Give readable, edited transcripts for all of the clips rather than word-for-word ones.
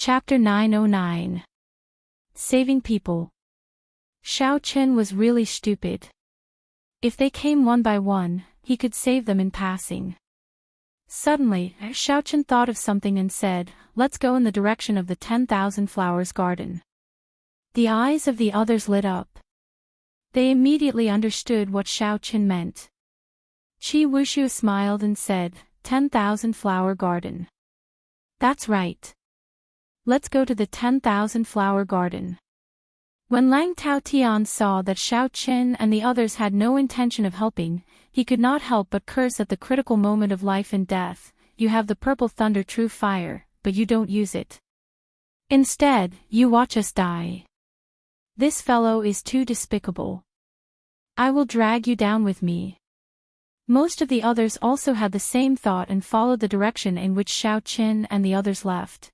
Chapter 909. Saving People. Xiao Chen was really stupid. If they came one by one, he could save them in passing. Suddenly, Xiao Chen thought of something and said, "Let's go in the direction of the 10,000 flowers garden." The eyes of the others lit up. They immediately understood what Xiao Chen meant. Qi Wuxia smiled and said, 10,000 flower garden. That's right. Let's go to the 10,000 flower garden. When Lang Taotian saw that Xiao Chen and the others had no intention of helping, he could not help but curse at the critical moment of life and death. You have the purple thunder true fire, but you don't use it. Instead, you watch us die. This fellow is too despicable. I will drag you down with me. Most of the others also had the same thought and followed the direction in which Xiao Chen and the others left.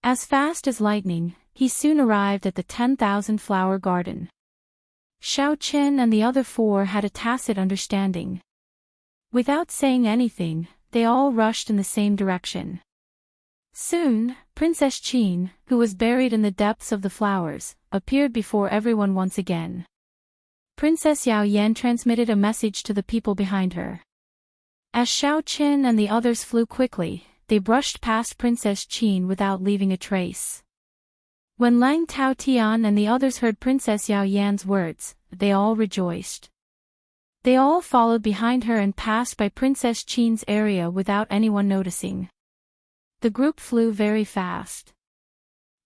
As fast as lightning, he soon arrived at the 10,000 flower garden. Xiao Chen and the other four had a tacit understanding. Without saying anything, they all rushed in the same direction. Soon, Princess Qin, who was buried in the depths of the flowers, appeared before everyone once again. Princess Yao Yan transmitted a message to the people behind her. As Xiao Chen and the others flew quickly, they brushed past Princess Qin without leaving a trace. When Lang Taotian and the others heard Princess Yao Yan's words, they all rejoiced. They all followed behind her and passed by Princess Qin's area without anyone noticing. The group flew very fast.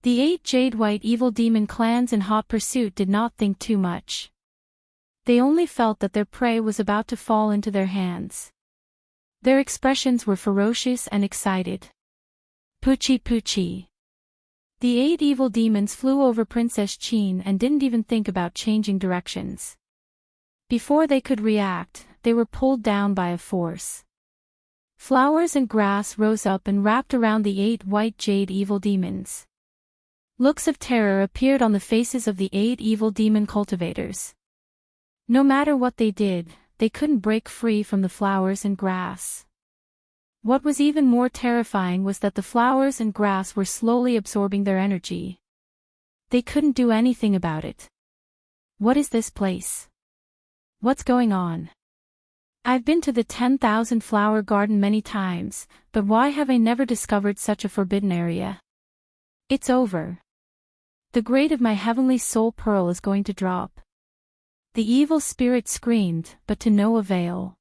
The 8 jade-white evil demon clans in hot pursuit did not think too much. They only felt that their prey was about to fall into their hands. Their expressions were ferocious and excited. Poochie poochie. The 8 evil demons flew over Princess Qin and didn't even think about changing directions. Before they could react, they were pulled down by a force. Flowers and grass rose up and wrapped around the 8 white jade evil demons. Looks of terror appeared on the faces of the 8 evil demon cultivators. No matter what they did, they couldn't break free from the flowers and grass. What was even more terrifying was that the flowers and grass were slowly absorbing their energy. They couldn't do anything about it. What is this place? What's going on? I've been to the 10,000 flower garden many times, but why have I never discovered such a forbidden area? It's over. The grade of my heavenly soul pearl is going to drop. The evil spirit screamed, but to no avail.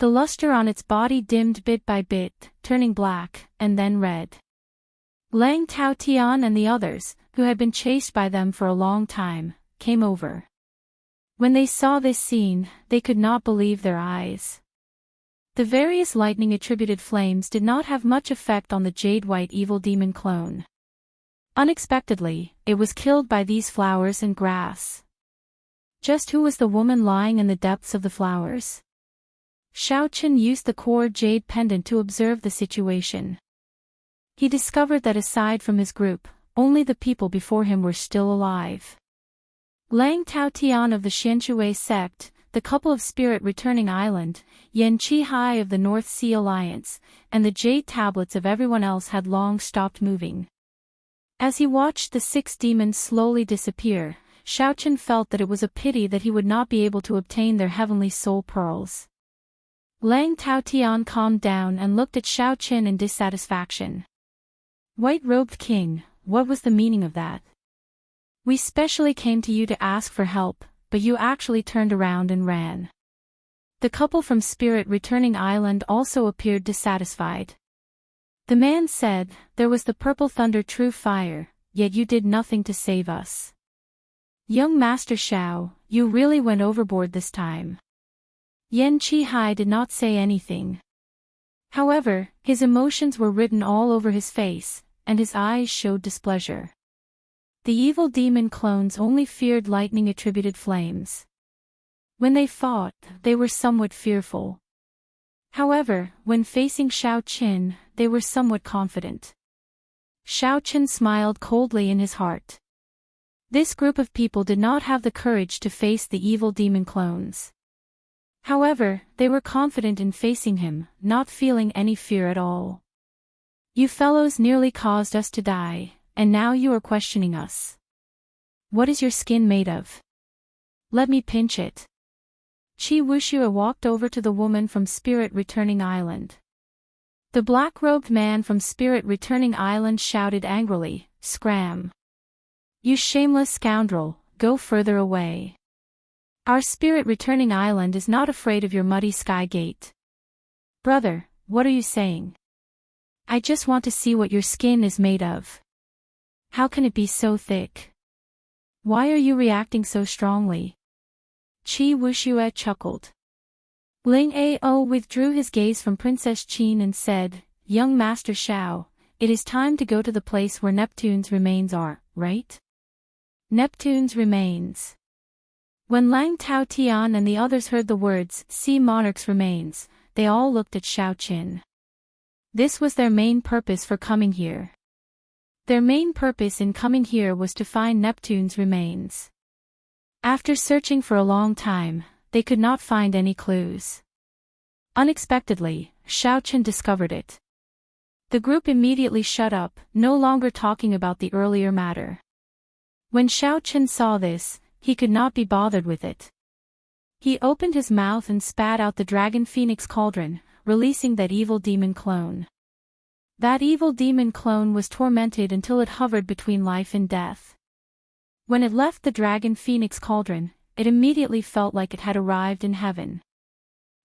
The luster on its body dimmed bit by bit, turning black, and then red. Lang Taotian and the others, who had been chased by them for a long time, came over. When they saw this scene, they could not believe their eyes. The various lightning-attributed flames did not have much effect on the jade-white evil demon clone. Unexpectedly, it was killed by these flowers and grass. Just who was the woman lying in the depths of the flowers? Xiao Chen used the core jade pendant to observe the situation. He discovered that aside from his group, only the people before him were still alive. Lang Taotian of the Xianxia sect, the couple of Spirit Returning Island, Yan Qihai of the North Sea Alliance, and the jade tablets of everyone else had long stopped moving. As he watched the 6 demons slowly disappear, Xiao Chen felt that it was a pity that he would not be able to obtain their heavenly soul pearls. Lang Taotian calmed down and looked at Xiao Chen in dissatisfaction. White-robed king, what was the meaning of that? We specially came to you to ask for help, but you actually turned around and ran. The couple from Spirit Returning Island also appeared dissatisfied. The man said, there was the purple thunder true fire, yet you did nothing to save us. Young Master Xiao, you really went overboard this time. Yan Qihai did not say anything. However, his emotions were written all over his face, and his eyes showed displeasure. The evil demon clones only feared lightning-attributed flames. When they fought, they were somewhat fearful. However, when facing Xiao Chen, they were somewhat confident. Xiao Chen smiled coldly in his heart. This group of people did not have the courage to face the evil demon clones. However, they were confident in facing him, not feeling any fear at all. You fellows nearly caused us to die, and now you are questioning us. What is your skin made of? Let me pinch it. Wuxia walked over to the woman from Spirit Returning Island. The black-robed man from Spirit Returning Island shouted angrily, "Scram! You shameless scoundrel, go further away. Our Spirit Returning Island is not afraid of your muddy sky gate." "Brother, what are you saying? I just want to see what your skin is made of. How can it be so thick? Why are you reacting so strongly?" Wuxia chuckled. Ling Ao withdrew his gaze from Princess Qin and said, "Young Master Xiao, it is time to go to the place where Neptune's remains are, right?" Neptune's remains. When Lang Tao Tian and the others heard the words, "Sea Monarch's remains," they all looked at Xiaoqin. This was their main purpose for coming here. Their main purpose in coming here was to find Neptune's remains. After searching for a long time, they could not find any clues. Unexpectedly, Xiaoqin discovered it. The group immediately shut up, no longer talking about the earlier matter. When Xiaoqin saw this, he could not be bothered with it. He opened his mouth and spat out the dragon phoenix cauldron, releasing that evil demon clone. That evil demon clone was tormented until it hovered between life and death. When it left the dragon phoenix cauldron, it immediately felt like it had arrived in heaven.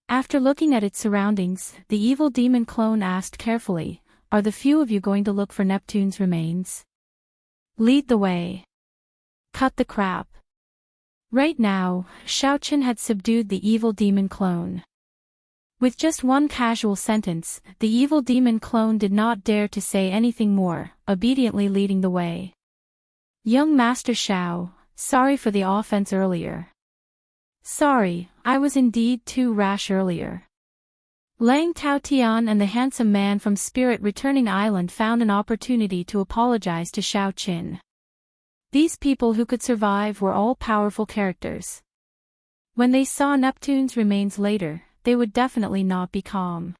After looking at its surroundings, the evil demon clone asked carefully, "Are the few of you going to look for Neptune's remains? Lead the way. Cut the crap." Right now, Xiaoqin had subdued the evil demon clone. With just one casual sentence, the evil demon clone did not dare to say anything more, obediently leading the way. "Young Master Xiao, sorry for the offense earlier. Sorry, I was indeed too rash earlier." Lang Tao Tian and the handsome man from Spirit Returning Island found an opportunity to apologize to Xiaoqin. These people who could survive were all powerful characters. When they saw Neptune's remains later, they would definitely not be calm.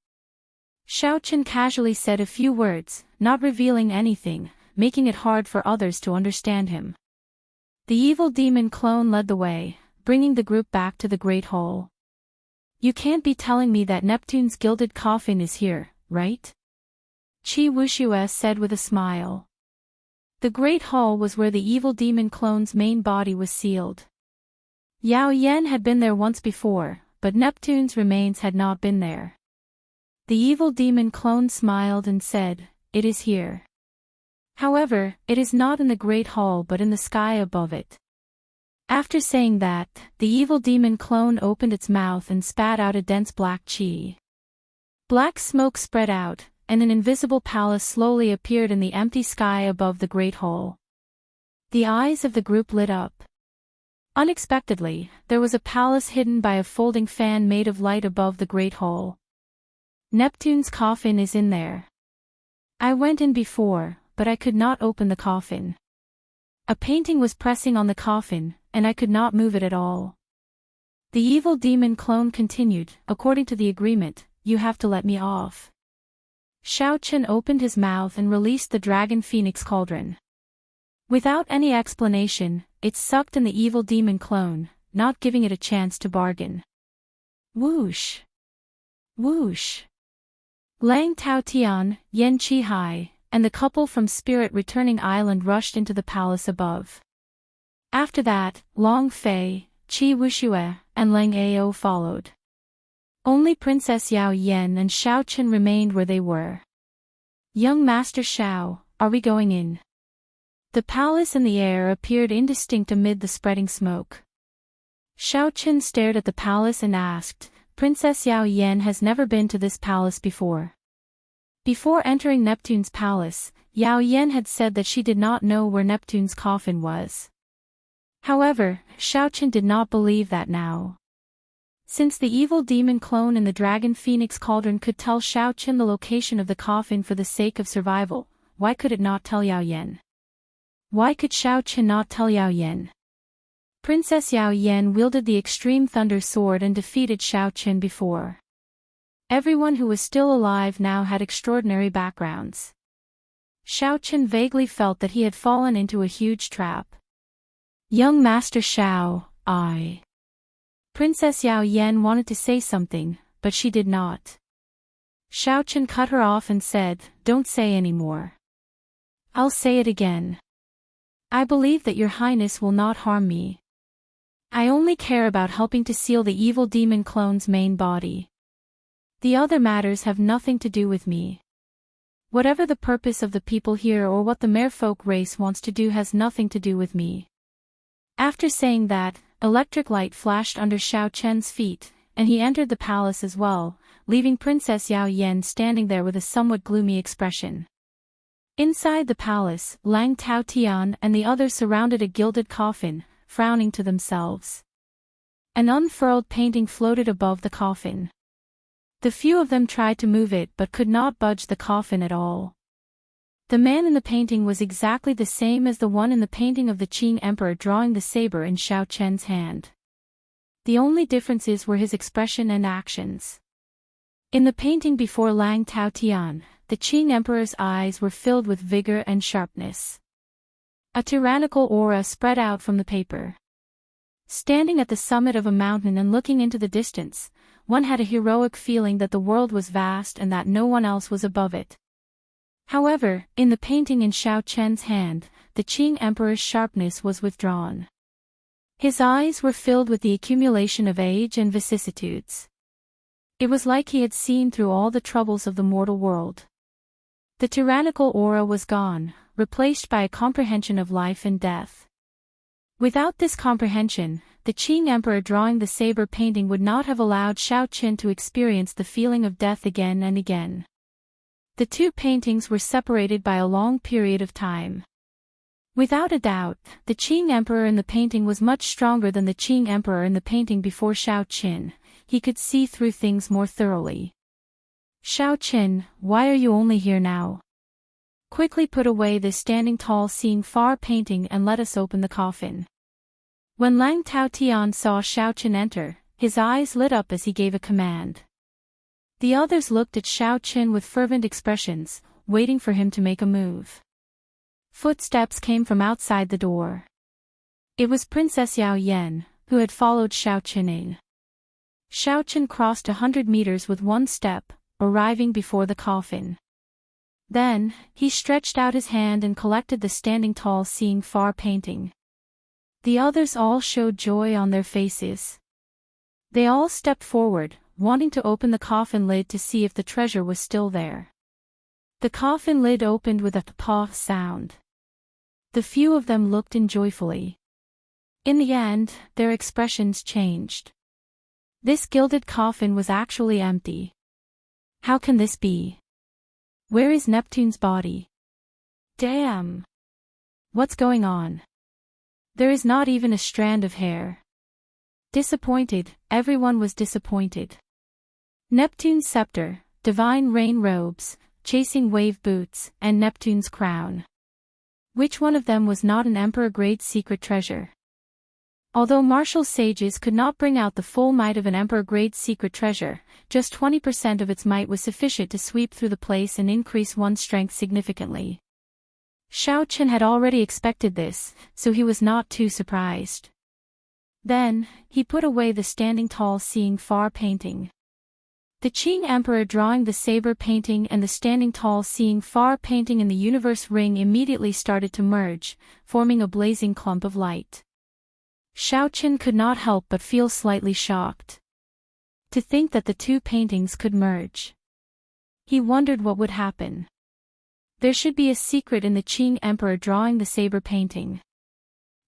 Xiaoqin casually said a few words, not revealing anything, making it hard for others to understand him. The evil demon clone led the way, bringing the group back to the Great Hall. "You can't be telling me that Neptune's gilded coffin is here, right?" Wuxia said with a smile. The Great Hall was where the evil demon clone's main body was sealed. Yao Yan had been there once before, but Neptune's remains had not been there. The evil demon clone smiled and said, "It is here. However, it is not in the Great Hall but in the sky above it." After saying that, the evil demon clone opened its mouth and spat out a dense black qi. Black smoke spread out, and an invisible palace slowly appeared in the empty sky above the Great Hall. The eyes of the group lit up. Unexpectedly, there was a palace hidden by a folding fan made of light above the Great Hall. "Neptune's coffin is in there. I went in before, but I could not open the coffin. A painting was pressing on the coffin, and I could not move it at all." The evil demon clone continued, "According to the agreement, you have to let me off." Xiaoqin opened his mouth and released the dragon phoenix cauldron. Without any explanation, it sucked in the evil demon clone, not giving it a chance to bargain. Whoosh! Whoosh! Lang Tao Tian, Yan Chi Hai, and the couple from Spirit Returning Island rushed into the palace above. After that, Long Fei, Wuxia, and Lang Ao followed. Only Princess Yao Yan and Xiaoqin remained where they were. "Young Master Xiao, are we going in?" The palace in the air appeared indistinct amid the spreading smoke. Xiaoqin stared at the palace and asked, "Princess Yao Yan has never been to this palace before." Before entering Neptune's palace, Yao Yan had said that she did not know where Neptune's coffin was. However, Xiaoqin did not believe that now. Since the evil demon clone in the dragon phoenix cauldron could tell Xiaoqin the location of the coffin for the sake of survival, why could it not tell Yao Yan? Why could Xiaoqin not tell Yao Yan? Princess Yao Yan wielded the extreme thunder sword and defeated Xiaoqin before. Everyone who was still alive now had extraordinary backgrounds. Xiao Chen vaguely felt that he had fallen into a huge trap. Young Master Xiao, Princess Yao Yan wanted to say something, but she did not. Xiao Chen cut her off and said, "Don't say any more. I'll say it again. I believe that your highness will not harm me. I only care about helping to seal the evil demon clone's main body. The other matters have nothing to do with me. Whatever the purpose of the people here or what the merfolk race wants to do has nothing to do with me." After saying that, electric light flashed under Xiao Chen's feet, and he entered the palace as well, leaving Princess Yao Yan standing there with a somewhat gloomy expression. Inside the palace, Lang Taotian and the others surrounded a gilded coffin, frowning to themselves. An unfurled painting floated above the coffin. The few of them tried to move it but could not budge the coffin at all. The man in the painting was exactly the same as the one in the painting of the Qing Emperor drawing the saber in Xiao Chen's hand. The only differences were his expression and actions. In the painting before Lang Taotian, the Qing Emperor's eyes were filled with vigor and sharpness. A tyrannical aura spread out from the paper. Standing at the summit of a mountain and looking into the distance, one had a heroic feeling that the world was vast and that no one else was above it. However, in the painting in Xiao Chen's hand, the Qing Emperor's sharpness was withdrawn. His eyes were filled with the accumulation of age and vicissitudes. It was like he had seen through all the troubles of the mortal world. The tyrannical aura was gone, replaced by a comprehension of life and death. Without this comprehension, the Qing Emperor drawing the saber painting would not have allowed Xiao Chen to experience the feeling of death again and again. The two paintings were separated by a long period of time. Without a doubt, the Qing Emperor in the painting was much stronger than the Qing Emperor in the painting before Xiao Chen. He could see through things more thoroughly. "Xiao Chen, why are you only here now? Quickly put away this standing tall seeing far painting and let us open the coffin." When Lang Taotian saw Xiao Chen enter, his eyes lit up as he gave a command. The others looked at Xiao Chen with fervent expressions, waiting for him to make a move. Footsteps came from outside the door. It was Princess Yao Yan, who had followed Xiao Chen in. Xiao Chen crossed 100 meters with one step, arriving before the coffin. Then, he stretched out his hand and collected the standing tall seeing far painting. The others all showed joy on their faces. They all stepped forward, wanting to open the coffin lid to see if the treasure was still there. The coffin lid opened with a "paw" sound. The few of them looked in joyfully. In the end, their expressions changed. This gilded coffin was actually empty. How can this be? Where is Neptune's body? Damn! What's going on? There is not even a strand of hair. Disappointed, everyone was disappointed. Neptune's scepter, divine rain robes, chasing wave boots, and Neptune's crown. Which one of them was not an emperor-grade secret treasure? Although martial sages could not bring out the full might of an emperor-grade secret treasure, just 20% of its might was sufficient to sweep through the place and increase one's strength significantly. Xiao Chen had already expected this, so he was not too surprised. Then, he put away the standing tall seeing far painting. The Qing Emperor drawing the saber painting and the standing tall seeing far painting in the universe ring immediately started to merge, forming a blazing clump of light. Xiao Chen could not help but feel slightly shocked. To think that the two paintings could merge. He wondered what would happen. There should be a secret in the Qing Emperor drawing the saber painting.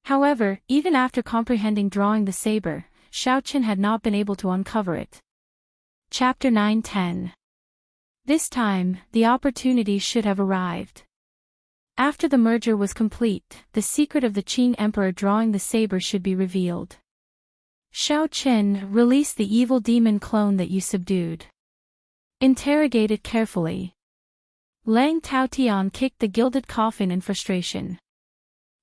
However, even after comprehending drawing the saber, Xiao Chen had not been able to uncover it. Chapter 9-10. This time, the opportunity should have arrived. After the merger was complete, the secret of the Qing Emperor drawing the saber should be revealed. Xiao Chen, release the evil demon clone that you subdued. Interrogate it carefully. Lang Taotian kicked the gilded coffin in frustration.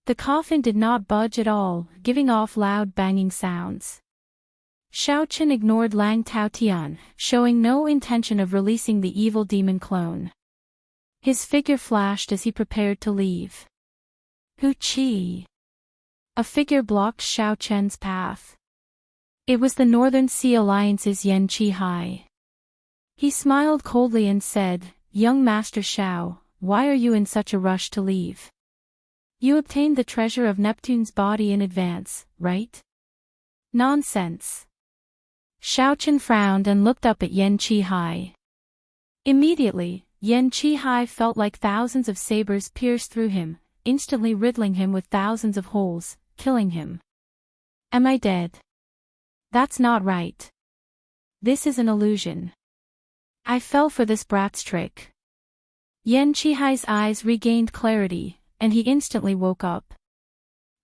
The coffin did not budge at all, giving off loud banging sounds. Xiao Chen ignored Lang Taotian, showing no intention of releasing the evil demon clone. His figure flashed as he prepared to leave. Chi! A figure blocked Xiao Chen's path. It was the Northern Sea Alliance's Yan Qihai. He smiled coldly and said, "Young Master Xiao, why are you in such a rush to leave? You obtained the treasure of Neptune's body in advance, right?" "Nonsense." Xiao Chen frowned and looked up at Yan Qihai. Immediately, Yan Qihai felt like thousands of sabers pierced through him, instantly riddling him with thousands of holes, killing him. "Am I dead? That's not right. This is an illusion. I fell for this brat's trick." Yan Qihai's eyes regained clarity, and he instantly woke up.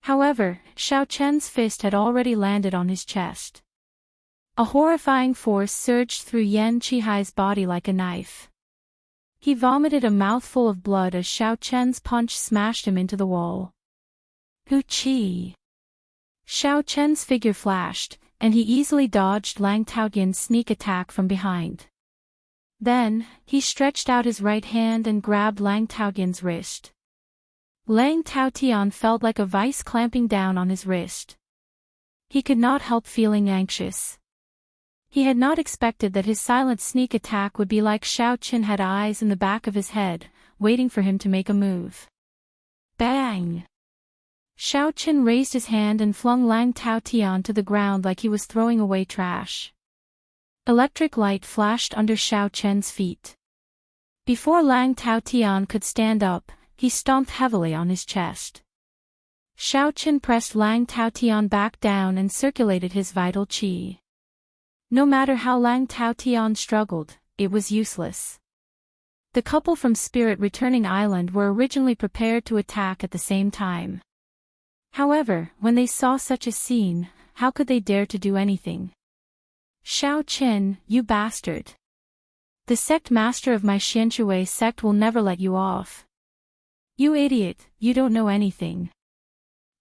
However, Xiao Chen's fist had already landed on his chest. A horrifying force surged through Yan Qihai's body like a knife. He vomited a mouthful of blood as Xiao Chen's punch smashed him into the wall. Chi! Xiao Chen's figure flashed, and he easily dodged Lang Taotian's sneak attack from behind. Then, he stretched out his right hand and grabbed Lang Taotian's wrist. Lang Taotian felt like a vice clamping down on his wrist. He could not help feeling anxious. He had not expected that his silent sneak attack would be like Xiao Chen had eyes in the back of his head, waiting for him to make a move. Bang! Xiao Chen raised his hand and flung Lang Taotian to the ground like he was throwing away trash. Electric light flashed under Xiao Chen's feet. Before Lang Taotian could stand up, he stomped heavily on his chest. Xiao Chen pressed Lang Taotian back down and circulated his vital qi. No matter how Lang Taotian struggled, it was useless. The couple from Spirit Returning Island were originally prepared to attack at the same time. However, when they saw such a scene, how could they dare to do anything? "Xiao Chen, you bastard! The sect master of my Xianxia sect will never let you off. You idiot, you don't know anything.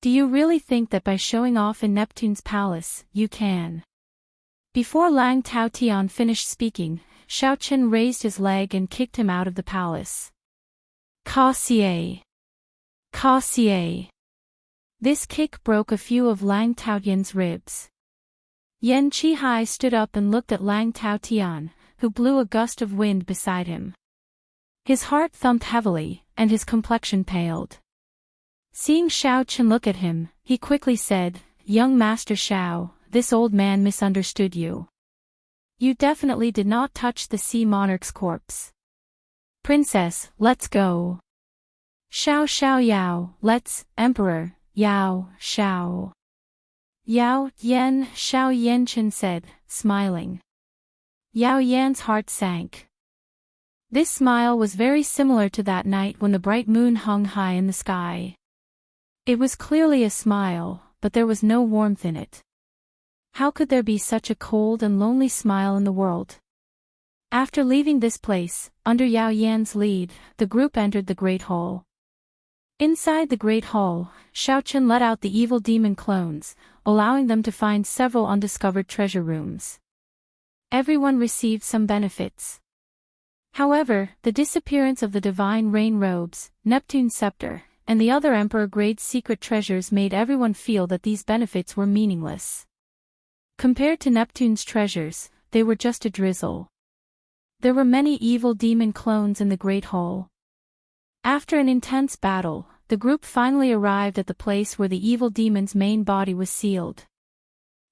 Do you really think that by showing off in Neptune's palace, you can?" Before Lang Taotian finished speaking, Xiao Chen raised his leg and kicked him out of the palace. Ka-xie! Ka-xie! This kick broke a few of Lang Taotian's ribs. Yan Qihai stood up and looked at Lang Taotian, who blew a gust of wind beside him. His heart thumped heavily, and his complexion paled. Seeing Xiao Chen look at him, he quickly said, "Young Master Xiao, this old man misunderstood you. You definitely did not touch the sea monarch's corpse. Princess, let's go." "Xiao Yao, let's, Emperor, Yao, Xiao." "Yao, Yan," Xiao Yanchen said, smiling. Yao Yan's heart sank. This smile was very similar to that night when the bright moon hung high in the sky. It was clearly a smile, but there was no warmth in it. How could there be such a cold and lonely smile in the world? After leaving this place, under Yao Yan's lead, the group entered the Great Hall. Inside the Great Hall, Xiao Chen let out the evil demon clones, allowing them to find several undiscovered treasure rooms. Everyone received some benefits. However, the disappearance of the divine rain robes, Neptune's scepter, and the other emperor-grade secret treasures made everyone feel that these benefits were meaningless. Compared to Neptune's treasures, they were just a drizzle. There were many evil demon clones in the Great Hall. After an intense battle, the group finally arrived at the place where the evil demon's main body was sealed.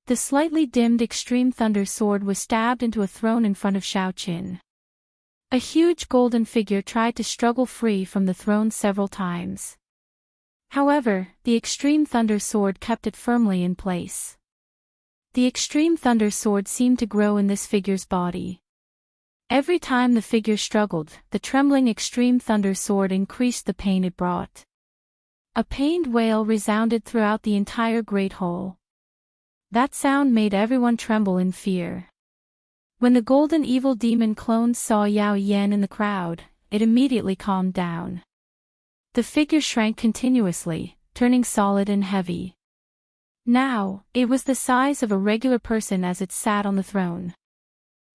The slightly dimmed extreme thunder sword was stabbed into a throne in front of Xiao Qin. A huge golden figure tried to struggle free from the throne several times. However, the extreme thunder sword kept it firmly in place. The extreme thunder sword seemed to grow in this figure's body. Every time the figure struggled, the trembling extreme thunder sword increased the pain it brought. A pained wail resounded throughout the entire Great Hall. That sound made everyone tremble in fear. When the golden evil demon clones saw Yao Yan in the crowd, it immediately calmed down. The figure shrank continuously, turning solid and heavy. Now, it was the size of a regular person as it sat on the throne.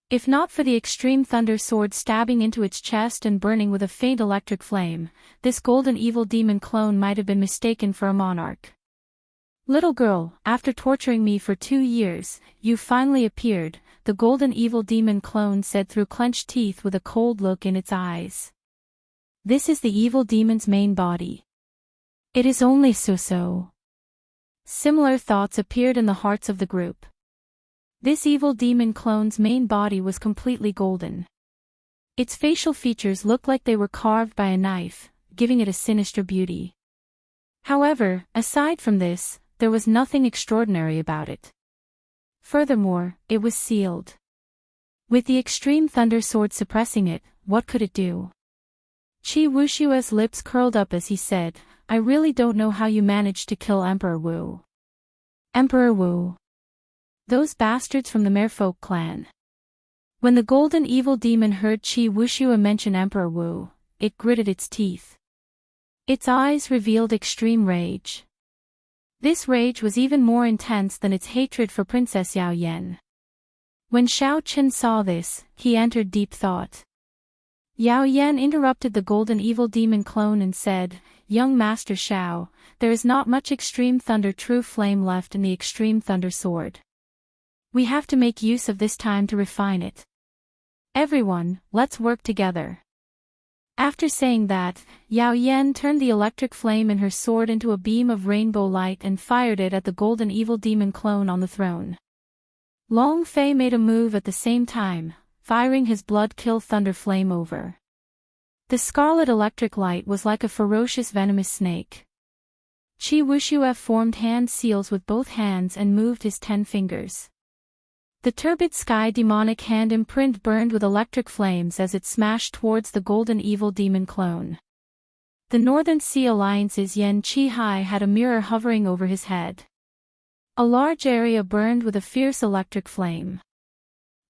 If not for the extreme thunder sword stabbing into its chest and burning with a faint electric flame, this golden evil demon clone might have been mistaken for a monarch. "Little girl, after torturing me for 2 years, you finally appeared," the golden evil demon clone said through clenched teeth with a cold look in its eyes. "This is the evil demon's main body. It is only so." Similar thoughts appeared in the hearts of the group. This evil demon clone's main body was completely golden. Its facial features looked like they were carved by a knife, giving it a sinister beauty. However, aside from this, there was nothing extraordinary about it. Furthermore, it was sealed. With the extreme thunder sword suppressing it, what could it do? Qi Wushua's lips curled up as he said, "I really don't know how you managed to kill Emperor Wu." Emperor Wu. Those bastards from the Merfolk clan. When the golden evil demon heard Qi Wushua mention Emperor Wu, it gritted its teeth. Its eyes revealed extreme rage. This rage was even more intense than its hatred for Princess Yao Yan. When Xiao Chen saw this, he entered deep thought. Yao Yan interrupted the golden evil demon clone and said, "Young Master Xiao, there is not much extreme thunder true flame left in the extreme thunder sword. We have to make use of this time to refine it. Everyone, let's work together." After saying that, Yao Yan turned the electric flame in her sword into a beam of rainbow light and fired it at the golden evil demon clone on the throne. Long Fei made a move at the same time, firing his blood-kill thunder flame over. The scarlet electric light was like a ferocious venomous snake. Qi Wushua formed hand seals with both hands and moved his 10 fingers. The turbid sky demonic hand imprint burned with electric flames as it smashed towards the golden evil demon clone. The Northern Sea Alliance's Yan Qihai had a mirror hovering over his head. A large area burned with a fierce electric flame.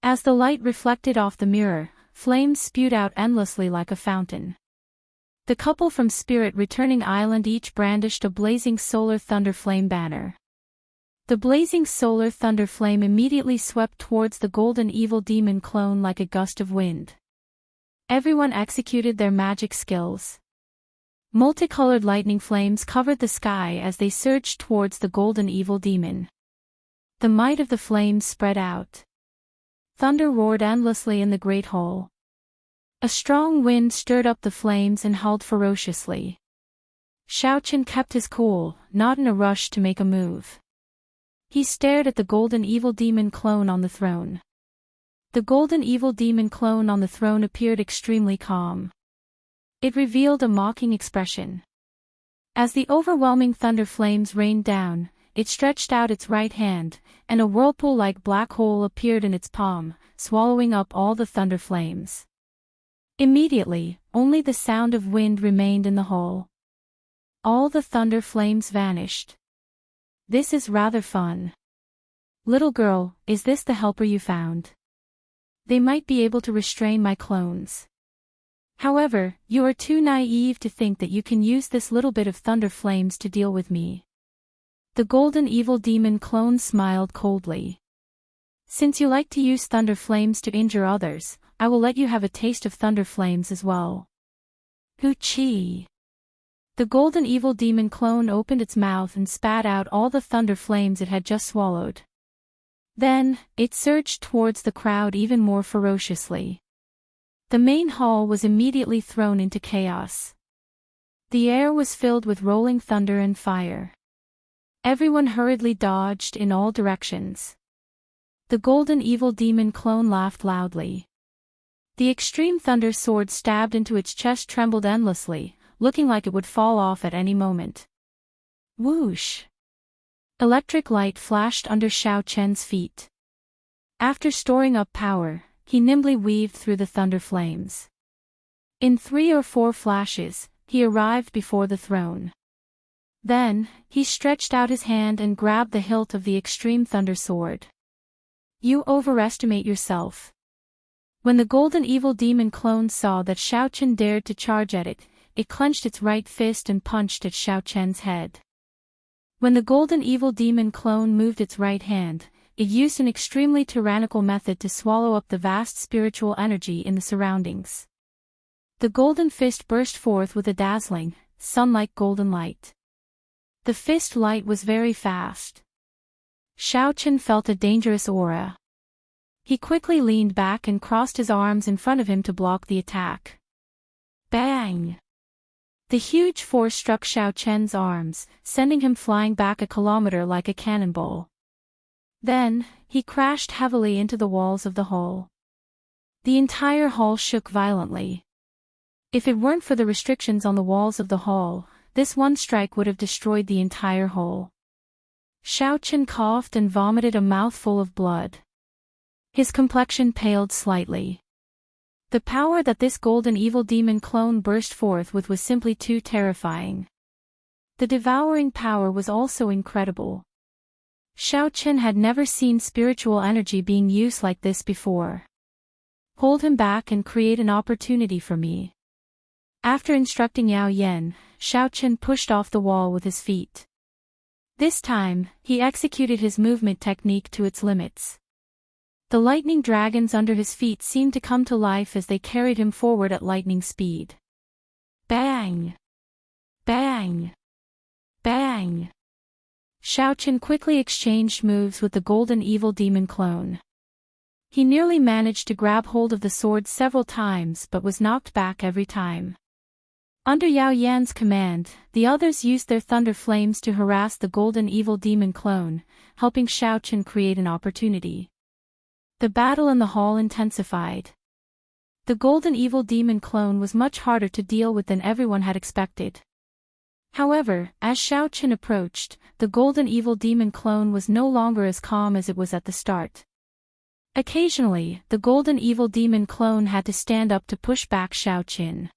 As the light reflected off the mirror, flames spewed out endlessly like a fountain. The couple from Spirit Returning Island each brandished a blazing solar thunder flame banner. The blazing solar thunder flame immediately swept towards the golden evil demon clone like a gust of wind. Everyone executed their magic skills. Multicolored lightning flames covered the sky as they surged towards the golden evil demon. The might of the flames spread out. Thunder roared endlessly in the great hall. A strong wind stirred up the flames and howled ferociously. Xiao Chen kept his cool, not in a rush to make a move. He stared at the golden evil demon clone on the throne. The golden evil demon clone on the throne appeared extremely calm. It revealed a mocking expression. As the overwhelming thunder flames rained down, it stretched out its right hand, and a whirlpool-like black hole appeared in its palm, swallowing up all the thunder flames. Immediately, only the sound of wind remained in the hole. All the thunder flames vanished. "This is rather fun. Little girl, is this the helper you found? They might be able to restrain my clones. However, you are too naive to think that you can use this little bit of thunder flames to deal with me." The golden evil demon clone smiled coldly. "Since you like to use thunder flames to injure others, I will let you have a taste of thunder flames as well." Chi. The golden evil demon clone opened its mouth and spat out all the thunder flames it had just swallowed. Then, it surged towards the crowd even more ferociously. The main hall was immediately thrown into chaos. The air was filled with rolling thunder and fire. Everyone hurriedly dodged in all directions. The golden evil demon clone laughed loudly. The extreme thunder sword stabbed into its chest trembled endlessly, looking like it would fall off at any moment. Whoosh! Electric light flashed under Xiao Chen's feet. After storing up power, he nimbly weaved through the thunder flames. In 3 or 4 flashes, he arrived before the throne. Then, he stretched out his hand and grabbed the hilt of the extreme thunder sword. "You overestimate yourself." When the golden evil demon clone saw that Xiao Chen dared to charge at it, it clenched its right fist and punched at Xiao Chen's head. When the golden evil demon clone moved its right hand, it used an extremely tyrannical method to swallow up the vast spiritual energy in the surroundings. The golden fist burst forth with a dazzling, sun-like golden light. The fist light was very fast. Xiaochen felt a dangerous aura. He quickly leaned back and crossed his arms in front of him to block the attack. Bang! The huge force struck Xiaochen's arms, sending him flying back a kilometer like a cannonball. Then, he crashed heavily into the walls of the hall. The entire hall shook violently. If it weren't for the restrictions on the walls of the hall, this one strike would have destroyed the entire hall. Xiaochen coughed and vomited a mouthful of blood. His complexion paled slightly. The power that this golden evil demon clone burst forth with was simply too terrifying. The devouring power was also incredible. Xiaochen had never seen spiritual energy being used like this before. Hold him back and create an opportunity for me. After instructing Yao Yan, Xiaochen pushed off the wall with his feet. This time, he executed his movement technique to its limits. The lightning dragons under his feet seemed to come to life as they carried him forward at lightning speed. Bang! Bang! Bang! Xiaochen quickly exchanged moves with the golden evil demon clone. He nearly managed to grab hold of the sword several times but was knocked back every time. Under Yao Yan's command, the others used their thunder flames to harass the golden evil demon clone, helping Xiaochen create an opportunity. The battle in the hall intensified. The golden evil demon clone was much harder to deal with than everyone had expected. However, as Xiaochen approached, the golden evil demon clone was no longer as calm as it was at the start. Occasionally, the golden evil demon clone had to stand up to push back Xiaochen.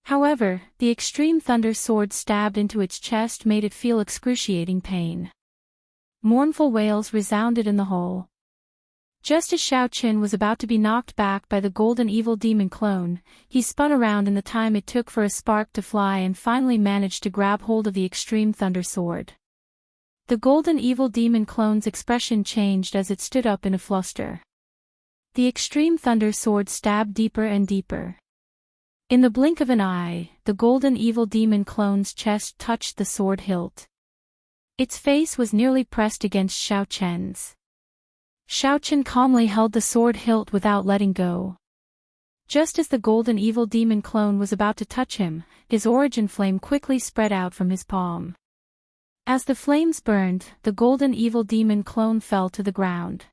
However, the extreme thunder sword stabbed into its chest made it feel excruciating pain. Mournful wails resounded in the hall. Just as Xiaochen was about to be knocked back by the golden evil demon clone, he spun around in the time it took for a spark to fly and finally managed to grab hold of the extreme thunder sword. The golden evil demon clone's expression changed as it stood up in a fluster. The extreme thunder sword stabbed deeper and deeper. In the blink of an eye, the golden evil demon clone's chest touched the sword hilt. Its face was nearly pressed against Xiaochen's. Xiaochen calmly held the sword hilt without letting go. Just as the golden evil demon clone was about to touch him, his origin flame quickly spread out from his palm. As the flames burned, the golden evil demon clone fell to the ground.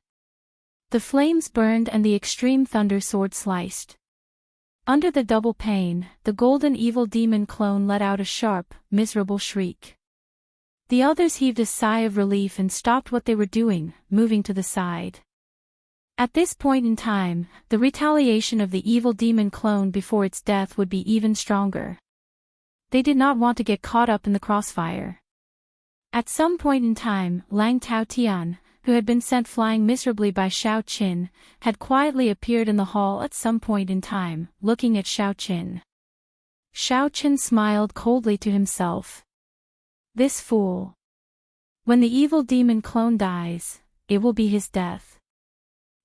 The flames burned and the extreme thunder sword sliced. Under the double pain, the golden evil demon clone let out a sharp, miserable shriek. The others heaved a sigh of relief and stopped what they were doing, moving to the side. At this point in time, the retaliation of the evil demon clone before its death would be even stronger. They did not want to get caught up in the crossfire. At some point in time, Lang Taotian, who had been sent flying miserably by Xiaochen, had quietly appeared in the hall at some point in time, looking at Xiaochen. Xiaochen smiled coldly to himself. This fool. When the evil demon clone dies, it will be his death.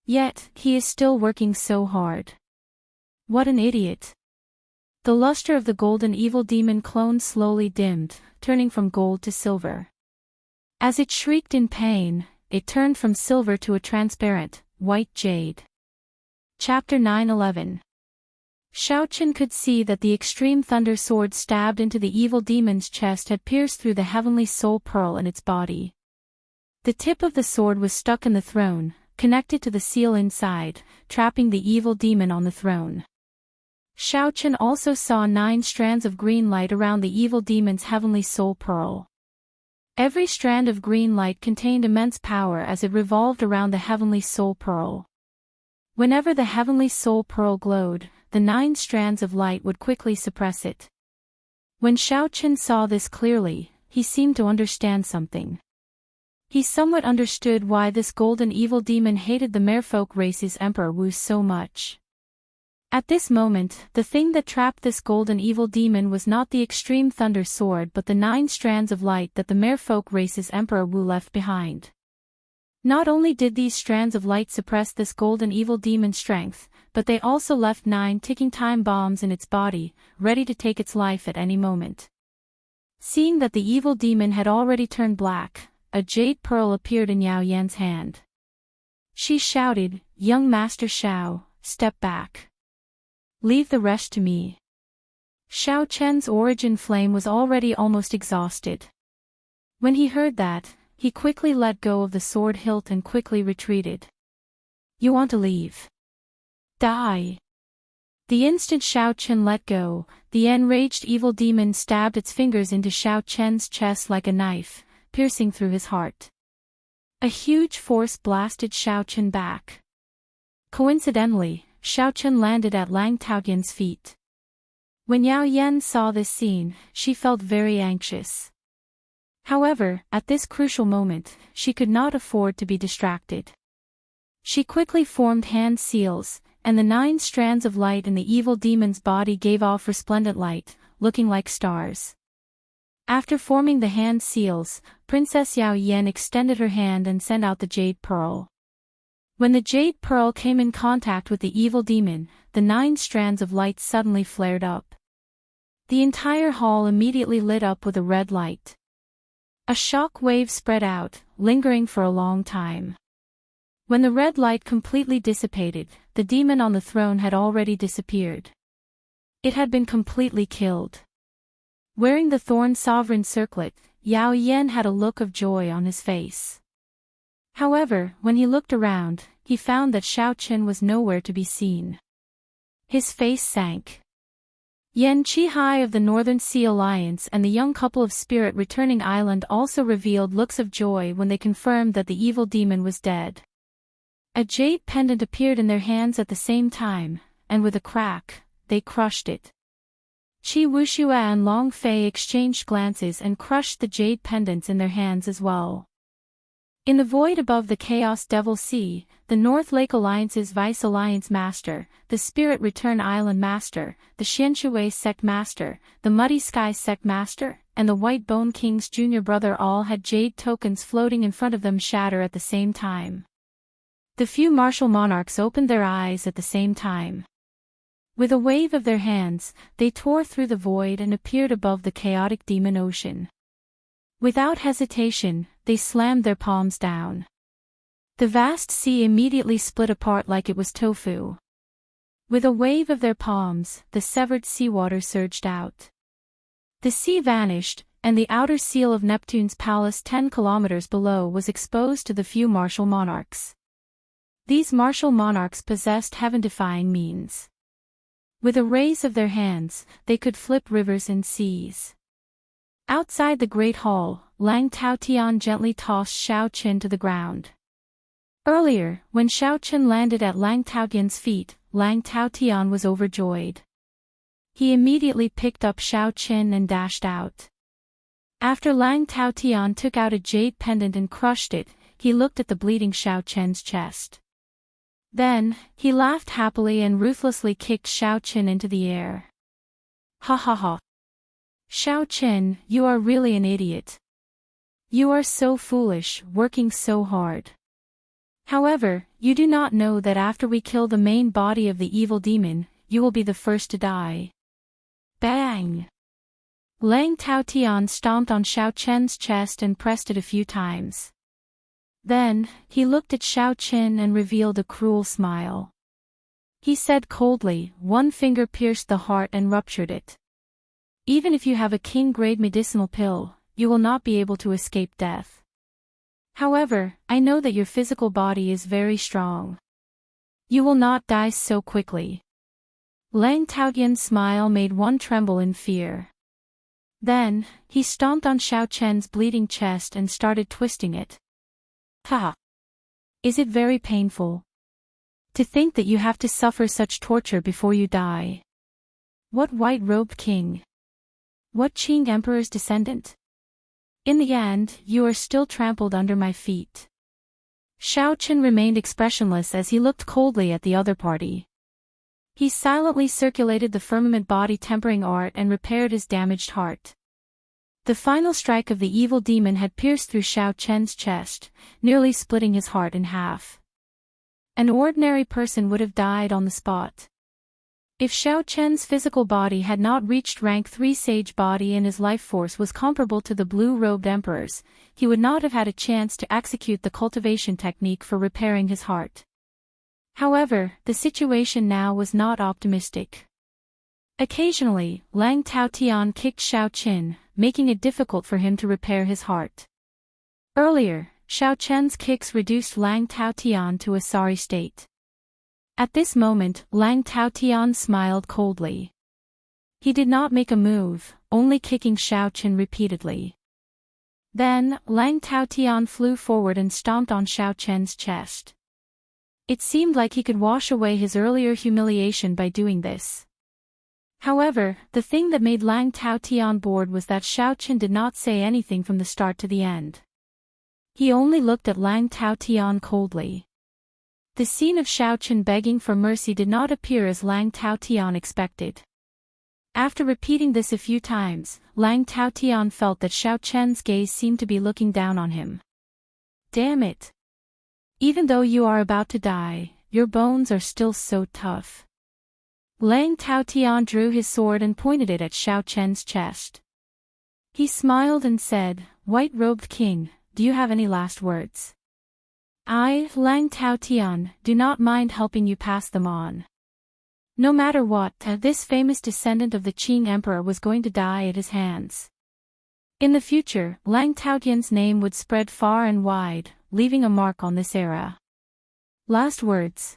Yet, he is still working so hard. What an idiot. The luster of the golden evil demon clone slowly dimmed, turning from gold to silver. As it shrieked in pain, it turned from silver to a transparent, white jade. Chapter 9:11. Xiaochen could see that the extreme thunder sword stabbed into the evil demon's chest had pierced through the heavenly soul pearl in its body. The tip of the sword was stuck in the throne, connected to the seal inside, trapping the evil demon on the throne. Xiaochen also saw 9 strands of green light around the evil demon's heavenly soul pearl. Every strand of green light contained immense power as it revolved around the heavenly soul pearl. Whenever the heavenly soul pearl glowed, the 9 strands of light would quickly suppress it. When Xiaochen saw this clearly, he seemed to understand something. He somewhat understood why this golden evil demon hated the merfolk race's Emperor Wu so much. At this moment, the thing that trapped this golden evil demon was not the extreme thunder sword but the 9 strands of light that the merfolk race's Emperor Wu left behind. Not only did these strands of light suppress this golden evil demon's strength, but they also left 9 ticking time bombs in its body, ready to take its life at any moment. Seeing that the evil demon had already turned black, a jade pearl appeared in Yao Yan's hand. She shouted, "Young Master Xiao, step back. Leave the rest to me." Xiao Chen's origin flame was already almost exhausted. When he heard that, he quickly let go of the sword hilt and quickly retreated. "You want to leave? Die." The instant Xiao Chen let go, the enraged evil demon stabbed its fingers into Xiao Chen's chest like a knife, piercing through his heart. A huge force blasted Xiao Chen back. Coincidentally, Xiao Chen landed at Lang Taotian's feet. When Yao Yan saw this scene, she felt very anxious. However, at this crucial moment, she could not afford to be distracted. She quickly formed hand seals, and the 9 strands of light in the evil demon's body gave off resplendent light, looking like stars. After forming the hand seals, Princess Yao Yan extended her hand and sent out the jade pearl. When the jade pearl came in contact with the evil demon, the 9 strands of light suddenly flared up. The entire hall immediately lit up with a red light. A shock wave spread out, lingering for a long time. When the red light completely dissipated, the demon on the throne had already disappeared. It had been completely killed. Wearing the Thorn Sovereign circlet, Yao Yan had a look of joy on his face. However, when he looked around, he found that Xiao Chen was nowhere to be seen. His face sank. Yan Qihai of the Northern Sea Alliance and the young couple of Spirit Returning Island also revealed looks of joy when they confirmed that the evil demon was dead. A jade pendant appeared in their hands at the same time, and with a crack, they crushed it. Qi Wuxia and Long Fei exchanged glances and crushed the jade pendants in their hands as well. In the void above the Chaos Devil Sea, the North Lake Alliance's Vice Alliance Master, the Spirit Return Island Master, the Xianshui Sect Master, the Muddy Sky Sect Master, and the White Bone King's junior brother all had jade tokens floating in front of them shatter at the same time. The few martial monarchs opened their eyes at the same time. With a wave of their hands, they tore through the void and appeared above the chaotic demon ocean. Without hesitation, they slammed their palms down. The vast sea immediately split apart like it was tofu. With a wave of their palms, the severed seawater surged out. The sea vanished, and the outer seal of Neptune's palace 10 kilometers below was exposed to the few martial monarchs. These martial monarchs possessed heaven-defying means. With a raise of their hands, they could flip rivers and seas. Outside the Great Hall, Lang Taotian gently tossed Xiao Chen to the ground. Earlier, when Xiao Chen landed at Lang Taotian's feet, Lang Taotian was overjoyed. He immediately picked up Xiao Chen and dashed out. After Lang Taotian took out a jade pendant and crushed it, he looked at the bleeding Xiao Chen's chest. Then, he laughed happily and ruthlessly kicked Xiao Chen into the air. "Ha ha ha. Xiao Chen, you are really an idiot. You are so foolish, working so hard. However, you do not know that after we kill the main body of the evil demon, you will be the first to die." Bang! Lang Taotian stomped on Xiao Chen's chest and pressed it a few times. Then, he looked at Xiao Chen and revealed a cruel smile. He said coldly, "One finger pierced the heart and ruptured it. Even if you have a king-grade medicinal pill, you will not be able to escape death. However, I know that your physical body is very strong. You will not die so quickly." Lang Taotian's smile made one tremble in fear. Then, he stomped on Xiao Chen's bleeding chest and started twisting it. "Ha! Is it very painful? To think that you have to suffer such torture before you die. What white-robed king? What Qing emperor's descendant? In the end, you are still trampled under my feet." Xiao Chen remained expressionless as he looked coldly at the other party. He silently circulated the firmament body tempering art and repaired his damaged heart. The final strike of the evil demon had pierced through Xiao Chen's chest, nearly splitting his heart in half. An ordinary person would have died on the spot. If Xiao Chen's physical body had not reached rank 3 sage body and his life force was comparable to the blue-robed emperor's, he would not have had a chance to execute the cultivation technique for repairing his heart. However, the situation now was not optimistic. Occasionally, Lang Taotian kicked Xiao Chen, making it difficult for him to repair his heart. Earlier, Xiao Chen's kicks reduced Lang Taotian to a sorry state. At this moment, Lang Taotian smiled coldly. He did not make a move, only kicking Xiao Chen repeatedly. Then, Lang Taotian flew forward and stomped on Xiao Chen's chest. It seemed like he could wash away his earlier humiliation by doing this. However, the thing that made Lang Taotian bored was that Xiao Chen did not say anything from the start to the end. He only looked at Lang Taotian coldly. The scene of Xiao Chen begging for mercy did not appear as Lang Taotian expected. After repeating this a few times, Lang Taotian felt that Xiao Chen's gaze seemed to be looking down on him. Damn it! Even though you are about to die, your bones are still so tough. Lang Taotian drew his sword and pointed it at Xiao Chen's chest. He smiled and said, "White-robed king, do you have any last words? I, Lang Taotian, do not mind helping you pass them on." No matter what, this famous descendant of the Qing emperor was going to die at his hands. In the future, Lang Taotian's name would spread far and wide, leaving a mark on this era. Last words.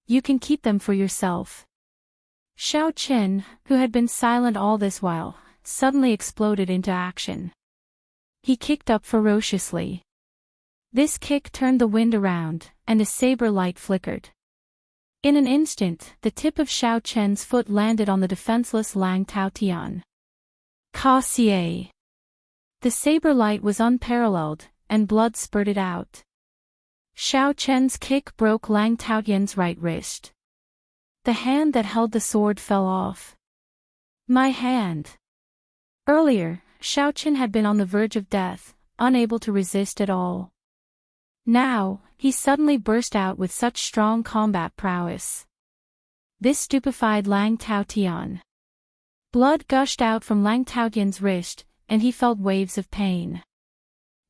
You can keep them for yourself. Xiao Chen, who had been silent all this while, suddenly exploded into action. He kicked up ferociously. This kick turned the wind around, and a saber light flickered. In an instant, the tip of Xiao Chen's foot landed on the defenseless Lang Taotian. Ka-xie. The saber light was unparalleled, and blood spurted out. Xiao Chen's kick broke Lang Taotian's right wrist. The hand that held the sword fell off. My hand. Earlier, Xiao Chen had been on the verge of death, unable to resist at all. Now, he suddenly burst out with such strong combat prowess. This stupefied Lang Taotian. Blood gushed out from Lang Taotian's wrist, and he felt waves of pain.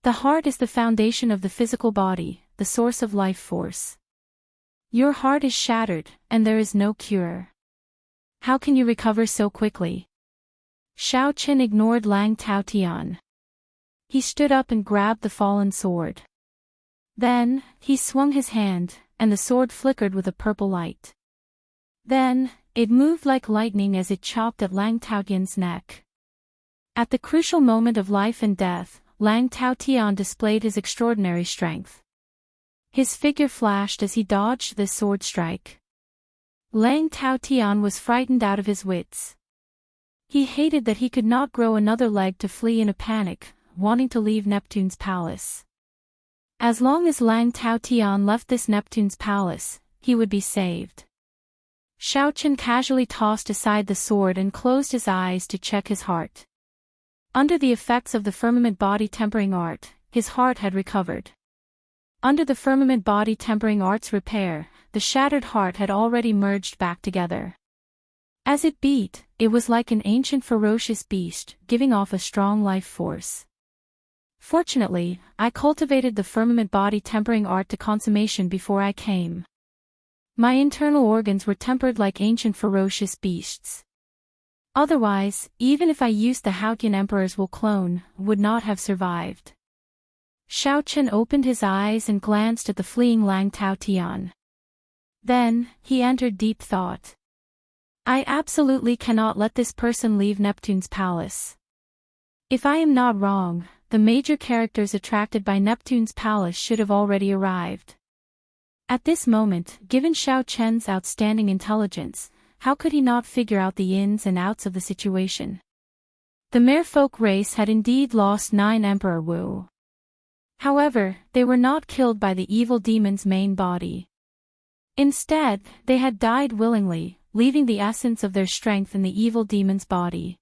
The heart is the foundation of the physical body, the source of life force. Your heart is shattered, and there is no cure. How can you recover so quickly? Xiao Chen ignored Lang Taotian. He stood up and grabbed the fallen sword. Then, he swung his hand, and the sword flickered with a purple light. Then, it moved like lightning as it chopped at Lang Taotian's neck. At the crucial moment of life and death, Lang Taotian displayed his extraordinary strength. His figure flashed as he dodged this sword strike. Lang Taotian was frightened out of his wits. He hated that he could not grow another leg to flee in a panic, wanting to leave Neptune's palace. As long as Lang Taotian left this Neptune's palace, he would be saved. Xiao Chen casually tossed aside the sword and closed his eyes to check his heart. Under the effects of the firmament body tempering art, his heart had recovered. Under the firmament body tempering art's repair, the shattered heart had already merged back together. As it beat, it was like an ancient ferocious beast, giving off a strong life force. Fortunately, I cultivated the firmament body tempering art to consummation before I came. My internal organs were tempered like ancient ferocious beasts. Otherwise, even if I used the Haotian Emperor's will clone, would not have survived. Xiao Chen opened his eyes and glanced at the fleeing Lang Taotian. Then, he entered deep thought. I absolutely cannot let this person leave Neptune's palace. If I am not wrong, the major characters attracted by Neptune's palace should have already arrived. At this moment, given Xiao Chen's outstanding intelligence, how could he not figure out the ins and outs of the situation? The merfolk race had indeed lost 9 Emperor Wu. However, they were not killed by the evil demon's main body. Instead, they had died willingly, leaving the essence of their strength in the evil demon's body.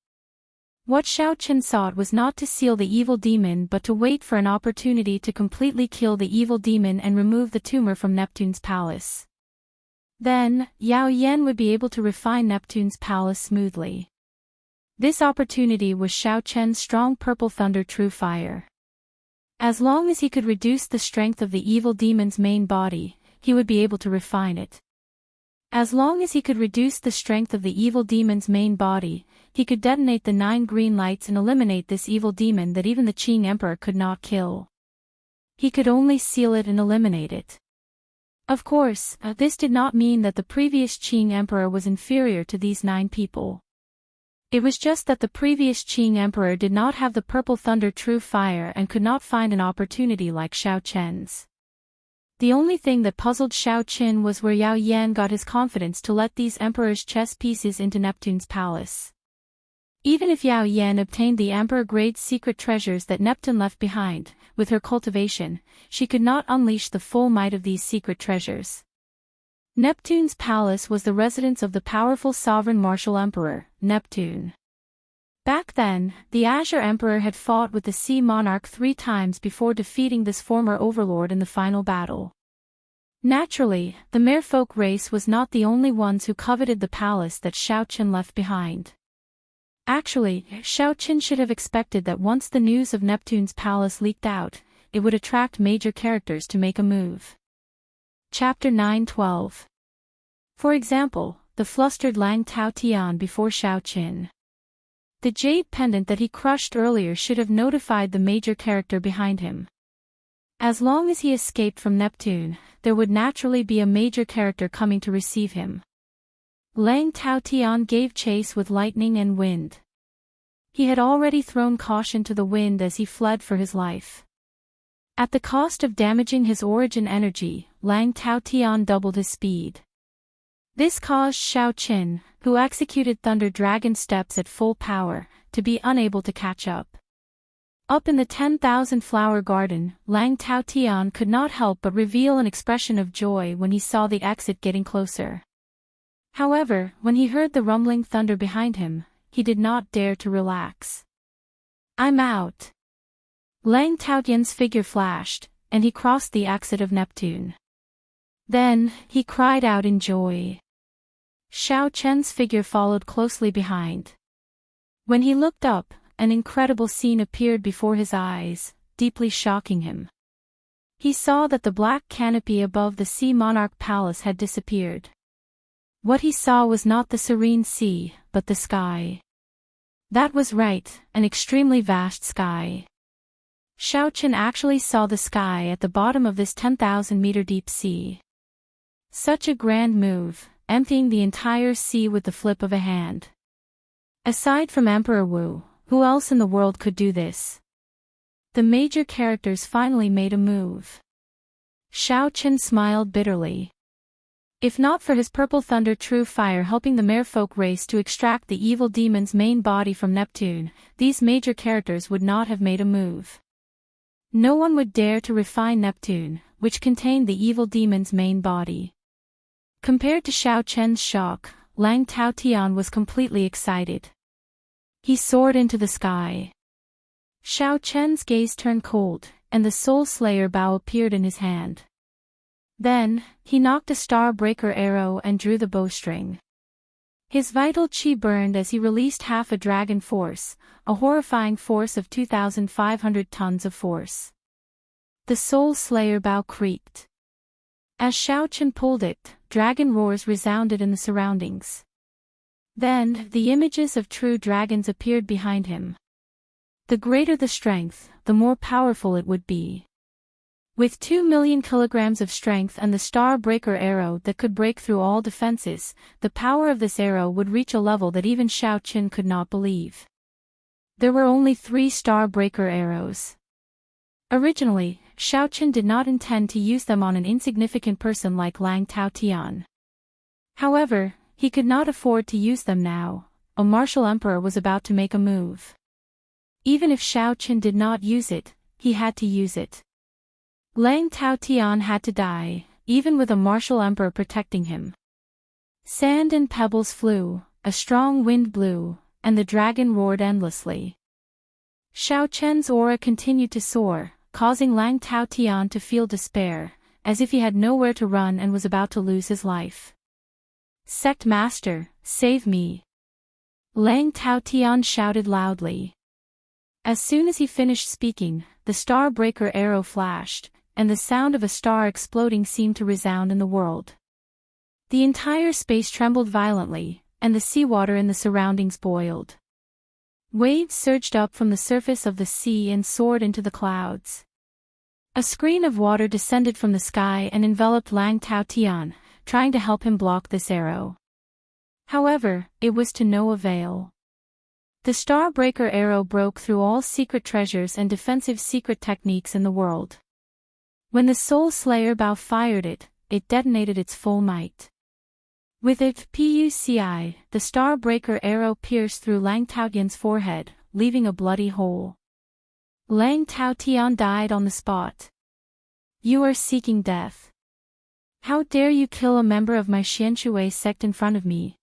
What Xiao Qin sought was not to seal the evil demon but to wait for an opportunity to completely kill the evil demon and remove the tumor from Neptune's palace. Then, Yao Yan would be able to refine Neptune's palace smoothly. This opportunity was Xiao Chen's strong purple thunder true fire. As long as he could reduce the strength of the evil demon's main body, he would be able to refine it. As long as he could reduce the strength of the evil demon's main body, he could detonate the 9 green lights and eliminate this evil demon that even the Qing Emperor could not kill. He could only seal it and eliminate it. Of course, this did not mean that the previous Qing Emperor was inferior to these 9 people. It was just that the previous Qing Emperor did not have the purple thunder true fire and could not find an opportunity like Xiao Chen's. The only thing that puzzled Xiao Qin was where Yao Yan got his confidence to let these emperor's chess pieces into Neptune's palace. Even if Yao Yan obtained the emperor-grade secret treasures that Neptune left behind, with her cultivation, she could not unleash the full might of these secret treasures. Neptune's palace was the residence of the powerful sovereign martial emperor, Neptune. Back then, the Azure Emperor had fought with the Sea Monarch 3 times before defeating this former overlord in the final battle. Naturally, the merfolk race was not the only ones who coveted the palace that Xiao Qin left behind. Actually, Xiao Qin should have expected that once the news of Neptune's palace leaked out, it would attract major characters to make a move. Chapter 9-12. For example, the flustered Lang Tao Tian before Xiao Qin. The jade pendant that he crushed earlier should have notified the major character behind him. As long as he escaped from Neptune, there would naturally be a major character coming to receive him. Lang Tao Tian gave chase with lightning and wind. He had already thrown caution to the wind as he fled for his life. At the cost of damaging his origin energy, Lang Tao Tian doubled his speed. This caused Xiao Qin, who executed Thunder Dragon steps at full power, to be unable to catch up. Up in the 10,000 flower garden, Lang Tao Tian could not help but reveal an expression of joy when he saw the exit getting closer. However, when he heard the rumbling thunder behind him, he did not dare to relax. "I'm out." Lang Tao Tian's figure flashed, and he crossed the exit of Neptune. Then, he cried out in joy. Xiao Chen's figure followed closely behind. When he looked up, an incredible scene appeared before his eyes, deeply shocking him. He saw that the black canopy above the Sea Monarch Palace had disappeared. What he saw was not the serene sea, but the sky. That was right, an extremely vast sky. Xiao Qin actually saw the sky at the bottom of this 10,000-meter deep sea. Such a grand move, emptying the entire sea with the flip of a hand. Aside from Emperor Wu, who else in the world could do this? The major characters finally made a move. Xiao Qin smiled bitterly. If not for his purple thunder true fire helping the merfolk race to extract the evil demon's main body from Neptune, these major characters would not have made a move. No one would dare to refine Neptune, which contained the evil demon's main body. Compared to Xiao Chen's shock, Lang Tao Tian was completely excited. He soared into the sky. Xiao Chen's gaze turned cold, and the Soul Slayer bow appeared in his hand. Then, he knocked a star breaker arrow and drew the bowstring. His vital chi burned as he released half a dragon force, a horrifying force of 2,500 tons of force. The Soul Slayer bow creaked. As Xiao Qin pulled it, dragon roars resounded in the surroundings. Then, the images of true dragons appeared behind him. The greater the strength, the more powerful it would be. With 2 million kilograms of strength and the star breaker arrow that could break through all defenses, the power of this arrow would reach a level that even Xiao Qin could not believe. There were only 3 star breaker arrows. Originally, Xiao Qin did not intend to use them on an insignificant person like Lang Tao Tian. However, he could not afford to use them now. A martial emperor was about to make a move. Even if Xiao Qin did not use it, he had to use it. Lang Tao Tian had to die, even with a martial emperor protecting him. Sand and pebbles flew, a strong wind blew, and the dragon roared endlessly. Xiao Chen's aura continued to soar, causing Lang Taotian to feel despair, as if he had nowhere to run and was about to lose his life. "Sect Master, save me!" Lang Taotian shouted loudly. As soon as he finished speaking, the Starbreaker arrow flashed, and the sound of a star exploding seemed to resound in the world. The entire space trembled violently, and the seawater in the surroundings boiled. Waves surged up from the surface of the sea and soared into the clouds. A screen of water descended from the sky and enveloped Lang Taotian, trying to help him block this arrow. However, it was to no avail. The Starbreaker arrow broke through all secret treasures and defensive secret techniques in the world. When the Soul Slayer Bao fired it, it detonated its full might. With its PUCI, the Starbreaker arrow pierced through Lang Taotian's forehead, leaving a bloody hole. Lang Taotian died on the spot. "You are seeking death. How dare you kill a member of my Xianxia sect in front of me?"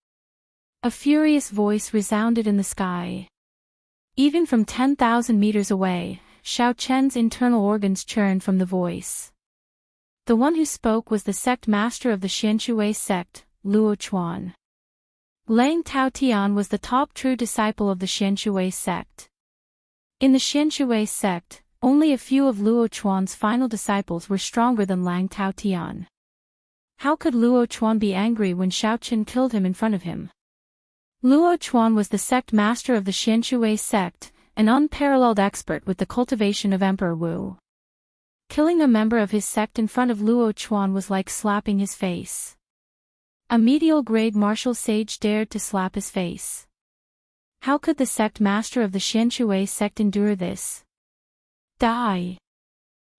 A furious voice resounded in the sky. Even from 10,000 meters away, Xiao Chen's internal organs churned from the voice. The one who spoke was the sect master of the Xianxia sect, Luo Chuan. Lang Taotian was the top true disciple of the Xianxia sect. In the Xianxia sect, only a few of Luo Chuan's final disciples were stronger than Lang Taotian. How could Luo Chuan be angry when Xiao Chen killed him in front of him? Luo Chuan was the sect master of the Xianxia sect, an unparalleled expert with the cultivation of Emperor Wu. Killing a member of his sect in front of Luo Chuan was like slapping his face. A medial-grade martial sage dared to slap his face. How could the sect master of the Xianxia sect endure this? Die!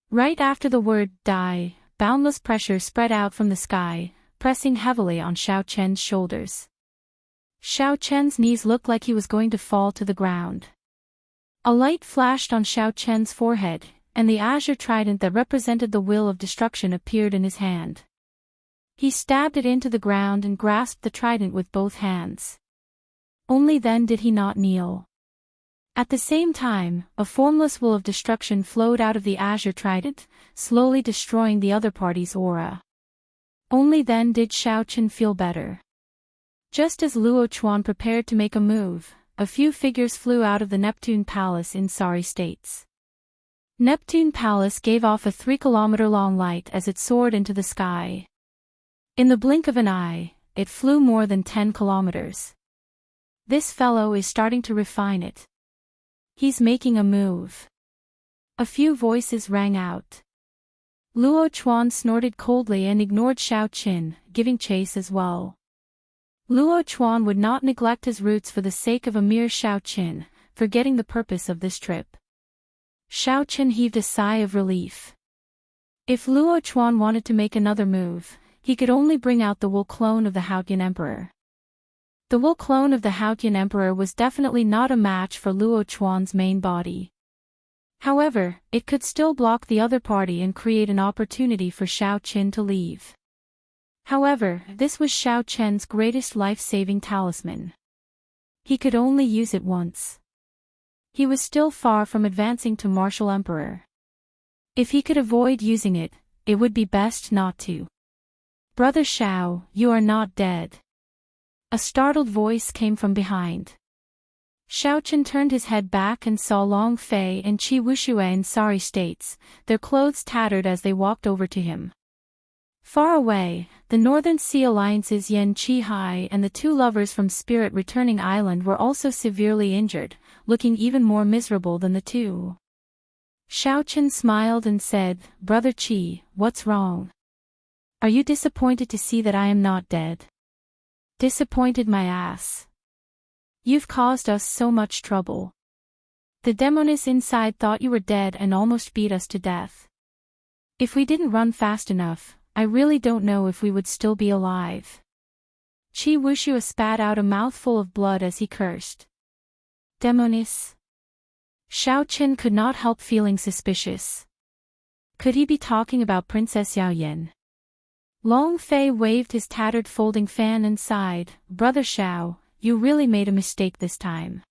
Right after the word "die," boundless pressure spread out from the sky, pressing heavily on Xiao Chen's shoulders. Xiao Chen's knees looked like he was going to fall to the ground. A light flashed on Xiao Chen's forehead, and the azure trident that represented the will of destruction appeared in his hand. He stabbed it into the ground and grasped the trident with both hands. Only then did he not kneel. At the same time, a formless will of destruction flowed out of the azure trident, slowly destroying the other party's aura. Only then did Xiao Chen feel better. Just as Luo Chuan prepared to make a move, a few figures flew out of the Neptune Palace in sorry states. Neptune Palace gave off a 3-kilometer-long light as it soared into the sky. In the blink of an eye, it flew more than 10 kilometers. This fellow is starting to refine it. He's making a move. A few voices rang out. Luo Chuan snorted coldly and ignored Xiao Chen, giving chase as well. Luo Chuan would not neglect his roots for the sake of a mere Xiao Chen, forgetting the purpose of this trip. Xiao Chen heaved a sigh of relief. If Luo Chuan wanted to make another move, he could only bring out the Wu clone of the Haotian Emperor. The Wu clone of the Haotian Emperor was definitely not a match for Luo Chuan's main body. However, it could still block the other party and create an opportunity for Xiao Chen to leave. However, this was Xiao Chen's greatest life-saving talisman. He could only use it once. He was still far from advancing to Martial Emperor. If he could avoid using it, it would be best not to. "Brother Xiao, you are not dead." A startled voice came from behind. Xiao Chen turned his head back and saw Long Fei and Qi Wuxia in sorry states, their clothes tattered as they walked over to him. Far away, the Northern Sea Alliance's Yan Qihai and the two lovers from Spirit Returning Island were also severely injured, looking even more miserable than the two. Xiao Chen smiled and said, "Brother Qi, what's wrong? Are you disappointed to see that I am not dead?" "Disappointed my ass. You've caused us so much trouble. The demoness inside thought you were dead and almost beat us to death. If we didn't run fast enough, I really don't know if we would still be alive." Qi Wuxia spat out a mouthful of blood as he cursed. Demoness? Xiao Chen could not help feeling suspicious. Could he be talking about Princess Yao Yan? Long Fei waved his tattered folding fan and sighed, "Brother Xiao, you really made a mistake this time.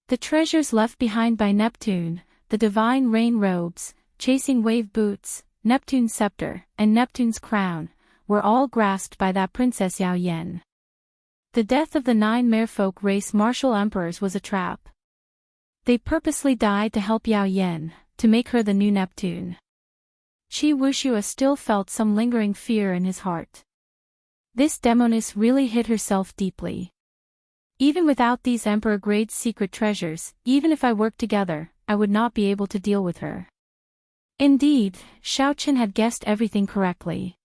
The treasures left behind by Neptune, the divine rain robes, chasing wave boots, Neptune's scepter, and Neptune's crown, were all grasped by that Princess Yao Yan. The death of the 9 merfolk race martial emperors was a trap. They purposely died to help Yao Yan, to make her the new Neptune. Qi Wuxia still felt some lingering fear in his heart. This demoness really hid herself deeply. Even without these emperor-grade secret treasures, even if I worked together, I would not be able to deal with her. Indeed, Xiaoqin had guessed everything correctly.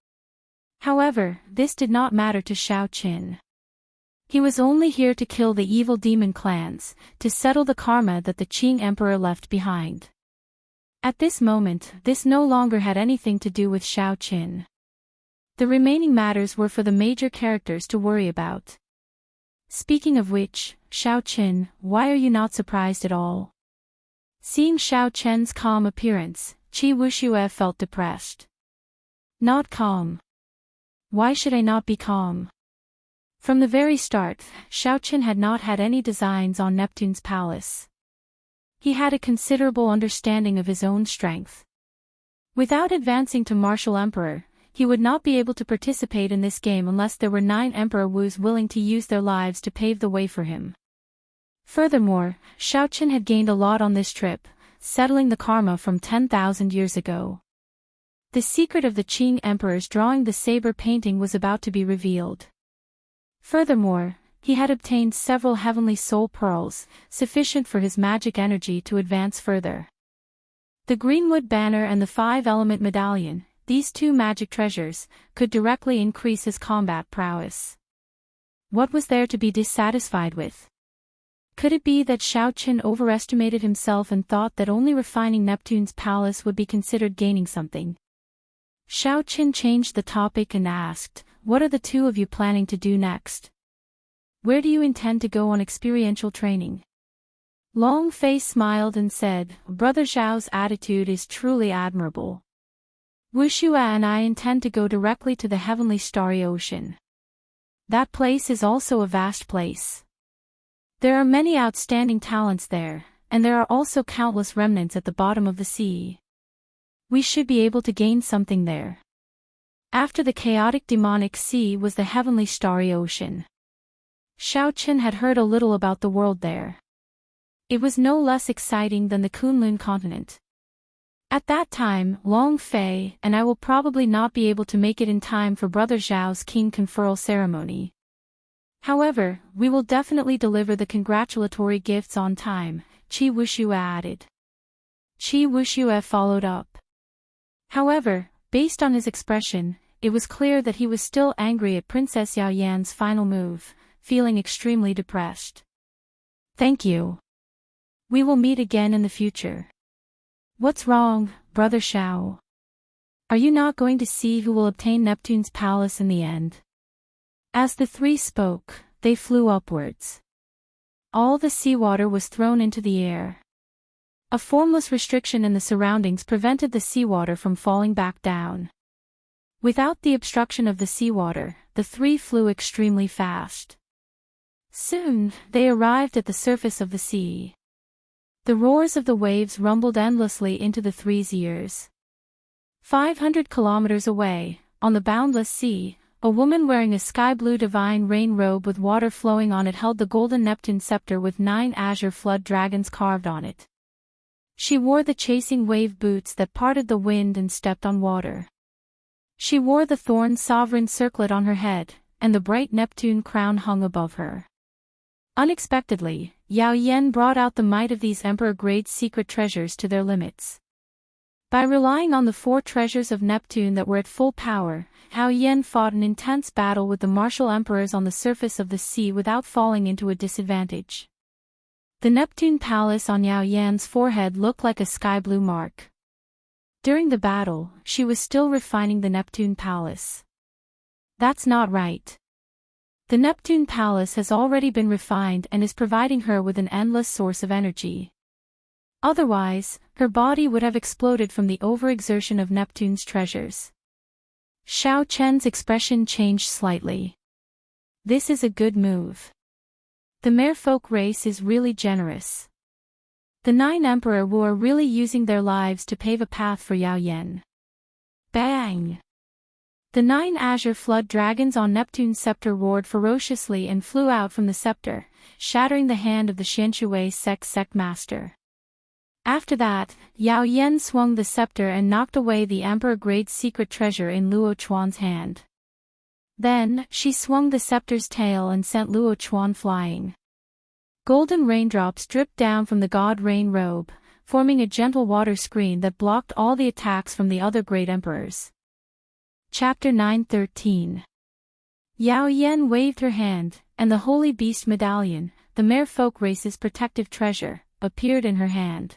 However, this did not matter to Xiaoqin. He was only here to kill the evil demon clans, to settle the karma that the Qing emperor left behind. At this moment, this no longer had anything to do with Xiaoqin. The remaining matters were for the major characters to worry about. Speaking of which, Xiaoqin, why are you not surprised at all? Seeing Xiaoqin's calm appearance, Qi Wuxia felt depressed. Not calm. Why should I not be calm? From the very start, Xiaoqin had not had any designs on Neptune's palace. He had a considerable understanding of his own strength. Without advancing to martial emperor, he would not be able to participate in this game unless there were 9 Emperor Wus willing to use their lives to pave the way for him. Furthermore, Xiaoqin had gained a lot on this trip, settling the karma from 10,000 years ago. The secret of the Qing emperors drawing the saber painting was about to be revealed. Furthermore, he had obtained several heavenly soul pearls, sufficient for his magic energy to advance further. The Greenwood banner and the 5-element medallion, these 2 magic treasures, could directly increase his combat prowess. What was there to be dissatisfied with? Could it be that Xiaoqin overestimated himself and thought that only refining Neptune's palace would be considered gaining something? Xiaoqin changed the topic and asked, "What are the 2 of you planning to do next? Where do you intend to go on experiential training?" Long Fei smiled and said, "Brother Zhao's attitude is truly admirable. Wuxia and I intend to go directly to the heavenly starry ocean. That place is also a vast place. There are many outstanding talents there, and there are also countless remnants at the bottom of the sea. We should be able to gain something there." After the chaotic demonic sea was the heavenly starry ocean. Xiaoqin had heard a little about the world there. It was no less exciting than the Kunlun continent. At that time, Long Fei and I will probably not be able to make it in time for Brother Zhao's king conferral ceremony. However, we will definitely deliver the congratulatory gifts on time, Qi Wuxia added. Qi Wuxia followed up. However, based on his expression, it was clear that he was still angry at Princess Yao Yan's final move, feeling extremely depressed. "Thank you. We will meet again in the future." "What's wrong, Brother Xiao? Are you not going to see who will obtain Neptune's palace in the end?" As the 3 spoke, they flew upwards. All the seawater was thrown into the air. A formless restriction in the surroundings prevented the seawater from falling back down. Without the obstruction of the seawater, the 3 flew extremely fast. Soon, they arrived at the surface of the sea. The roars of the waves rumbled endlessly into the 3's ears. 500 kilometers away, on the boundless sea, a woman wearing a sky-blue divine rain robe with water flowing on it held the golden Neptune scepter with 9 azure flood dragons carved on it. She wore the chasing wave boots that parted the wind and stepped on water. She wore the thorn sovereign circlet on her head, and the bright Neptune crown hung above her. Unexpectedly, Yao Yan brought out the might of these emperor-grade secret treasures to their limits. By relying on the 4 treasures of Neptune that were at full power, Yao Yan fought an intense battle with the martial emperors on the surface of the sea without falling into a disadvantage. The Neptune palace on Yao Yan's forehead looked like a sky-blue mark. During the battle, she was still refining the Neptune palace. That's not right. The Neptune palace has already been refined and is providing her with an endless source of energy. Otherwise, her body would have exploded from the overexertion of Neptune's treasures. Xiao Chen's expression changed slightly. This is a good move. The merfolk race is really generous. The 9 Emperor Wu are really using their lives to pave a path for Yao Yan. Bang! The 9 azure flood dragons on Neptune's scepter roared ferociously and flew out from the scepter, shattering the hand of the Xianxia sect master. After that, Yao Yan swung the scepter and knocked away the Emperor-grade secret treasure in Luo Chuan's hand. Then, she swung the scepter's tail and sent Luo Chuan flying. Golden raindrops dripped down from the god rain robe, forming a gentle water screen that blocked all the attacks from the other great emperors. Chapter 9:13. Yao Yan waved her hand, and the Holy Beast Medallion, the merfolk race's protective treasure, appeared in her hand.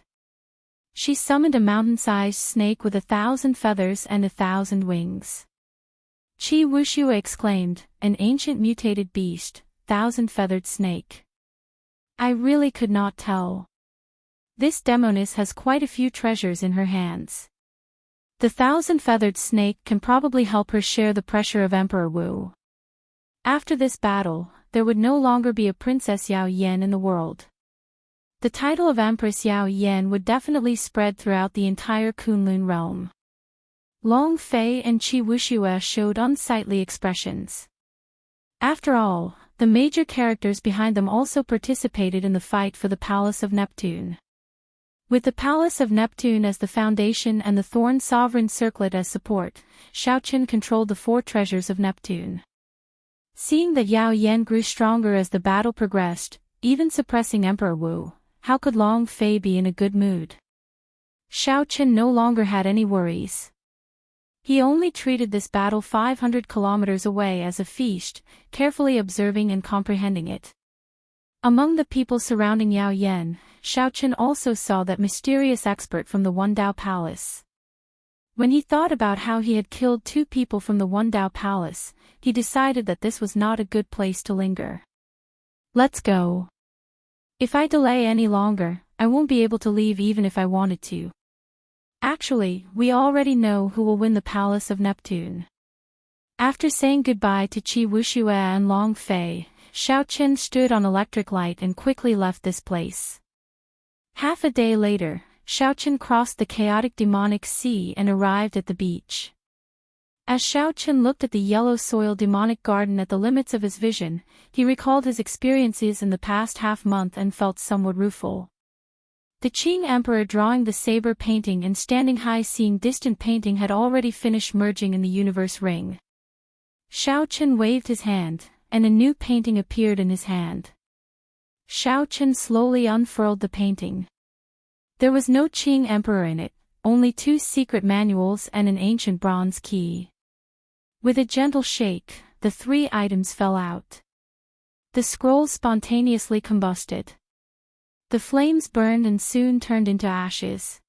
She summoned a mountain-sized snake with 1,000 feathers and 1,000 wings. Qi Wuxia exclaimed, an ancient mutated beast, 1,000-feathered snake. I really could not tell. This demoness has quite a few treasures in her hands. The 1,000-feathered snake can probably help her share the pressure of Emperor Wu. After this battle, there would no longer be a Princess Yao Yan in the world. The title of Empress Yao Yan would definitely spread throughout the entire Kunlun realm. Long Fei and Qi Wuxia showed unsightly expressions. After all, the major characters behind them also participated in the fight for the Palace of Neptune. With the Palace of Neptune as the foundation and the Thorn Sovereign Circlet as support, Xiaoqin controlled the 4 treasures of Neptune. Seeing that Yao Yan grew stronger as the battle progressed, even suppressing Emperor Wu, how could Long Fei be in a good mood? Xiaoqin no longer had any worries. He only treated this battle 500 kilometers away as a feast, carefully observing and comprehending it. Among the people surrounding Yao Yan, Xiaoqin also saw that mysterious expert from the Wundao Palace. When he thought about how he had killed 2 people from the Wundao Palace, he decided that this was not a good place to linger. Let's go. If I delay any longer, I won't be able to leave even if I wanted to. Actually, we already know who will win the Palace of Neptune. After saying goodbye to Qi Wuxia and Long Fei, Xiaoqin stood on electric light and quickly left this place. Half a day later, Xiaoqin crossed the chaotic demonic sea and arrived at the beach. As Xiaoqin looked at the yellow soil demonic garden at the limits of his vision, he recalled his experiences in the past half-month and felt somewhat rueful. The Qing Emperor drawing the saber painting and standing high seeing distant painting had already finished merging in the universe ring. Xiaoqin waved his hand, and a new painting appeared in his hand. Xiaoqin slowly unfurled the painting. There was no Qing Emperor in it, only 2 secret manuals and an ancient bronze key. With a gentle shake, the 3 items fell out. The scrolls spontaneously combusted. The flames burned and soon turned into ashes.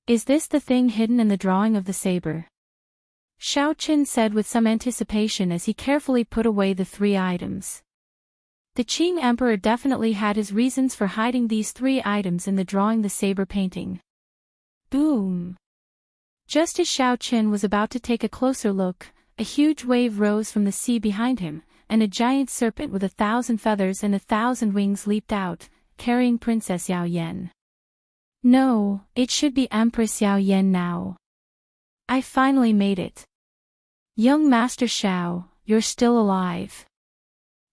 Is this the thing hidden in the drawing of the saber? Xiaoqin said with some anticipation as he carefully put away the 3 items. The Qing Emperor definitely had his reasons for hiding these 3 items in the drawing the saber painting. Boom! Just as Xiaoqin was about to take a closer look, a huge wave rose from the sea behind him, and a giant serpent with 1,000 feathers and 1,000 wings leaped out, carrying Princess Yao Yan. No, it should be Empress Yao Yan now. I finally made it. Young Master Xiao, you're still alive.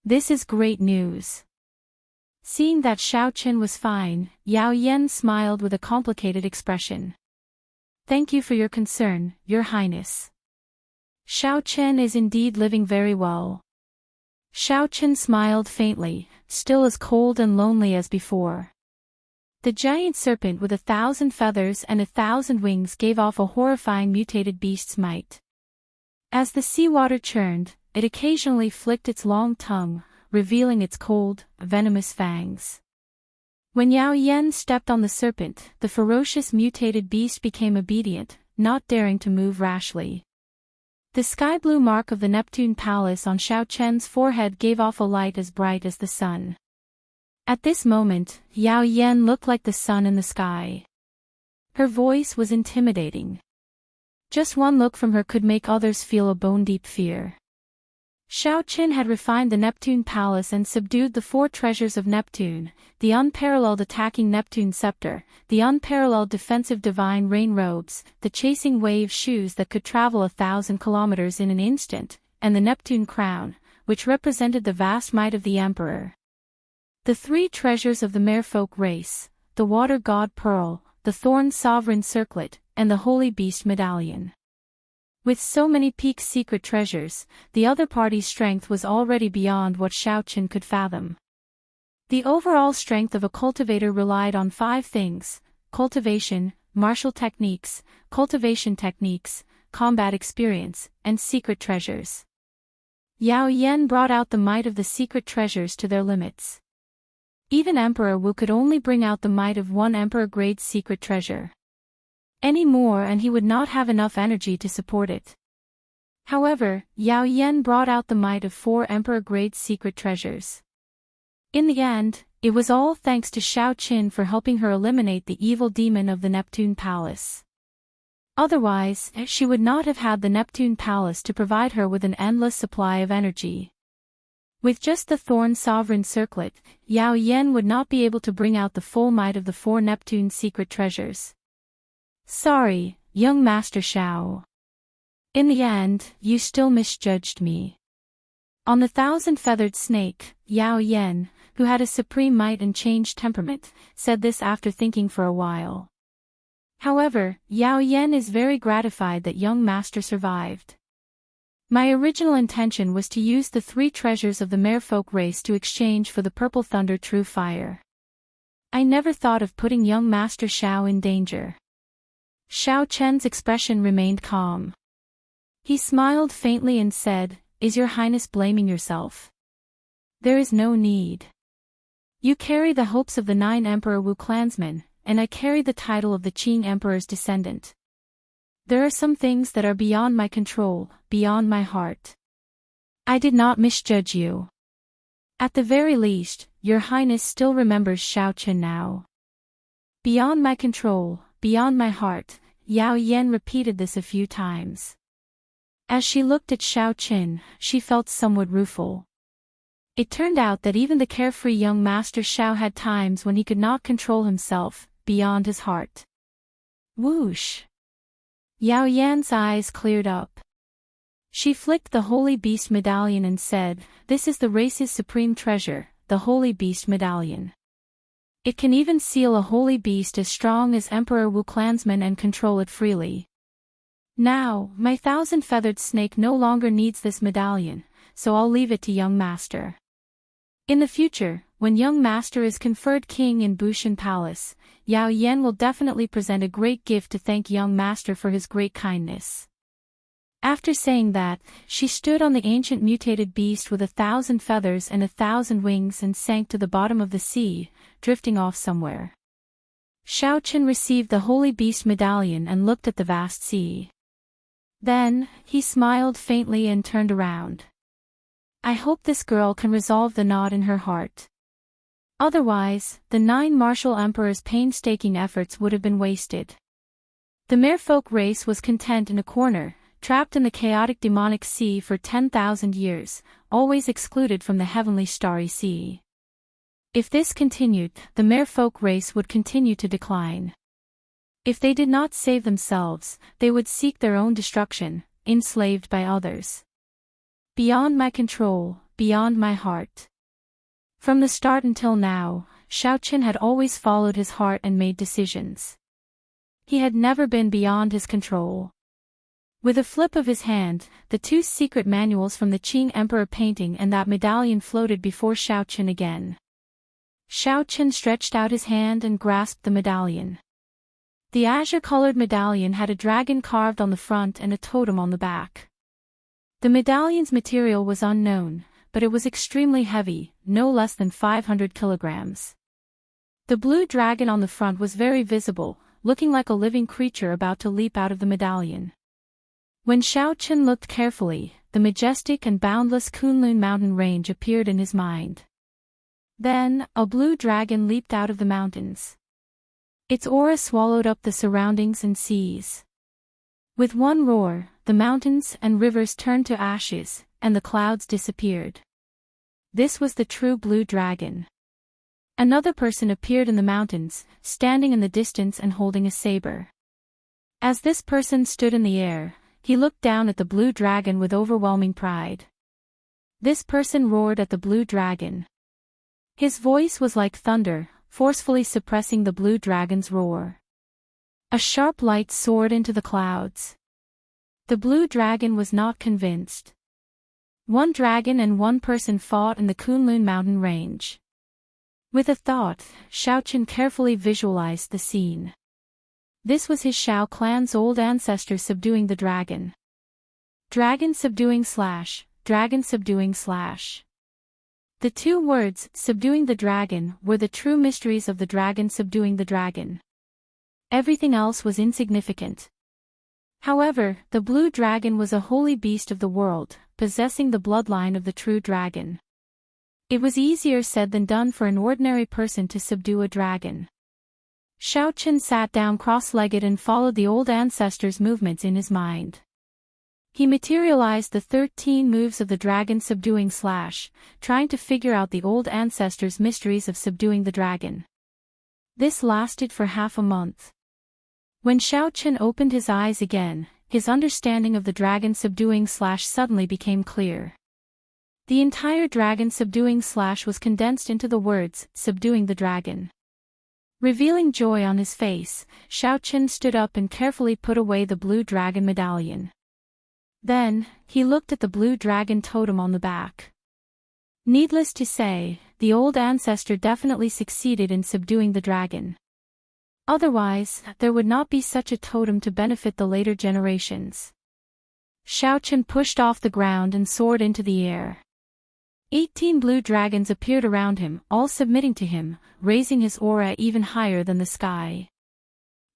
This is great news. Seeing that Xiaoqin was fine, Yao Yan smiled with a complicated expression. Thank you for your concern, Your Highness. Xiaoqin is indeed living very well. Xiaoqin smiled faintly, still as cold and lonely as before. The giant serpent with 1,000 feathers and 1,000 wings gave off a horrifying mutated beast's might. As the seawater churned, it occasionally flicked its long tongue, revealing its cold, venomous fangs. When Yao Yan stepped on the serpent, the ferocious mutated beast became obedient, not daring to move rashly. The sky-blue mark of the Neptune Palace on Xiaoqian's forehead gave off a light as bright as the sun. At this moment, Yao Yan looked like the sun in the sky. Her voice was intimidating. Just one look from her could make others feel a bone-deep fear. Xiao Qin had refined the Neptune Palace and subdued the 4 treasures of Neptune, the unparalleled attacking Neptune scepter, the unparalleled defensive divine rain robes, the chasing wave shoes that could travel 1,000 kilometers in an instant, and the Neptune crown, which represented the vast might of the emperor. The 3 treasures of the merfolk race, the water god pearl, the thorn sovereign circlet, and the holy beast medallion. With so many peak secret treasures, the other party's strength was already beyond what Xiao Qin could fathom. The overall strength of a cultivator relied on 5 things: cultivation, martial techniques, cultivation techniques, combat experience, and secret treasures. Yao Yan brought out the might of the secret treasures to their limits. Even Emperor Wu could only bring out the might of 1 emperor-grade secret treasure. Any more and he would not have enough energy to support it. However, Yao Yan brought out the might of 4 emperor-grade secret treasures. In the end, it was all thanks to Xiao Qin for helping her eliminate the evil demon of the Neptune Palace. Otherwise, she would not have had the Neptune Palace to provide her with an endless supply of energy. With just the Thorn Sovereign Circlet, Yao Yan would not be able to bring out the full might of the 4 Neptune secret treasures. Sorry, young Master Xiao. In the end, you still misjudged me. On the 1,000-feathered snake, Yao Yan, who had a supreme might and changed temperament, said this after thinking for a while. However, Yao Yan is very gratified that young Master survived. My original intention was to use the 3 treasures of the merfolk race to exchange for the purple thunder true fire. I never thought of putting young Master Xiao in danger. Xiao Chen's expression remained calm. He smiled faintly and said, "Is your highness blaming yourself? There is no need. You carry the hopes of the 9 Emperor Wu clansmen, and I carry the title of the Qing Emperor's descendant. There are some things that are beyond my control, beyond my heart. I did not misjudge you. At the very least, your highness still remembers Xiao Chen now." Beyond my control, beyond my heart, Yao Yan repeated this a few times. As she looked at Xiao Qin, she felt somewhat rueful. It turned out that even the carefree young Master Xiao had times when he could not control himself, beyond his heart. Whoosh! Yao Yan's eyes cleared up. She flicked the Holy Beast Medallion and said, "This is the race's supreme treasure, the Holy Beast Medallion. It can even seal a holy beast as strong as Emperor Wu clansmen and control it freely. Now, my 1,000-feathered snake no longer needs this medallion, so I'll leave it to young Master. In the future, when young Master is conferred king in Bushan Palace, Yao Yan will definitely present a great gift to thank young Master for his great kindness." After saying that, she stood on the ancient mutated beast with 1,000 feathers and 1,000 wings and sank to the bottom of the sea, drifting off somewhere. Xiao Qin received the Holy Beast Medallion and looked at the vast sea. Then, he smiled faintly and turned around. I hope this girl can resolve the knot in her heart. Otherwise, the 9 martial emperors' painstaking efforts would have been wasted. The merfolk race was content in a corner, trapped in the chaotic demonic sea for 10,000 years, always excluded from the heavenly starry sea. If this continued, the merfolk race would continue to decline. If they did not save themselves, they would seek their own destruction, enslaved by others. Beyond my control, beyond my heart. From the start until now, Xiao Qin had always followed his heart and made decisions. He had never been beyond his control. With a flip of his hand, the 2 secret manuals from the Qing Emperor painting and that medallion floated before Xiao Qin again. Xiao Qin stretched out his hand and grasped the medallion. The azure-colored medallion had a dragon carved on the front and a totem on the back. The medallion's material was unknown, but it was extremely heavy, no less than 500 kilograms. The blue dragon on the front was very visible, looking like a living creature about to leap out of the medallion. When Xiao Qin looked carefully, the majestic and boundless Kunlun mountain range appeared in his mind. Then, a blue dragon leaped out of the mountains. Its aura swallowed up the surroundings and seas. With one roar, the mountains and rivers turned to ashes, and the clouds disappeared. This was the true blue dragon. Another person appeared in the mountains, standing in the distance and holding a saber. As this person stood in the air, he looked down at the blue dragon with overwhelming pride. This person roared at the blue dragon. His voice was like thunder, forcefully suppressing the blue dragon's roar. A sharp light soared into the clouds. The blue dragon was not convinced. One dragon and one person fought in the Kunlun mountain range. With a thought, Xiaoqian carefully visualized the scene. This was his Xiao clan's old ancestor subduing the dragon. Dragon subduing / dragon subduing / The two words, subduing the dragon, were the true mysteries of the dragon subduing the dragon. Everything else was insignificant. However, the blue dragon was a holy beast of the world, possessing the bloodline of the true dragon. It was easier said than done for an ordinary person to subdue a dragon. Xiaoqian sat down cross-legged and followed the old ancestor's movements in his mind. He materialized the 13 moves of the dragon subduing / trying to figure out the old ancestor's mysteries of subduing the dragon. This lasted for half a month. When Xiaoqian opened his eyes again, his understanding of the dragon subduing / suddenly became clear. The entire dragon subduing / was condensed into the words, subduing the dragon. Revealing joy on his face, Xiaoqian stood up and carefully put away the blue dragon medallion. Then, he looked at the blue dragon totem on the back. Needless to say, the old ancestor definitely succeeded in subduing the dragon. Otherwise, there would not be such a totem to benefit the later generations. Xiaoqian pushed off the ground and soared into the air. 18 blue dragons appeared around him, all submitting to him, raising his aura even higher than the sky.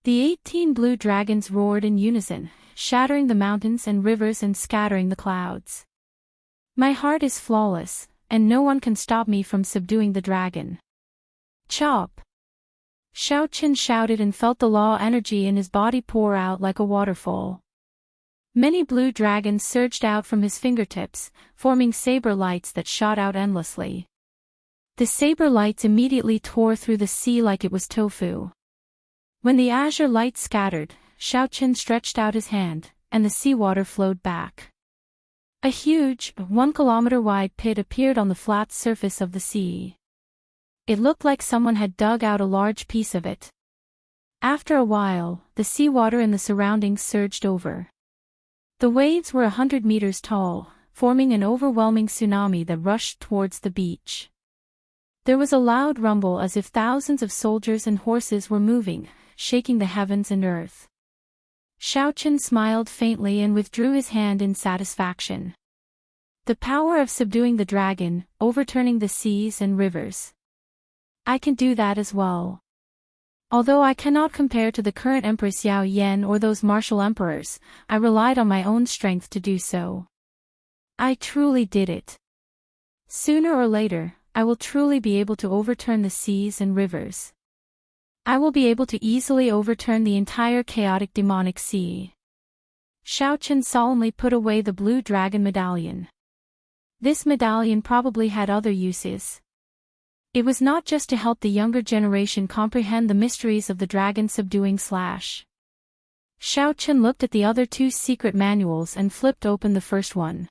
The 18 blue dragons roared in unison, shattering the mountains and rivers and scattering the clouds. My heart is flawless, and no one can stop me from subduing the dragon. Chop! Xiaoqian shouted and felt the law energy in his body pour out like a waterfall. Many blue dragons surged out from his fingertips, forming saber lights that shot out endlessly. The saber lights immediately tore through the sea like it was tofu. When the azure light scattered, Xiaoqian stretched out his hand, and the seawater flowed back. A huge, 1 kilometer wide pit appeared on the flat surface of the sea. It looked like someone had dug out a large piece of it. After a while, the seawater in the surroundings surged over. The waves were 100 meters tall, forming an overwhelming tsunami that rushed towards the beach. There was a loud rumble as if thousands of soldiers and horses were moving, shaking the heavens and earth. Xiaoqian smiled faintly and withdrew his hand in satisfaction. The power of subduing the dragon, overturning the seas and rivers. I can do that as well. Although I cannot compare to the current Empress Yao Yan or those martial emperors, I relied on my own strength to do so. I truly did it. Sooner or later, I will truly be able to overturn the seas and rivers. I will be able to easily overturn the entire chaotic demonic sea. Xiaoqian solemnly put away the blue dragon medallion. This medallion probably had other uses. It was not just to help the younger generation comprehend the mysteries of the dragon subduing /. Xiaoqian looked at the other two secret manuals and flipped open the first one.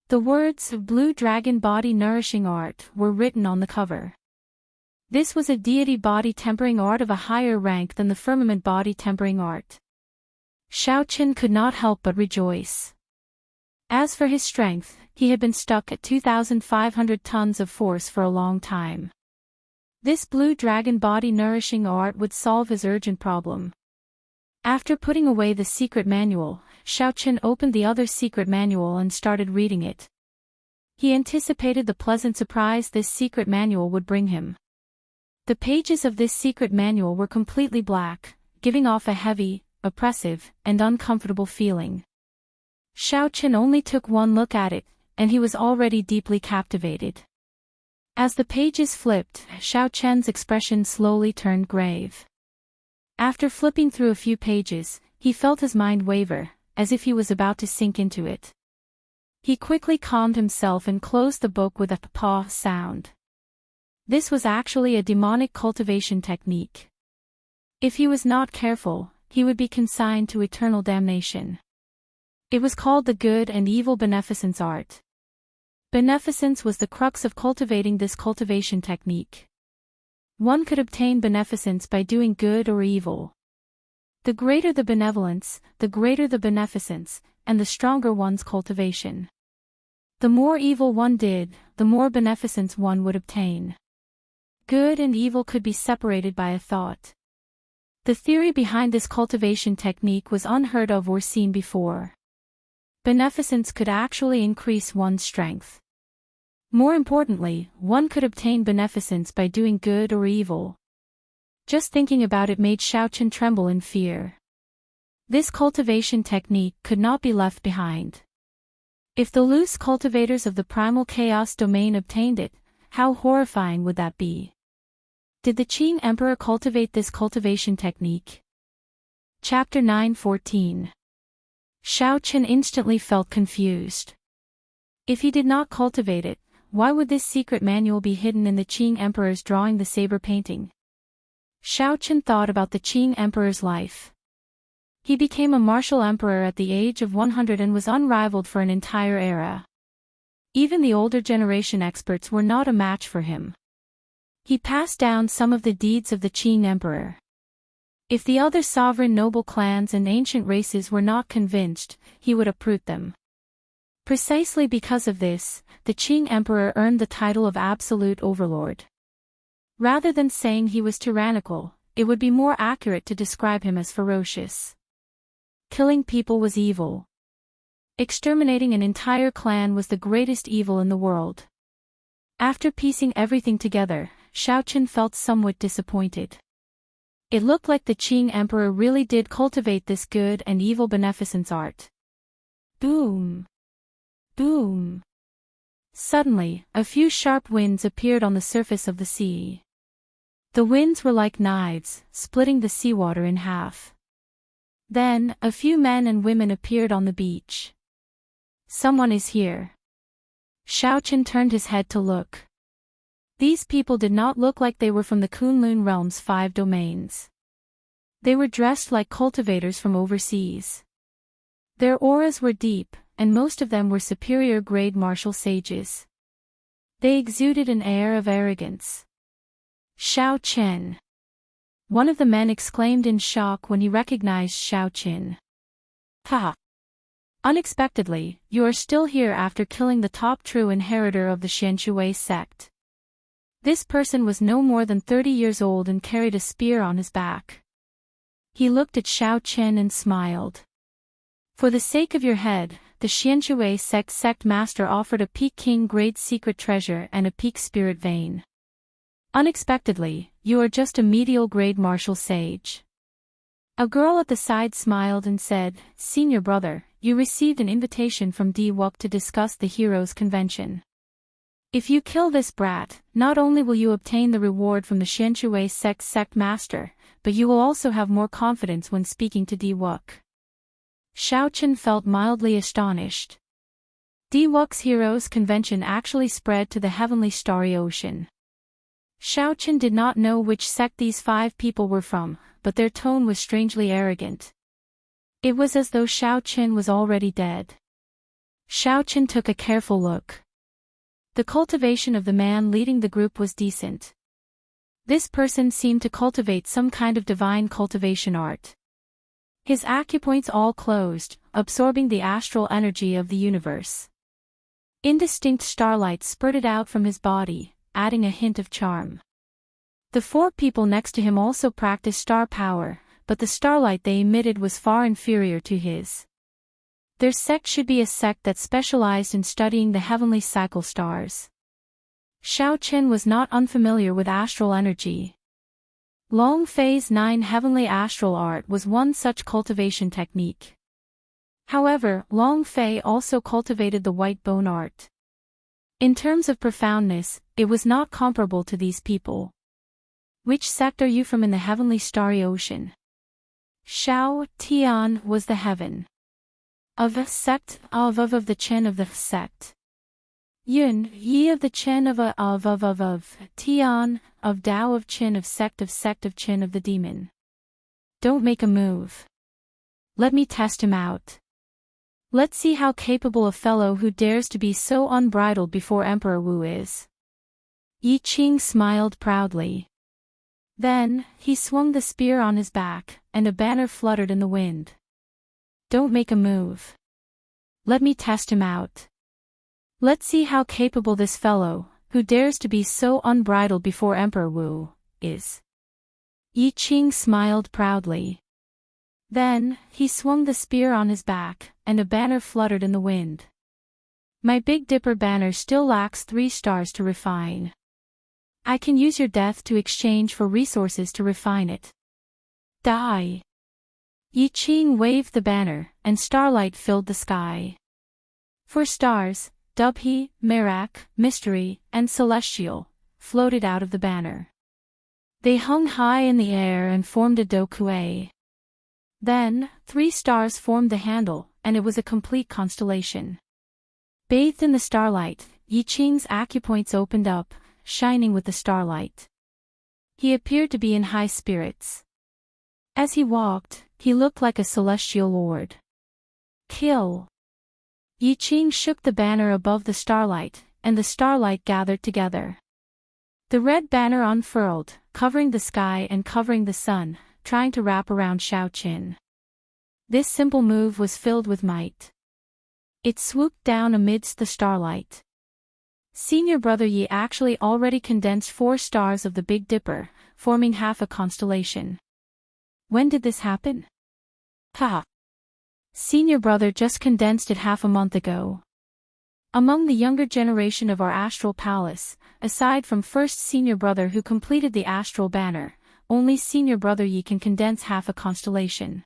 The words, Blue Dragon Body Nourishing Art, were written on the cover. This was a deity body tempering art of a higher rank than the firmament body tempering art. Xiaoqian could not help but rejoice. As for his strength, he had been stuck at 2,500 tons of force for a long time. This blue dragon body nourishing art would solve his urgent problem. After putting away the secret manual, Xiaoqian opened the other secret manual and started reading it. He anticipated the pleasant surprise this secret manual would bring him. The pages of this secret manual were completely black, giving off a heavy, oppressive, and uncomfortable feeling. Xiaoqian only took one look at it, and he was already deeply captivated. As the pages flipped, Xiaoqian's expression slowly turned grave. After flipping through a few pages, he felt his mind waver, as if he was about to sink into it. He quickly calmed himself and closed the book with a paw sound. This was actually a demonic cultivation technique. If he was not careful, he would be consigned to eternal damnation. It was called the good and evil beneficence art. Beneficence was the crux of cultivating this cultivation technique. One could obtain beneficence by doing good or evil. The greater the benevolence, the greater the beneficence, and the stronger one's cultivation. The more evil one did, the more beneficence one would obtain. Good and evil could be separated by a thought. The theory behind this cultivation technique was unheard of or seen before. Beneficence could actually increase one's strength. More importantly, one could obtain beneficence by doing good or evil. Just thinking about it made Xiaochen tremble in fear. This cultivation technique could not be left behind. If the loose cultivators of the primal chaos domain obtained it, how horrifying would that be? Did the Qing Emperor cultivate this cultivation technique? Chapter 9:14. Xiaochen instantly felt confused. If he did not cultivate it, why would this secret manual be hidden in the Qing Emperor's drawing the saber painting? Xiaochen thought about the Qing Emperor's life. He became a martial emperor at the age of 100 and was unrivaled for an entire era. Even the older generation experts were not a match for him. He passed down some of the deeds of the Qing Emperor. If the other sovereign noble clans and ancient races were not convinced, he would uproot them. Precisely because of this, the Qing Emperor earned the title of absolute overlord. Rather than saying he was tyrannical, it would be more accurate to describe him as ferocious. Killing people was evil. Exterminating an entire clan was the greatest evil in the world. After piecing everything together, Xiaochen felt somewhat disappointed. It looked like the Qing Emperor really did cultivate this good and evil beneficence art. Boom! Boom! Suddenly, a few sharp winds appeared on the surface of the sea. The winds were like knives, splitting the seawater in half. Then, a few men and women appeared on the beach. Someone is here. Xiaochen turned his head to look. These people did not look like they were from the Kunlun realm's 5 domains. They were dressed like cultivators from overseas. Their auras were deep, and most of them were superior-grade martial sages. They exuded an air of arrogance. Xiaochen! One of the men exclaimed in shock when he recognized Xiaochen. Ha! Unexpectedly, you are still here after killing the top true inheritor of the Xianxia sect. This person was no more than 30 years old and carried a spear on his back. He looked at Xiaochen and smiled. For the sake of your head, the Xianxia sect master offered a Peking grade secret treasure and a peak spirit vein. Unexpectedly, you are just a medial grade martial sage. A girl at the side smiled and said, Senior brother, you received an invitation from Daoist to discuss the heroes' convention. If you kill this brat, not only will you obtain the reward from the Xianxia sect master, but you will also have more confidence when speaking to Daoist. Xiaochen felt mildly astonished. Daoist's heroes' convention actually spread to the heavenly starry ocean. Xiaochen did not know which sect these 5 people were from, but their tone was strangely arrogant. It was as though Xiaochen was already dead. Xiaochen took a careful look. The cultivation of the man leading the group was decent. This person seemed to cultivate some kind of divine cultivation art. His acupoints all closed, absorbing the astral energy of the universe. Indistinct starlight spurted out from his body, adding a hint of charm. The 4 people next to him also practiced star power, but the starlight they emitted was far inferior to his. Their sect should be a sect that specialized in studying the heavenly cycle stars. Xiaochen was not unfamiliar with astral energy. Long Phase 9 heavenly astral art was one such cultivation technique. However, Long Fei also cultivated the white bone art. In terms of profoundness, it was not comparable to these people. Which sect are you from in the heavenly starry ocean? Xiao Tian was the heaven. Of the sect, of the Chen of the sect. Yun, Yi of the Chen of Tian, of Dao of Chen of sect of Chen of the demon. Don't make a move. Let me test him out. Let's see how capable a fellow who dares to be so unbridled before Emperor Wu is. Yi Qing smiled proudly. Then, he swung the spear on his back, and a banner fluttered in the wind. Don't make a move. Let me test him out. Let's see how capable this fellow, who dares to be so unbridled before Emperor Wu, is. Yi Qing smiled proudly. Then, he swung the spear on his back, and a banner fluttered in the wind. My Big Dipper banner still lacks 3 stars to refine. I can use your death to exchange for resources to refine it. Die. Yi Qing waved the banner, and starlight filled the sky. 4 stars, Dubhe, Merak, Mystery, and Celestial, floated out of the banner. They hung high in the air and formed a dokuei. Then, 3 stars formed the handle, and it was a complete constellation. Bathed in the starlight, Yi Qing's acupoints opened up, shining with the starlight. He appeared to be in high spirits. As he walked, he looked like a celestial lord. Kill! Yi Qing shook the banner above the starlight, and the starlight gathered together. The red banner unfurled, covering the sky and covering the sun, trying to wrap around Xiaoqin. This simple move was filled with might. It swooped down amidst the starlight. Senior Brother Yi actually already condensed 4 stars of the Big Dipper, forming half a constellation. When did this happen? Ha! Senior Brother just condensed it half a month ago. Among the younger generation of our Astral Palace, aside from first Senior Brother who completed the Astral Banner, only Senior Brother Yi can condense half a constellation.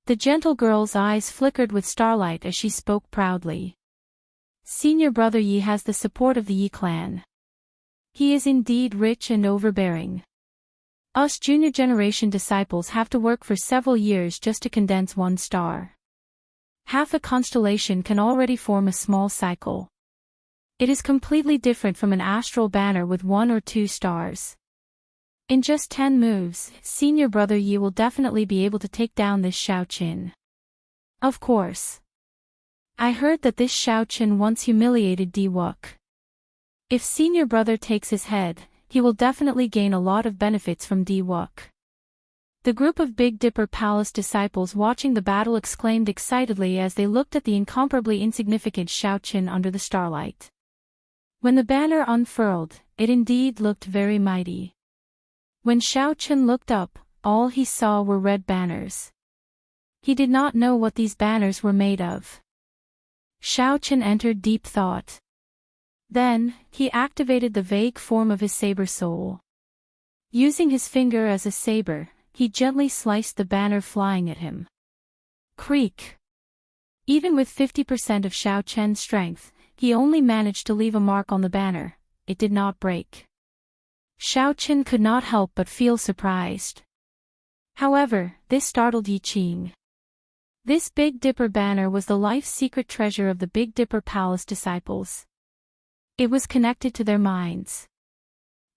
The gentle girl's eyes flickered with starlight as she spoke proudly. Senior Brother Yi has the support of the Yi clan. He is indeed rich and overbearing. Us junior generation disciples have to work for several years just to condense 1 star. Half a constellation can already form a small cycle. It is completely different from an astral banner with 1 or 2 stars. In just 10 moves, Senior Brother Yi will definitely be able to take down this Xiaoqin. Of course. I heard that this Xiaoqin once humiliated Wuk. If Senior Brother takes his head, he will definitely gain a lot of benefits from Wuk. The group of Big Dipper Palace disciples watching the battle exclaimed excitedly as they looked at the incomparably insignificant Xiaoqin under the starlight. When the banner unfurled, it indeed looked very mighty. When Xiaoqin looked up, all he saw were red banners. He did not know what these banners were made of. Xiaoqin entered deep thought. Then, he activated the vague form of his saber soul. Using his finger as a saber, he gently sliced the banner flying at him. Creak! Even with 50% of Xiaoqin's strength, he only managed to leave a mark on the banner. It did not break. Xiaoqin could not help but feel surprised. However, this startled Yi Qing. This Big Dipper banner was the life secret treasure of the Big Dipper Palace disciples. It was connected to their minds.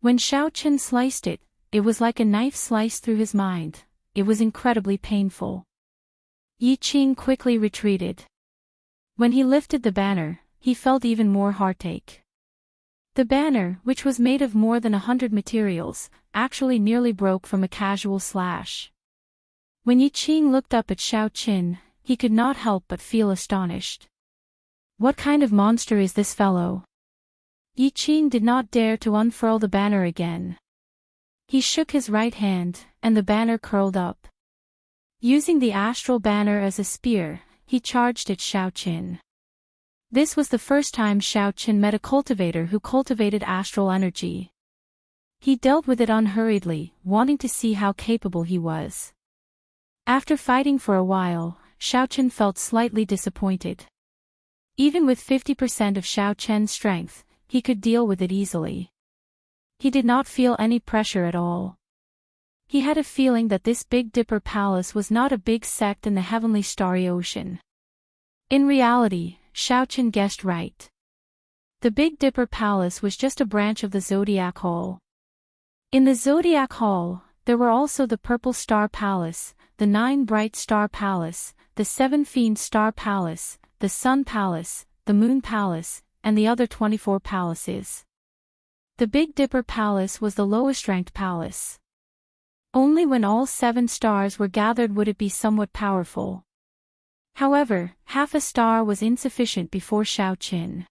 When Xiaoqin sliced it, it was like a knife sliced through his mind. It was incredibly painful. Yi Qing quickly retreated. When he lifted the banner, he felt even more heartache. The banner, which was made of more than 100 materials, actually nearly broke from a casual slash. When Yi Qing looked up at Xiaoqin, he could not help but feel astonished. What kind of monster is this fellow? Yi Qing did not dare to unfurl the banner again. He shook his right hand, and the banner curled up. Using the astral banner as a spear, he charged at Xiaoqin. This was the first time Xiaoqin met a cultivator who cultivated astral energy. He dealt with it unhurriedly, wanting to see how capable he was. After fighting for a while, Xiaoqin felt slightly disappointed. Even with 50% of Xiaoqin's strength, he could deal with it easily. He did not feel any pressure at all. He had a feeling that this Big Dipper Palace was not a big sect in the heavenly starry ocean. In reality, Xiaoqin guessed right. The Big Dipper Palace was just a branch of the Zodiac Hall. In the Zodiac Hall, there were also the Purple Star Palace, the 9 Bright Star Palace, the 7 Fiend Star Palace, the Sun Palace, the Moon Palace, and the other 24 palaces. The Big Dipper Palace was the lowest-ranked palace. Only when all 7 stars were gathered would it be somewhat powerful. However, half a star was insufficient before Xiaoqin.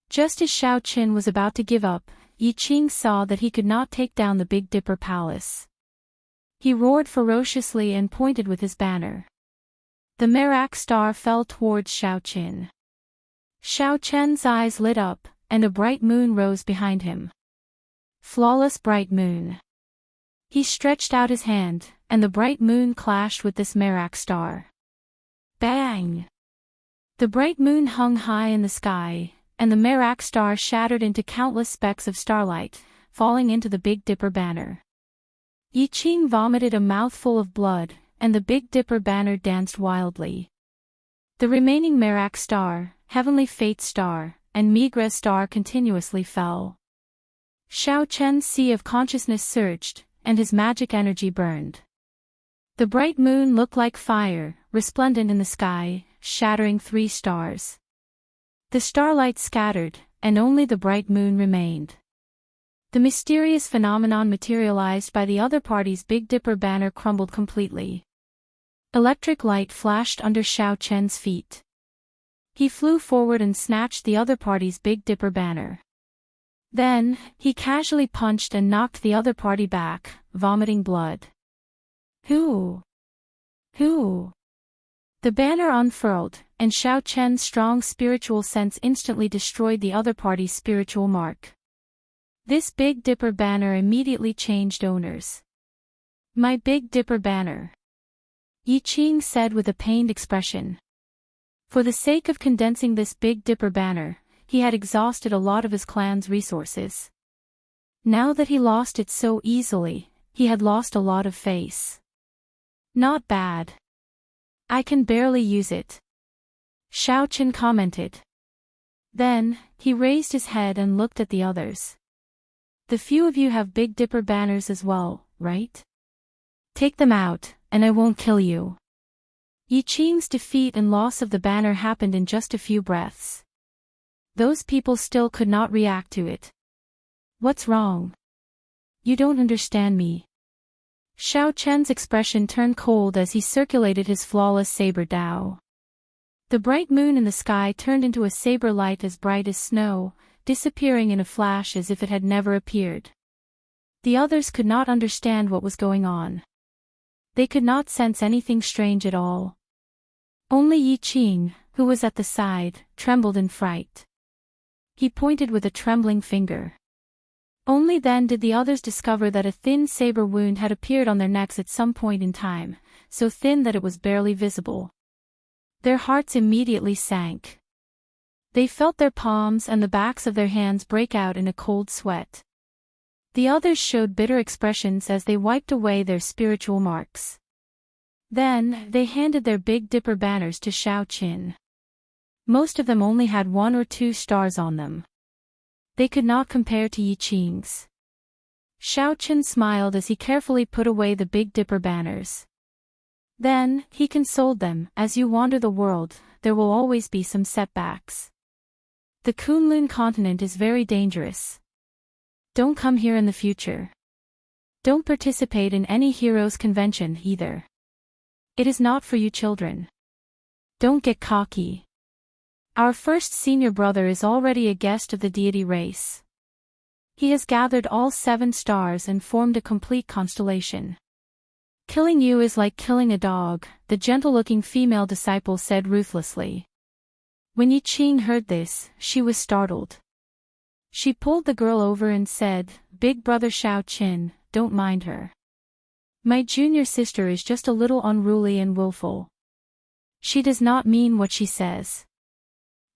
Just as Xiaoqin was about to give up, Yi Qing saw that he could not take down the Big Dipper Palace. He roared ferociously and pointed with his banner. The Merak star fell towards Xiaoqin. Xiaoqin's eyes lit up, and a bright moon rose behind him. Flawless bright moon. He stretched out his hand, and the bright moon clashed with this Merak star. Bang! The bright moon hung high in the sky, and the Merak star shattered into countless specks of starlight, falling into the Big Dipper banner. Yi Qing vomited a mouthful of blood, and the Big Dipper banner danced wildly. The remaining Merak star, Heavenly Fate star, and Migra star continuously fell. Xiaoqin's sea of consciousness surged, and his magic energy burned. The bright moon looked like fire, resplendent in the sky, shattering 3 stars. The starlight scattered, and only the bright moon remained. The mysterious phenomenon materialized by the other party's Big Dipper banner crumbled completely. Electric light flashed under Xiaoqin's feet. He flew forward and snatched the other party's Big Dipper banner. Then, he casually punched and knocked the other party back, vomiting blood. Who? The banner unfurled, and Xiaoqin's strong spiritual sense instantly destroyed the other party's spiritual mark. This Big Dipper banner immediately changed owners. My Big Dipper banner, Yi Qing said with a pained expression. For the sake of condensing this Big Dipper banner, he had exhausted a lot of his clan's resources. Now that he lost it so easily, he had lost a lot of face. Not bad. I can barely use it, Xiaoqin commented. Then, he raised his head and looked at the others. The few of you have Big Dipper banners as well, right? Take them out, and I won't kill you. Yi Qing's defeat and loss of the banner happened in just a few breaths. Those people still could not react to it. What's wrong? You don't understand me. Xiaoqin's expression turned cold as he circulated his flawless saber Dao. The bright moon in the sky turned into a saber light as bright as snow, disappearing in a flash as if it had never appeared. The others could not understand what was going on. They could not sense anything strange at all. Only Yi Qing, who was at the side, trembled in fright. He pointed with a trembling finger. Only then did the others discover that a thin saber wound had appeared on their necks at some point in time, so thin that it was barely visible. Their hearts immediately sank. They felt their palms and the backs of their hands break out in a cold sweat. The others showed bitter expressions as they wiped away their spiritual marks. Then, they handed their Big Dipper banners to Xiaoqin. Most of them only had 1 or 2 stars on them. They could not compare to Yi Qing's. Xiaoqin smiled as he carefully put away the Big Dipper banners. Then, he consoled them, as you wander the world, there will always be some setbacks. The Kunlun continent is very dangerous. Don't come here in the future. Don't participate in any heroes' convention either. It is not for you children. Don't get cocky. Our first senior brother is already a guest of the deity race. He has gathered all 7 stars and formed a complete constellation. Killing you is like killing a dog, the gentle-looking female disciple said ruthlessly. When Yi Qing heard this, she was startled. She pulled the girl over and said, Big brother Xiaoqin, don't mind her. My junior sister is just a little unruly and willful. She does not mean what she says.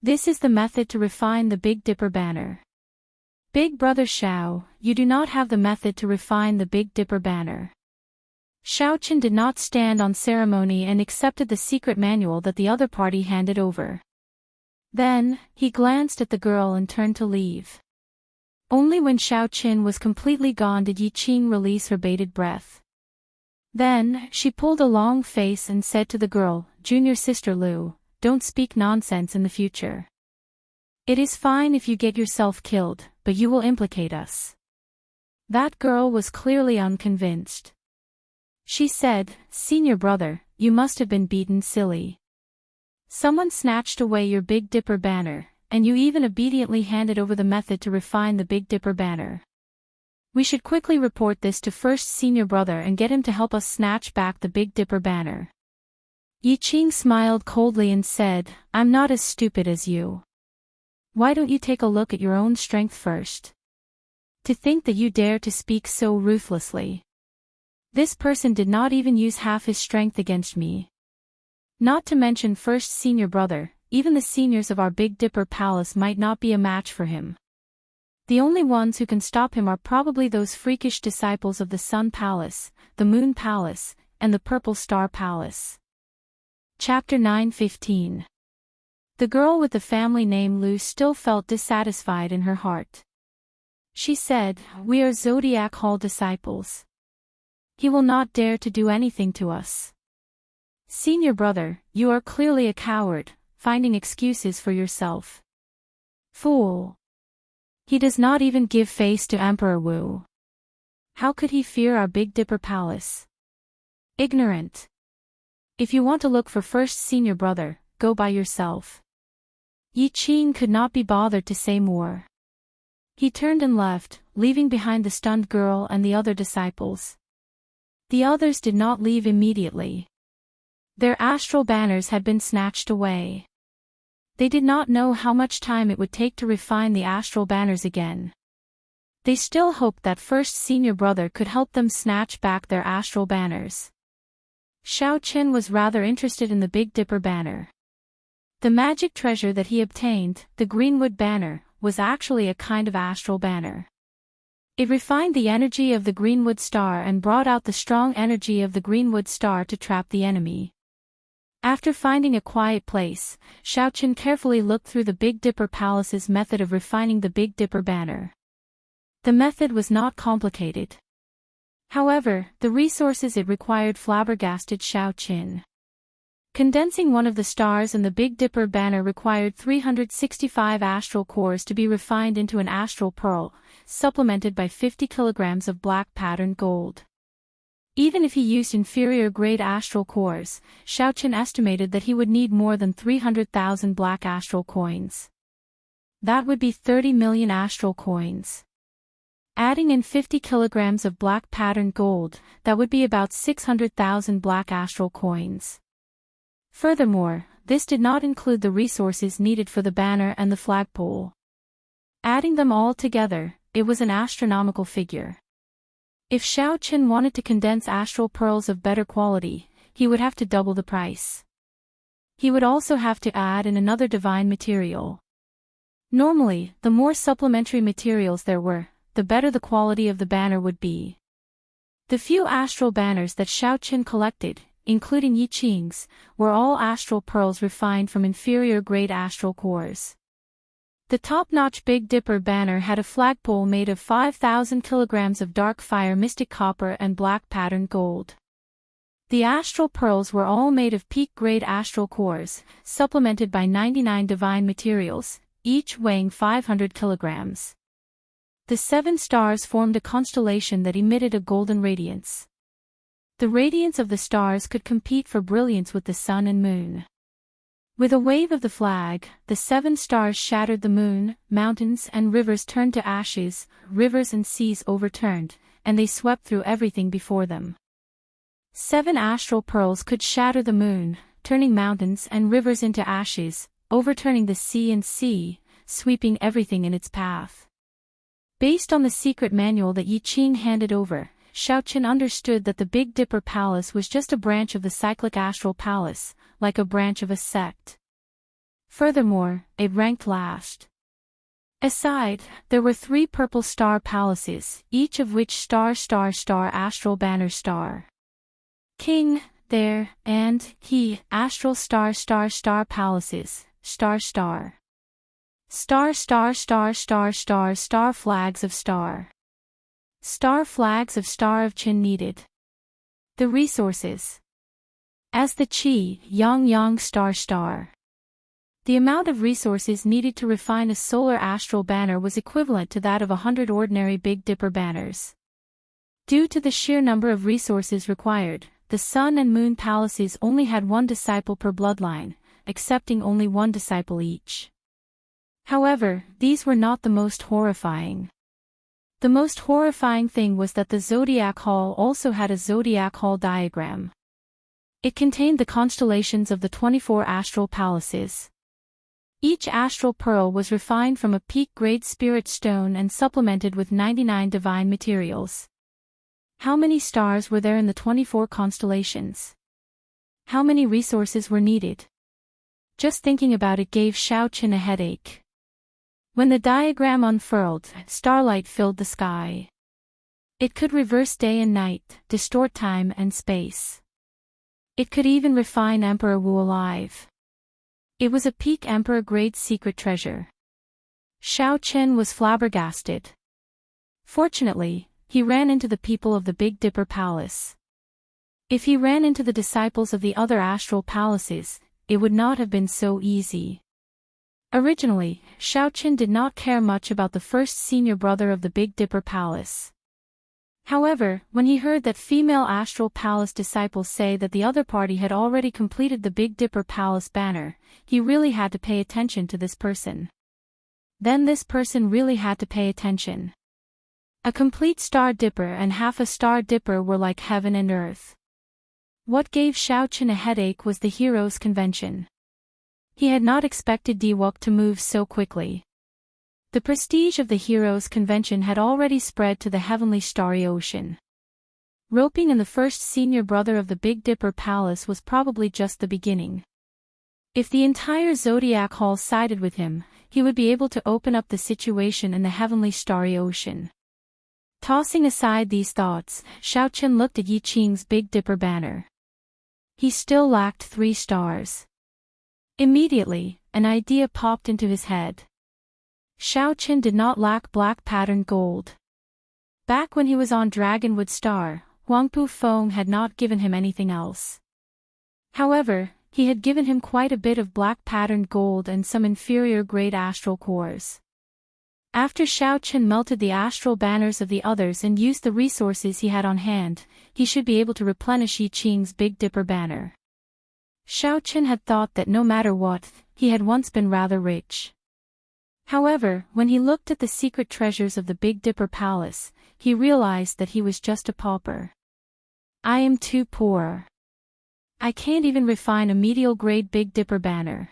This is the method to refine the Big Dipper banner. Big brother Xiao, you do not have the method to refine the Big Dipper banner. Xiaoqin did not stand on ceremony and accepted the secret manual that the other party handed over. Then, he glanced at the girl and turned to leave. Only when Xiaoqin was completely gone did Yi Qing release her bated breath. Then, she pulled a long face and said to the girl, "Junior sister Lu, don't speak nonsense in the future. It is fine if you get yourself killed, but you will implicate us." That girl was clearly unconvinced. She said, "Senior brother, you must have been beaten silly. Someone snatched away your Big Dipper banner, and you even obediently handed over the method to refine the Big Dipper banner. We should quickly report this to first senior brother and get him to help us snatch back the Big Dipper banner." Yi Qing smiled coldly and said, "I'm not as stupid as you. Why don't you take a look at your own strength first? To think that you dare to speak so ruthlessly. This person did not even use half his strength against me. Not to mention first senior brother, even the seniors of our Big Dipper Palace might not be a match for him. The only ones who can stop him are probably those freakish disciples of the Sun Palace, the Moon Palace, and the Purple Star Palace." Chapter 9:15. The girl with the family name Lu still felt dissatisfied in her heart. She said, "We are Zodiac Hall disciples. He will not dare to do anything to us. Senior brother, you are clearly a coward, finding excuses for yourself. Fool. He does not even give face to Emperor Wu. How could he fear our Big Dipper Palace? Ignorant. If you want to look for first senior brother, go by yourself." Yi Qing could not be bothered to say more. He turned and left, leaving behind the stunned girl and the other disciples. The others did not leave immediately. Their astral banners had been snatched away. They did not know how much time it would take to refine the astral banners again. They still hoped that first senior brother could help them snatch back their astral banners. Xiaoqin was rather interested in the Big Dipper banner. The magic treasure that he obtained, the Greenwood banner, was actually a kind of astral banner. It refined the energy of the Greenwood star and brought out the strong energy of the Greenwood star to trap the enemy. After finding a quiet place, Xiaoqin carefully looked through the Big Dipper Palace's method of refining the Big Dipper banner. The method was not complicated. However, the resources it required flabbergasted Xiaoqin. Condensing one of the stars in the Big Dipper banner required 365 astral cores to be refined into an astral pearl, supplemented by 50 kilograms of black patterned gold. Even if he used inferior-grade astral cores, Xiaoqin estimated that he would need more than 300,000 black astral coins. That would be 30 million astral coins. Adding in 50 kilograms of black patterned gold, that would be about 600,000 black astral coins. Furthermore, this did not include the resources needed for the banner and the flagpole. Adding them all together, it was an astronomical figure. If Xiaoqin wanted to condense astral pearls of better quality, he would have to double the price. He would also have to add in another divine material. Normally, the more supplementary materials there were, the better the quality of the banner would be. The few astral banners that Xiaoqin collected, including Yi Qing's, were all astral pearls refined from inferior-grade astral cores. The top-notch Big Dipper banner had a flagpole made of 5,000 kilograms of dark fire mystic copper and black patterned gold. The astral pearls were all made of peak-grade astral cores, supplemented by 99 divine materials, each weighing 500 kilograms. The 7 stars formed a constellation that emitted a golden radiance. The radiance of the stars could compete for brilliance with the sun and moon. With a wave of the flag, the 7 stars shattered the moon, mountains and rivers turned to ashes, rivers and seas overturned, and they swept through everything before them. 7 astral pearls could shatter the moon, turning mountains and rivers into ashes, overturning the sea and sweeping everything in its path. Based on the secret manual that Yi Qing handed over, Xiaoqin understood that the Big Dipper Palace was just a branch of the cyclic astral palace, like a branch of a sect. Furthermore, it ranked last. Aside, there were 3 purple star palaces, each of which star astral banner star. King, there, and he, astral star star star palaces, star star. Star star star star star star flags of star. Star flags of star of Qin needed. The resources. As the Qi, Yang Yang star star. The amount of resources needed to refine a solar astral banner was equivalent to that of 100 ordinary Big Dipper banners. Due to the sheer number of resources required, the Sun and Moon palaces only had one disciple per bloodline, accepting only one disciple each. However, these were not the most horrifying. The most horrifying thing was that the Zodiac Hall also had a Zodiac Hall diagram. It contained the constellations of the 24 astral palaces. Each astral pearl was refined from a peak-grade spirit stone and supplemented with 99 divine materials. How many stars were there in the 24 constellations? How many resources were needed? Just thinking about it gave Xiao Qin a headache. When the diagram unfurled, starlight filled the sky. It could reverse day and night, distort time and space. It could even refine Emperor Wu alive. It was a peak emperor-grade secret treasure. Xiao Qin was flabbergasted. Fortunately, he ran into the people of the Big Dipper Palace. If he ran into the disciples of the other astral palaces, it would not have been so easy. Originally, Xiao Qin did not care much about the first senior brother of the Big Dipper Palace. However, when he heard that female astral palace disciples say that the other party had already completed the Big Dipper Palace banner, he really had to pay attention to this person. Then this person really had to pay attention. A complete star dipper and half a star dipper were like heaven and earth. What gave Xiao Qin a headache was the Heroes Convention. He had not expected Diwok to move so quickly. The prestige of the Heroes Convention had already spread to the heavenly starry ocean. Roping in the first senior brother of the Big Dipper Palace was probably just the beginning. If the entire Zodiac Hall sided with him, he would be able to open up the situation in the heavenly starry ocean. Tossing aside these thoughts, Xiao Qin looked at Yi Qing's Big Dipper banner. He still lacked 3 stars. Immediately, an idea popped into his head. Xiao Qin did not lack black patterned gold. Back when he was on Dragonwood Star, Huangpu Feng had not given him anything else. However, he had given him quite a bit of black patterned gold and some inferior grade astral cores. After Xiao Qin melted the astral banners of the others and used the resources he had on hand, he should be able to replenish Yi Qing's Big Dipper banner. Xiao Qin had thought that no matter what, he had once been rather rich. However, when he looked at the secret treasures of the Big Dipper Palace, he realized that he was just a pauper. I am too poor. I can't even refine a medial grade Big Dipper banner.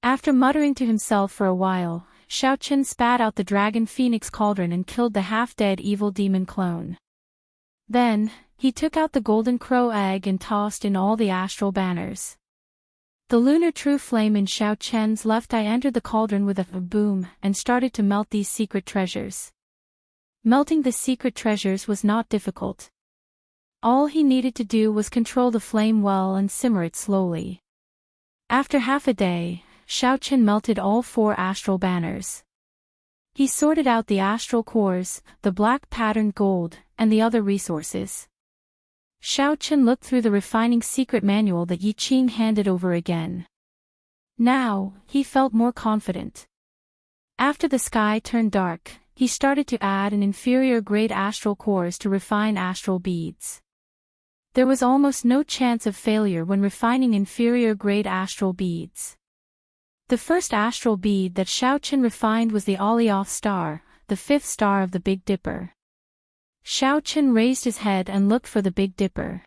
After muttering to himself for a while, Xiao Qin spat out the Dragon Phoenix Cauldron and killed the half-dead evil demon clone. Then, he took out the Golden Crow egg and tossed in all the astral banners. The lunar true flame in Xiao Qin's left eye entered the cauldron with a boom and started to melt these secret treasures. Melting the secret treasures was not difficult. All he needed to do was control the flame well and simmer it slowly. After half a day, Xiao Qin melted all 4 astral banners. He sorted out the astral cores, the black patterned gold, and the other resources. Xiao Qin looked through the refining secret manual that Yi Qing handed over again. Now, he felt more confident. After the sky turned dark, he started to add an inferior grade astral cores to refine astral beads. There was almost no chance of failure when refining inferior grade astral beads. The first astral bead that Xiao Qin refined was the Alioth star, the 5th star of the Big Dipper. Xiao Qin raised his head and looked for the Big Dipper.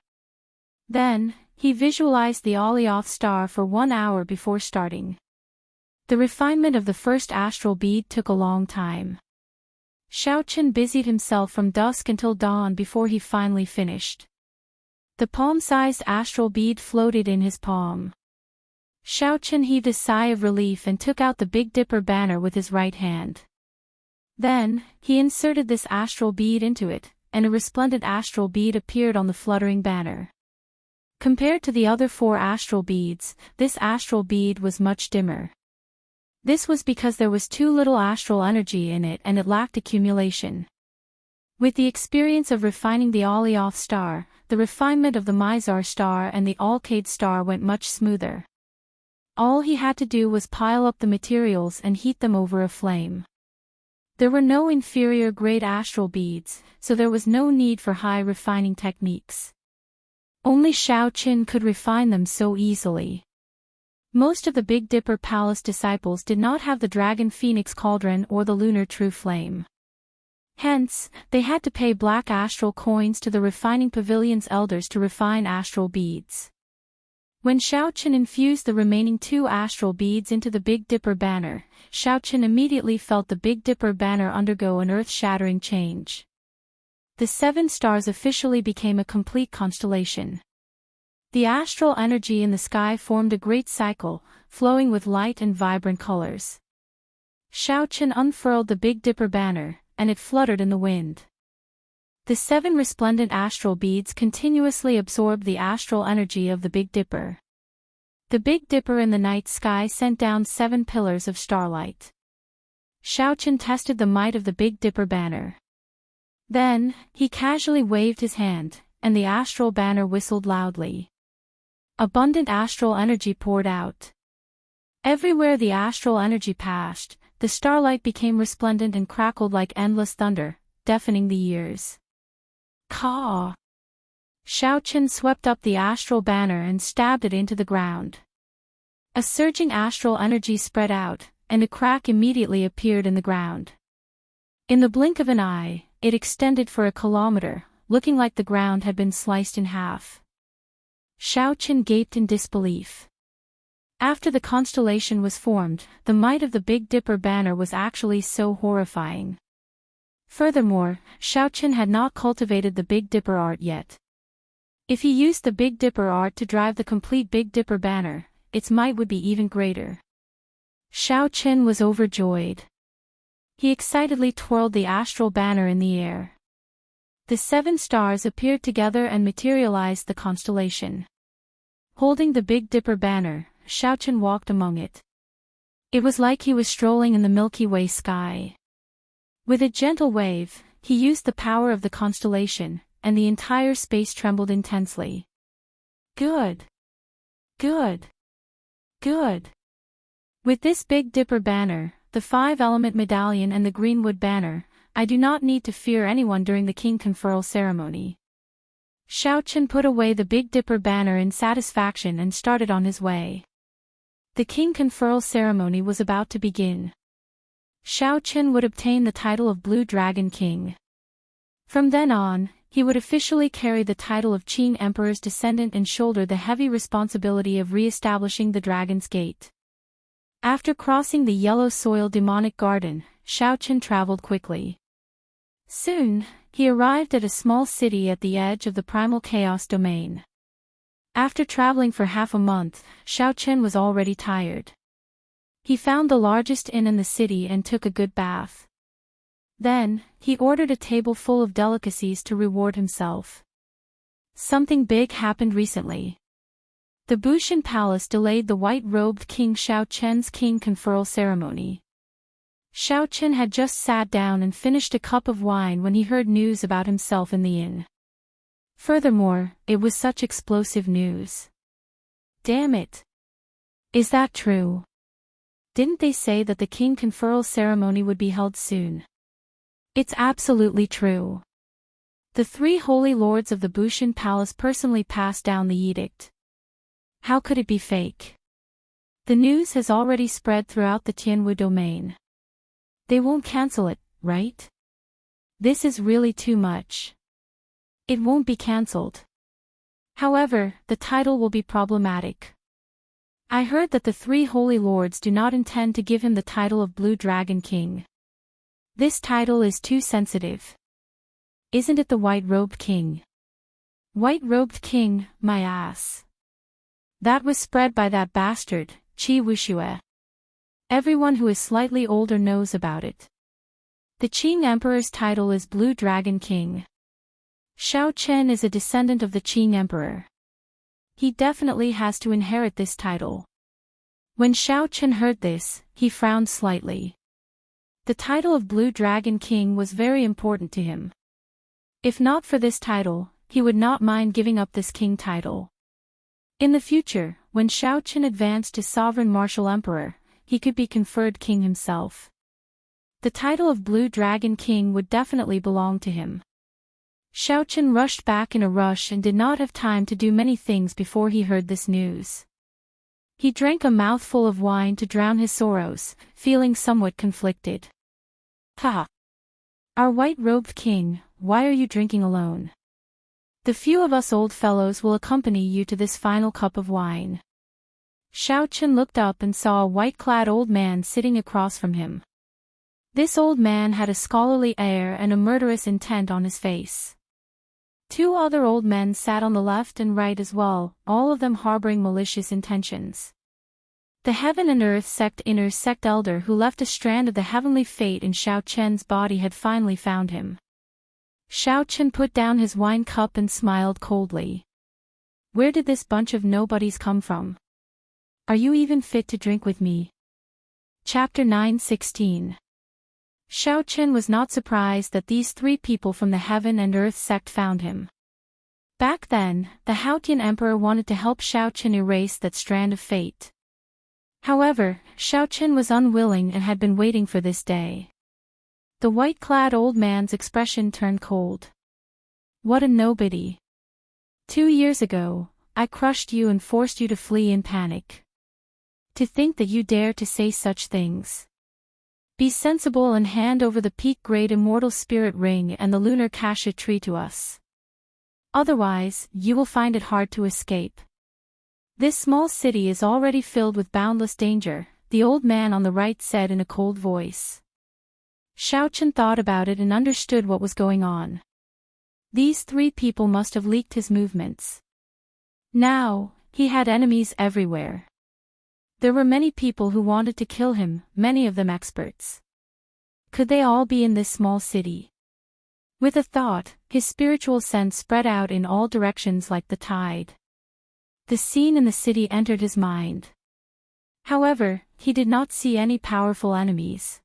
Then, he visualized the Alioth star for 1 hour before starting. The refinement of the first astral bead took a long time. Xiao Qin busied himself from dusk until dawn before he finally finished. The palm-sized astral bead floated in his palm. Xiao Qin heaved a sigh of relief and took out the Big Dipper banner with his right hand. Then, he inserted this astral bead into it, and a resplendent astral bead appeared on the fluttering banner. Compared to the other 4 astral beads, this astral bead was much dimmer. This was because there was too little astral energy in it and it lacked accumulation. With the experience of refining the Alioth star, the refinement of the Mizar star and the Alcade star went much smoother. All he had to do was pile up the materials and heat them over a flame. There were no inferior grade astral beads, so there was no need for high refining techniques. Only Shao Qin could refine them so easily. Most of the Big Dipper Palace disciples did not have the Dragon Phoenix Cauldron or the Lunar True Flame. Hence, they had to pay black astral coins to the refining pavilion's elders to refine astral beads. When Shao Qin infused the remaining 2 astral beads into the Big Dipper banner, Shao Qin immediately felt the Big Dipper banner undergo an earth-shattering change. The 7 stars officially became a complete constellation. The astral energy in the sky formed a great cycle, flowing with light and vibrant colors. Shao Qin unfurled the Big Dipper banner, and it fluttered in the wind. The 7 resplendent astral beads continuously absorbed the astral energy of the Big Dipper. The Big Dipper in the night sky sent down 7 pillars of starlight. Shao Qin tested the might of the Big Dipper banner. Then, he casually waved his hand, and the astral banner whistled loudly. Abundant astral energy poured out. Everywhere the astral energy passed, the starlight became resplendent and crackled like endless thunder, deafening the ears. Caw! Shao Qin swept up the astral banner and stabbed it into the ground. A surging astral energy spread out, and a crack immediately appeared in the ground. In the blink of an eye, it extended for a kilometer, looking like the ground had been sliced in half. Shao Qin gaped in disbelief. After the constellation was formed, the might of the Big Dipper banner was actually so horrifying. Furthermore, Shao Qin had not cultivated the Big Dipper art yet. If he used the Big Dipper art to drive the complete Big Dipper banner, its might would be even greater. Shao Qin was overjoyed. He excitedly twirled the astral banner in the air. The 7 stars appeared together and materialized the constellation. Holding the Big Dipper banner, Shao Qin walked among it. It was like he was strolling in the Milky Way sky. With a gentle wave, he used the power of the constellation, and the entire space trembled intensely. Good. Good. Good. With this Big Dipper banner, the 5-element medallion and the Greenwood banner, I do not need to fear anyone during the king conferral ceremony. Shao Qin put away the Big Dipper banner in satisfaction and started on his way. The king conferral ceremony was about to begin. Shao Qin would obtain the title of Blue Dragon King. From then on, he would officially carry the title of Qing Emperor's descendant and shoulder the heavy responsibility of re-establishing the Dragon's Gate. After crossing the yellow soil demonic garden, Shao Qin traveled quickly. Soon, he arrived at a small city at the edge of the primal chaos domain. After traveling for half a month, Shao Qin was already tired. He found the largest inn in the city and took a good bath. Then, he ordered a table full of delicacies to reward himself. Something big happened recently. The Bushan Palace delayed the white-robed King Shao Chen's king conferral ceremony. Shao Chen had just sat down and finished a cup of wine when he heard news about himself in the inn. Furthermore, it was such explosive news. Damn it! Is that true? Didn't they say that the king conferral ceremony would be held soon? It's absolutely true. The 3 holy lords of the Bushan Palace personally passed down the edict. How could it be fake? The news has already spread throughout the Tianwu domain. They won't cancel it, right? This is really too much. It won't be cancelled. However, the title will be problematic. I heard that the 3 holy lords do not intend to give him the title of Blue Dragon King. This title is too sensitive. Isn't it the White-Robed King? White-Robed King, my ass. That was spread by that bastard, Qi Wuxia. Everyone who is slightly older knows about it. The Qing Emperor's title is Blue Dragon King. Shao Chen is a descendant of the Qing Emperor. He definitely has to inherit this title. When Xiao Chen heard this, he frowned slightly. The title of Blue Dragon King was very important to him. If not for this title, he would not mind giving up this king title. In the future, when Xiao Chen advanced to sovereign martial emperor, he could be conferred king himself. The title of Blue Dragon King would definitely belong to him. Xiao Chen rushed back in a rush and did not have time to do many things before he heard this news. He drank a mouthful of wine to drown his sorrows, feeling somewhat conflicted. Ha! Our white-robed king, why are you drinking alone? The few of us old fellows will accompany you to this final cup of wine. Xiao Chen looked up and saw a white-clad old man sitting across from him. This old man had a scholarly air and a murderous intent on his face. Two other old men sat on the left and right as well, all of them harboring malicious intentions. The Heaven and Earth sect inner sect elder who left a strand of the heavenly fate in Xiao Chen's body had finally found him. Xiao Chen put down his wine cup and smiled coldly. Where did this bunch of nobodies come from? Are you even fit to drink with me? Chapter 9:16. Xiao Chen was not surprised that these three people from the Heaven and Earth sect found him. Back then, the Haotian emperor wanted to help Xiao Chen erase that strand of fate. However, Xiao Chen was unwilling and had been waiting for this day. The white-clad old man's expression turned cold. What a nobody. 2 years ago, I crushed you and forced you to flee in panic. To think that you dare to say such things. Be sensible and hand over the peak-grade immortal spirit ring and the lunar cassia tree to us. Otherwise, you will find it hard to escape. This small city is already filled with boundless danger, the old man on the right said in a cold voice. Xiao Chen thought about it and understood what was going on. These three people must have leaked his movements. Now, he had enemies everywhere. There were many people who wanted to kill him, many of them experts. Could they all be in this small city? With a thought, his spiritual sense spread out in all directions like the tide. The scene in the city entered his mind. However, he did not see any powerful enemies.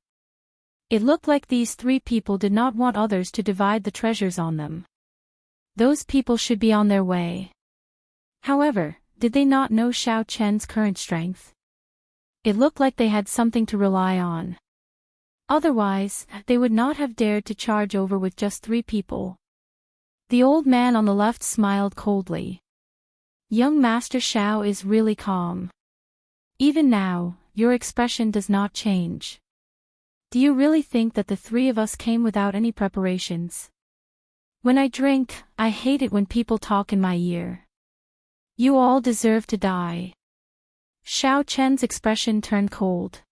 It looked like these three people did not want others to divide the treasures on them. Those people should be on their way. However, did they not know Xiao Chen's current strength? It looked like they had something to rely on. Otherwise, they would not have dared to charge over with just 3 people. The old man on the left smiled coldly. Young Master Xiao is really calm. Even now, your expression does not change. Do you really think that the 3 of us came without any preparations? When I drink, I hate it when people talk in my ear. You all deserve to die. Xiao Chen's expression turned cold.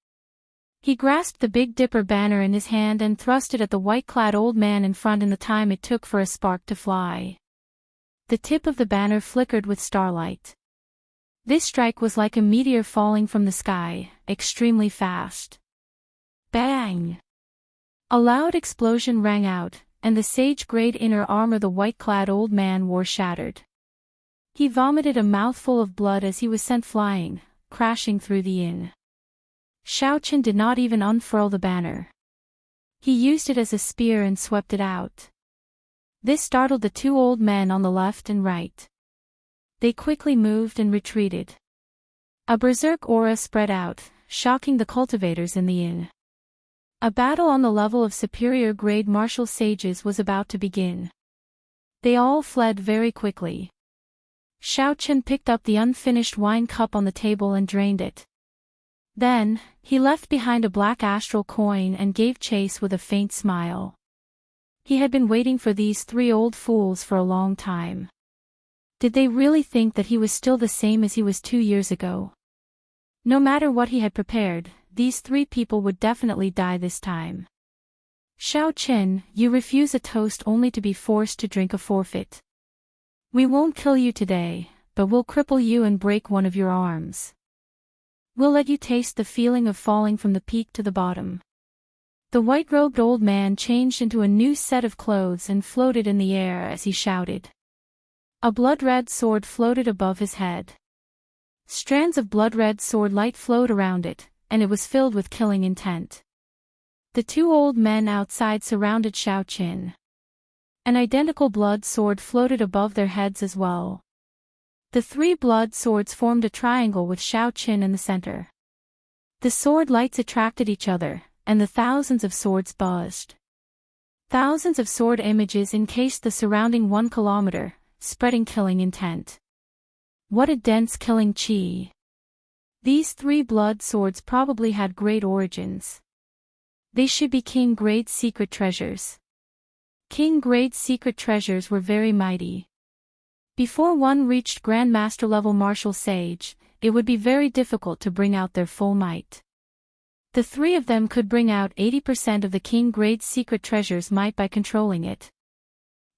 He grasped the Big Dipper banner in his hand and thrust it at the white-clad old man in front in the time it took for a spark to fly. The tip of the banner flickered with starlight. This strike was like a meteor falling from the sky, extremely fast. Bang! A loud explosion rang out, and the sage-grade inner armor the white-clad old man wore shattered. He vomited a mouthful of blood as he was sent flying, crashing through the inn. Xiao Chen did not even unfurl the banner. He used it as a spear and swept it out. This startled the 2 old men on the left and right. They quickly moved and retreated. A berserk aura spread out, shocking the cultivators in the inn. A battle on the level of superior-grade martial sages was about to begin. They all fled very quickly. Xiao Chen picked up the unfinished wine cup on the table and drained it. Then, he left behind a black astral coin and gave chase with a faint smile. He had been waiting for these 3 old fools for a long time. Did they really think that he was still the same as he was 2 years ago? No matter what he had prepared, these 3 people would definitely die this time. Xiao Chen, you refuse a toast only to be forced to drink a forfeit. We won't kill you today, but we'll cripple you and break one of your arms. We'll let you taste the feeling of falling from the peak to the bottom. The white-robed old man changed into a new set of clothes and floated in the air as he shouted. A blood-red sword floated above his head. Strands of blood-red sword light flowed around it, and it was filled with killing intent. The two old men outside surrounded Xiaoqin. An identical blood sword floated above their heads as well. The three blood swords formed a triangle with Xiaoqin in the center. The sword lights attracted each other, and the thousands of swords buzzed. Thousands of sword images encased the surrounding 1 kilometer, spreading killing intent. What a dense killing qi! These three blood swords probably had great origins. They should be king-grade secret treasures. King-grade secret treasures were very mighty. Before one reached Grandmaster level martial sage, it would be very difficult to bring out their full might. The three of them could bring out 80% of the king-grade secret treasure's might by controlling it.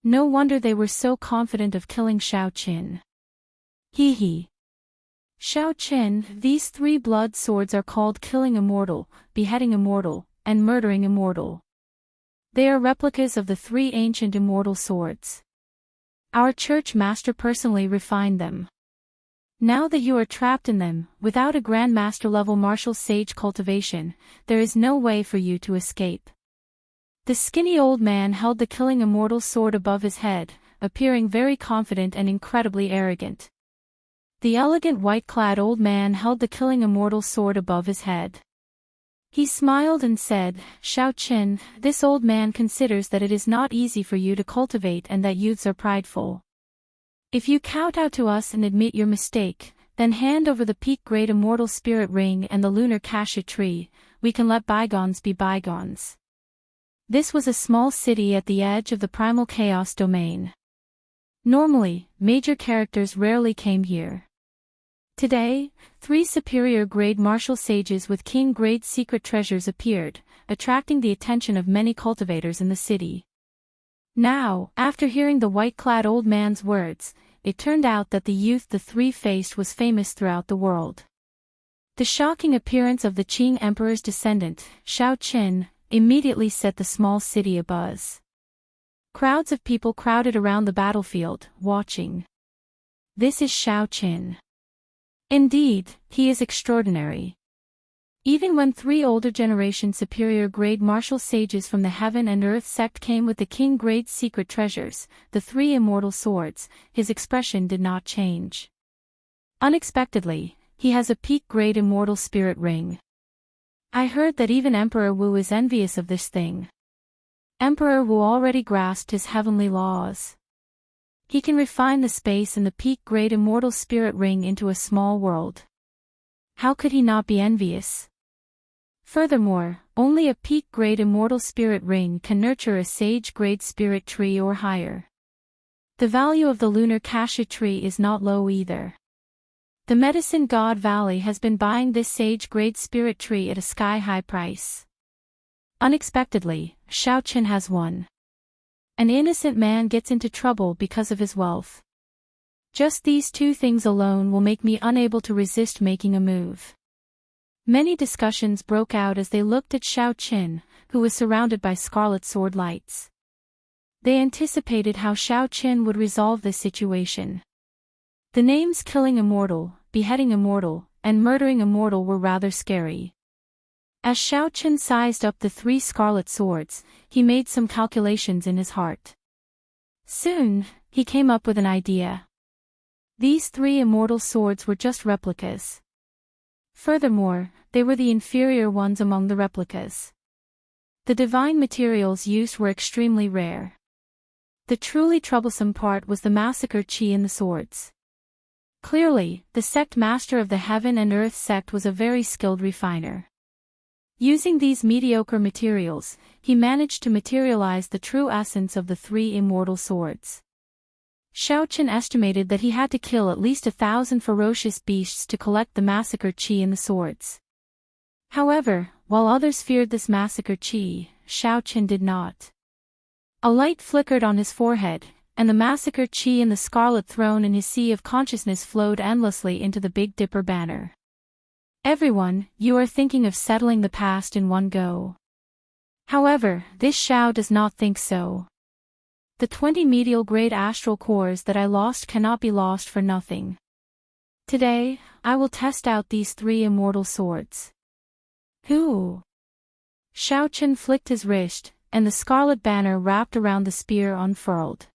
No wonder they were so confident of killing Xiaoqin. Hee hee. Xiaoqin, these three blood swords are called killing immortal, beheading immortal, and murdering immortal. They are replicas of the three ancient immortal swords. Our church master personally refined them. Now that you are trapped in them, without a Grandmaster level martial sage cultivation, there is no way for you to escape. The skinny old man held the killing immortal sword above his head, appearing very confident and incredibly arrogant. The elegant white-clad old man held the killing immortal sword above his head. He smiled and said, "Xiaoqin, this old man considers that it is not easy for you to cultivate and that youths are prideful. If you kowtow to us and admit your mistake, then hand over the peak-grade immortal spirit ring and the lunar cassia tree, we can let bygones be bygones." This was a small city at the edge of the primal chaos domain. Normally, major characters rarely came here. Today, three superior-grade martial sages with king-grade secret treasures appeared, attracting the attention of many cultivators in the city. Now, after hearing the white-clad old man's words, it turned out that the youth the three faced was famous throughout the world. The shocking appearance of the Qing Emperor's descendant, Xiaoqin, immediately set the small city abuzz. Crowds of people crowded around the battlefield, watching. This is Xiaoqin. Indeed, he is extraordinary. Even when three older generation superior-grade martial sages from the Heaven and Earth sect came with the king-grade secret treasures, the three immortal swords, his expression did not change. Unexpectedly, he has a peak-grade immortal spirit ring. I heard that even Emperor Wu is envious of this thing. Emperor Wu already grasped his heavenly laws. He can refine the space in the peak-grade immortal spirit ring into a small world. How could he not be envious? Furthermore, only a peak-grade immortal spirit ring can nurture a sage-grade spirit tree or higher. The value of the lunar cassia tree is not low either. The Medicine God Valley has been buying this sage-grade spirit tree at a sky-high price. Unexpectedly, Xiaoqin has one. An innocent man gets into trouble because of his wealth. Just these two things alone will make me unable to resist making a move. Many discussions broke out as they looked at Xiaoqin, who was surrounded by scarlet sword lights. They anticipated how Xiaoqin would resolve this situation. The names killing immortal, beheading immortal, and murdering immortal were rather scary. As Xiaoqin sized up the three scarlet swords, he made some calculations in his heart. Soon, he came up with an idea. These three immortal swords were just replicas. Furthermore, they were the inferior ones among the replicas. The divine materials used were extremely rare. The truly troublesome part was the massacre qi in the swords. Clearly, the sect master of the Heaven and Earth sect was a very skilled refiner. Using these mediocre materials, he managed to materialize the true essence of the three immortal swords. Xiaoqin estimated that he had to kill at least 1,000 ferocious beasts to collect the massacre qi in the swords. However, while others feared this massacre qi, Xiaoqin did not. A light flickered on his forehead, and the massacre qi in the scarlet throne in his sea of consciousness flowed endlessly into the Big Dipper banner. Everyone, you are thinking of settling the past in one go. However, this Xiao does not think so. The 20 medial grade astral cores that I lost cannot be lost for nothing. Today, I will test out these 3 immortal swords. Who? Xiaoqian flicked his wrist, and the scarlet banner wrapped around the spear unfurled.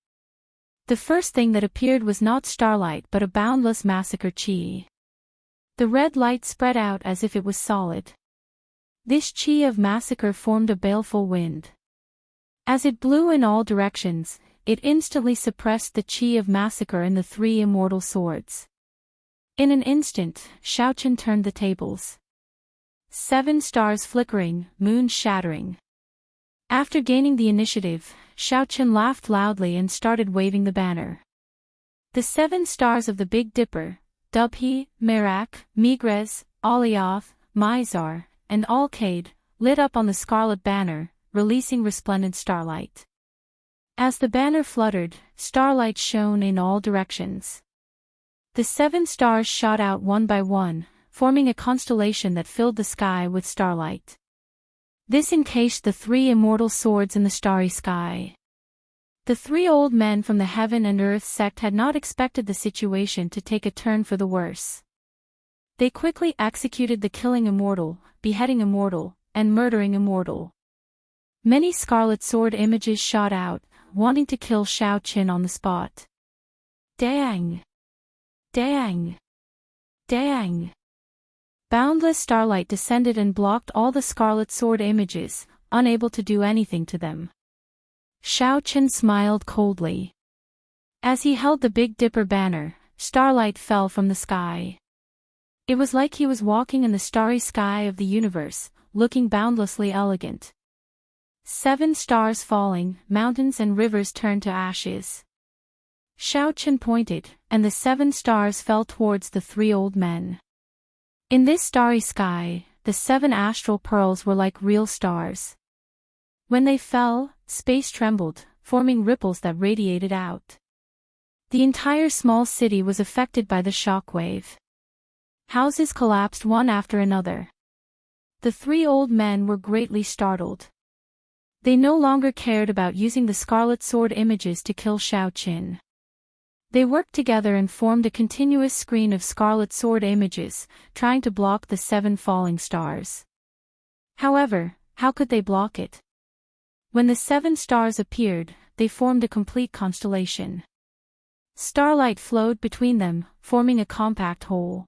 The first thing that appeared was not starlight but a boundless massacre chi. The red light spread out as if it was solid. This chi of massacre formed a baleful wind. As it blew in all directions, it instantly suppressed the chi of massacre in the 3 immortal swords. In an instant, Xiaoqian turned the tables. 7 stars flickering, moon shattering. After gaining the initiative, Xiaoqian laughed loudly and started waving the banner. The 7 stars of the Big Dipper, Dubhe, Merak, Megrez, Alioth, Mizar, and Alcade, lit up on the scarlet banner, releasing resplendent starlight. As the banner fluttered, starlight shone in all directions. The 7 stars shot out one by one, forming a constellation that filled the sky with starlight. This encased the 3 immortal swords in the starry sky. The 3 old men from the Heaven and Earth sect had not expected the situation to take a turn for the worse. They quickly executed the killing immortal, beheading immortal, and murdering immortal. Many scarlet sword images shot out, wanting to kill Xiaoqian on the spot. Dang! Dang! Dang! Boundless starlight descended and blocked all the scarlet sword images, unable to do anything to them. Xiaoqian smiled coldly. As he held the Big Dipper banner, starlight fell from the sky. It was like he was walking in the starry sky of the universe, looking boundlessly elegant. 7 stars falling, mountains and rivers turned to ashes. Xiaoqian pointed, and the 7 stars fell towards the 3 old men. In this starry sky, the 7 astral pearls were like real stars. When they fell, space trembled, forming ripples that radiated out. The entire small city was affected by the shockwave. Houses collapsed one after another. The 3 old men were greatly startled. They no longer cared about using the scarlet sword images to kill Xiaoqian. They worked together and formed a continuous screen of scarlet sword images, trying to block the 7 falling stars. However, how could they block it? When the 7 stars appeared, they formed a complete constellation. Starlight flowed between them, forming a compact whole.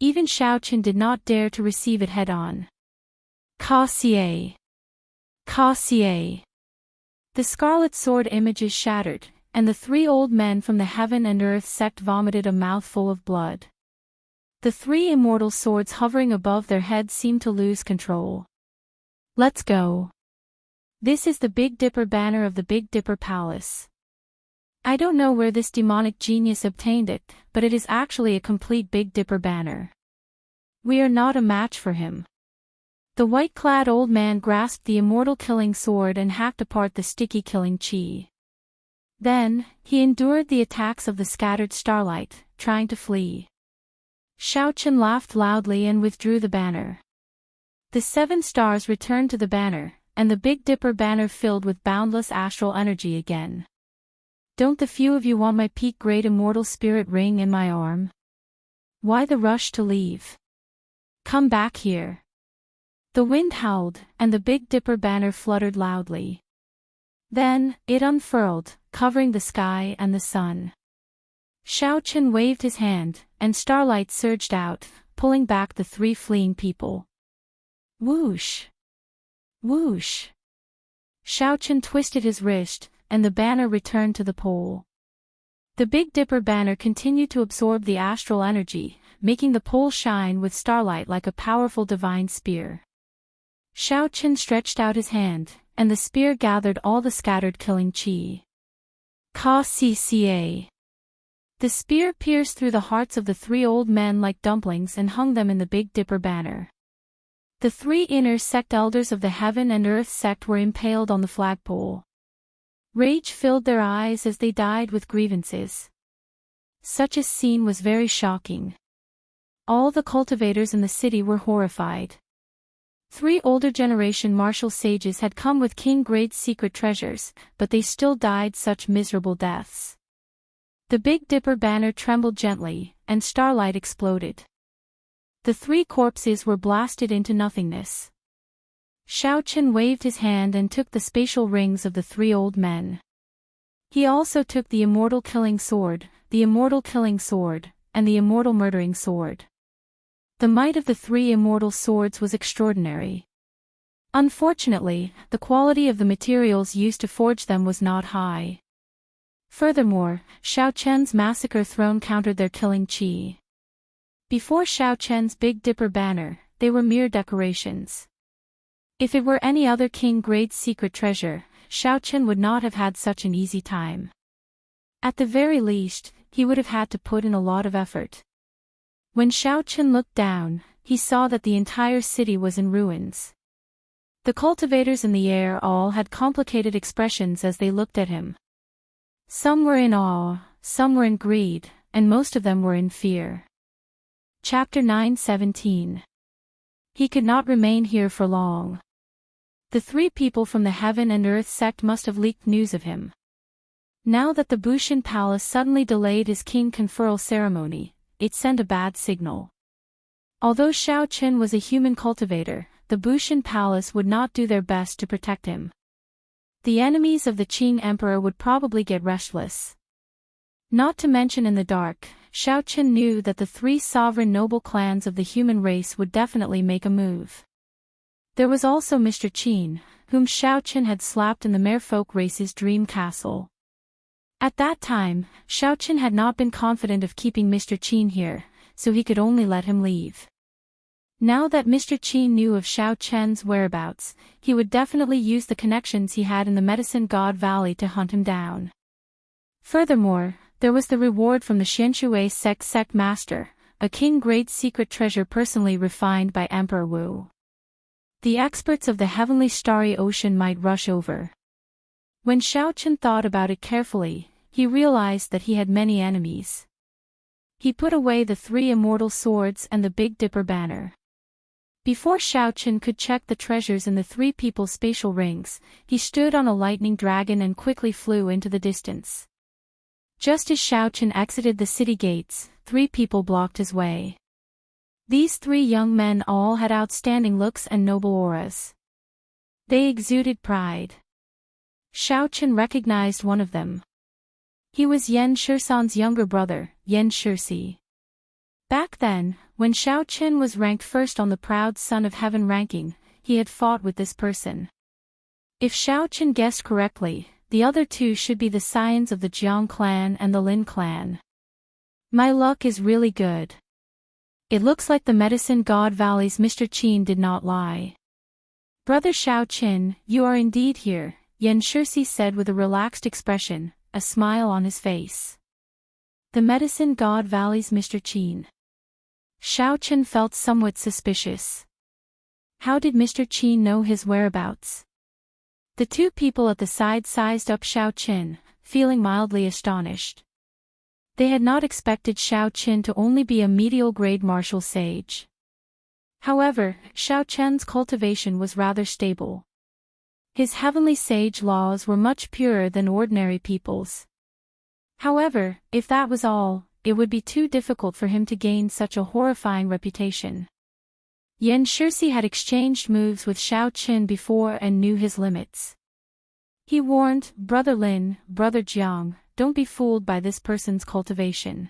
Even Xiaoqian did not dare to receive it head-on. Ka-xie! Ka-xie! The scarlet sword images shattered, and the 3 old men from the Heaven and Earth sect vomited a mouthful of blood. The 3 immortal swords hovering above their heads seemed to lose control. Let's go. This is the Big Dipper banner of the Big Dipper Palace. I don't know where this demonic genius obtained it, but it is actually a complete Big Dipper banner. We are not a match for him. The white-clad old man grasped the immortal killing sword and hacked apart the sticky killing chi. Then, he endured the attacks of the scattered starlight, trying to flee. Xiaoqian laughed loudly and withdrew the banner. The 7 stars returned to the banner, and the Big Dipper banner filled with boundless astral energy again. Don't the few of you want my peak-grade immortal spirit ring in my arm? Why the rush to leave? Come back here. The wind howled, and the Big Dipper banner fluttered loudly. Then, it unfurled, covering the sky and the sun. Xiaoqian waved his hand, and starlight surged out, pulling back the 3 fleeing people. Whoosh! Whoosh! Xiaoqian twisted his wrist, and the banner returned to the pole. The Big Dipper banner continued to absorb the astral energy, making the pole shine with starlight like a powerful divine spear. Xiaoqian stretched out his hand, and the spear gathered all the scattered killing chi. Ka-xie! The spear pierced through the hearts of the 3 old men like dumplings and hung them in the Big Dipper banner. The 3 inner sect elders of the Heaven and Earth sect were impaled on the flagpole. Rage filled their eyes as they died with grievances. Such a scene was very shocking. All the cultivators in the city were horrified. 3 older generation martial sages had come with King Grade's secret treasures, but they still died such miserable deaths. The Big Dipper banner trembled gently, and starlight exploded. The 3 corpses were blasted into nothingness. Xiaochen waved his hand and took the spatial rings of the 3 old men. He also took the immortal killing sword, the immortal killing sword, and the immortal murdering sword. The might of the 3 immortal swords was extraordinary. Unfortunately, the quality of the materials used to forge them was not high. Furthermore, Xiaochen's massacre throne countered their killing chi. Before Xiaochen's Big Dipper banner, they were mere decorations. If it were any other King Grade's secret treasure, Xiaochen would not have had such an easy time. At the very least, he would have had to put in a lot of effort. When Xiaochen looked down, he saw that the entire city was in ruins. The cultivators in the air all had complicated expressions as they looked at him. Some were in awe, some were in greed, and most of them were in fear. Chapter 9:17. He could not remain here for long. The 3 people from the Heaven and Earth sect must have leaked news of him. Now that the Bushan Palace suddenly delayed his king conferral ceremony, it sent a bad signal. Although Xiaochen was a human cultivator, the Bushan Palace would not do their best to protect him. The enemies of the Qing Emperor would probably get restless. Not to mention in the dark, Xiaochen knew that the 3 sovereign noble clans of the human race would definitely make a move. There was also Mr. Qin, whom Xiaochen had slapped in the merfolk race's dream castle. At that time, Xiaochen had not been confident of keeping Mr. Qin here, so he could only let him leave. Now that Mr. Qin knew of Xiaochen's whereabouts, he would definitely use the connections he had in the Medicine God Valley to hunt him down. Furthermore, there was the reward from the Xianxia sect master, a King Grade's secret treasure personally refined by Emperor Wu. The experts of the heavenly starry ocean might rush over. When Xiaochen thought about it carefully, he realized that he had many enemies. He put away the 3 immortal swords and the Big Dipper banner. Before Xiaochen could check the treasures in the 3 people's spatial rings, he stood on a lightning dragon and quickly flew into the distance. Just as Xiaochen exited the city gates, 3 people blocked his way. These 3 young men all had outstanding looks and noble auras. They exuded pride. Xiaochen recognized one of them. He was Yan Shisan's younger brother, Yan Shisi. Back then, when Xiaochen was ranked first on the Proud Son of Heaven ranking, he had fought with this person. If Xiaochen guessed correctly, the other 2 should be the scions of the Jiang clan and the Lin clan. My luck is really good. It looks like the Medicine God Valley's Mr. Qin did not lie. Brother Xiaochen, you are indeed here, Yan Shisi said with a relaxed expression, a smile on his face. The Medicine God Valley's Mr. Qin. Xiaochen felt somewhat suspicious. How did Mr. Qin know his whereabouts? The 2 people at the side sized up Xiaochen, feeling mildly astonished. They had not expected Xiaochen to only be a medial grade martial sage. However, Xiaochen's cultivation was rather stable. His heavenly sage laws were much purer than ordinary people's. However, if that was all, it would be too difficult for him to gain such a horrifying reputation. Yan Shisi had exchanged moves with Xiaochen before and knew his limits. He warned, Brother Lin, Brother Jiang, don't be fooled by this person's cultivation.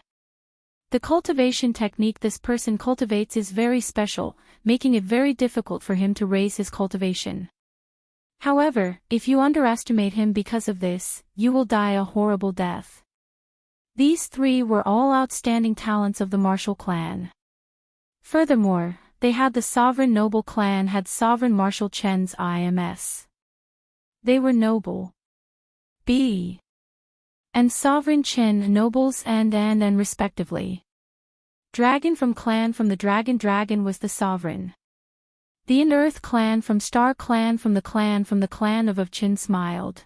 The cultivation technique this person cultivates is very special, making it very difficult for him to raise his cultivation. However, if you underestimate him because of this, you will die a horrible death. These 3 were all outstanding talents of the martial clan. Furthermore, they had the sovereign noble clan had sovereign martial Chen's IMS. They were noble B and sovereign Chen nobles and respectively. Dragon from the dragon was the sovereign. The In-Earth clan from Star clan from the clan of Chen smiled.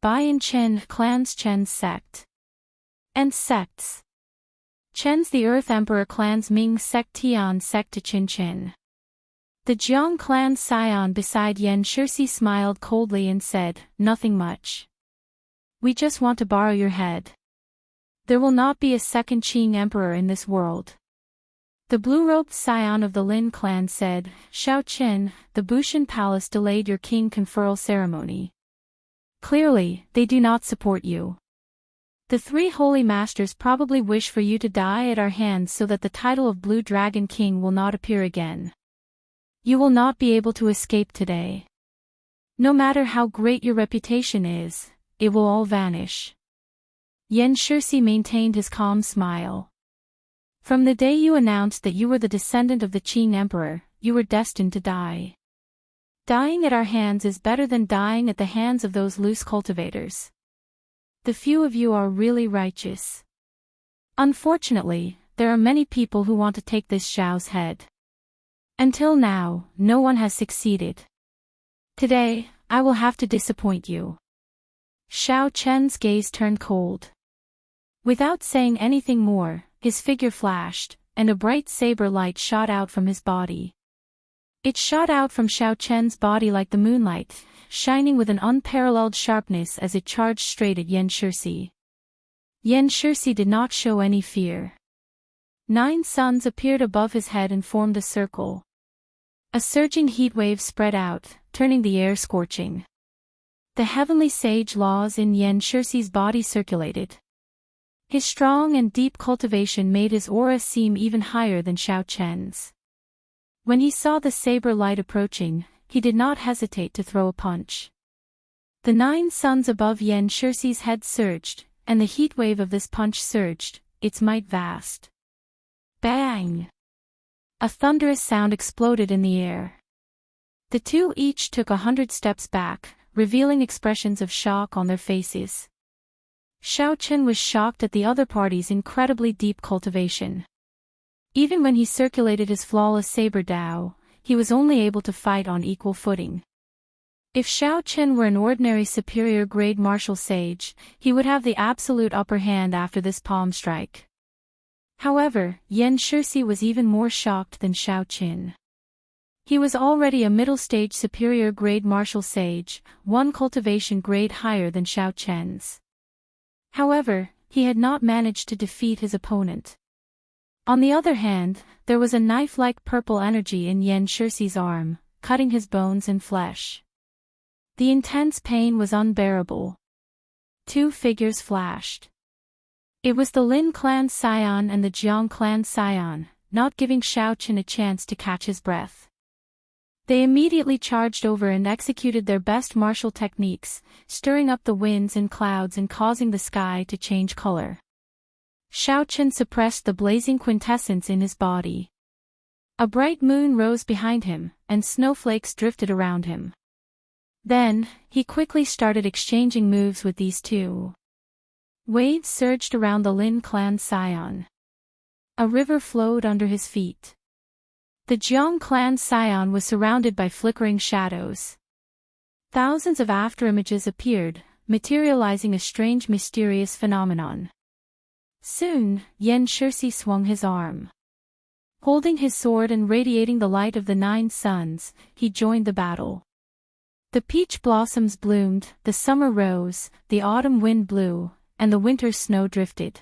Bai and Chen clans Chen's sect. And sects. Chen's the Earth Emperor clans Ming sect Tian sect to Chin Chin. The Jiang clan scion beside Yan Shirsi smiled coldly and said, "Nothing much. We just want to borrow your head. There will not be a second Qing emperor in this world." The blue-robed scion of the Lin clan said, "Shao Chen, the Bushan Palace delayed your king conferral ceremony. Clearly, they do not support you. The three holy masters probably wish for you to die at our hands so that the title of Blue Dragon King will not appear again. You will not be able to escape today. No matter how great your reputation is, it will all vanish." Yan Shirsi maintained his calm smile. "From the day you announced that you were the descendant of the Qing emperor, you were destined to die. Dying at our hands is better than dying at the hands of those loose cultivators. The few of you are really righteous. Unfortunately, there are many people who want to take this Xiao's head. Until now, no one has succeeded. Today, I will have to disappoint you." Shao Chen's gaze turned cold. Without saying anything more, his figure flashed, and a bright saber light shot out from his body. It shot out from Shao Chen's body like the moonlight, shining with an unparalleled sharpness as it charged straight at Yan Shirsi. Yan Shirsi did not show any fear. 9 suns appeared above his head and formed a circle. A surging heat wave spread out, turning the air scorching. The heavenly sage laws in Yan Shirsi's body circulated. His strong and deep cultivation made his aura seem even higher than Shao Chen's. When he saw the saber light approaching, he did not hesitate to throw a punch. The 9 suns above Yan Shirsi's head surged, and the heat wave of this punch surged, its might vast. Bang! A thunderous sound exploded in the air. The two each took 100 steps back, revealing expressions of shock on their faces. Shao Chen was shocked at the other party's incredibly deep cultivation. Even when he circulated his flawless saber Dao, he was only able to fight on equal footing. If Shao Chen were an ordinary superior-grade martial sage, he would have the absolute upper hand after this palm strike. However, Yan Shirsi was even more shocked than Shao Chen. He was already a middle-stage superior-grade martial sage, 1 cultivation grade higher than Shao Chen's. However, he had not managed to defeat his opponent. On the other hand, there was a knife-like purple energy in Yan Shirsi's arm, cutting his bones and flesh. The intense pain was unbearable. 2 figures flashed. It was the Lin clan scion and the Jiang clan scion, not giving Shao Chen a chance to catch his breath. They immediately charged over and executed their best martial techniques, stirring up the winds and clouds and causing the sky to change color. Shao Chen suppressed the blazing quintessence in his body. A bright moon rose behind him, and snowflakes drifted around him. Then, he quickly started exchanging moves with these two. Waves surged around the Lin clan scion. A river flowed under his feet. The Jiang clan scion was surrounded by flickering shadows. Thousands of afterimages appeared, materializing a strange mysterious phenomenon. Soon, Yan Shirsi swung his arm. Holding his sword and radiating the light of the 9 suns, he joined the battle. The peach blossoms bloomed, the summer rose, the autumn wind blew, and the winter snow drifted.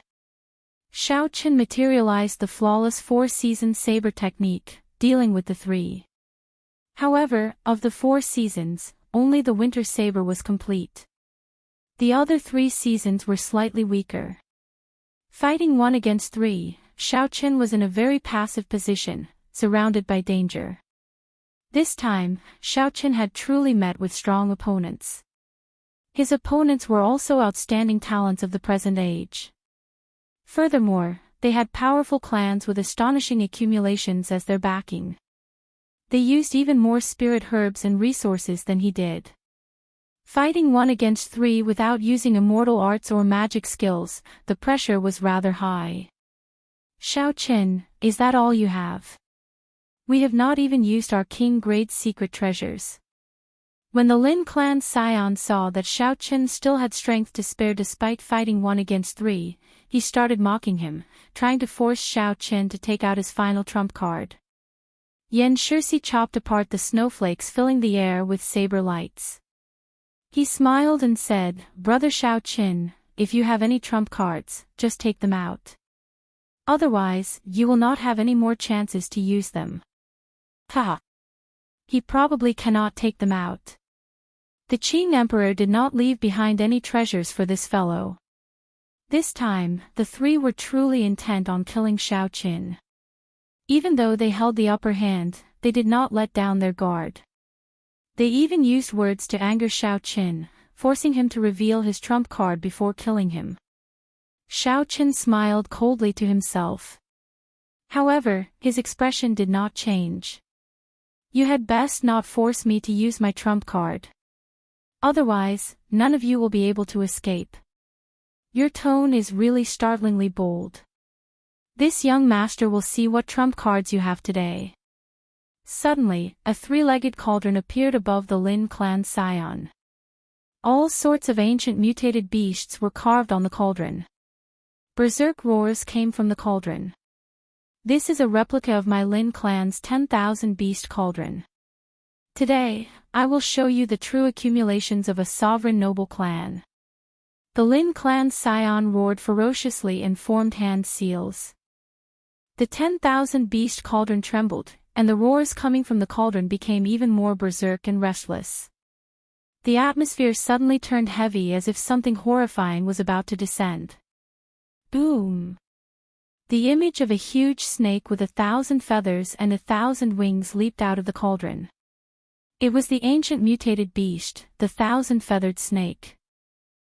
Shao Chen materialized the flawless 4-season saber technique, dealing with the 3. However, of the 4 seasons, only the winter saber was complete. The other 3 seasons were slightly weaker. Fighting 1 against 3, Shao Chen was in a very passive position, surrounded by danger. This time, Shao Chen had truly met with strong opponents. His opponents were also outstanding talents of the present age. Furthermore, they had powerful clans with astonishing accumulations as their backing. They used even more spirit herbs and resources than he did. Fighting 1 against 3 without using immortal arts or magic skills, the pressure was rather high. Shao Chen, is that all you have? We have not even used our king-grade secret treasures. When the Lin clan scion saw that Shao Chen still had strength to spare despite fighting 1 against 3, he started mocking him, trying to force Shao Chen to take out his final trump card. Xianxia chopped apart the snowflakes, filling the air with saber lights. He smiled and said, "Brother Xiaoqin, if you have any trump cards, just take them out. Otherwise, you will not have any more chances to use them." Haha. He probably cannot take them out. The Qing emperor did not leave behind any treasures for this fellow. This time, the three were truly intent on killing Xiaoqin. Even though they held the upper hand, they did not let down their guard. They even used words to anger Xiaoqin, forcing him to reveal his trump card before killing him. Xiaoqin smiled coldly to himself. However, his expression did not change. "You had best not force me to use my trump card. Otherwise, none of you will be able to escape. Your tone is really startlingly bold. This young master will see what trump cards you have today." Suddenly, a three-legged cauldron appeared above the Lin clan scion. All sorts of ancient mutated beasts were carved on the cauldron. Berserk roars came from the cauldron. "This is a replica of my Lin clan's 10,000 beast cauldron. Today, I will show you the true accumulations of a sovereign noble clan." The Lin clan scion roared ferociously and formed hand seals. The 10,000 beast cauldron trembled, and the roars coming from the cauldron became even more berserk and restless. The atmosphere suddenly turned heavy as if something horrifying was about to descend. Boom! The image of a huge snake with 1,000 feathers and 1,000 wings leaped out of the cauldron. It was the ancient mutated beast, the 1,000-feathered snake.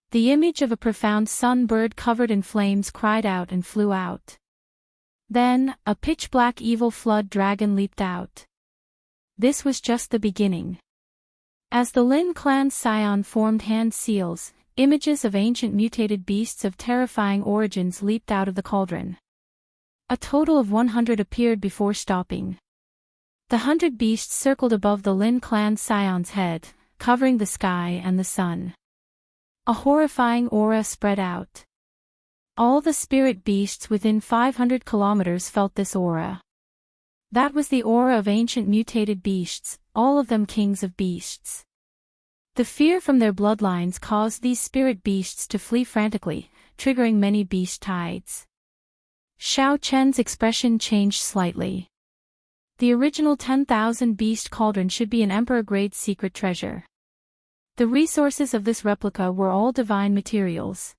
The image of a profound sun bird covered in flames cried out and flew out. Then, a pitch-black evil flood dragon leaped out. This was just the beginning. As the Lin clan scion formed hand seals, images of ancient mutated beasts of terrifying origins leaped out of the cauldron. A total of 100 appeared before stopping. The 100 beasts circled above the Lin clan scion's head, covering the sky and the sun. A horrifying aura spread out. All the spirit beasts within 500 kilometers felt this aura. That was the aura of ancient mutated beasts, all of them kings of beasts. The fear from their bloodlines caused these spirit beasts to flee frantically, triggering many beast tides. Xiao Chen's expression changed slightly. The original 10,000 beast cauldron should be an emperor-grade secret treasure. The resources of this replica were all divine materials.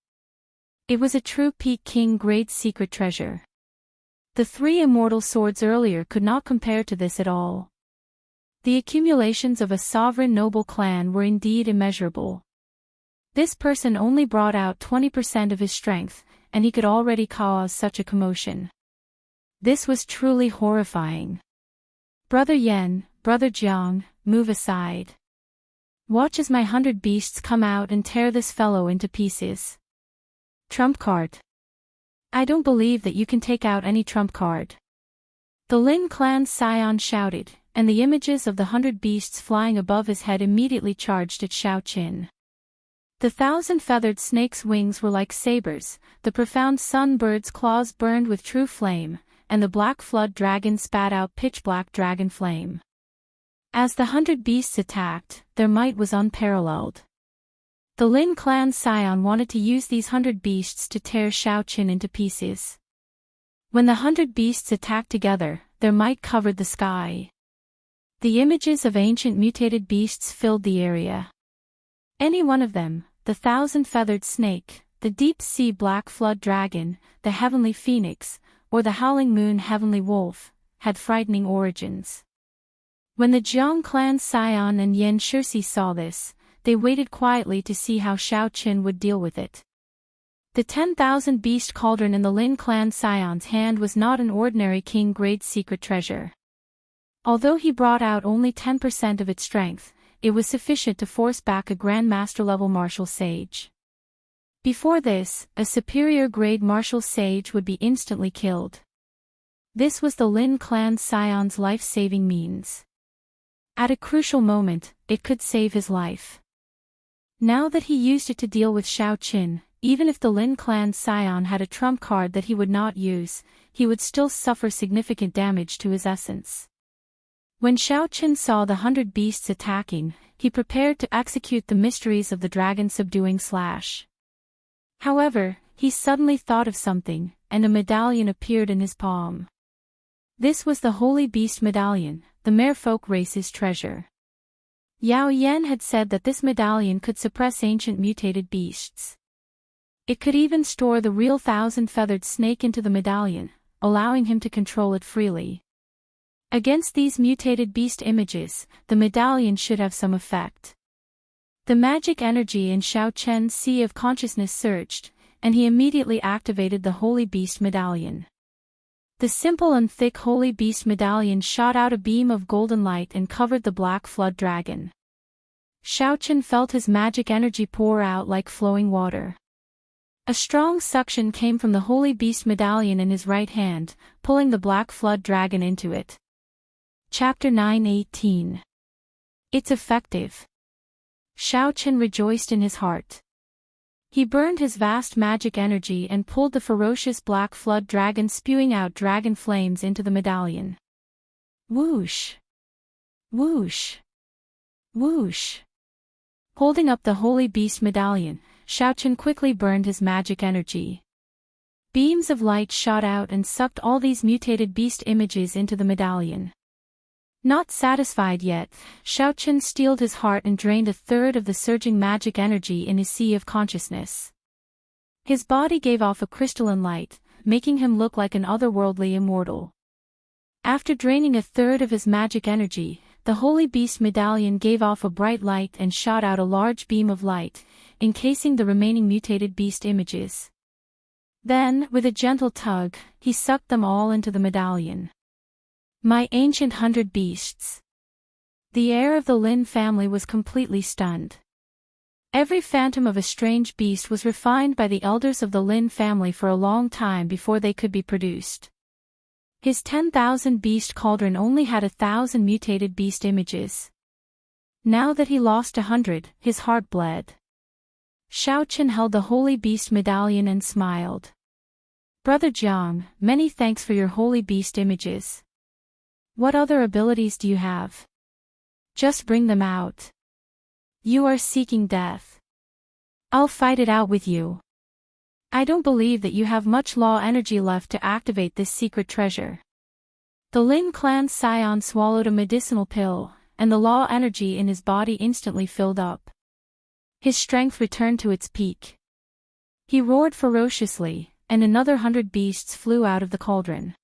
It was a true peak king-grade secret treasure. The 3 immortal swords earlier could not compare to this at all. The accumulations of a sovereign noble clan were indeed immeasurable. This person only brought out 20% of his strength, and he could already cause such a commotion. This was truly horrifying. "Brother Yen, Brother Jiang, move aside. Watch as my 100 beasts come out and tear this fellow into pieces." "Trump card. I don't believe that you can take out any trump card." The Lin clan scion shouted, and the images of the 100 beasts flying above his head immediately charged at Xiaoqin. The 1,000-feathered snake's wings were like sabers, the profound sun bird's claws burned with true flame, and the black flood dragon spat out pitch-black dragon flame. As the 100 beasts attacked, their might was unparalleled. The Lin clan scion wanted to use these 100 beasts to tear Xiaoqin into pieces. When the 100 beasts attacked together, their might covered the sky. The images of ancient mutated beasts filled the area. Any one of them, the 1,000-feathered snake, the deep-sea black flood dragon, the heavenly phoenix, or the howling moon heavenly wolf, had frightening origins. When the Jiang clan scion and Xianxia saw this, they waited quietly to see how Xiaoqin would deal with it. The 10,000 beast cauldron in the Lin clan scion's hand was not an ordinary king-grade secret treasure. Although he brought out only 10% of its strength, it was sufficient to force back a grandmaster-level martial sage. Before this, a superior-grade martial sage would be instantly killed. This was the Lin clan scion's life-saving means. At a crucial moment, it could save his life. Now that he used it to deal with Xiaoqin, even if the Lin clan scion had a trump card that he would not use, he would still suffer significant damage to his essence. When Xiaochen saw the 100 beasts attacking, he prepared to execute the mysteries of the dragon subduing slash. However, he suddenly thought of something, and a medallion appeared in his palm. This was the Holy Beast Medallion, the merfolk race's treasure. Yao Yan had said that this medallion could suppress ancient mutated beasts. It could even store the real 1,000-feathered snake into the medallion, allowing him to control it freely. Against these mutated beast images, the medallion should have some effect. The magic energy in Xiaochen's sea of consciousness surged, and he immediately activated the Holy Beast Medallion. The simple and thick Holy Beast Medallion shot out a beam of golden light and covered the black flood dragon. Xiaochen felt his magic energy pour out like flowing water. A strong suction came from the Holy Beast Medallion in his right hand, pulling the black flood dragon into it. Chapter 9:18. It's effective. Xiaochen rejoiced in his heart. He burned his vast magic energy and pulled the ferocious black flood dragon, spewing out dragon flames into the medallion. Whoosh! Whoosh! Whoosh! Holding up the Holy Beast Medallion, Xiaochen quickly burned his magic energy. Beams of light shot out and sucked all these mutated beast images into the medallion. Not satisfied yet, Xiaochen steeled his heart and drained a third of the surging magic energy in his sea of consciousness. His body gave off a crystalline light, making him look like an otherworldly immortal. After draining a third of his magic energy, the Holy Beast Medallion gave off a bright light and shot out a large beam of light, encasing the remaining mutated beast images. Then, with a gentle tug, he sucked them all into the medallion. My ancient 100 beasts. The heir of the Lin family was completely stunned. Every phantom of a strange beast was refined by the elders of the Lin family for a long time before they could be produced. His 10,000 beast cauldron only had 1,000 mutated beast images. Now that he lost 100, his heart bled. Xiaochen held the Holy Beast Medallion and smiled. Brother Jiang, many thanks for your Holy Beast images. What other abilities do you have? Just bring them out. You are seeking death. I'll fight it out with you. I don't believe that you have much law energy left to activate this secret treasure. The Lin clan's scion swallowed a medicinal pill, and the law energy in his body instantly filled up. His strength returned to its peak. He roared ferociously, and another 100 beasts flew out of the cauldron.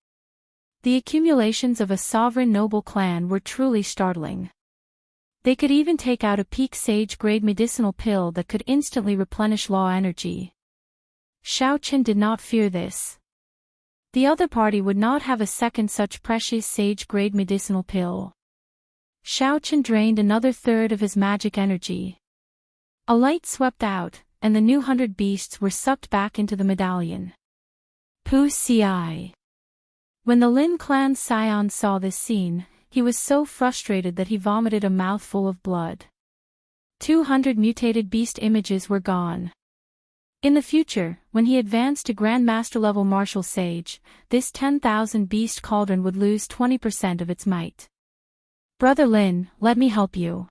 The accumulations of a sovereign noble clan were truly startling. They could even take out a peak sage-grade medicinal pill that could instantly replenish law energy. Xiaochen did not fear this. The other party would not have a second such precious sage-grade medicinal pill. Xiaochen drained another third of his magic energy. A light swept out, and the new 100 beasts were sucked back into the medallion. Pu Ci. When the Lin clan scion saw this scene, he was so frustrated that he vomited a mouthful of blood. 200 mutated beast images were gone. In the future, when he advanced to Grandmaster-level martial sage, this 10,000 beast cauldron would lose 20% of its might. Brother Lin, let me help you.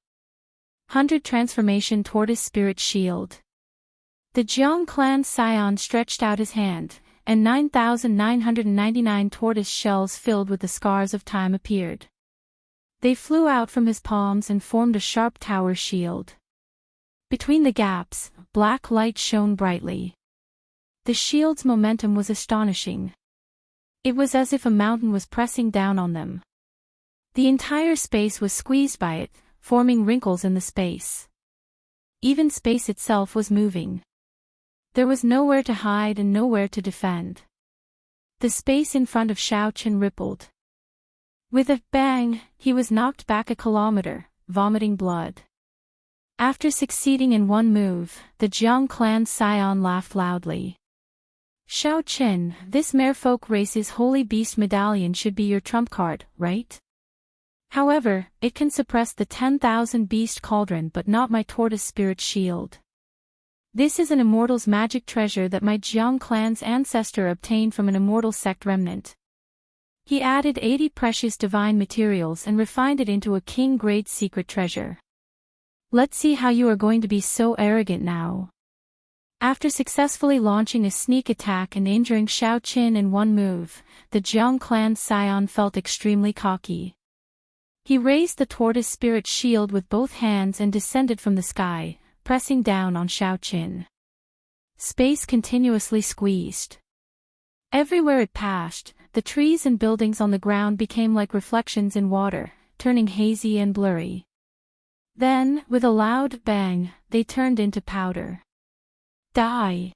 100 transformation tortoise spirit shield. The Jiang clan scion stretched out his hand, and 9,999 tortoise shells filled with the scars of time appeared. They flew out from his palms and formed a sharp tower shield. Between the gaps, black light shone brightly. The shield's momentum was astonishing. It was as if a mountain was pressing down on them. The entire space was squeezed by it, forming wrinkles in the space. Even space itself was moving. There was nowhere to hide and nowhere to defend. The space in front of Xiaochen rippled. With a bang, he was knocked back a kilometer, vomiting blood. After succeeding in one move, the Jiang clan scion laughed loudly. Xiaochen, this merfolk race's Holy Beast Medallion should be your trump card, right? However, it can suppress the 10,000 beast cauldron but not my tortoise spirit shield. This is an immortal's magic treasure that my Jiang clan's ancestor obtained from an immortal sect remnant. He added 80 precious divine materials and refined it into a king-grade secret treasure. Let's see how you are going to be so arrogant now. After successfully launching a sneak attack and injuring Xiao Qin in one move, the Jiang clan's scion felt extremely cocky. He raised the tortoise spirit shield with both hands and descended from the sky, pressing down on Xiao Qin. Space continuously squeezed. Everywhere it passed, the trees and buildings on the ground became like reflections in water, turning hazy and blurry. Then, with a loud bang, they turned into powder. Die!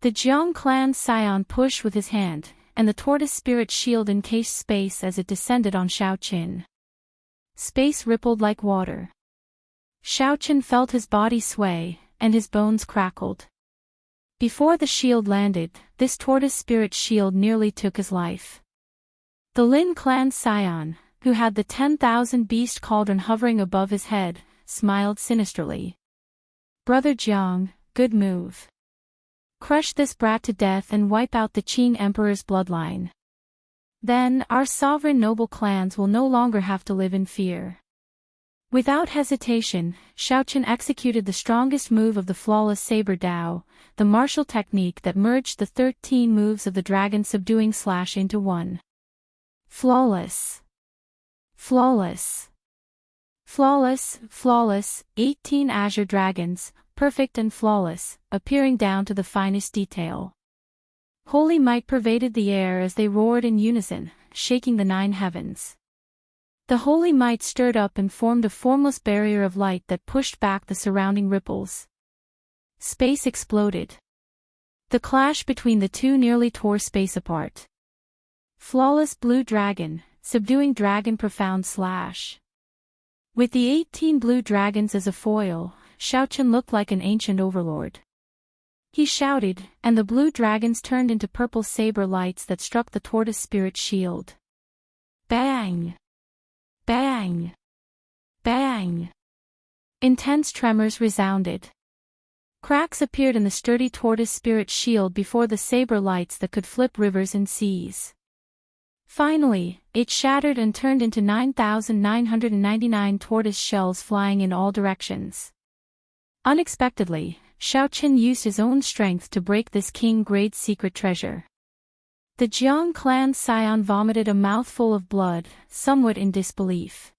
The Jiang clan scion pushed with his hand, and the tortoise spirit shield encased space as it descended on Xiao Qin. Space rippled like water. Xiao Qin felt his body sway, and his bones crackled. Before the shield landed, this tortoise spirit shield nearly took his life. The Lin clan scion, who had the 10,000 beast cauldron hovering above his head, smiled sinisterly. Brother Jiang, good move. Crush this brat to death and wipe out the Qing Emperor's bloodline. Then, our sovereign noble clans will no longer have to live in fear. Without hesitation, Xiao Qin executed the strongest move of the flawless saber Dao, the martial technique that merged the 13 moves of the dragon subduing slash into one. Flawless. Flawless. Flawless, flawless, 18 azure dragons, perfect and flawless, appearing down to the finest detail. Holy might pervaded the air as they roared in unison, shaking the 9 heavens. The holy might stirred up and formed a formless barrier of light that pushed back the surrounding ripples. Space exploded. The clash between the two nearly tore space apart. Flawless blue dragon, subduing dragon profound slash. With the 18 blue dragons as a foil, Xiao Qin looked like an ancient overlord. He shouted, and the blue dragons turned into purple saber lights that struck the tortoise spirit shield. Bang! Bang! Bang! Intense tremors resounded. Cracks appeared in the sturdy tortoise spirit shield before the saber lights that could flip rivers and seas. Finally, it shattered and turned into 9,999 tortoise shells flying in all directions. Unexpectedly, Xiao Qin used his own strength to break this king-grade secret treasure. The Jiang clan scion vomited a mouthful of blood, somewhat in disbelief.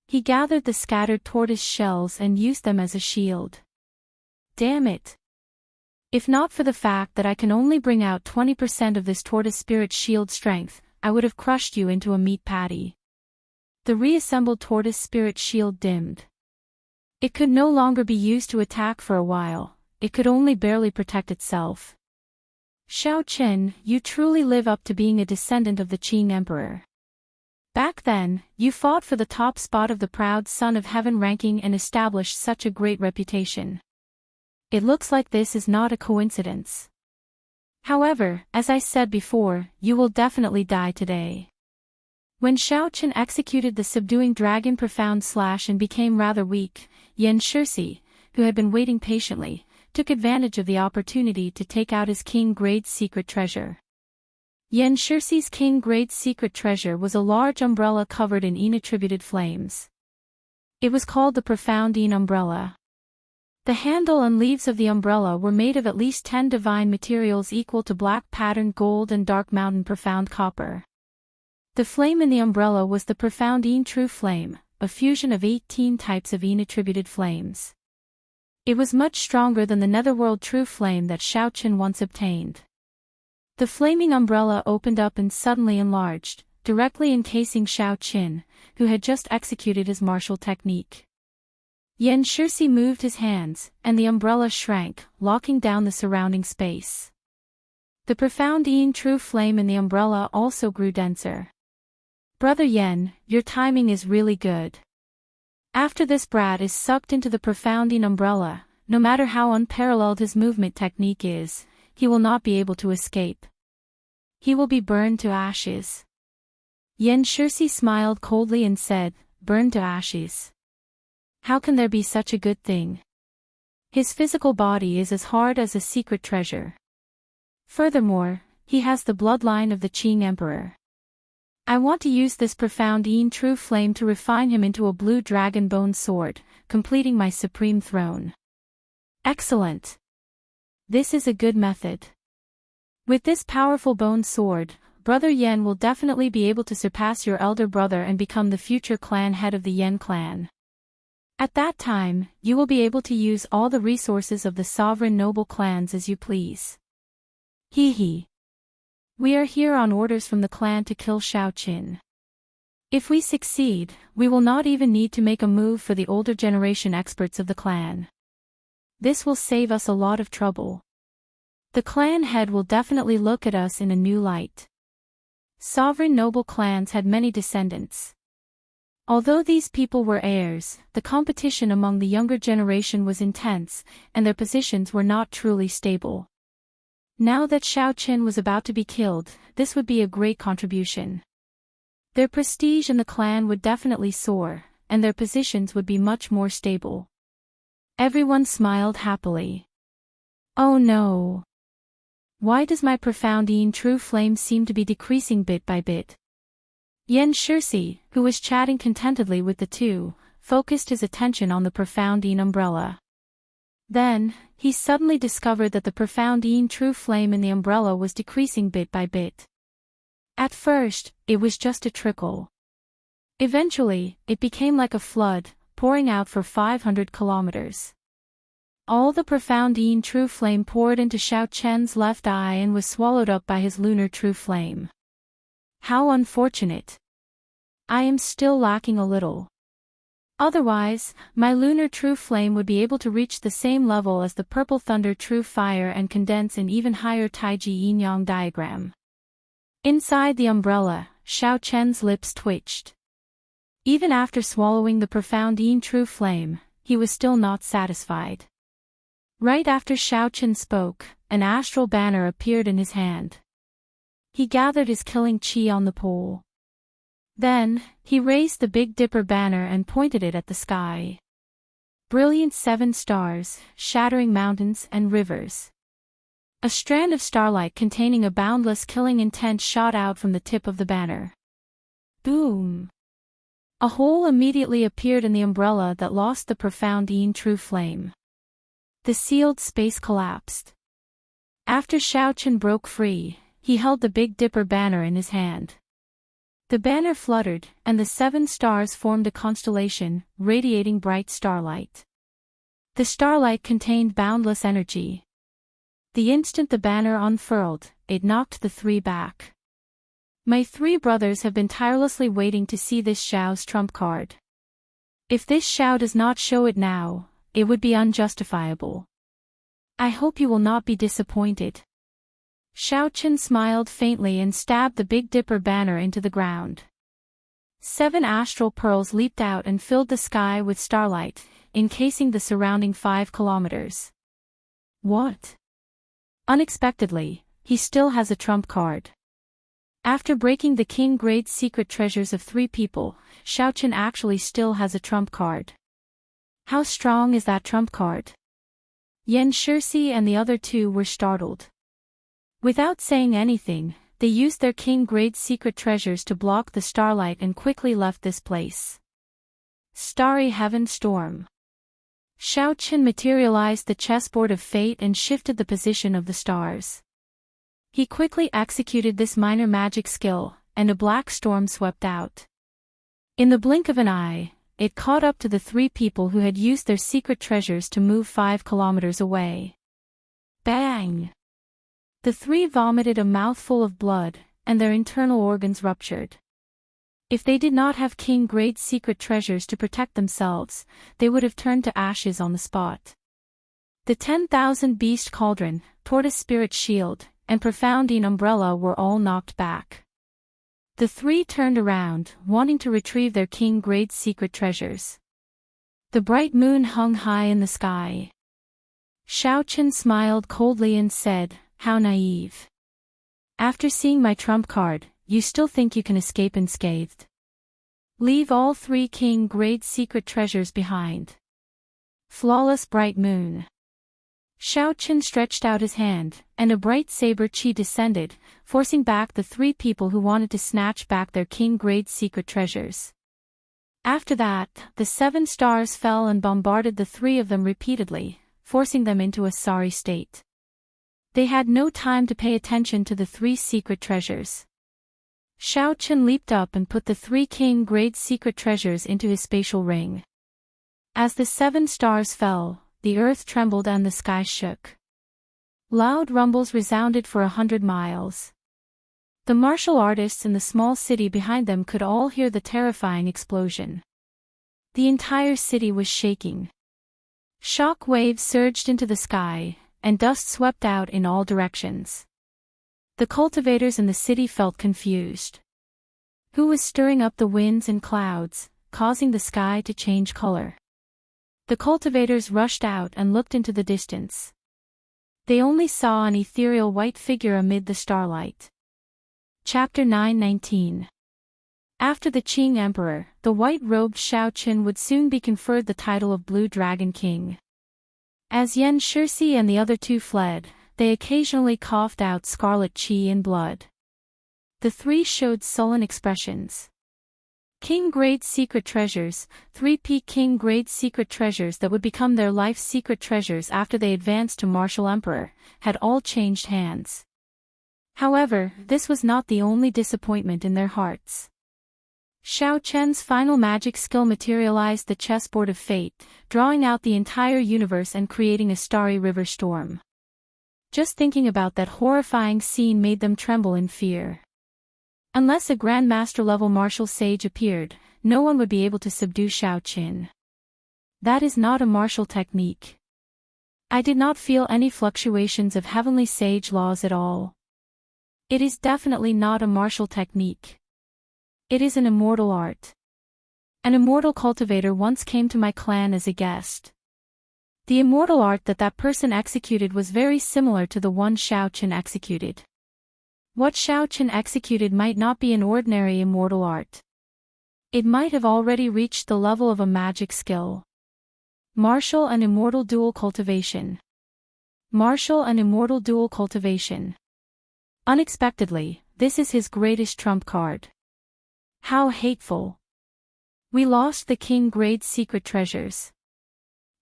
He gathered the scattered tortoise shells and used them as a shield. Damn it! If not for the fact that I can only bring out 20% of this tortoise spirit shield strength, I would have crushed you into a meat patty. The reassembled tortoise spirit shield dimmed. It could no longer be used to attack for a while, it could only barely protect itself. Xiao Qin, you truly live up to being a descendant of the Qing Emperor. Back then, you fought for the top spot of the proud Son of Heaven ranking and established such a great reputation. It looks like this is not a coincidence. However, as I said before, you will definitely die today. When Xiao Qin executed the subduing dragon profound slash and became rather weak, Xianxia, who had been waiting patiently, took advantage of the opportunity to take out his king-grade secret treasure. Xiaxia's king-grade secret treasure was a large umbrella covered in Yin-attributed flames. It was called the Profound Yin Umbrella. The handle and leaves of the umbrella were made of at least 10 divine materials equal to black patterned gold and dark mountain profound copper. The flame in the umbrella was the Profound Yin True Flame, a fusion of 18 types of Yin-attributed flames. It was much stronger than the Netherworld True Flame that Xiao Qin once obtained. The flaming umbrella opened up and suddenly enlarged, directly encasing Xiao Qin, who had just executed his martial technique. Xianxia moved his hands, and the umbrella shrank, locking down the surrounding space. The Profound Yin True Flame in the umbrella also grew denser. Brother Yen, your timing is really good. After this brat is sucked into the Profound Yin umbrella, no matter how unparalleled his movement technique is, he will not be able to escape. He will be burned to ashes. Xianxia smiled coldly and said, burned to ashes. How can there be such a good thing? His physical body is as hard as a secret treasure. Furthermore, he has the bloodline of the Qing Emperor. I want to use this profound true flame to refine him into a blue dragon bone sword, completing my supreme throne. Excellent. This is a good method. With this powerful bone sword, Brother Yen will definitely be able to surpass your elder brother and become the future clan head of the Yen clan. At that time, you will be able to use all the resources of the sovereign noble clans as you please. Hee hee. We are here on orders from the clan to kill Xiaoqin. If we succeed, we will not even need to make a move for the older generation experts of the clan. This will save us a lot of trouble. The clan head will definitely look at us in a new light. Sovereign noble clans had many descendants. Although these people were heirs, the competition among the younger generation was intense, and their positions were not truly stable. Now that Xiaoqin was about to be killed, this would be a great contribution. Their prestige in the clan would definitely soar, and their positions would be much more stable. Everyone smiled happily. Oh no! Why does my profound true flame seem to be decreasing bit by bit? Xianxia, who was chatting contentedly with the two, focused his attention on the profound umbrella. Then, he suddenly discovered that the profound true flame in the umbrella was decreasing bit by bit. At first, it was just a trickle. Eventually, it became like a flood, pouring out for 500 kilometers. All the profound true flame poured into Xiaoqian's left eye and was swallowed up by his lunar true flame. How unfortunate. I am still lacking a little. Otherwise, my lunar true flame would be able to reach the same level as the purple thunder true fire and condense an even higher Taiji yin-yang diagram. Inside the umbrella, Xiaoqian's lips twitched. Even after swallowing the profound true flame, he was still not satisfied. Right after Xiaoqian spoke, an astral banner appeared in his hand. He gathered his killing chi on the pole. Then, he raised the Big Dipper banner and pointed it at the sky. Brilliant 7 stars, shattering mountains and rivers. A strand of starlight containing a boundless killing intent shot out from the tip of the banner. Boom! A hole immediately appeared in the umbrella that lost the profound true flame. The sealed space collapsed. After Xiaoqian broke free, he held the Big Dipper banner in his hand. The banner fluttered, and the 7 stars formed a constellation, radiating bright starlight. The starlight contained boundless energy. The instant the banner unfurled, it knocked the 3 back. My 3 brothers have been tirelessly waiting to see this Xiao's trump card. If this Xiao does not show it now, it would be unjustifiable. I hope you will not be disappointed. Xiaoqian smiled faintly and stabbed the Big Dipper banner into the ground. 7 astral pearls leaped out and filled the sky with starlight, encasing the surrounding 5 kilometers. What? Unexpectedly, he still has a trump card. After breaking the king grade secret treasures of 3 people, Xiaoqian actually still has a trump card. How strong is that trump card? Xianxia and the other 2 were startled. Without saying anything, they used their king-grade secret treasures to block the starlight and quickly left this place. Starry Heaven Storm. Xiaoqian materialized the chessboard of fate and shifted the position of the stars. He quickly executed this minor magic skill, and a black storm swept out. In the blink of an eye, it caught up to the 3 people who had used their secret treasures to move 5 kilometers away. Bang! The 3 vomited a mouthful of blood, and their internal organs ruptured. If they did not have king-grade secret treasures to protect themselves, they would have turned to ashes on the spot. The 10,000 beast cauldron, tortoise spirit shield, and profound umbrella were all knocked back. The 3 turned around, wanting to retrieve their king-grade secret treasures. The bright moon hung high in the sky. Xiaoqian smiled coldly and said, "How naive. After seeing my trump card, you still think you can escape unscathed? Leave all 3 king-grade secret treasures behind." Flawless bright moon. Xiao Chen stretched out his hand, and a bright saber chi descended, forcing back the three people who wanted to snatch back their king-grade secret treasures. After that, the 7 stars fell and bombarded the three of them repeatedly, forcing them into a sorry state. They had no time to pay attention to the 3 secret treasures. Xiao Chen leaped up and put the 3 king-grade secret treasures into his spatial ring. As the 7 stars fell, the earth trembled and the sky shook. Loud rumbles resounded for 100 miles. The martial artists in the small city behind them could all hear the terrifying explosion. The entire city was shaking. Shock waves surged into the sky, and dust swept out in all directions. The cultivators in the city felt confused. Who was stirring up the winds and clouds, causing the sky to change color? The cultivators rushed out and looked into the distance. They only saw an ethereal white figure amid the starlight. Chapter 9:19. After the Qing Emperor, the white-robed Xiao Chen would soon be conferred the title of Blue Dragon King. As Xianxia and the other 2 fled, they occasionally coughed out scarlet qi and blood. The 3 showed sullen expressions. King-grade secret treasures, 3P king-grade secret treasures that would become their life's secret treasures after they advanced to Martial Emperor, had all changed hands. However, this was not the only disappointment in their hearts. Xiao Chen's final magic skill materialized the chessboard of fate, drawing out the entire universe and creating a starry river storm. Just thinking about that horrifying scene made them tremble in fear. Unless a Grandmaster-level martial sage appeared, no one would be able to subdue Xiao Chen. That is not a martial technique. I did not feel any fluctuations of heavenly sage laws at all. It is definitely not a martial technique. It is an immortal art. An immortal cultivator once came to my clan as a guest. The immortal art that person executed was very similar to the one Xiao Chen executed. What Xiao Chen executed might not be an ordinary immortal art. It might have already reached the level of a magic skill. Martial and immortal dual cultivation. Martial and immortal dual cultivation. Unexpectedly, this is his greatest trump card. How hateful. We lost the king-grade secret treasures.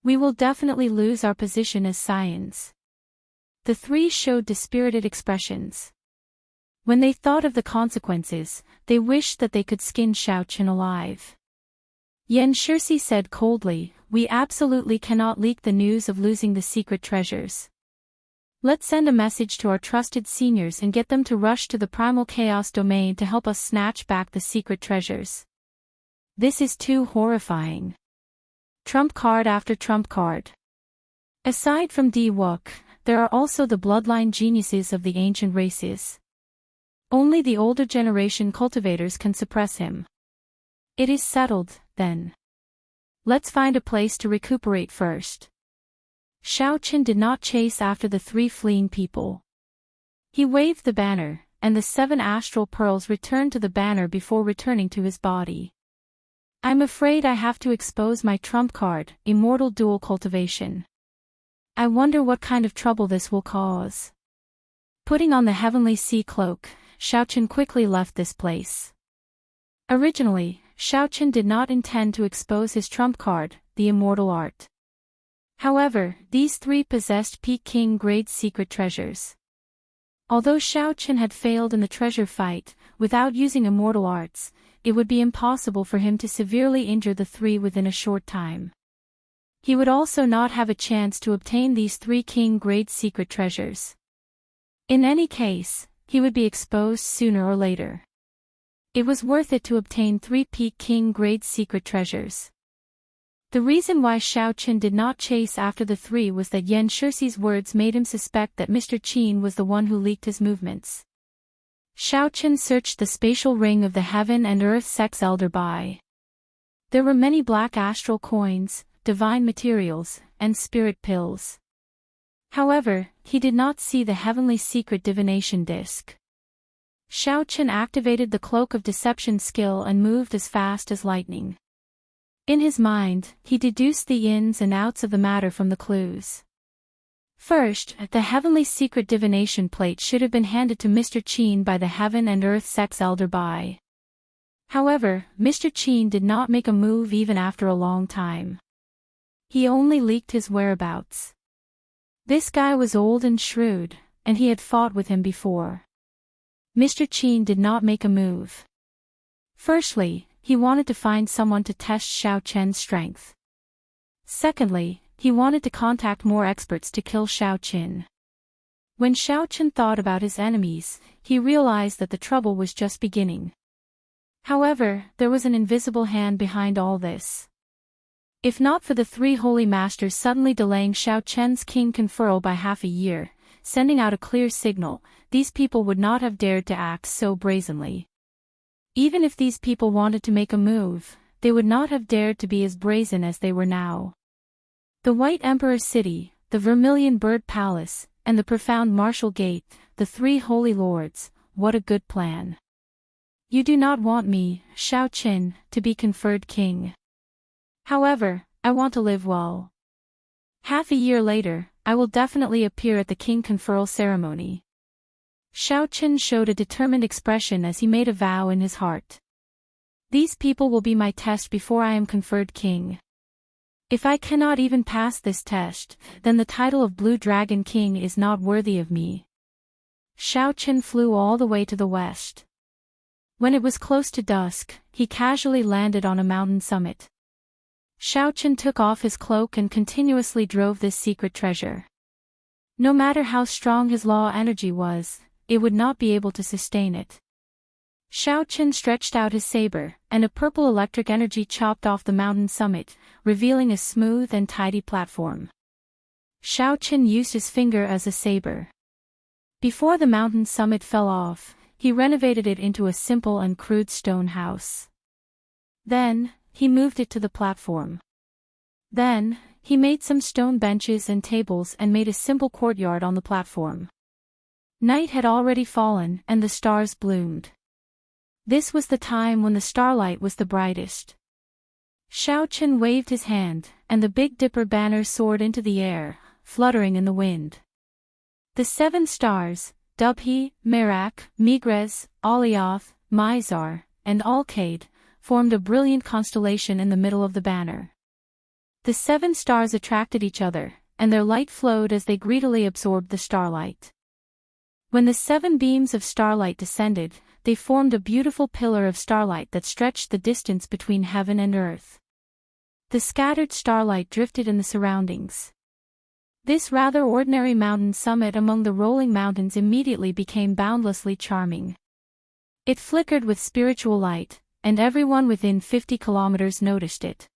We will definitely lose our position as scions. The 3 showed dispirited expressions. When they thought of the consequences, they wished that they could skin Xiao Chen alive. Xianxia said coldly, "We absolutely cannot leak the news of losing the secret treasures. Let's send a message to our trusted seniors and get them to rush to the primal chaos domain to help us snatch back the secret treasures. This is too horrifying." Trump card after trump card. Aside from Di Wuk, there are also the bloodline geniuses of the ancient races. Only the older generation cultivators can suppress him. It is settled, then. Let's find a place to recuperate first. Xiao Chen did not chase after the 3 fleeing people. He waved the banner, and the 7 astral pearls returned to the banner before returning to his body. I'm afraid I have to expose my trump card, Immortal Dual Cultivation. I wonder what kind of trouble this will cause. Putting on the heavenly sea cloak, Xiao Chen quickly left this place. Originally, Xiao Chen did not intend to expose his trump card, the immortal art. However, these 3 possessed peak king-grade secret treasures. Although Xiao Chen had failed in the treasure fight, without using immortal arts, it would be impossible for him to severely injure the 3 within a short time. He would also not have a chance to obtain these 3 king-grade secret treasures. In any case, he would be exposed sooner or later. It was worth it to obtain 3 peak king-grade secret treasures. The reason why Xiao Chen did not chase after the 3 was that Xianxia's words made him suspect that Mr. Qin was the one who leaked his movements. Xiao Chen searched the spatial ring of the heaven and earth sex elder by. There were many black astral coins, divine materials, and spirit pills. However, he did not see the heavenly secret divination disc. Xiao Chen activated the cloak of deception skill and moved as fast as lightning. In his mind, he deduced the ins and outs of the matter from the clues. First, the heavenly secret divination plate should have been handed to Mr. Qin by the Heaven and Earth Sex Elder Bai. However, Mr. Qin did not make a move even after a long time. He only leaked his whereabouts. This guy was old and shrewd, and he had fought with him before. Mr. Qin did not make a move. Firstly, he wanted to find someone to test Xiao Chen's strength. Secondly, he wanted to contact more experts to kill Xiao Qin. When Xiao Chen thought about his enemies, he realized that the trouble was just beginning. However, there was an invisible hand behind all this. If not for the three holy masters suddenly delaying Xiao Chen's king conferral by half a year, sending out a clear signal, these people would not have dared to act so brazenly. Even if these people wanted to make a move, they would not have dared to be as brazen as they were now. The White Emperor City, the Vermilion Bird Palace, and the profound Martial Gate, the three holy lords, what a good plan. You do not want me, Xiao Qin, to be conferred king. However, I want to live well. Half a year later, I will definitely appear at the king conferral ceremony. Xiao Qin showed a determined expression as he made a vow in his heart. These people will be my test before I am conferred king. If I cannot even pass this test, then the title of Blue Dragon King is not worthy of me. Xiao Qin flew all the way to the west. When it was close to dusk, he casually landed on a mountain summit. Xiao Qin took off his cloak and continuously drove this secret treasure. No matter how strong his law energy was, it would not be able to sustain it. Xiao Qin stretched out his saber, and a purple electric energy chopped off the mountain summit, revealing a smooth and tidy platform. Xiao Qin used his finger as a saber. Before the mountain summit fell off, he renovated it into a simple and crude stone house. Then, he moved it to the platform. Then, he made some stone benches and tables and made a simple courtyard on the platform. Night had already fallen and the stars bloomed. This was the time when the starlight was the brightest. Xiao Qin waved his hand, and the Big Dipper banner soared into the air, fluttering in the wind. The 7 stars, Dubhe, Merak, Megrez, Alioth, Mizar, and Alcade, formed a brilliant constellation in the middle of the banner. The 7 stars attracted each other, and their light flowed as they greedily absorbed the starlight. When the 7 beams of starlight descended, they formed a beautiful pillar of starlight that stretched the distance between heaven and earth. The scattered starlight drifted in the surroundings. This rather ordinary mountain summit among the rolling mountains immediately became boundlessly charming. It flickered with spiritual light, and everyone within 50 kilometers noticed it.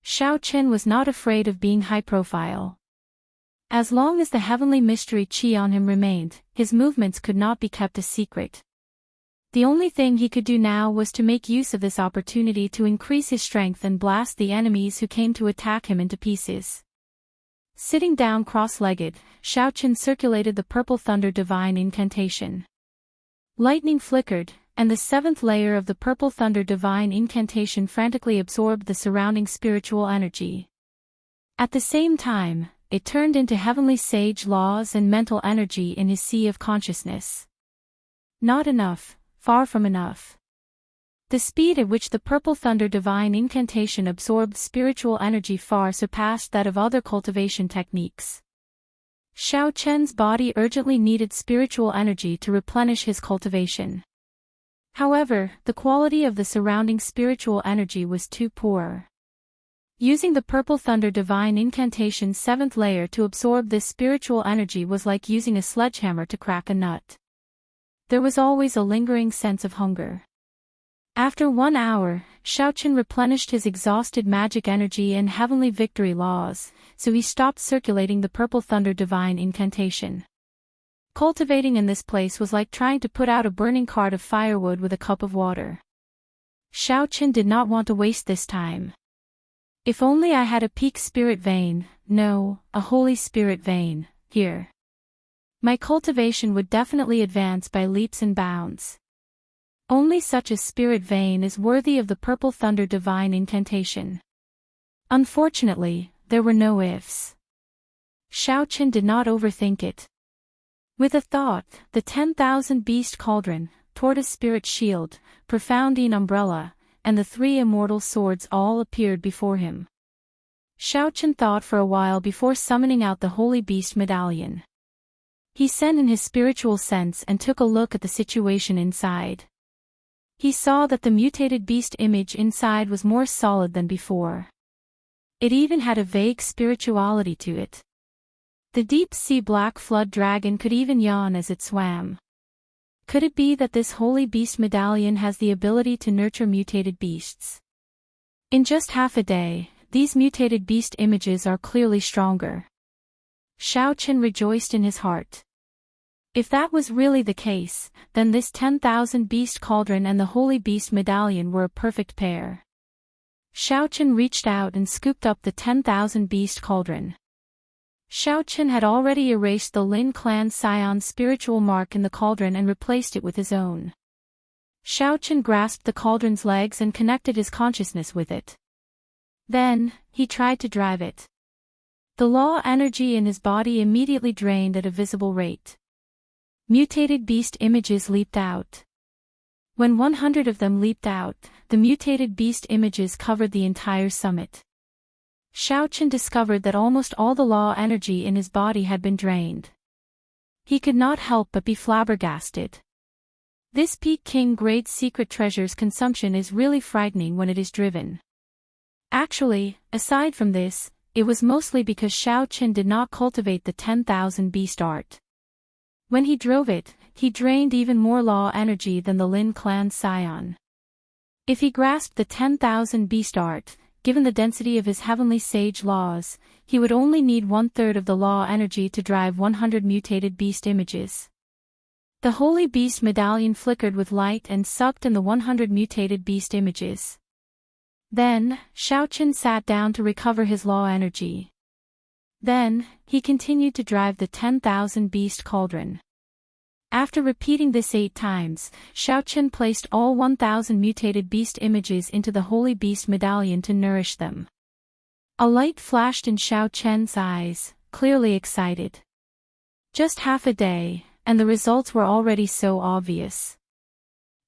Xiao Qin was not afraid of being high profile. As long as the heavenly mystery qi on him remained, his movements could not be kept a secret. The only thing he could do now was to make use of this opportunity to increase his strength and blast the enemies who came to attack him into pieces. Sitting down cross-legged, Xiao Qin circulated the purple thunder divine incantation. Lightning flickered, and the 7th layer of the purple thunder divine incantation frantically absorbed the surrounding spiritual energy. At the same time, it turned into heavenly sage laws and mental energy in his sea of consciousness. Not enough, far from enough. The speed at which the purple thunder divine incantation absorbed spiritual energy far surpassed that of other cultivation techniques. Xiao Chen's body urgently needed spiritual energy to replenish his cultivation. However, the quality of the surrounding spiritual energy was too poor. Using the purple thunder divine incantation's 7th layer to absorb this spiritual energy was like using a sledgehammer to crack a nut. There was always a lingering sense of hunger. After 1 hour, Xiao Qin replenished his exhausted magic energy and heavenly victory laws, so he stopped circulating the purple thunder divine incantation. Cultivating in this place was like trying to put out a burning cart of firewood with a cup of water. Xiao Qin did not want to waste this time. If only I had a peak spirit vein, no, a holy spirit vein, here. My cultivation would definitely advance by leaps and bounds. Only such a spirit vein is worthy of the purple thunder divine incantation. Unfortunately, there were no ifs. Xiaochen did not overthink it. With a thought, the 10,000 beast cauldron, tortoise spirit shield, profounding umbrella, and the 3 immortal swords all appeared before him. Xiaochen thought for a while before summoning out the holy beast medallion. He sent in his spiritual sense and took a look at the situation inside. He saw that the mutated beast image inside was more solid than before. It even had a vague spirituality to it. The deep-sea black flood dragon could even yawn as it swam. Could it be that this holy beast medallion has the ability to nurture mutated beasts? In just half a day, these mutated beast images are clearly stronger. Xiaochen rejoiced in his heart. If that was really the case, then this 10,000 beast cauldron and the holy beast medallion were a perfect pair. Xiaochen reached out and scooped up the 10,000 beast cauldron. Xiaochen had already erased the Lin clan scion's spiritual mark in the cauldron and replaced it with his own. Xiaochen grasped the cauldron's legs and connected his consciousness with it. Then, he tried to drive it. The law energy in his body immediately drained at a visible rate. Mutated beast images leaped out. When 100 of them leaped out, the mutated beast images covered the entire summit. Xiaochen discovered that almost all the law energy in his body had been drained. He could not help but be flabbergasted. This Peak King grade secret treasure's consumption is really frightening when it is driven. Actually, aside from this, it was mostly because Xiaochen did not cultivate the 10,000 beast art. When he drove it, he drained even more law energy than the Lin clan scion. If he grasped the 10,000 beast art, given the density of his heavenly sage laws, he would only need 1/3 of the law energy to drive 100 mutated beast images. The holy beast medallion flickered with light and sucked in the 100 mutated beast images. Then, Xiaochen sat down to recover his law energy. Then, he continued to drive the 10,000 beast cauldron. After repeating this 8 times, Xiaochen placed all 1,000 mutated beast images into the holy beast medallion to nourish them. A light flashed in Xiaochen's eyes, clearly excited. Just half a day, and the results were already so obvious.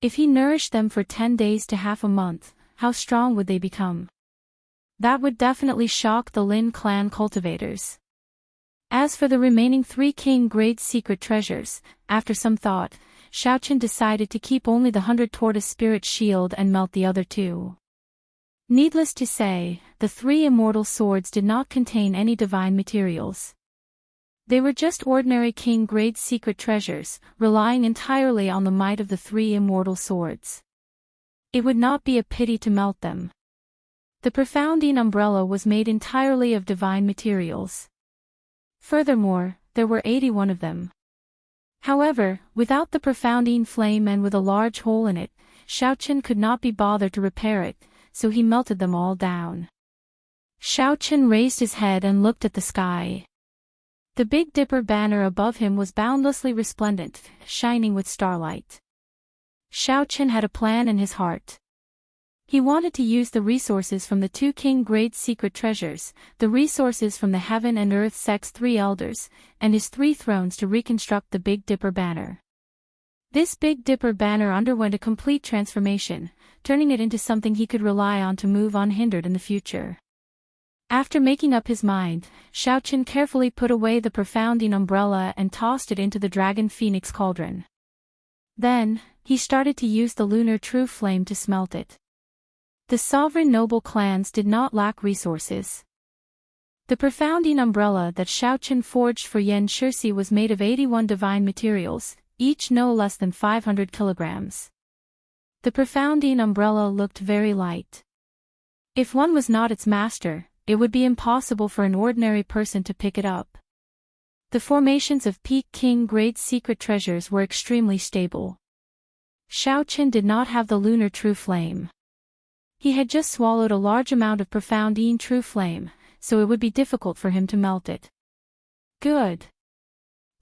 If he nourished them for 10 days to half a month, how strong would they become? That would definitely shock the Lin clan cultivators. As for the remaining 3 king grade secret treasures, after some thought, Xiaochen decided to keep only the 100 tortoise spirit shield and melt the other 2. Needless to say, the 3 immortal swords did not contain any divine materials. They were just ordinary king grade secret treasures, relying entirely on the might of the 3 immortal swords. It would not be a pity to melt them. The profounding umbrella was made entirely of divine materials. Furthermore, there were 81 of them. However, without the profounding flame and with a large hole in it, Xiaochen could not be bothered to repair it, so he melted them all down. Xiaochen raised his head and looked at the sky. The Big Dipper banner above him was boundlessly resplendent, shining with starlight. Xiaochen had a plan in his heart. He wanted to use the resources from the 2 king grade secret treasures, the resources from the heaven and earth sect's 3 elders, and his 3 thrones to reconstruct the Big Dipper banner. This Big Dipper banner underwent a complete transformation, turning it into something he could rely on to move unhindered in the future. After making up his mind, Xiaochen carefully put away the profounding umbrella and tossed it into the dragon phoenix cauldron. Then, he started to use the lunar true flame to smelt it. The sovereign noble clans did not lack resources. The profounding umbrella that Xiaochen forged for Xianxia was made of 81 divine materials, each no less than 500 kilograms. The profounding umbrella looked very light. If one was not its master, it would be impossible for an ordinary person to pick it up. The formations of Peak King grade secret treasures were extremely stable. Xiaochen did not have the lunar true flame. He had just swallowed a large amount of profounding true flame, so it would be difficult for him to melt it. Good.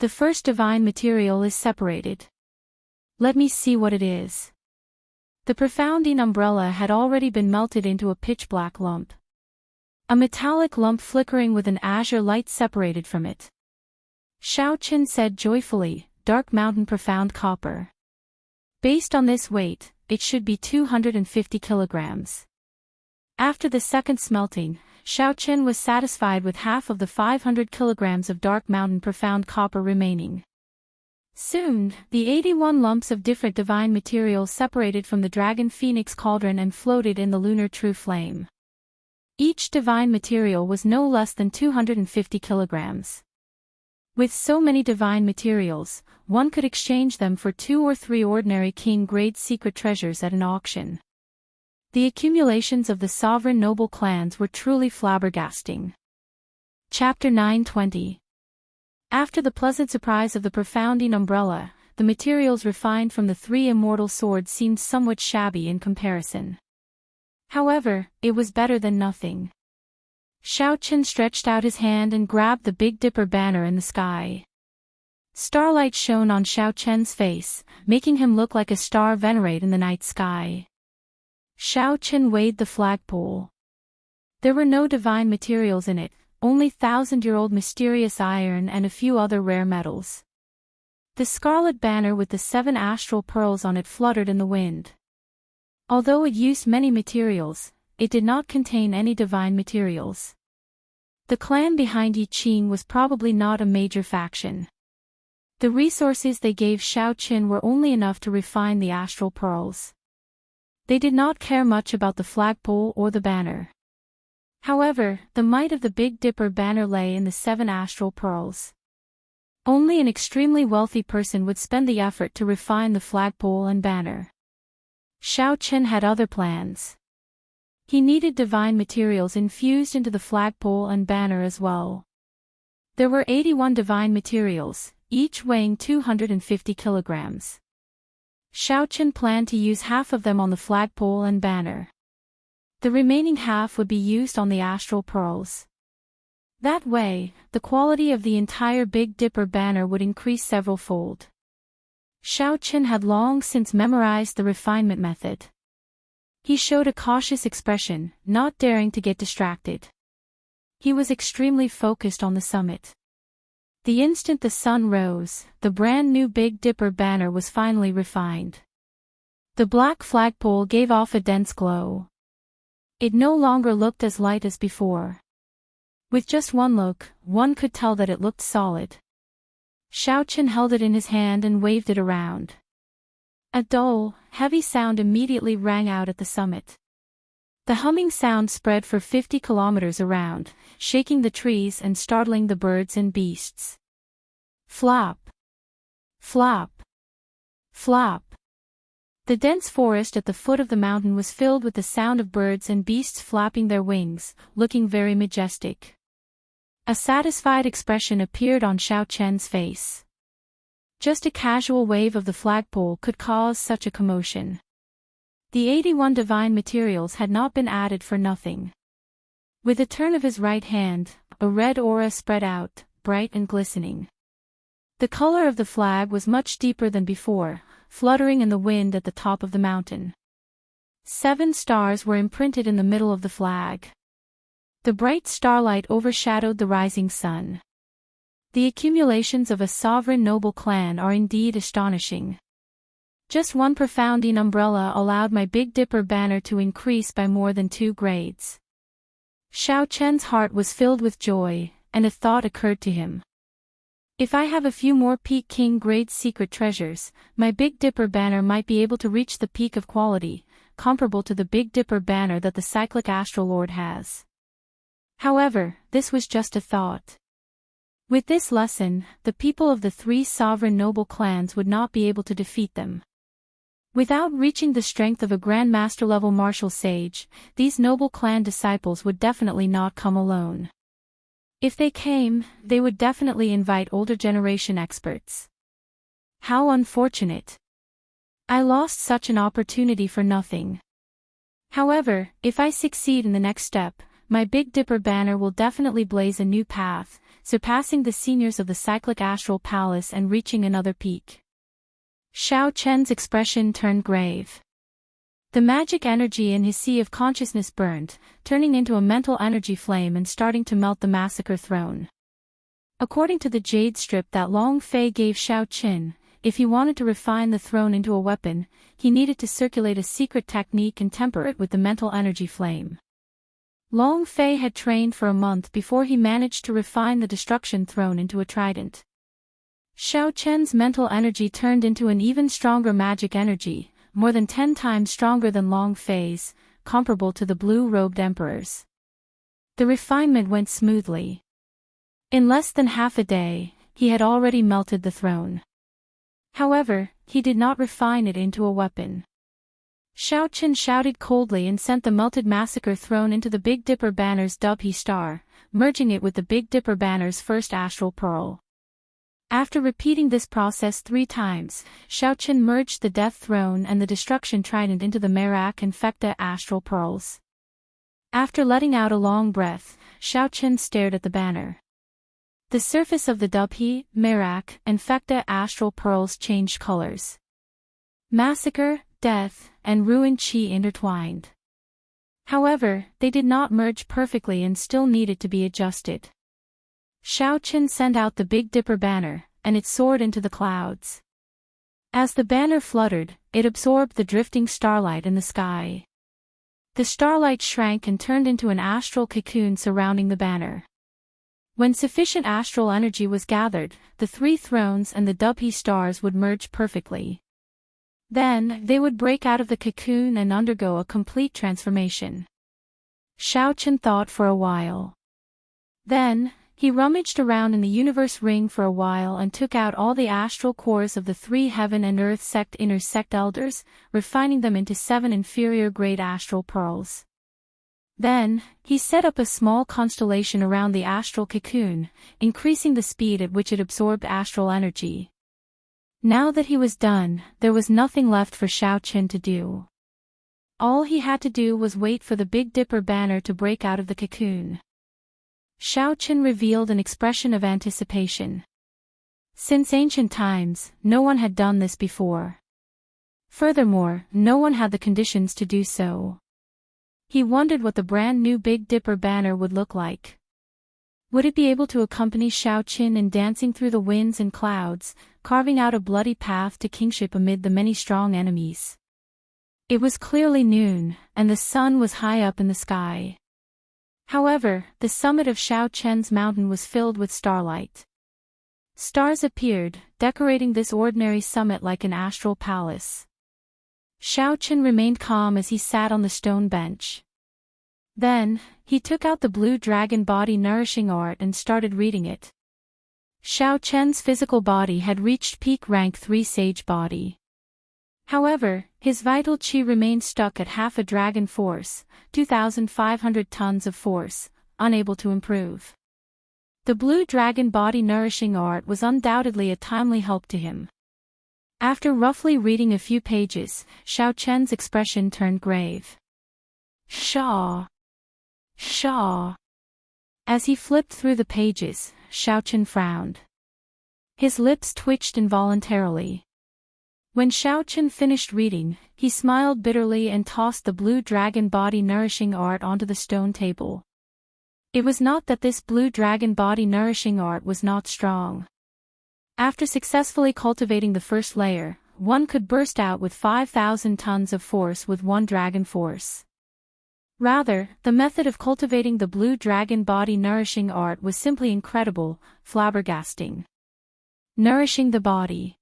The first divine material is separated. Let me see what it is. The profounding umbrella had already been melted into a pitch-black lump. A metallic lump flickering with an azure light separated from it. Xiaochen said joyfully, "Dark mountain profound copper. Based on this weight, it should be 250 kilograms." After the second smelting, Xiaochen was satisfied with half of the 500 kilograms of dark mountain profound copper remaining. Soon, the 81 lumps of different divine materials separated from the dragon phoenix cauldron and floated in the lunar true flame. Each divine material was no less than 250 kilograms. With so many divine materials, one could exchange them for 2 or 3 ordinary king-grade secret treasures at an auction. The accumulations of the sovereign noble clans were truly flabbergasting. Chapter 920. After the pleasant surprise of the profounding umbrella, the materials refined from the 3 immortal swords seemed somewhat shabby in comparison. However, it was better than nothing. Xiaochen stretched out his hand and grabbed the Big Dipper banner in the sky. Starlight shone on Xiaochen's face, making him look like a star venerate in the night sky. Xiaochen weighed the flagpole. There were no divine materials in it, only 1,000-year-old mysterious iron and a few other rare metals. The scarlet banner with the 7 astral pearls on it fluttered in the wind. Although it used many materials, it did not contain any divine materials. The clan behind Yi Qing was probably not a major faction. The resources they gave Xiaochen were only enough to refine the astral pearls. They did not care much about the flagpole or the banner. However, the might of the Big Dipper banner lay in the 7 astral pearls. Only an extremely wealthy person would spend the effort to refine the flagpole and banner. Xiaochen had other plans. He needed divine materials infused into the flagpole and banner as well. There were 81 divine materials, each weighing 250 kilograms. Xiaochen planned to use half of them on the flagpole and banner. The remaining half would be used on the astral pearls. That way, the quality of the entire Big Dipper banner would increase several-fold. Xiaochen had long since memorized the refinement method. He showed a cautious expression, not daring to get distracted. He was extremely focused on the summit. The instant the sun rose, the brand new Big Dipper banner was finally refined. The black flagpole gave off a dense glow. It no longer looked as light as before. With just one look, one could tell that it looked solid. Xiaochen held it in his hand and waved it around. A dull, heavy sound immediately rang out at the summit. The humming sound spread for 50 kilometers around, shaking the trees and startling the birds and beasts. Flop! Flop! Flop! The dense forest at the foot of the mountain was filled with the sound of birds and beasts flapping their wings, looking very majestic. A satisfied expression appeared on Xiaochen's face. Just a casual wave of the flagpole could cause such a commotion. The 81 divine materials had not been added for nothing. With a turn of his right hand, a red aura spread out, bright and glistening. The color of the flag was much deeper than before, fluttering in the wind at the top of the mountain. 7 stars were imprinted in the middle of the flag. The bright starlight overshadowed the rising sun. The accumulations of a sovereign noble clan are indeed astonishing. Just one profounding umbrella allowed my Big Dipper banner to increase by more than 2 grades. Xiaochen's heart was filled with joy, and a thought occurred to him. If I have a few more peak king grade secret treasures, my Big Dipper banner might be able to reach the peak of quality, comparable to the Big Dipper banner that the cyclic astral lord has. However, this was just a thought. With this lesson, the people of the 3 sovereign noble clans would not be able to defeat them. Without reaching the strength of a Grand Master-level martial sage, these noble clan disciples would definitely not come alone. If they came, they would definitely invite older generation experts. How unfortunate. I lost such an opportunity for nothing. However, if I succeed in the next step, my Big Dipper banner will definitely blaze a new path, surpassing the seniors of the cyclic astral palace and reaching another peak. Xiaochen's expression turned grave. The magic energy in his sea of consciousness burned, turning into a mental energy flame and starting to melt the massacre throne. According to the jade strip that Long Fei gave Xiao Qin, if he wanted to refine the throne into a weapon, he needed to circulate a secret technique and temper it with the mental energy flame. Long Fei had trained for a month before he managed to refine the destruction throne into a trident. Xiao Qian's mental energy turned into an even stronger magic energy, more than 10 times stronger than Long Fei's, comparable to the blue-robed emperor's. The refinement went smoothly. In less than half a day, he had already melted the throne. However, he did not refine it into a weapon. Xiao Qin shouted coldly and sent the melted massacre throne into the Big Dipper banner's Dubhe star, merging it with the Big Dipper banner's first astral pearl. After repeating this process 3 times, Xiao Qin merged the Death Throne and the Destruction Trident into the Merak and Fekta astral pearls. After letting out a long breath, Xiao Qin stared at the banner. The surface of the Dubhe, Merak, and Fekta astral pearls changed colors. Massacre, death, and ruin qi intertwined. However, they did not merge perfectly and still needed to be adjusted. Xiao Qin sent out the Big Dipper banner, and it soared into the clouds. As the banner fluttered, it absorbed the drifting starlight in the sky. The starlight shrank and turned into an astral cocoon surrounding the banner. When sufficient astral energy was gathered, the 3 thrones and the Dubhe stars would merge perfectly. Then, they would break out of the cocoon and undergo a complete transformation. Xiao Qin thought for a while. Then, he rummaged around in the universe ring for a while and took out all the astral cores of the 3 heaven and earth sect inner sect elders, refining them into 7 inferior grade astral pearls. Then, he set up a small constellation around the astral cocoon, increasing the speed at which it absorbed astral energy. Now that he was done, there was nothing left for Xiao Qin to do. All he had to do was wait for the Big Dipper banner to break out of the cocoon. Xiao Qin revealed an expression of anticipation. Since ancient times, no one had done this before. Furthermore, no one had the conditions to do so. He wondered what the brand new Big Dipper banner would look like. Would it be able to accompany Xiao Qin in dancing through the winds and clouds, carving out a bloody path to kingship amid the many strong enemies? It was clearly noon, and the sun was high up in the sky. However, the summit of Xiao Qian's mountain was filled with starlight. Stars appeared, decorating this ordinary summit like an astral palace. Xiao Qin remained calm as he sat on the stone bench. Then, he took out the blue dragon body nourishing art and started reading it. Xiao Qian's physical body had reached peak rank 3 sage body. However, his vital qi remained stuck at half a dragon force, 2,500 tons of force, unable to improve. The blue dragon body nourishing art was undoubtedly a timely help to him. After roughly reading a few pages, Xiao Qian's expression turned grave. Shaw. Shaw. As he flipped through the pages, Xiao Qian frowned. His lips twitched involuntarily. When Xiao Qin finished reading, he smiled bitterly and tossed the blue dragon body nourishing art onto the stone table. It was not that this blue dragon body nourishing art was not strong. After successfully cultivating the first layer, one could burst out with 5,000 tons of force with 1 dragon force. Rather, the method of cultivating the blue dragon body nourishing art was simply incredible, flabbergasting. Nourishing the body.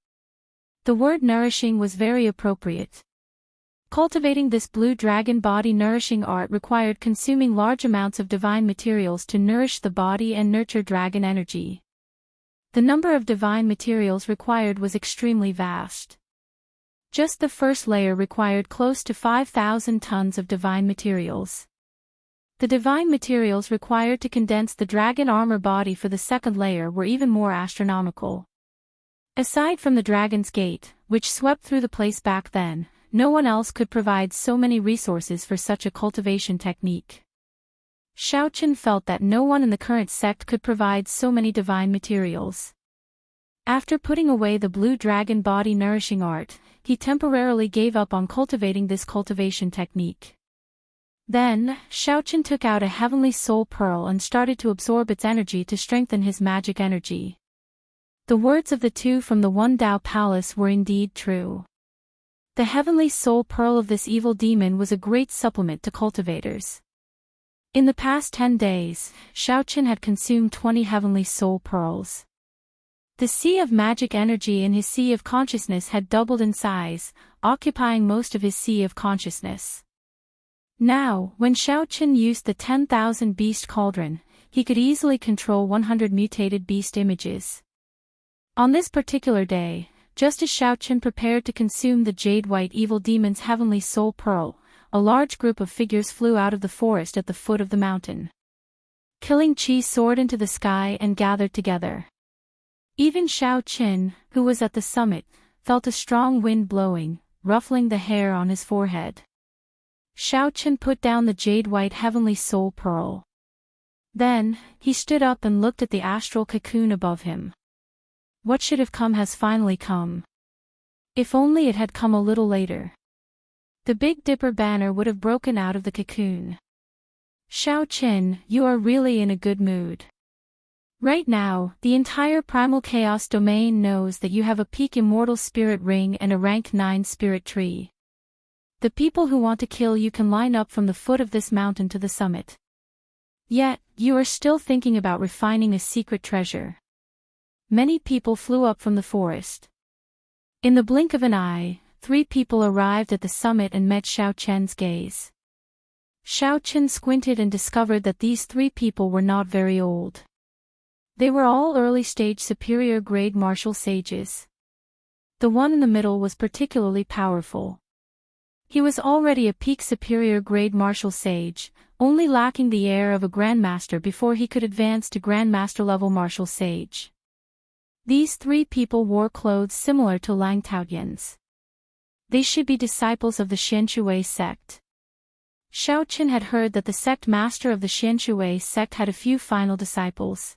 The word nourishing was very appropriate. Cultivating this blue dragon body nourishing art required consuming large amounts of divine materials to nourish the body and nurture dragon energy. The number of divine materials required was extremely vast. Just the first layer required close to 5,000 tons of divine materials. The divine materials required to condense the dragon armor body for the second layer were even more astronomical. Aside from the Dragon's Gate, which swept through the place back then, no one else could provide so many resources for such a cultivation technique. Xiao Qin felt that no one in the current sect could provide so many divine materials. After putting away the blue dragon body nourishing art, he temporarily gave up on cultivating this cultivation technique. Then, Xiaochen took out a heavenly soul pearl and started to absorb its energy to strengthen his magic energy. The words of the two from the One Dao Palace were indeed true. The heavenly soul pearl of this evil demon was a great supplement to cultivators. In the past 10 days, Xiaochen had consumed 20 heavenly soul pearls. The sea of magic energy in his sea of consciousness had doubled in size, occupying most of his sea of consciousness. Now, when Xiaochen used the 10,000 beast cauldron, he could easily control 100 mutated beast images. On this particular day, just as Xiaochen prepared to consume the jade-white evil demon's heavenly soul pearl, a large group of figures flew out of the forest at the foot of the mountain. Killing Qi soared into the sky and gathered together. Even Xiaochen, who was at the summit, felt a strong wind blowing, ruffling the hair on his forehead. Xiaochen put down the jade-white heavenly soul pearl. Then, he stood up and looked at the astral cocoon above him. What should have come has finally come. If only it had come a little later. The Big Dipper banner would have broken out of the cocoon. Xiaochen, you are really in a good mood. Right now, the entire primal chaos domain knows that you have a peak immortal spirit ring and a rank 9 spirit tree. The people who want to kill you can line up from the foot of this mountain to the summit. Yet, you are still thinking about refining a secret treasure. Many people flew up from the forest. In the blink of an eye, 3 people arrived at the summit and met Xiaochen's gaze. Xiaochen squinted and discovered that these 3 people were not very old. They were all early-stage superior-grade martial sages. The one in the middle was particularly powerful. He was already a peak superior-grade martial sage, only lacking the air of a grandmaster before he could advance to grandmaster-level martial sage. These 3 people wore clothes similar to Lang Taotian's. They should be disciples of the Xianxia sect. Xiaochen had heard that the sect master of the Xianxia sect had a few final disciples.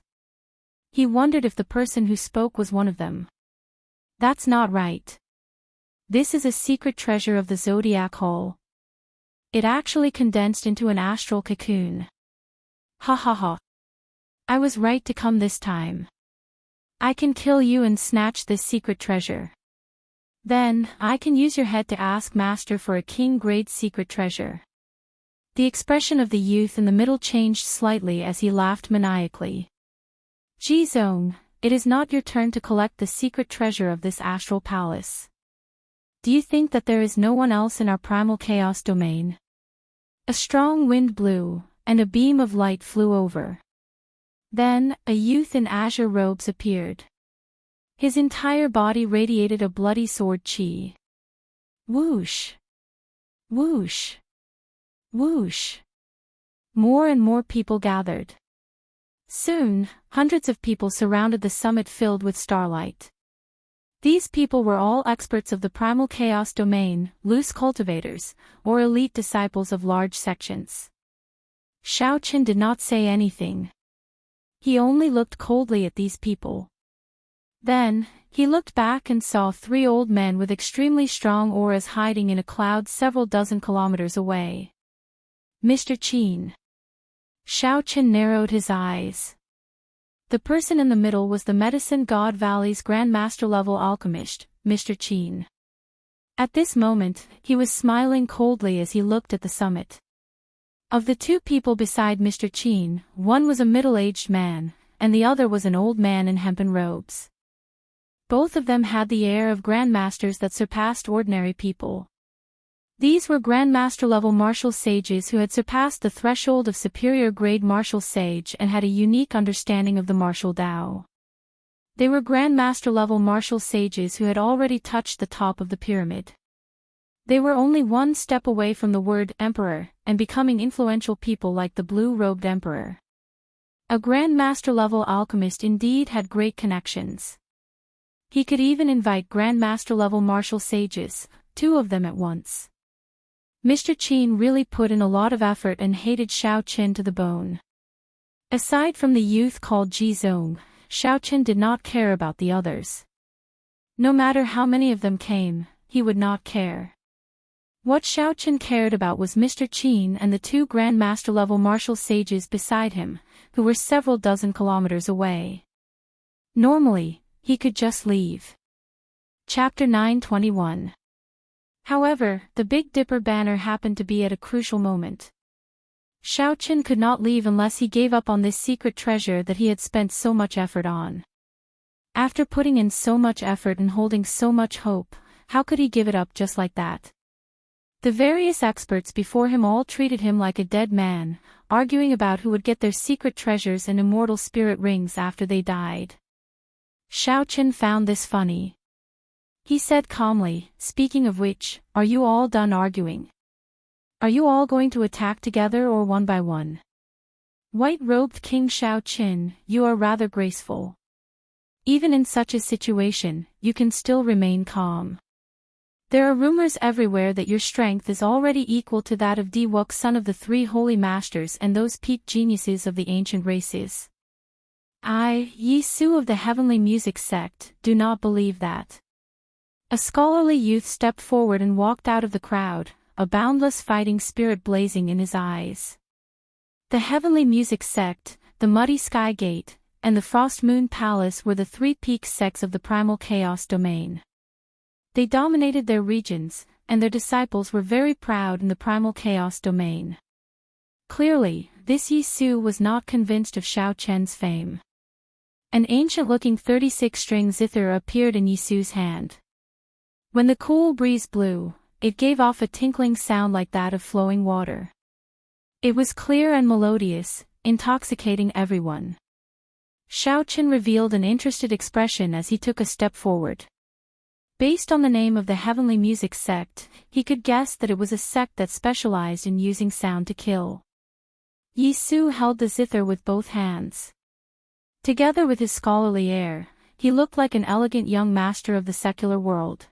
He wondered if the person who spoke was one of them. That's not right. This is a secret treasure of the Zodiac Hall. It actually condensed into an astral cocoon. Ha ha ha. I was right to come this time. I can kill you and snatch this secret treasure. Then, I can use your head to ask Master for a king-grade secret treasure. The expression of the youth in the middle changed slightly as he laughed maniacally. Jizong, it is not your turn to collect the secret treasure of this astral palace. Do you think that there is no one else in our primal chaos domain? A strong wind blew, and a beam of light flew over. Then, a youth in azure robes appeared. His entire body radiated a bloody sword qi. Whoosh! Whoosh! Whoosh! More and more people gathered. Soon, hundreds of people surrounded the summit filled with starlight. These people were all experts of the primal chaos domain, loose cultivators, or elite disciples of large sections. Xiaochen did not say anything. He only looked coldly at these people. Then, he looked back and saw 3 old men with extremely strong auras hiding in a cloud several dozen kilometers away. Mr. Qin. Xiaochen narrowed his eyes. The person in the middle was the Medicine God Valley's Grandmaster-level alchemist, Mr. Qin. At this moment, he was smiling coldly as he looked at the summit. Of the 2 people beside Mr. Qin, one was a middle-aged man, and the other was an old man in hempen robes. Both of them had the air of grandmasters that surpassed ordinary people. These were Grandmaster-level martial sages who had surpassed the threshold of superior-grade martial sage and had a unique understanding of the martial Dao. They were Grandmaster-level martial sages who had already touched the top of the pyramid. They were only one step away from the word Emperor and becoming influential people like the blue-robed Emperor. A Grandmaster-level alchemist indeed had great connections. He could even invite Grandmaster-level martial sages, 2 of them at once. Mr. Qin really put in a lot of effort and hated Xiaochen to the bone. Aside from the youth called Jizong, Xiaochen did not care about the others. No matter how many of them came, he would not care. What Xiaochen cared about was Mr. Qin and the two Grandmaster-level martial sages beside him, who were several dozen kilometers away. Normally, he could just leave. Chapter 921. However, the Big Dipper banner happened to be at a crucial moment. Xiaochen could not leave unless he gave up on this secret treasure that he had spent so much effort on. After putting in so much effort and holding so much hope, how could he give it up just like that? The various experts before him all treated him like a dead man, arguing about who would get their secret treasures and immortal spirit rings after they died. Xiaochen found this funny. He said calmly, "Speaking of which, are you all done arguing? Are you all going to attack together or one by one?" White-robed King Xiaochen, you are rather graceful. Even in such a situation, you can still remain calm. There are rumors everywhere that your strength is already equal to that of Diwuk, son of the three holy masters and those peak geniuses of the ancient races. I, Yi Su of the heavenly music sect, do not believe that. A scholarly youth stepped forward and walked out of the crowd, a boundless fighting spirit blazing in his eyes. The heavenly music sect, the muddy sky gate, and the frost moon palace were the three peak sects of the primal chaos domain. They dominated their regions, and their disciples were very proud in the primal chaos domain. Clearly, this Yi Su was not convinced of Xiaochen's fame. An ancient-looking 36-string zither appeared in Yi Su's hand. When the cool breeze blew, it gave off a tinkling sound like that of flowing water. It was clear and melodious, intoxicating everyone. Xiaochen revealed an interested expression as he took a step forward. Based on the name of the heavenly music sect, he could guess that it was a sect that specialized in using sound to kill. Yi Su held the zither with both hands. Together with his scholarly air, he looked like an elegant young master of the secular world.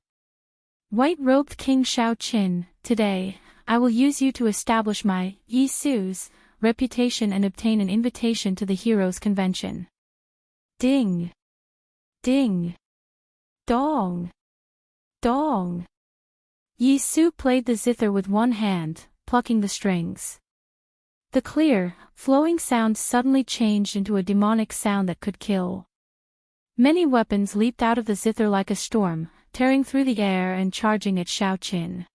White-robed King Xiaochen, today, I will use you to establish my, Yi Su's, reputation and obtain an invitation to the Heroes' Convention. Ding! Ding! Dong! Dong! Yi Su played the zither with one hand, plucking the strings. The clear, flowing sound suddenly changed into a demonic sound that could kill. Many weapons leaped out of the zither like a storm, tearing through the air and charging at Xiaochen.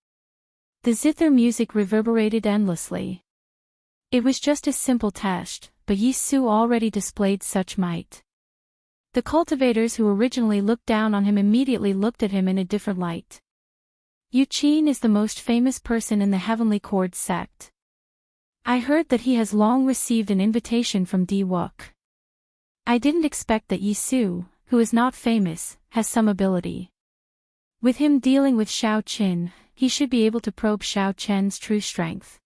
The zither music reverberated endlessly. It was just a simple test, but Yi Su already displayed such might. The cultivators who originally looked down on him immediately looked at him in a different light. Yu Qin is the most famous person in the Heavenly Chord sect. I heard that he has long received an invitation from Diwuk. I didn't expect that Yi Su, who is not famous, has some ability. With him dealing with Xiaochen, he should be able to probe Xiaochen's true strength.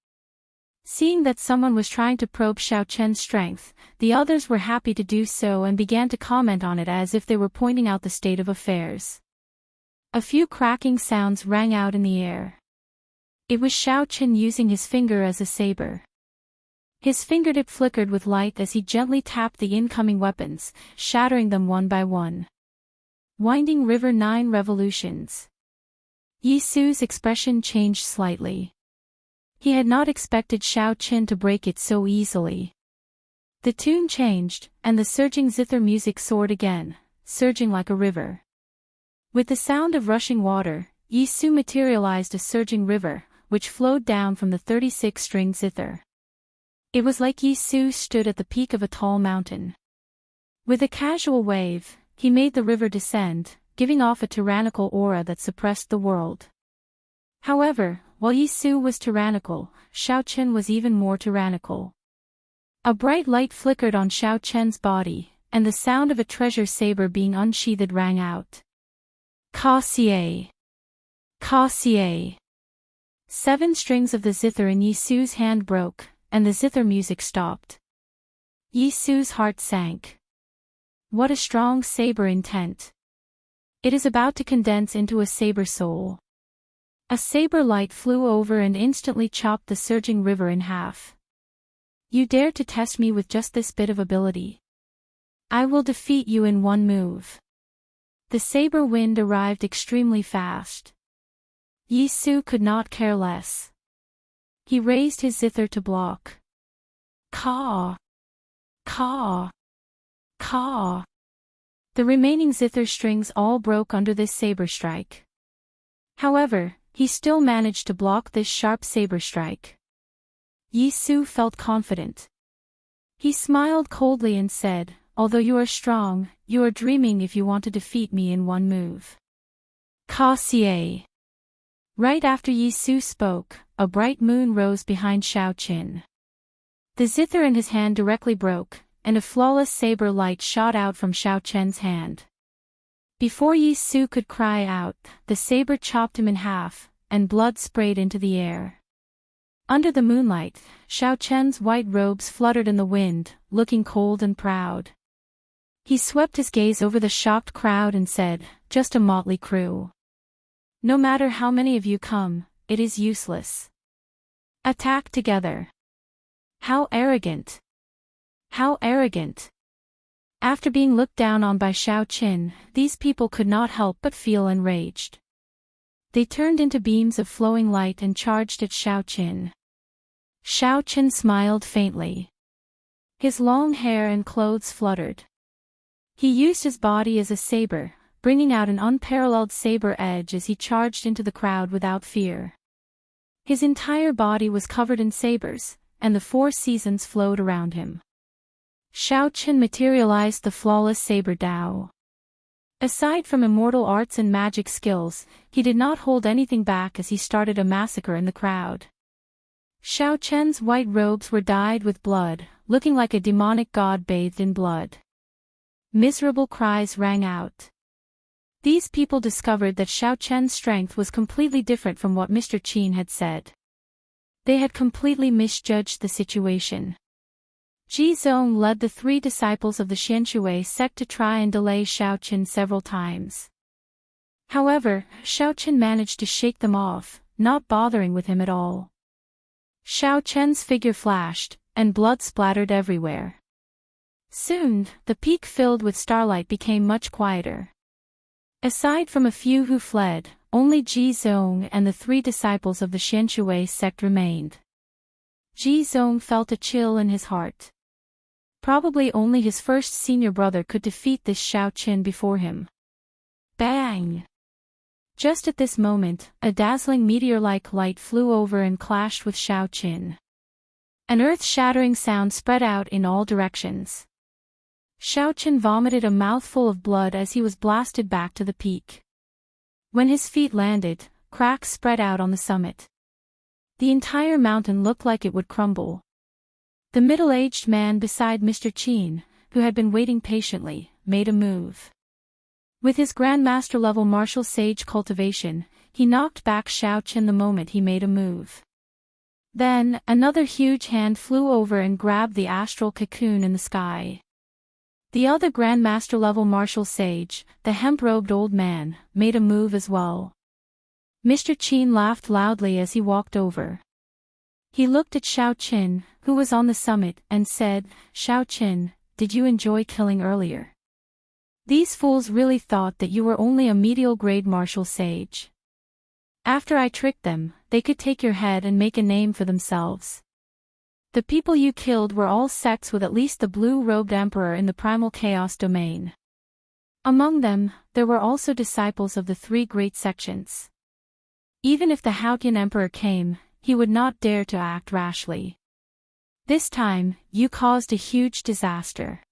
Seeing that someone was trying to probe Xiaochen's strength, the others were happy to do so and began to comment on it as if they were pointing out the state of affairs. A few cracking sounds rang out in the air. It was Xiaochen using his finger as a saber. His fingertip flickered with light as he gently tapped the incoming weapons, shattering them one by one. Winding River 9 revolutions. Yi Su's expression changed slightly. He had not expected Xiaochen to break it so easily. The tune changed, and the surging zither music soared again, surging like a river. With the sound of rushing water, Yi Su materialized a surging river, which flowed down from the 36-string zither. It was like Yi Su stood at the peak of a tall mountain. With a casual wave, he made the river descend, giving off a tyrannical aura that suppressed the world. However, while Yi Su was tyrannical, Xiaochen was even more tyrannical. A bright light flickered on Xiaochen's body, and the sound of a treasure saber being unsheathed rang out. Ka-xie! Ka-xie! 7 strings of the zither in Yi Su's hand broke, and the zither music stopped. Yi Su's heart sank. What a strong saber intent. It is about to condense into a saber soul. A saber light flew over and instantly chopped the surging river in half. You dare to test me with just this bit of ability? I will defeat you in one move. The saber wind arrived extremely fast. Yi Su could not care less. He raised his zither to block. Caw! Caw! Caw! The remaining zither strings all broke under this saber strike. However, he still managed to block this sharp saber strike. Yi Su felt confident. He smiled coldly and said, "Although you are strong, you are dreaming if you want to defeat me in one move." Ka Xie. Right after Yi Su spoke, a bright moon rose behind Xiaoqin. The zither in his hand directly broke, and a flawless saber light shot out from Xiaoqin's hand. Before Yi Su could cry out, the saber chopped him in half, and blood sprayed into the air. Under the moonlight, Xiaoqin's white robes fluttered in the wind, looking cold and proud. He swept his gaze over the shocked crowd and said, "Just a motley crew. No matter how many of you come, it is useless. Attack together." How arrogant! How arrogant! After being looked down on by Xiaoqin, these people could not help but feel enraged. They turned into beams of flowing light and charged at Xiaoqin. Xiaoqin smiled faintly. His long hair and clothes fluttered. He used his body as a saber, bringing out an unparalleled saber edge as he charged into the crowd without fear. His entire body was covered in sabers, and the four seasons flowed around him. Xiaoqin materialized the flawless saber Dao. Aside from immortal arts and magic skills, he did not hold anything back as he started a massacre in the crowd. Xiaoqin's white robes were dyed with blood, looking like a demonic god bathed in blood. Miserable cries rang out. These people discovered that Xiaoqin's strength was completely different from what Mr. Qin had said. They had completely misjudged the situation. Ji Zong led the three disciples of the Xianxia sect to try and delay Xiaoqin several times. However, Xiaoqin managed to shake them off, not bothering with him at all. Xiaoqin's figure flashed, and blood splattered everywhere. Soon, the peak filled with starlight became much quieter. Aside from a few who fled, only Ji Zong and the three disciples of the Xianxia sect remained. Ji Zong felt a chill in his heart. Probably only his first senior brother could defeat this Xiaoqin before him. Bang! Just at this moment, a dazzling meteor-like light flew over and clashed with Xiaoqin. An earth-shattering sound spread out in all directions. Xiaoqin vomited a mouthful of blood as he was blasted back to the peak. When his feet landed, cracks spread out on the summit. The entire mountain looked like it would crumble. The middle-aged man beside Mr. Qin, who had been waiting patiently, made a move. With his Grandmaster-level martial sage cultivation, he knocked back Xiaoqin the moment he made a move. Then, another huge hand flew over and grabbed the astral cocoon in the sky. The other Grandmaster-level martial sage, the hemp-robed old man, made a move as well. Mr. Qin laughed loudly as he walked over. He looked at Xiaoqin, who was on the summit, and said, "Xiaoqin, did you enjoy killing earlier? These fools really thought that you were only a medial-grade martial sage. After I tricked them, they could take your head and make a name for themselves. The people you killed were all sects with at least the blue-robed emperor in the primal chaos domain. Among them, there were also disciples of the three great sections. Even if the Haotian emperor came, he would not dare to act rashly. This time, you caused a huge disaster.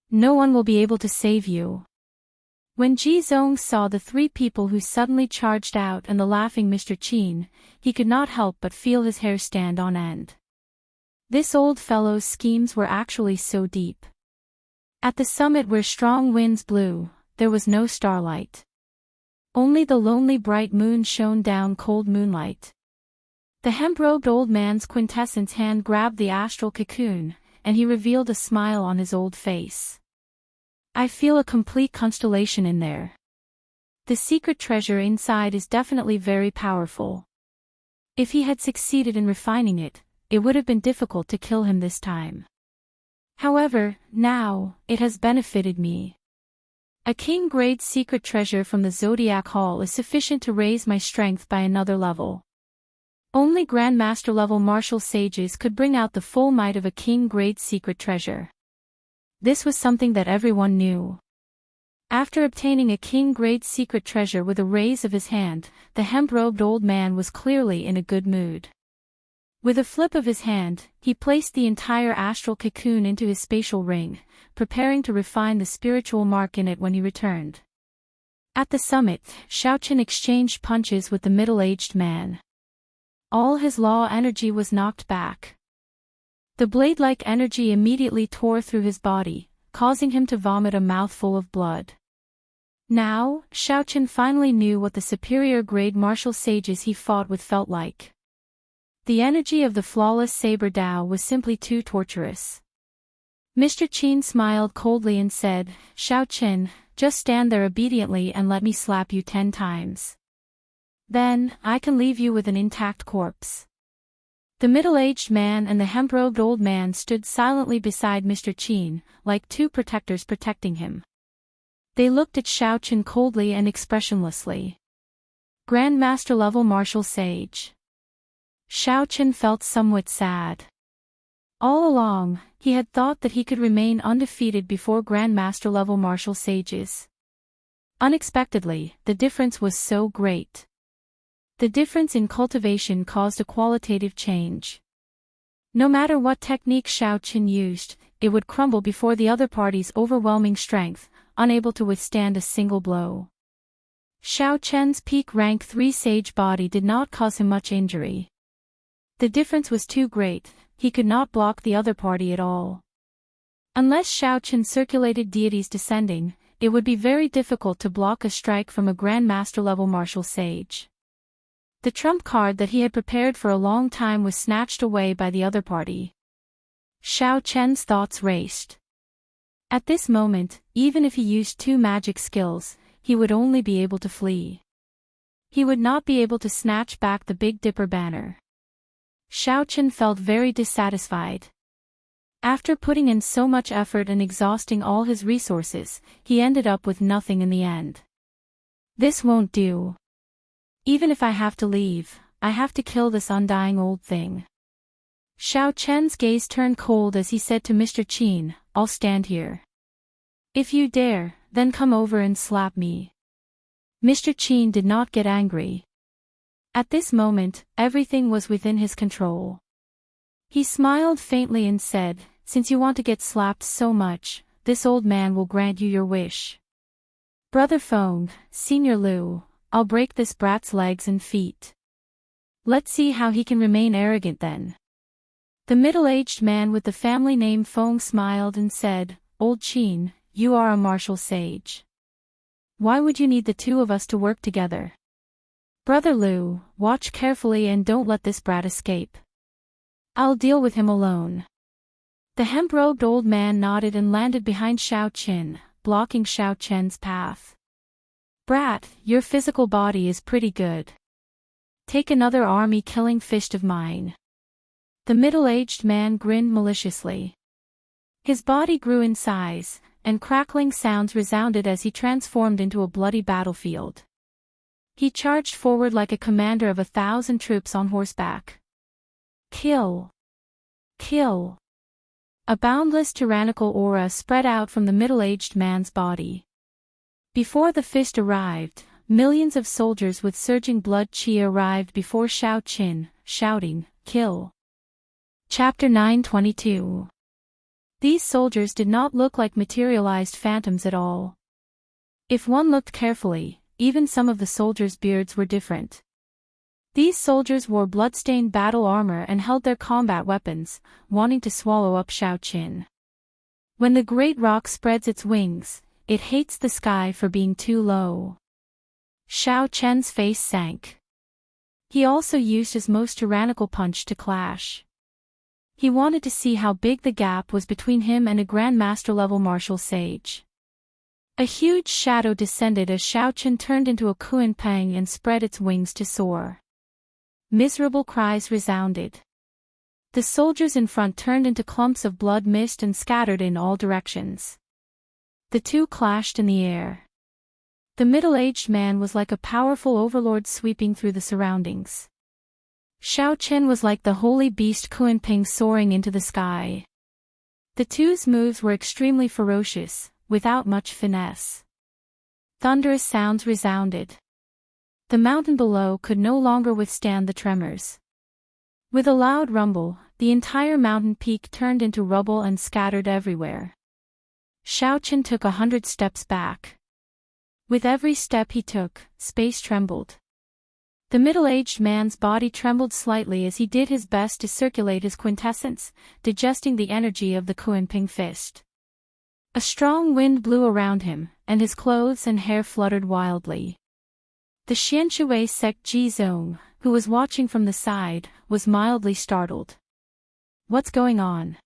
No one will be able to save you." When Ji Zong saw the three people who suddenly charged out and the laughing Mr. Qin, he could not help but feel his hair stand on end. This old fellow's schemes were actually so deep. At the summit where strong winds blew, there was no starlight. Only the lonely bright moon shone down cold moonlight. The hemp-robed old man's quintessence hand grabbed the astral cocoon, and he revealed a smile on his old face. "I feel a complete constellation in there. The secret treasure inside is definitely very powerful. If he had succeeded in refining it, it would have been difficult to kill him this time." However, now, it has benefited me. A king-grade secret treasure from the Zodiac Hall is sufficient to raise my strength by another level. Only Grandmaster-level martial sages could bring out the full might of a king-grade secret treasure. This was something that everyone knew. After obtaining a king-grade secret treasure with a raise of his hand, the hemp-robed old man was clearly in a good mood. With a flip of his hand, he placed the entire astral cocoon into his spatial ring, preparing to refine the spiritual mark in it when he returned. At the summit, Xiaochen exchanged punches with the middle-aged man. All his law energy was knocked back. The blade-like energy immediately tore through his body, causing him to vomit a mouthful of blood. Now, Xiaochen finally knew what the superior-grade martial sages he fought with felt like. The energy of the flawless saber Dao was simply too torturous. Mr. Qin smiled coldly and said, "Xiaochen, just stand there obediently and let me slap you 10 times. Then, I can leave you with an intact corpse." The middle-aged man and the hemp-robed old man stood silently beside Mr. Qin, like two protectors protecting him. They looked at Xiaochen coldly and expressionlessly. Grandmaster-level martial sage. Xiaochen felt somewhat sad. All along, he had thought that he could remain undefeated before Grandmaster-level martial sages. Unexpectedly, the difference was so great. The difference in cultivation caused a qualitative change. No matter what technique Xiaochen used, it would crumble before the other party's overwhelming strength, unable to withstand a single blow. Xiaochen's peak rank 3 sage body did not cause him much injury. The difference was too great, he could not block the other party at all. Unless Xiaochen circulated deities descending, it would be very difficult to block a strike from a Grandmaster-level martial sage. The trump card that he had prepared for a long time was snatched away by the other party. Xiaochen's thoughts raced. At this moment, even if he used 2 magic skills, he would only be able to flee. He would not be able to snatch back the Big Dipper banner. Xiaochen felt very dissatisfied. After putting in so much effort and exhausting all his resources, he ended up with nothing in the end. This won't do. Even if I have to leave, I have to kill this undying old thing. Xiaochen's gaze turned cold as he said to Mr. Qin, "I'll stand here. If you dare, then come over and slap me." Mr. Qin did not get angry. At this moment, everything was within his control. He smiled faintly and said, "Since you want to get slapped so much, this old man will grant you your wish. Brother Feng, Senior Liu, I'll break this brat's legs and feet. Let's see how he can remain arrogant then." The middle-aged man with the family name Feng smiled and said, "Old Qin, you are a martial sage. Why would you need the 2 of us to work together? Brother Liu, watch carefully and don't let this brat escape. I'll deal with him alone." The hemp-robed old man nodded and landed behind Xiaochen, blocking Xiaochen's path. "Brat, your physical body is pretty good. Take another army-killing fist of mine." The middle-aged man grinned maliciously. His body grew in size, and crackling sounds resounded as he transformed into a bloody battlefield. He charged forward like a commander of 1,000 troops on horseback. Kill! Kill! A boundless tyrannical aura spread out from the middle-aged man's body. Before the fist arrived, millions of soldiers with surging blood qi arrived before Xiaochen, shouting, "Kill!" Chapter 922. These soldiers did not look like materialized phantoms at all. If one looked carefully, even some of the soldiers' beards were different. These soldiers wore blood-stained battle armor and held their combat weapons, wanting to swallow up Xiaochen. When the great rock spreads its wings, it hates the sky for being too low. Xiaochen's face sank. He also used his most tyrannical punch to clash. He wanted to see how big the gap was between him and a Grandmaster-level martial sage. A huge shadow descended as Xiaochen turned into a Kuan-pang and spread its wings to soar. Miserable cries resounded. The soldiers in front turned into clumps of blood mist and scattered in all directions. The two clashed in the air. The middle-aged man was like a powerful overlord sweeping through the surroundings. Xiao Chen was like the holy beast Kunping soaring into the sky. The two's moves were extremely ferocious, without much finesse. Thunderous sounds resounded. The mountain below could no longer withstand the tremors. With a loud rumble, the entire mountain peak turned into rubble and scattered everywhere. Xiao Chen took 100 steps back. With every step he took, space trembled. The middle-aged man's body trembled slightly as he did his best to circulate his quintessence, digesting the energy of the Kunping fist. A strong wind blew around him, and his clothes and hair fluttered wildly. The Xianxia sect Jizong, who was watching from the side, was mildly startled. What's going on?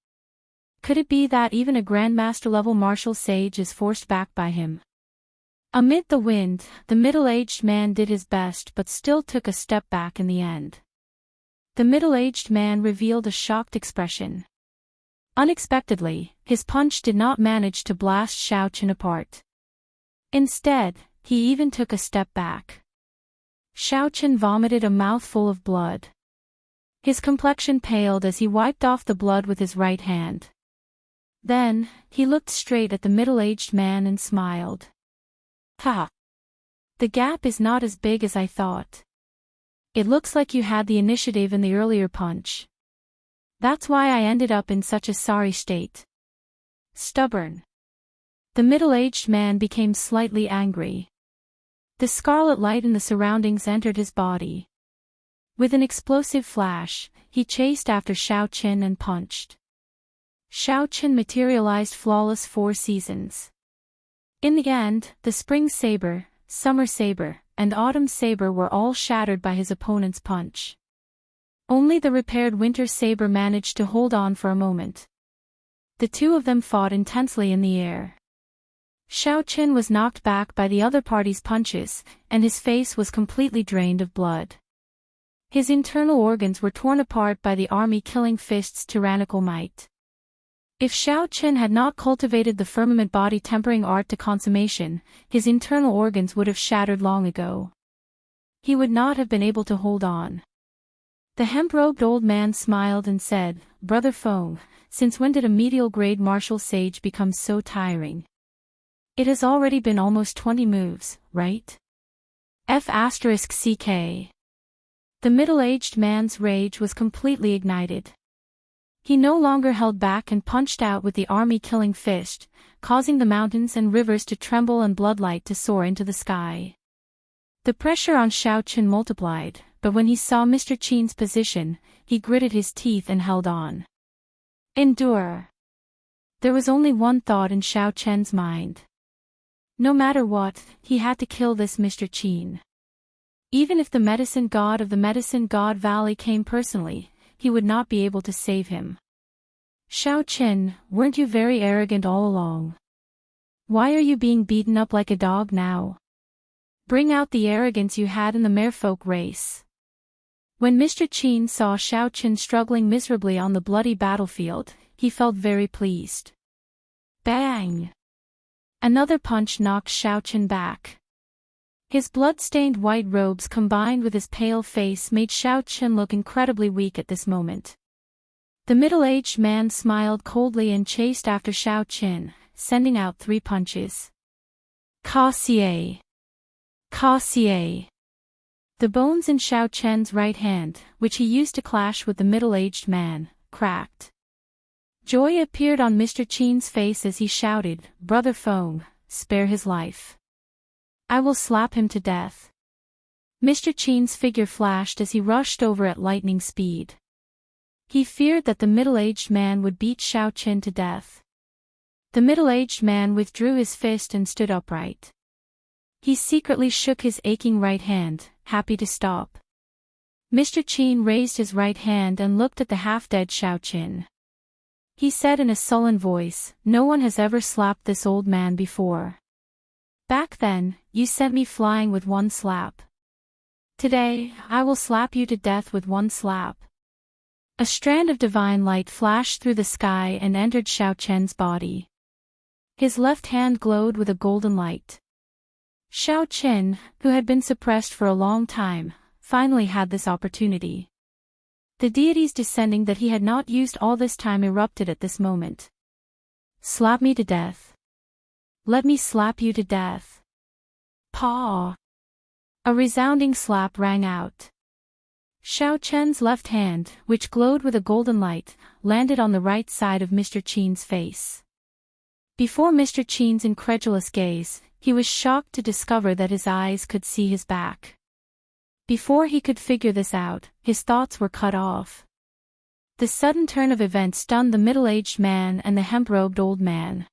Could it be that even a grandmaster-level martial sage is forced back by him? Amid the wind, the middle-aged man did his best but still took a step back in the end. The middle-aged man revealed a shocked expression. Unexpectedly, his punch did not manage to blast Xiao Chen apart. Instead, he even took a step back. Xiao Chen vomited a mouthful of blood. His complexion paled as he wiped off the blood with his right hand. Then, he looked straight at the middle-aged man and smiled. Ha! The gap is not as big as I thought. It looks like you had the initiative in the earlier punch. That's why I ended up in such a sorry state. Stubborn. The middle-aged man became slightly angry. The scarlet light in the surroundings entered his body. With an explosive flash, he chased after Xiao Chen and punched. Xiao Chen materialized flawless 4 seasons. In the end, the spring saber, summer saber, and autumn saber were all shattered by his opponent's punch. Only the repaired winter saber managed to hold on for a moment. The two of them fought intensely in the air. Xiao Chen was knocked back by the other party's punches, and his face was completely drained of blood. His internal organs were torn apart by the army-killing fist's tyrannical might. If Xiao Chen had not cultivated the firmament body tempering art to consummation, his internal organs would have shattered long ago. He would not have been able to hold on. The hemp-robed old man smiled and said, "Brother Feng, since when did a medial-grade martial sage become so tiring? It has already been almost 20 moves, right?" F***ck. The middle-aged man's rage was completely ignited. He no longer held back and punched out with the army-killing fist, causing the mountains and rivers to tremble and bloodlight to soar into the sky. The pressure on Xiao Chen multiplied, but when he saw Mr. Qin's position, he gritted his teeth and held on. Endure. There was only one thought in Xiao Chen's mind. No matter what, he had to kill this Mr. Qin. Even if the medicine god of the Medicine God Valley came personally, he would not be able to save him. Xiao Chen, weren't you very arrogant all along? Why are you being beaten up like a dog now? Bring out the arrogance you had in the merfolk race. When Mr. Qin saw Xiao Chen struggling miserably on the bloody battlefield, he felt very pleased. Bang! Another punch knocked Xiao Chen back. His blood-stained white robes combined with his pale face made Xiao Chen look incredibly weak at this moment. The middle-aged man smiled coldly and chased after Xiao Chen, sending out 3 punches. Ka-xie! Ka-xie! The bones in Xiao Chen's right hand, which he used to clash with the middle-aged man, cracked. Joy appeared on Mr. Qin's face as he shouted, "Brother Feng, spare his life. I will slap him to death." Mr. Qin's figure flashed as he rushed over at lightning speed. He feared that the middle-aged man would beat Xiao Chen to death. The middle-aged man withdrew his fist and stood upright. He secretly shook his aching right hand, happy to stop. Mr. Qin raised his right hand and looked at the half-dead Xiao Chen. He said in a sullen voice, "No one has ever slapped this old man before. Back then, you sent me flying with 1 slap. Today, I will slap you to death with 1 slap." A strand of divine light flashed through the sky and entered Xiao Chen's body. His left hand glowed with a golden light. Xiao Chen, who had been suppressed for a long time, finally had this opportunity. The deities descending that he had not used all this time erupted at this moment. Slap me to death. Let me slap you to death. Paw! A resounding slap rang out. Xiao Chen's left hand, which glowed with a golden light, landed on the right side of Mr. Qin's face. Before Mr. Qin's incredulous gaze, he was shocked to discover that his eyes could see his back. Before he could figure this out, his thoughts were cut off. The sudden turn of events stunned the middle-aged man and the hemp-robed old man.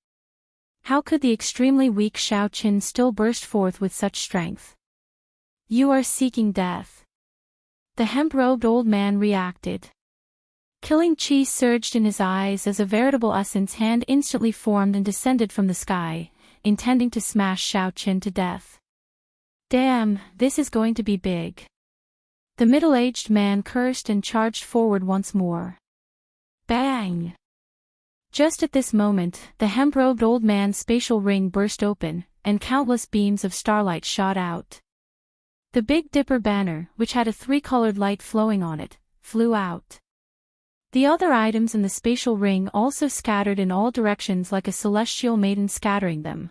How could the extremely weak Xiao Qin still burst forth with such strength? You are seeking death. The hemp-robed old man reacted. Killing chi surged in his eyes as a veritable essence hand instantly formed and descended from the sky, intending to smash Xiao Qin to death. Damn, this is going to be big. The middle-aged man cursed and charged forward once more. Bang! Just at this moment, the hemp-robed old man's spatial ring burst open, and countless beams of starlight shot out. The Big Dipper banner, which had a three-colored light flowing on it, flew out. The other items in the spatial ring also scattered in all directions like a celestial maiden scattering them.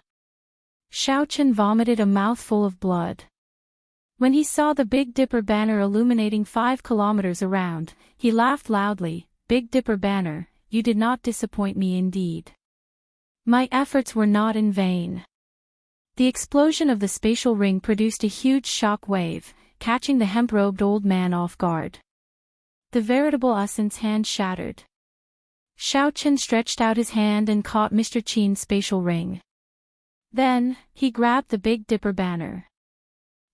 Xiao Chen vomited a mouthful of blood. When he saw the Big Dipper banner illuminating 5 kilometers around, he laughed loudly. Big Dipper banner, you did not disappoint me indeed. My efforts were not in vain. The explosion of the spatial ring produced a huge shock wave, catching the hemp-robed old man off guard. The veritable essence hand shattered. Xiao Chen stretched out his hand and caught Mr. Qin's spatial ring. Then, he grabbed the Big Dipper banner.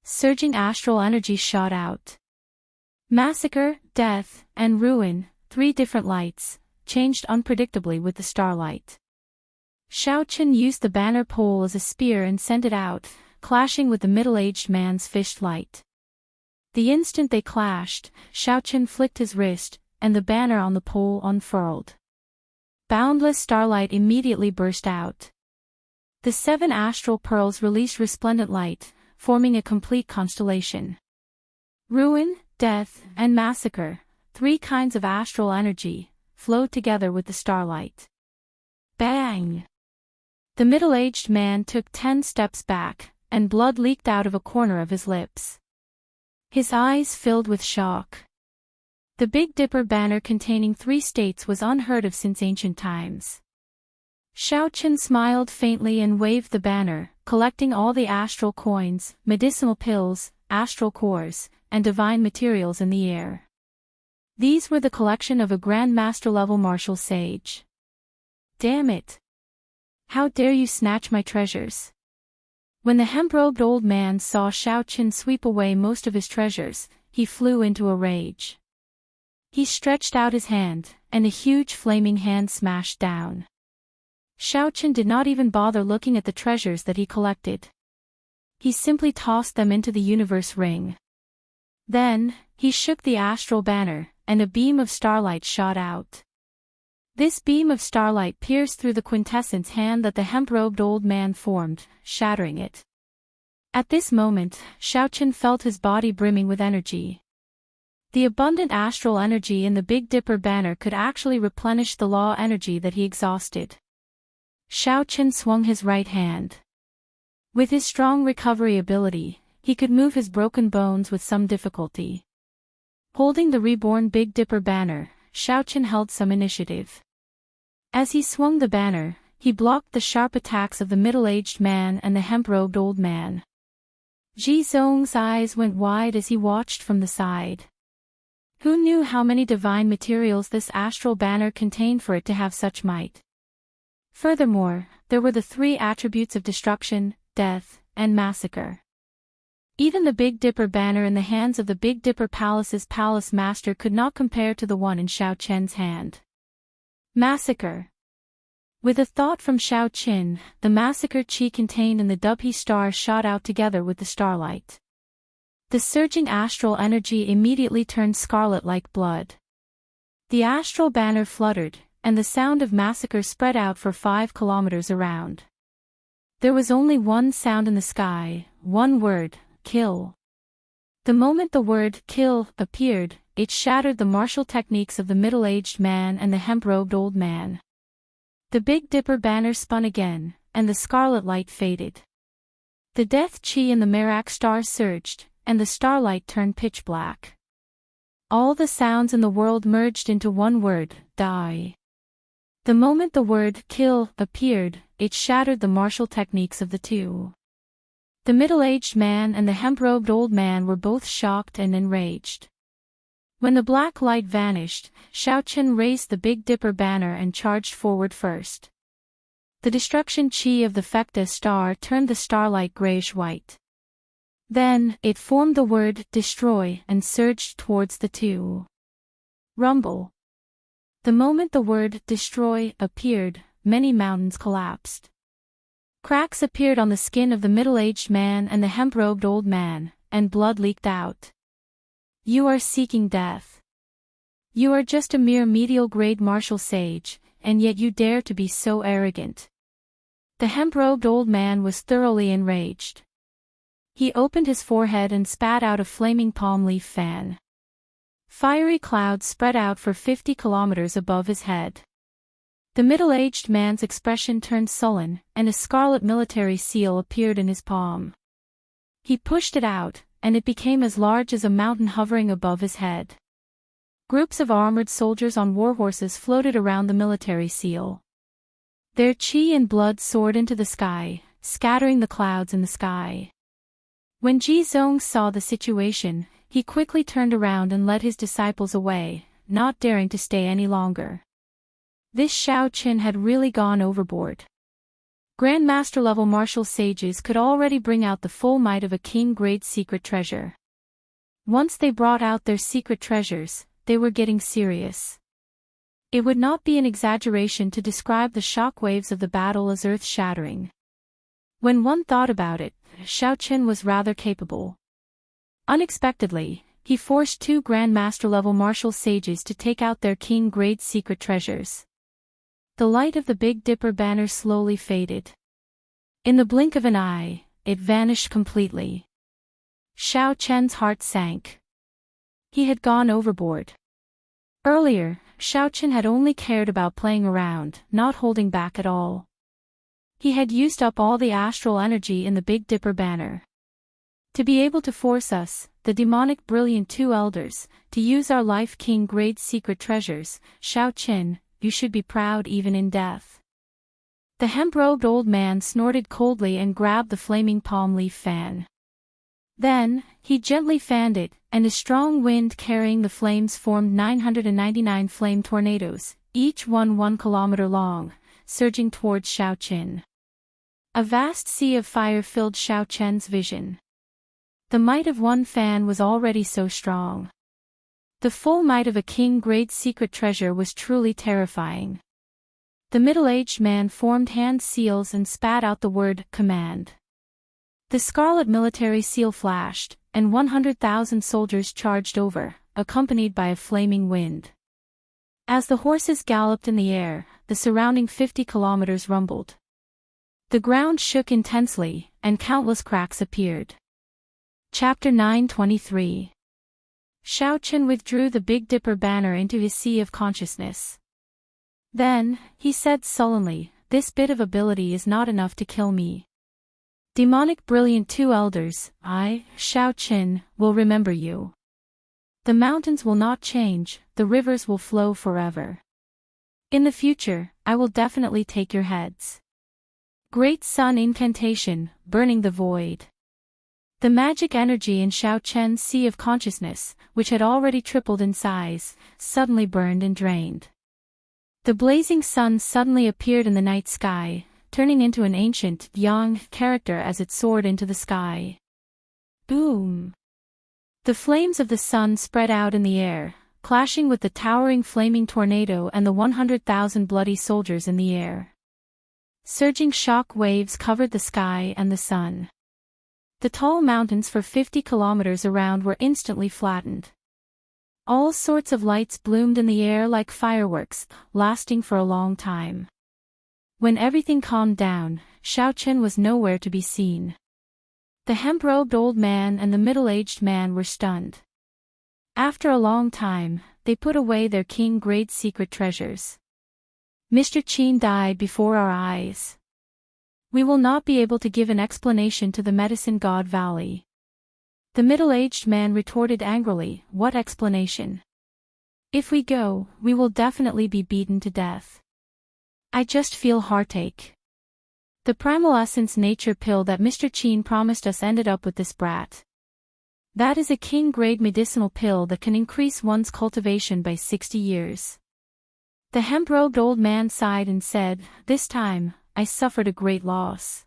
Surging astral energy shot out. Massacre, death, and ruin, 3 different lights, changed unpredictably with the starlight. Xiao Chen used the banner pole as a spear and sent it out, clashing with the middle-aged man's fished light. The instant they clashed, Xiao Chen flicked his wrist, and the banner on the pole unfurled. Boundless starlight immediately burst out. The 7 astral pearls released resplendent light, forming a complete constellation. Ruin, death, and massacre, 3 kinds of astral energy, flowed together with the starlight. Bang! The middle-aged man took 10 steps back, and blood leaked out of a corner of his lips. His eyes filled with shock. The Big Dipper banner containing 3 states was unheard of since ancient times. Xiao Chen smiled faintly and waved the banner, collecting all the astral coins, medicinal pills, astral cores, and divine materials in the air. These were the collection of a Grand Master-level martial sage. Damn it! How dare you snatch my treasures? When the hemp-robed old man saw Xiao Chen sweep away most of his treasures, he flew into a rage. He stretched out his hand, and a huge flaming hand smashed down. Xiao Chen did not even bother looking at the treasures that he collected. He simply tossed them into the universe ring. Then, he shook the astral banner, and a beam of starlight shot out. This beam of starlight pierced through the quintessence hand that the hemp-robed old man formed, shattering it. At this moment, Xiao Chen felt his body brimming with energy. The abundant astral energy in the Big Dipper banner could actually replenish the law energy that he exhausted. Xiao Chen swung his right hand. With his strong recovery ability, he could move his broken bones with some difficulty. Holding the reborn Big Dipper banner, Xiao Chen held some initiative. As he swung the banner, he blocked the sharp attacks of the middle-aged man and the hemp-robed old man. Ji Zong's eyes went wide as he watched from the side. Who knew how many divine materials this astral banner contained for it to have such might? Furthermore, there were the 3 attributes of destruction, death, and massacre. Even the Big Dipper banner in the hands of the Big Dipper Palace's palace master could not compare to the one in Xiao Chen's hand. Massacre. With a thought from Xiao Chen, the massacre chi contained in the Dubhe star shot out together with the starlight. The surging astral energy immediately turned scarlet like blood. The astral banner fluttered, and the sound of massacre spread out for 5 kilometers around. There was only one sound in the sky, one word, kill. The moment the word kill appeared, it shattered the martial techniques of the middle-aged man and the hemp-robed old man. The Big Dipper banner spun again, and the scarlet light faded. The death chi in the Merak star surged, and the starlight turned pitch black. All the sounds in the world merged into one word, die. The moment the word kill appeared, it shattered the martial techniques of the two. The middle-aged man and the hemp-robed old man were both shocked and enraged. When the black light vanished, Xiaochen raised the Big Dipper banner and charged forward first. The destruction chi of the Fecta star turned the starlight grayish-white. Then, it formed the word destroy and surged towards the two. Rumble. The moment the word destroy appeared, many mountains collapsed. Cracks appeared on the skin of the middle-aged man and the hemp-robed old man, and blood leaked out. You are seeking death. You are just a mere medial-grade martial sage, and yet you dare to be so arrogant. The hemp-robed old man was thoroughly enraged. He opened his forehead and spat out a flaming palm leaf fan. Fiery clouds spread out for 50 kilometers above his head. The middle-aged man's expression turned sullen, and a scarlet military seal appeared in his palm. He pushed it out, and it became as large as a mountain hovering above his head. Groups of armored soldiers on warhorses floated around the military seal. Their chi and blood soared into the sky, scattering the clouds in the sky. When Ji Zong saw the situation, he quickly turned around and led his disciples away, not daring to stay any longer. This Xiao Qin had really gone overboard. Grandmaster-level martial sages could already bring out the full might of a king-grade secret treasure. Once they brought out their secret treasures, they were getting serious. It would not be an exaggeration to describe the shockwaves of the battle as earth-shattering. When one thought about it, Xiao Qin was rather capable. Unexpectedly, he forced 2 Grandmaster-level martial sages to take out their king-grade secret treasures. The light of the Big Dipper banner slowly faded. In the blink of an eye, it vanished completely. Xiao Chen's heart sank. He had gone overboard. Earlier, Xiao Chen had only cared about playing around, not holding back at all. He had used up all the astral energy in the Big Dipper banner. To be able to force us, the demonic brilliant 2 elders, to use our life king-grade secret treasures, Xiao Chen, you should be proud even in death. The hemp-robed old man snorted coldly and grabbed the flaming palm leaf fan. Then, he gently fanned it, and a strong wind carrying the flames formed 999 flame tornadoes, each one 1 kilometer long, surging towards Xiao Qin. A vast sea of fire filled Xiao Chen's vision. The might of one fan was already so strong. The full might of a king-grade secret treasure was truly terrifying. The middle-aged man formed hand seals and spat out the word, command. The scarlet military seal flashed, and 100,000 soldiers charged over, accompanied by a flaming wind. As the horses galloped in the air, the surrounding 50 kilometers rumbled. The ground shook intensely, and countless cracks appeared. Chapter 923. Xiao Chen withdrew the Big Dipper banner into his sea of consciousness. Then, he said sullenly, this bit of ability is not enough to kill me. Demonic brilliant 2 elders, I, Xiao Chen, will remember you. The mountains will not change, the rivers will flow forever. In the future, I will definitely take your heads. Great Sun Incantation, burning the void. The magic energy in Xiao Chen's sea of consciousness, which had already tripled in size, suddenly burned and drained. The blazing sun suddenly appeared in the night sky, turning into an ancient, yang character as it soared into the sky. Boom! The flames of the sun spread out in the air, clashing with the towering flaming tornado and the 100,000 bloody soldiers in the air. Surging shock waves covered the sky and the sun. The tall mountains for 50 kilometers around were instantly flattened. All sorts of lights bloomed in the air like fireworks, lasting for a long time. When everything calmed down, Xiaochen was nowhere to be seen. The hemp-robed old man and the middle-aged man were stunned. After a long time, they put away their king-grade secret treasures. Mr. Qin died before our eyes. We will not be able to give an explanation to the Medicine God Valley. The middle-aged man retorted angrily, "What explanation? If we go, we will definitely be beaten to death. I just feel heartache. The primal essence nature pill that Mr. Qin promised us ended up with this brat. That is a king-grade medicinal pill that can increase one's cultivation by 60 years. The hemp-robed old man sighed and said, "This time, I suffered a great loss.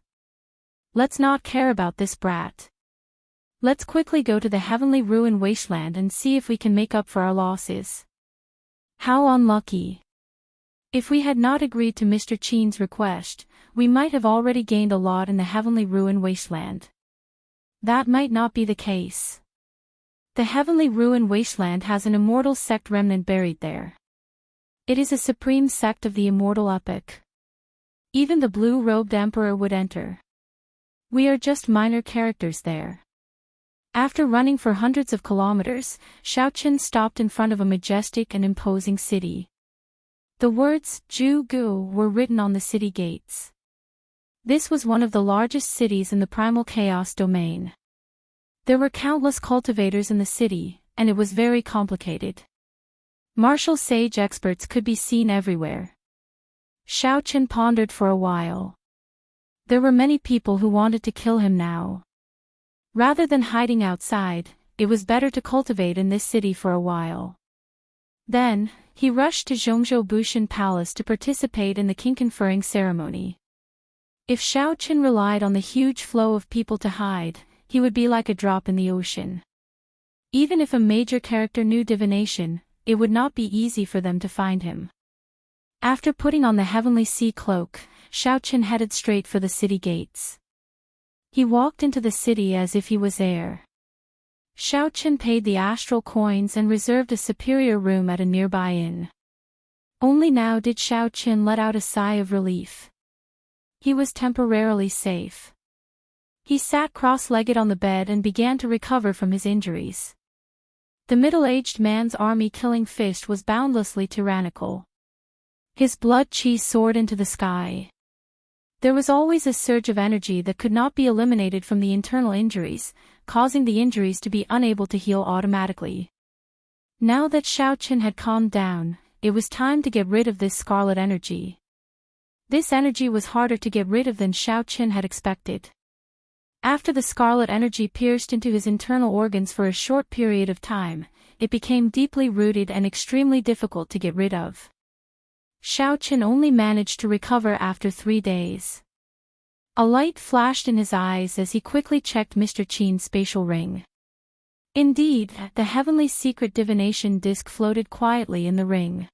Let's not care about this brat. Let's quickly go to the heavenly ruin wasteland and see if we can make up for our losses." How unlucky. If we had not agreed to Mr. Qin's request, we might have already gained a lot in the heavenly ruin wasteland. That might not be the case. The heavenly ruin wasteland has an immortal sect remnant buried there. It is a supreme sect of the immortal epoch. Even the blue-robed emperor would enter. We are just minor characters there. After running for hundreds of kilometers, Xiaochen stopped in front of a majestic and imposing city. The words, "Ju Gu," were written on the city gates. This was one of the largest cities in the primal chaos domain. There were countless cultivators in the city, and it was very complicated. Martial sage experts could be seen everywhere. Xiaochen pondered for a while. There were many people who wanted to kill him now. Rather than hiding outside, it was better to cultivate in this city for a while. Then, he rushed to Zhongzhou Bushan Palace to participate in the king-conferring ceremony. If Xiaochen relied on the huge flow of people to hide, he would be like a drop in the ocean. Even if a major character knew divination, it would not be easy for them to find him. After putting on the heavenly sea cloak, Xiaochen headed straight for the city gates. He walked into the city as if he was air. Xiaochen paid the astral coins and reserved a superior room at a nearby inn. Only now did Xiaochen let out a sigh of relief. He was temporarily safe. He sat cross-legged on the bed and began to recover from his injuries. The middle-aged man's army-killing fist was boundlessly tyrannical. His blood chi soared into the sky. There was always a surge of energy that could not be eliminated from the internal injuries, causing the injuries to be unable to heal automatically. Now that Xiaochen had calmed down, it was time to get rid of this scarlet energy. This energy was harder to get rid of than Xiaochen had expected. After the scarlet energy pierced into his internal organs for a short period of time, it became deeply rooted and extremely difficult to get rid of. Xiaochen only managed to recover after 3 days. A light flashed in his eyes as he quickly checked Mr. Qin's spatial ring. Indeed, the heavenly secret divination disc floated quietly in the ring.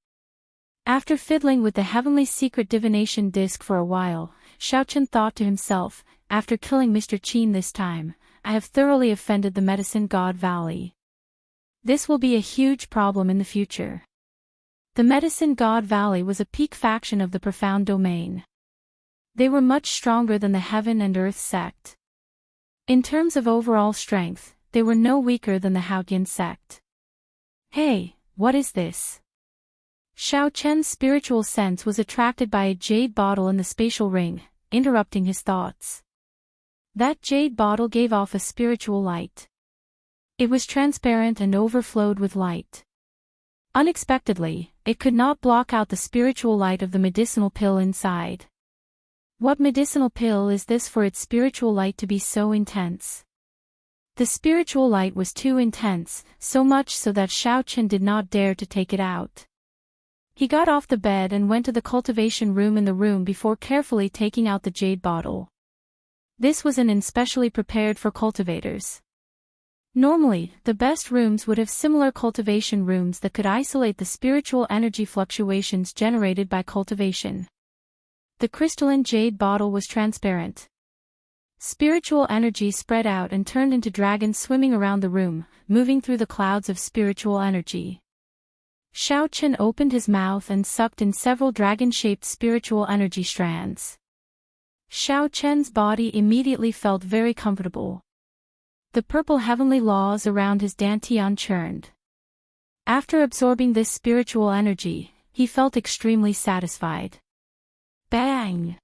After fiddling with the heavenly secret divination disc for a while, Xiaochen thought to himself, "After killing Mr. Qin this time, I have thoroughly offended the Medicine God Valley. This will be a huge problem in the future." The Medicine God Valley was a peak faction of the Profound Domain. They were much stronger than the Heaven and Earth sect. In terms of overall strength, they were no weaker than the Haotian sect. "Hey, what is this?" Xiaochen's spiritual sense was attracted by a jade bottle in the spatial ring, interrupting his thoughts. That jade bottle gave off a spiritual light. It was transparent and overflowed with light. Unexpectedly, it could not block out the spiritual light of the medicinal pill inside. What medicinal pill is this for its spiritual light to be so intense? The spiritual light was too intense, so much so that Xiaochen did not dare to take it out. He got off the bed and went to the cultivation room in the room before carefully taking out the jade bottle. This was an inn specially prepared for cultivators. Normally, the best rooms would have similar cultivation rooms that could isolate the spiritual energy fluctuations generated by cultivation. The crystalline jade bottle was transparent. Spiritual energy spread out and turned into dragons swimming around the room, moving through the clouds of spiritual energy. Xiaochen opened his mouth and sucked in several dragon-shaped spiritual energy strands. Xiaochen's body immediately felt very comfortable. The purple heavenly laws around his dantian churned. After absorbing this spiritual energy, he felt extremely satisfied. Bang!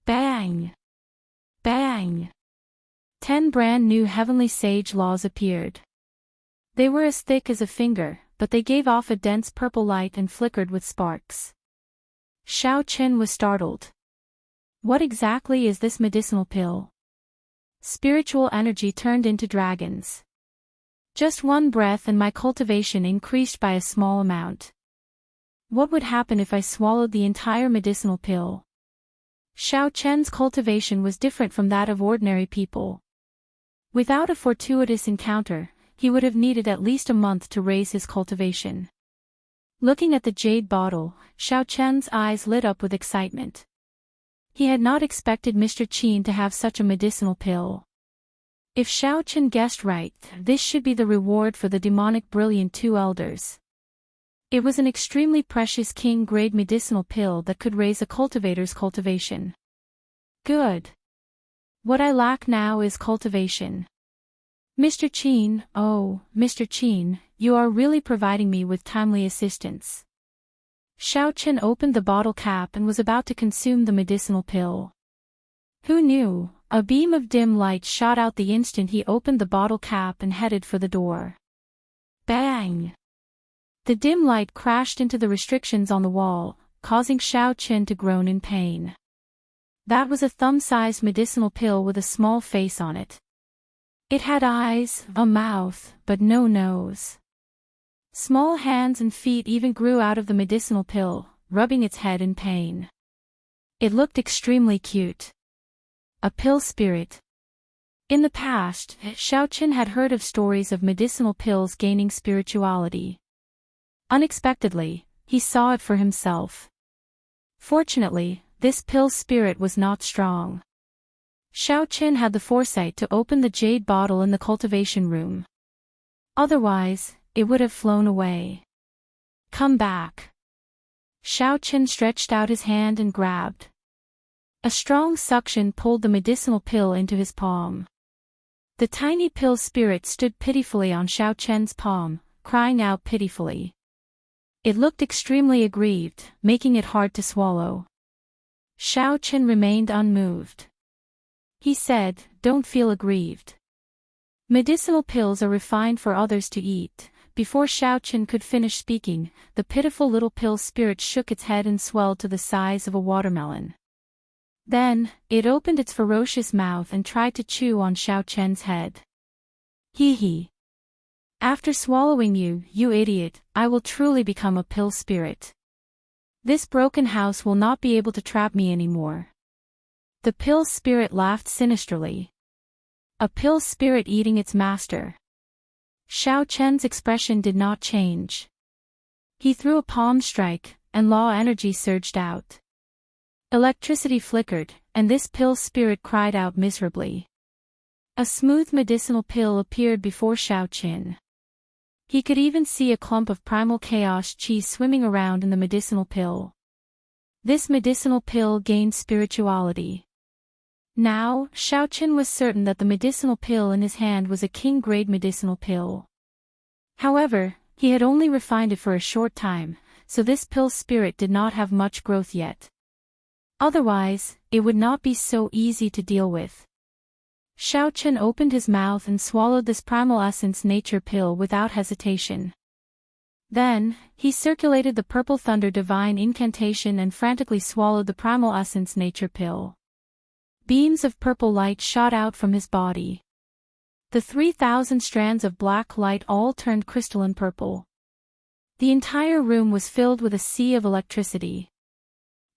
Bang! Bang! 10 brand new heavenly sage laws appeared. They were as thick as a finger, but they gave off a dense purple light and flickered with sparks. Xiaochen was startled. What exactly is this medicinal pill? Spiritual energy turned into dragons. Just one breath and my cultivation increased by a small amount. What would happen if I swallowed the entire medicinal pill? Xiaochen's cultivation was different from that of ordinary people. Without a fortuitous encounter, he would have needed at least a month to raise his cultivation. Looking at the jade bottle, Xiaochen's eyes lit up with excitement. He had not expected Mr. Qin to have such a medicinal pill. If Xiaochen guessed right, this should be the reward for the demonic brilliant 2 elders. It was an extremely precious king-grade medicinal pill that could raise a cultivator's cultivation. Good. What I lack now is cultivation. Mr. Qin, oh, Mr. Qin, you are really providing me with timely assistance. Xiaochen opened the bottle cap and was about to consume the medicinal pill. Who knew? A beam of dim light shot out the instant he opened the bottle cap and headed for the door. Bang! The dim light crashed into the restrictions on the wall, causing Xiaochen to groan in pain. That was a thumb-sized medicinal pill with a small face on it. It had eyes, a mouth, but no nose. Small hands and feet even grew out of the medicinal pill, rubbing its head in pain. It looked extremely cute. A pill spirit. In the past, Xiaochen had heard of stories of medicinal pills gaining spirituality. Unexpectedly, he saw it for himself. Fortunately, this pill spirit was not strong. Xiaochen had the foresight to open the jade bottle in the cultivation room. Otherwise, it would have flown away. Come back. Xiaochen stretched out his hand and grabbed. A strong suction pulled the medicinal pill into his palm. The tiny pill spirit stood pitifully on Xiaochen's palm, crying out pitifully. It looked extremely aggrieved, making it hard to swallow. Xiaochen remained unmoved. He said, "Don't feel aggrieved. Medicinal pills are refined for others to eat." Before Xiaochen could finish speaking, the pitiful little pill spirit shook its head and swelled to the size of a watermelon. Then, it opened its ferocious mouth and tried to chew on Xiaochen's head. Hee hee. After swallowing you, you idiot, I will truly become a pill spirit. This broken house will not be able to trap me anymore. The pill spirit laughed sinisterly. A pill spirit eating its master. Xiaochen's expression did not change. He threw a palm strike, and law energy surged out. Electricity flickered, and this pill spirit cried out miserably. A smooth medicinal pill appeared before Xiaochen. He could even see a clump of primal chaos chi swimming around in the medicinal pill. This medicinal pill gained spirituality. Now, Xiaochen was certain that the medicinal pill in his hand was a king-grade medicinal pill. However, he had only refined it for a short time, so this pill spirit did not have much growth yet. Otherwise, it would not be so easy to deal with. Xiaochen opened his mouth and swallowed this primal essence nature pill without hesitation. Then, he circulated the purple thunder divine incantation and frantically swallowed the primal essence nature pill. Beams of purple light shot out from his body. The 3,000 strands of black light all turned crystalline purple. The entire room was filled with a sea of electricity.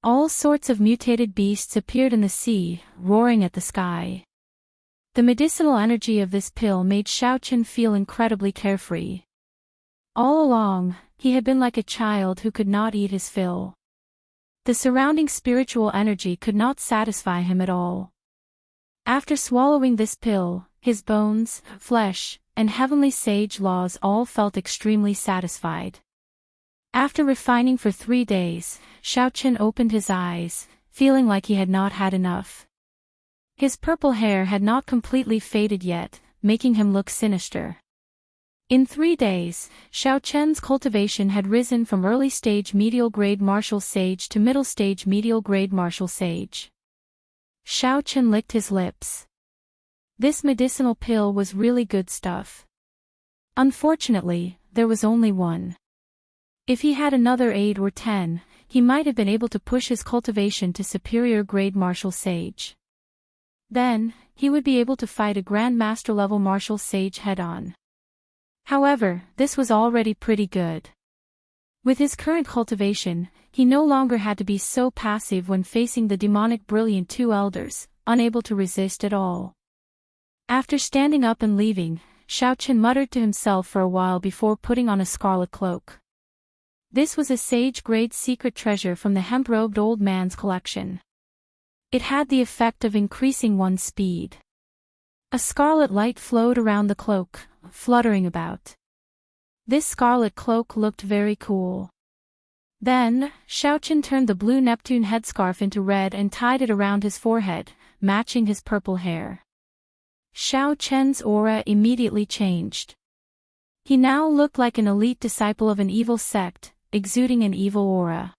All sorts of mutated beasts appeared in the sea, roaring at the sky. The medicinal energy of this pill made Xiaochen feel incredibly carefree. All along, he had been like a child who could not eat his fill. The surrounding spiritual energy could not satisfy him at all. After swallowing this pill, his bones, flesh, and heavenly sage laws all felt extremely satisfied. After refining for 3 days, Xiaoqin opened his eyes, feeling like he had not had enough. His purple hair had not completely faded yet, making him look sinister. In 3 days, Xiaoqian's cultivation had risen from early-stage medial-grade martial sage to middle-stage medial-grade martial sage. Xiaoqian licked his lips. This medicinal pill was really good stuff. Unfortunately, there was only one. If he had another 8 or 10, he might have been able to push his cultivation to superior-grade martial sage. Then, he would be able to fight a grandmaster-level martial sage head-on. However, this was already pretty good. With his current cultivation, he no longer had to be so passive when facing the demonic brilliant 2 elders, unable to resist at all. After standing up and leaving, Xiaoqin muttered to himself for a while before putting on a scarlet cloak. This was a sage-grade secret treasure from the hemp-robed old man's collection. It had the effect of increasing one's speed. A scarlet light flowed around the cloak, fluttering about. This scarlet cloak looked very cool. Then, Xiaoqin turned the blue Neptune headscarf into red and tied it around his forehead, matching his purple hair. Xiaoqian's aura immediately changed. He now looked like an elite disciple of an evil sect, exuding an evil aura.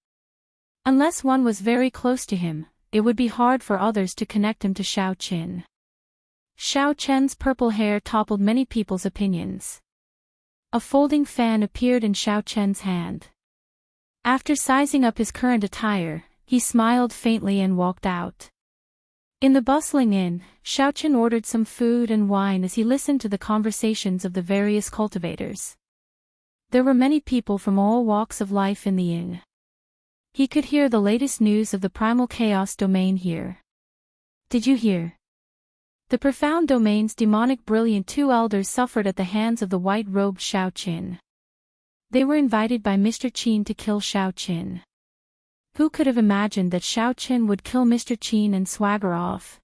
Unless one was very close to him, it would be hard for others to connect him to Xiaoqin. Xiaoqian's purple hair toppled many people's opinions. A folding fan appeared in Xiaoqian's hand. After sizing up his current attire, he smiled faintly and walked out. In the bustling inn, Xiaoqin ordered some food and wine as he listened to the conversations of the various cultivators. There were many people from all walks of life in the inn. He could hear the latest news of the primal chaos domain here. Did you hear? The profound domain's demonic brilliant 2 elders suffered at the hands of the white-robed Xiaoqin. They were invited by Mr. Qin to kill Xiaoqin. Who could have imagined that Xiaoqin would kill Mr. Qin and swagger off?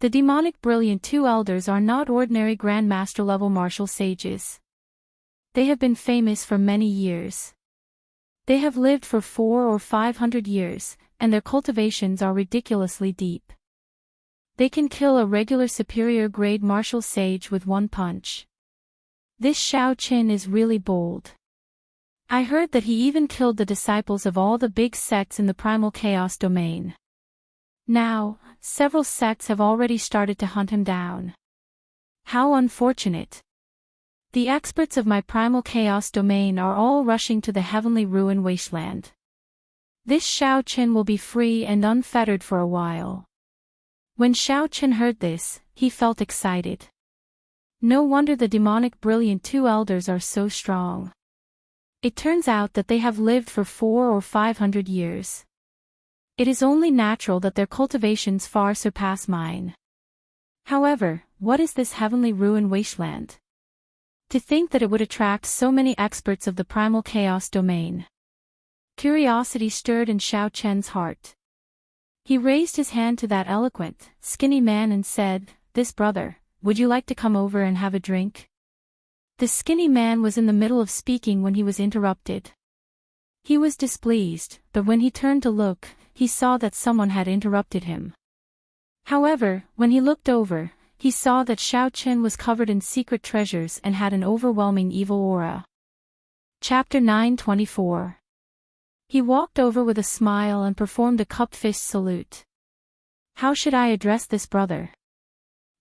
The demonic brilliant 2 elders are not ordinary grandmaster-level martial sages. They have been famous for many years. They have lived for 400 or 500 years, and their cultivations are ridiculously deep. They can kill a regular superior-grade martial sage with one punch. This Xiaoqin is really bold. I heard that he even killed the disciples of all the big sects in the primal chaos domain. Now, several sects have already started to hunt him down. How unfortunate. The experts of my primal chaos domain are all rushing to the heavenly ruin wasteland. This Xiaoqin will be free and unfettered for a while. When Xiaoqin heard this, he felt excited. No wonder the demonic brilliant 2 elders are so strong. It turns out that they have lived for 400 or 500 years. It is only natural that their cultivations far surpass mine. However, what is this heavenly ruin wasteland? To think that it would attract so many experts of the primal chaos domain. Curiosity stirred in Xiaoqian's heart. He raised his hand to that eloquent, skinny man and said, "This brother, would you like to come over and have a drink?" The skinny man was in the middle of speaking when he was interrupted. He was displeased, but when he turned to look, he saw that someone had interrupted him. However, when he looked over, he saw that Xiaoqin was covered in secret treasures and had an overwhelming evil aura. Chapter 924. He walked over with a smile and performed a cupped fist salute. How should I address this brother?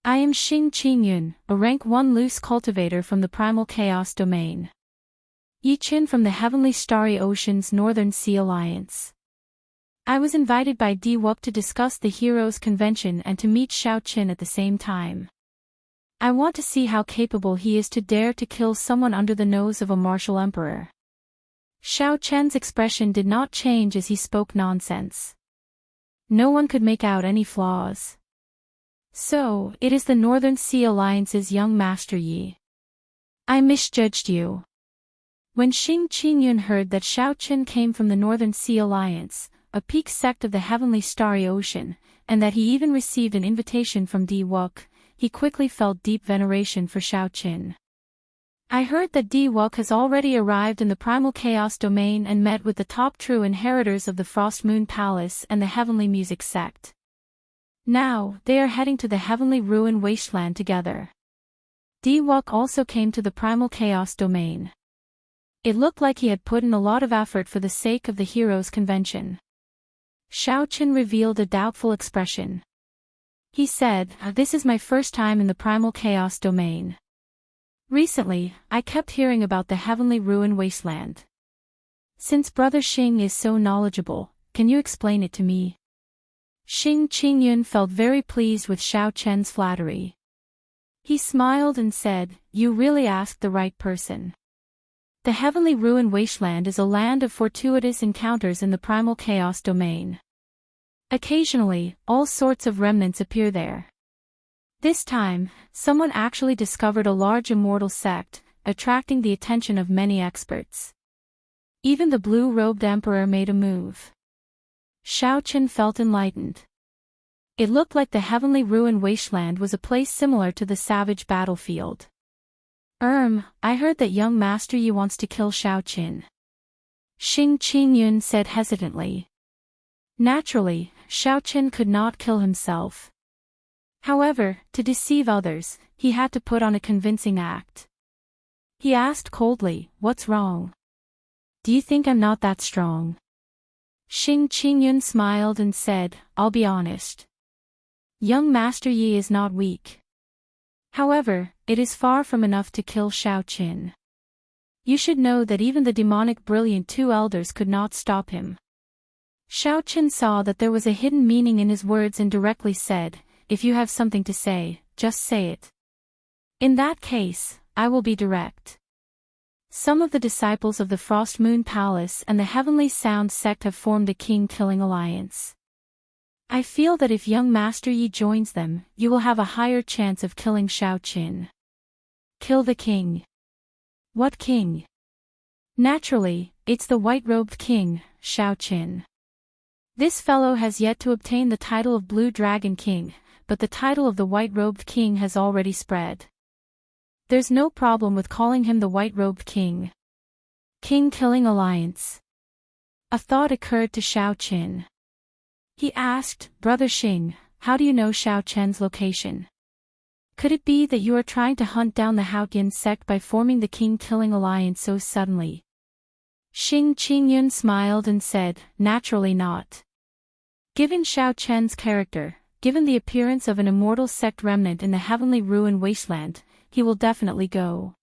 I am Xing Qingyun, a rank 1 loose cultivator from the primal chaos domain. Yichin from the heavenly starry ocean's Northern Sea Alliance. I was invited by Diwup to discuss the Heroes Convention and to meet Xiaoqin at the same time. I want to see how capable he is to dare to kill someone under the nose of a martial emperor. Xiaoqian's expression did not change as he spoke nonsense. No one could make out any flaws. So, it is the Northern Sea Alliance's young master Yi. I misjudged you. When Xing Qingyun heard that Xiaoqin came from the Northern Sea Alliance, a peak sect of the heavenly starry ocean, and that he even received an invitation from Wuk, he quickly felt deep veneration for Xiaoqin. I heard that Wuk has already arrived in the primal chaos domain and met with the top true inheritors of the Frost Moon Palace and the heavenly music sect. Now, they are heading to the heavenly ruin wasteland together. Wuk also came to the primal chaos domain. It looked like he had put in a lot of effort for the sake of the heroes' convention. Xiaoqin revealed a doubtful expression. He said, "This is my first time in the primal chaos domain. Recently, I kept hearing about the heavenly ruin wasteland. Since Brother Xing is so knowledgeable, can you explain it to me?" Xing Qingyun felt very pleased with Xiaoqian's flattery. He smiled and said, "You really asked the right person. The heavenly ruin wasteland is a land of fortuitous encounters in the primal chaos domain. Occasionally, all sorts of remnants appear there. This time, someone actually discovered a large immortal sect, attracting the attention of many experts. Even the blue-robed emperor made a move." Xiaoqin felt enlightened. It looked like the heavenly ruin wasteland was a place similar to the savage battlefield. I heard that young Master Yi wants to kill Xiaoqin." Xing Qingyun said hesitantly. Naturally, Xiaoqin could not kill himself. However, to deceive others, he had to put on a convincing act. He asked coldly, "What's wrong? Do you think I'm not that strong?" Xing Qingyun smiled and said, "I'll be honest. Young Master Yi is not weak. However, it is far from enough to kill Xiaoqin. You should know that even the demonic brilliant two elders could not stop him." Xiaoqin saw that there was a hidden meaning in his words and directly said, "If you have something to say, just say it. In that case, I will be direct. Some of the disciples of the Frost Moon Palace and the Heavenly Sound sect have formed a king-killing alliance. I feel that if young Master Yi joins them, you will have a higher chance of killing Xiaoqin." "Kill the king? What king?" "Naturally, it's the white-robed king, Xiaoqin. This fellow has yet to obtain the title of Blue Dragon King, but the title of the white-robed king has already spread. There's no problem with calling him the white-robed king." King-killing alliance. A thought occurred to Xiaoqin. He asked, "Brother Xing, how do you know Xiaoqian's location? Could it be that you are trying to hunt down the Haotian sect by forming the king-killing alliance so suddenly?" Xing Qingyun smiled and said, "Naturally not. Given Xiaoqian's character, given the appearance of an immortal sect remnant in the heavenly ruin wasteland, he will definitely go.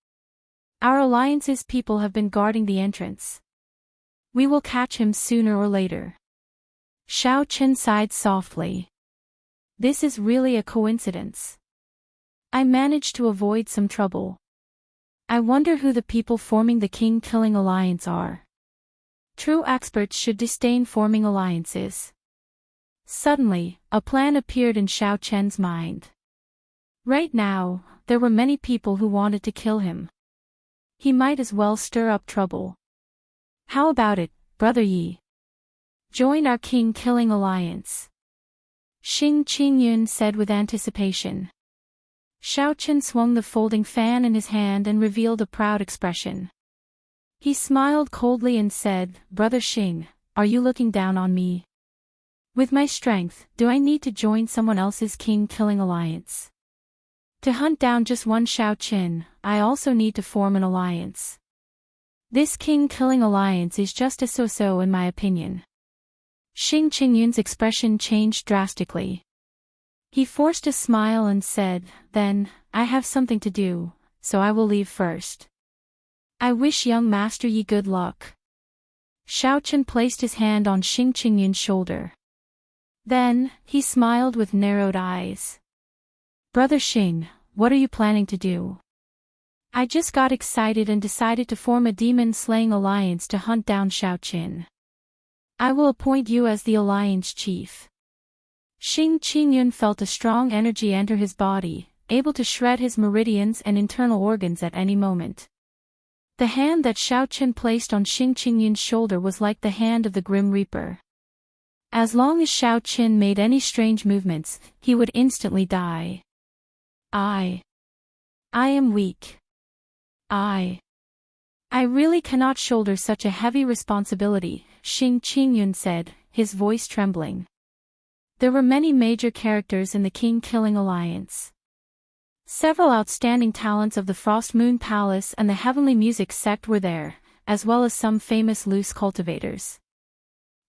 Our alliance's people have been guarding the entrance. We will catch him sooner or later." Xiaoqin sighed softly. "This is really a coincidence. I managed to avoid some trouble. I wonder who the people forming the king-killing alliance are. True experts should disdain forming alliances." Suddenly, a plan appeared in Xiaoqian's mind. Right now, there were many people who wanted to kill him. He might as well stir up trouble. "How about it, Brother Yi? Join our king-killing alliance," Xing Qingyun said with anticipation. Xiaoqin swung the folding fan in his hand and revealed a proud expression. He smiled coldly and said, "Brother Xing, are you looking down on me? With my strength, do I need to join someone else's king-killing alliance? To hunt down just one Xiaoqin, I also need to form an alliance. This king-killing alliance is just a so-so in my opinion." Xing Qingyun's expression changed drastically. He forced a smile and said, "Then, I have something to do, so I will leave first. I wish young Master Yi good luck." Xiaoqin placed his hand on Xing Qingyun's shoulder. Then, he smiled with narrowed eyes. "Brother Xing, what are you planning to do?" "I just got excited and decided to form a demon-slaying alliance to hunt down Xiaoqin. I will appoint you as the alliance chief." Xing Qingyun felt a strong energy enter his body, able to shred his meridians and internal organs at any moment. The hand that Xiaoqin placed on Xing Qingyun's shoulder was like the hand of the Grim Reaper. As long as Xiao Qin made any strange movements, he would instantly die. I am weak. I really cannot shoulder such a heavy responsibility, Xing Qingyun said, his voice trembling. There were many major characters in the king-killing alliance. Several outstanding talents of the Frost Moon Palace and the Heavenly Music sect were there, as well as some famous loose cultivators.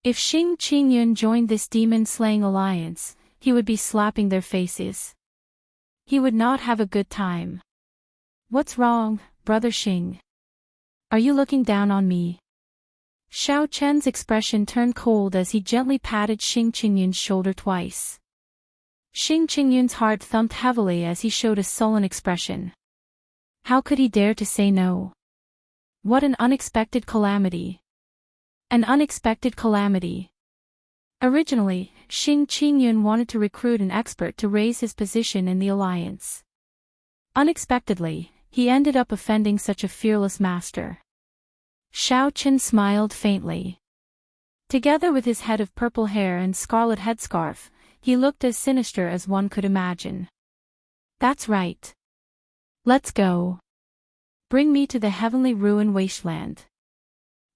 If Xing Qingyun joined this demon-slaying alliance, he would be slapping their faces. He would not have a good time. What's wrong, brother Xing? Are you looking down on me? Xiao Chen's expression turned cold as he gently patted Xing Qingyun's shoulder twice. Xing Qingyun's heart thumped heavily as he showed a sullen expression. How could he dare to say no? What an unexpected calamity. An unexpected calamity. Originally, Xing Qingyun wanted to recruit an expert to raise his position in the alliance. Unexpectedly, he ended up offending such a fearless master. Xiao Chen smiled faintly. Together with his head of purple hair and scarlet headscarf, he looked as sinister as one could imagine. That's right. Let's go. Bring me to the heavenly ruin wasteland.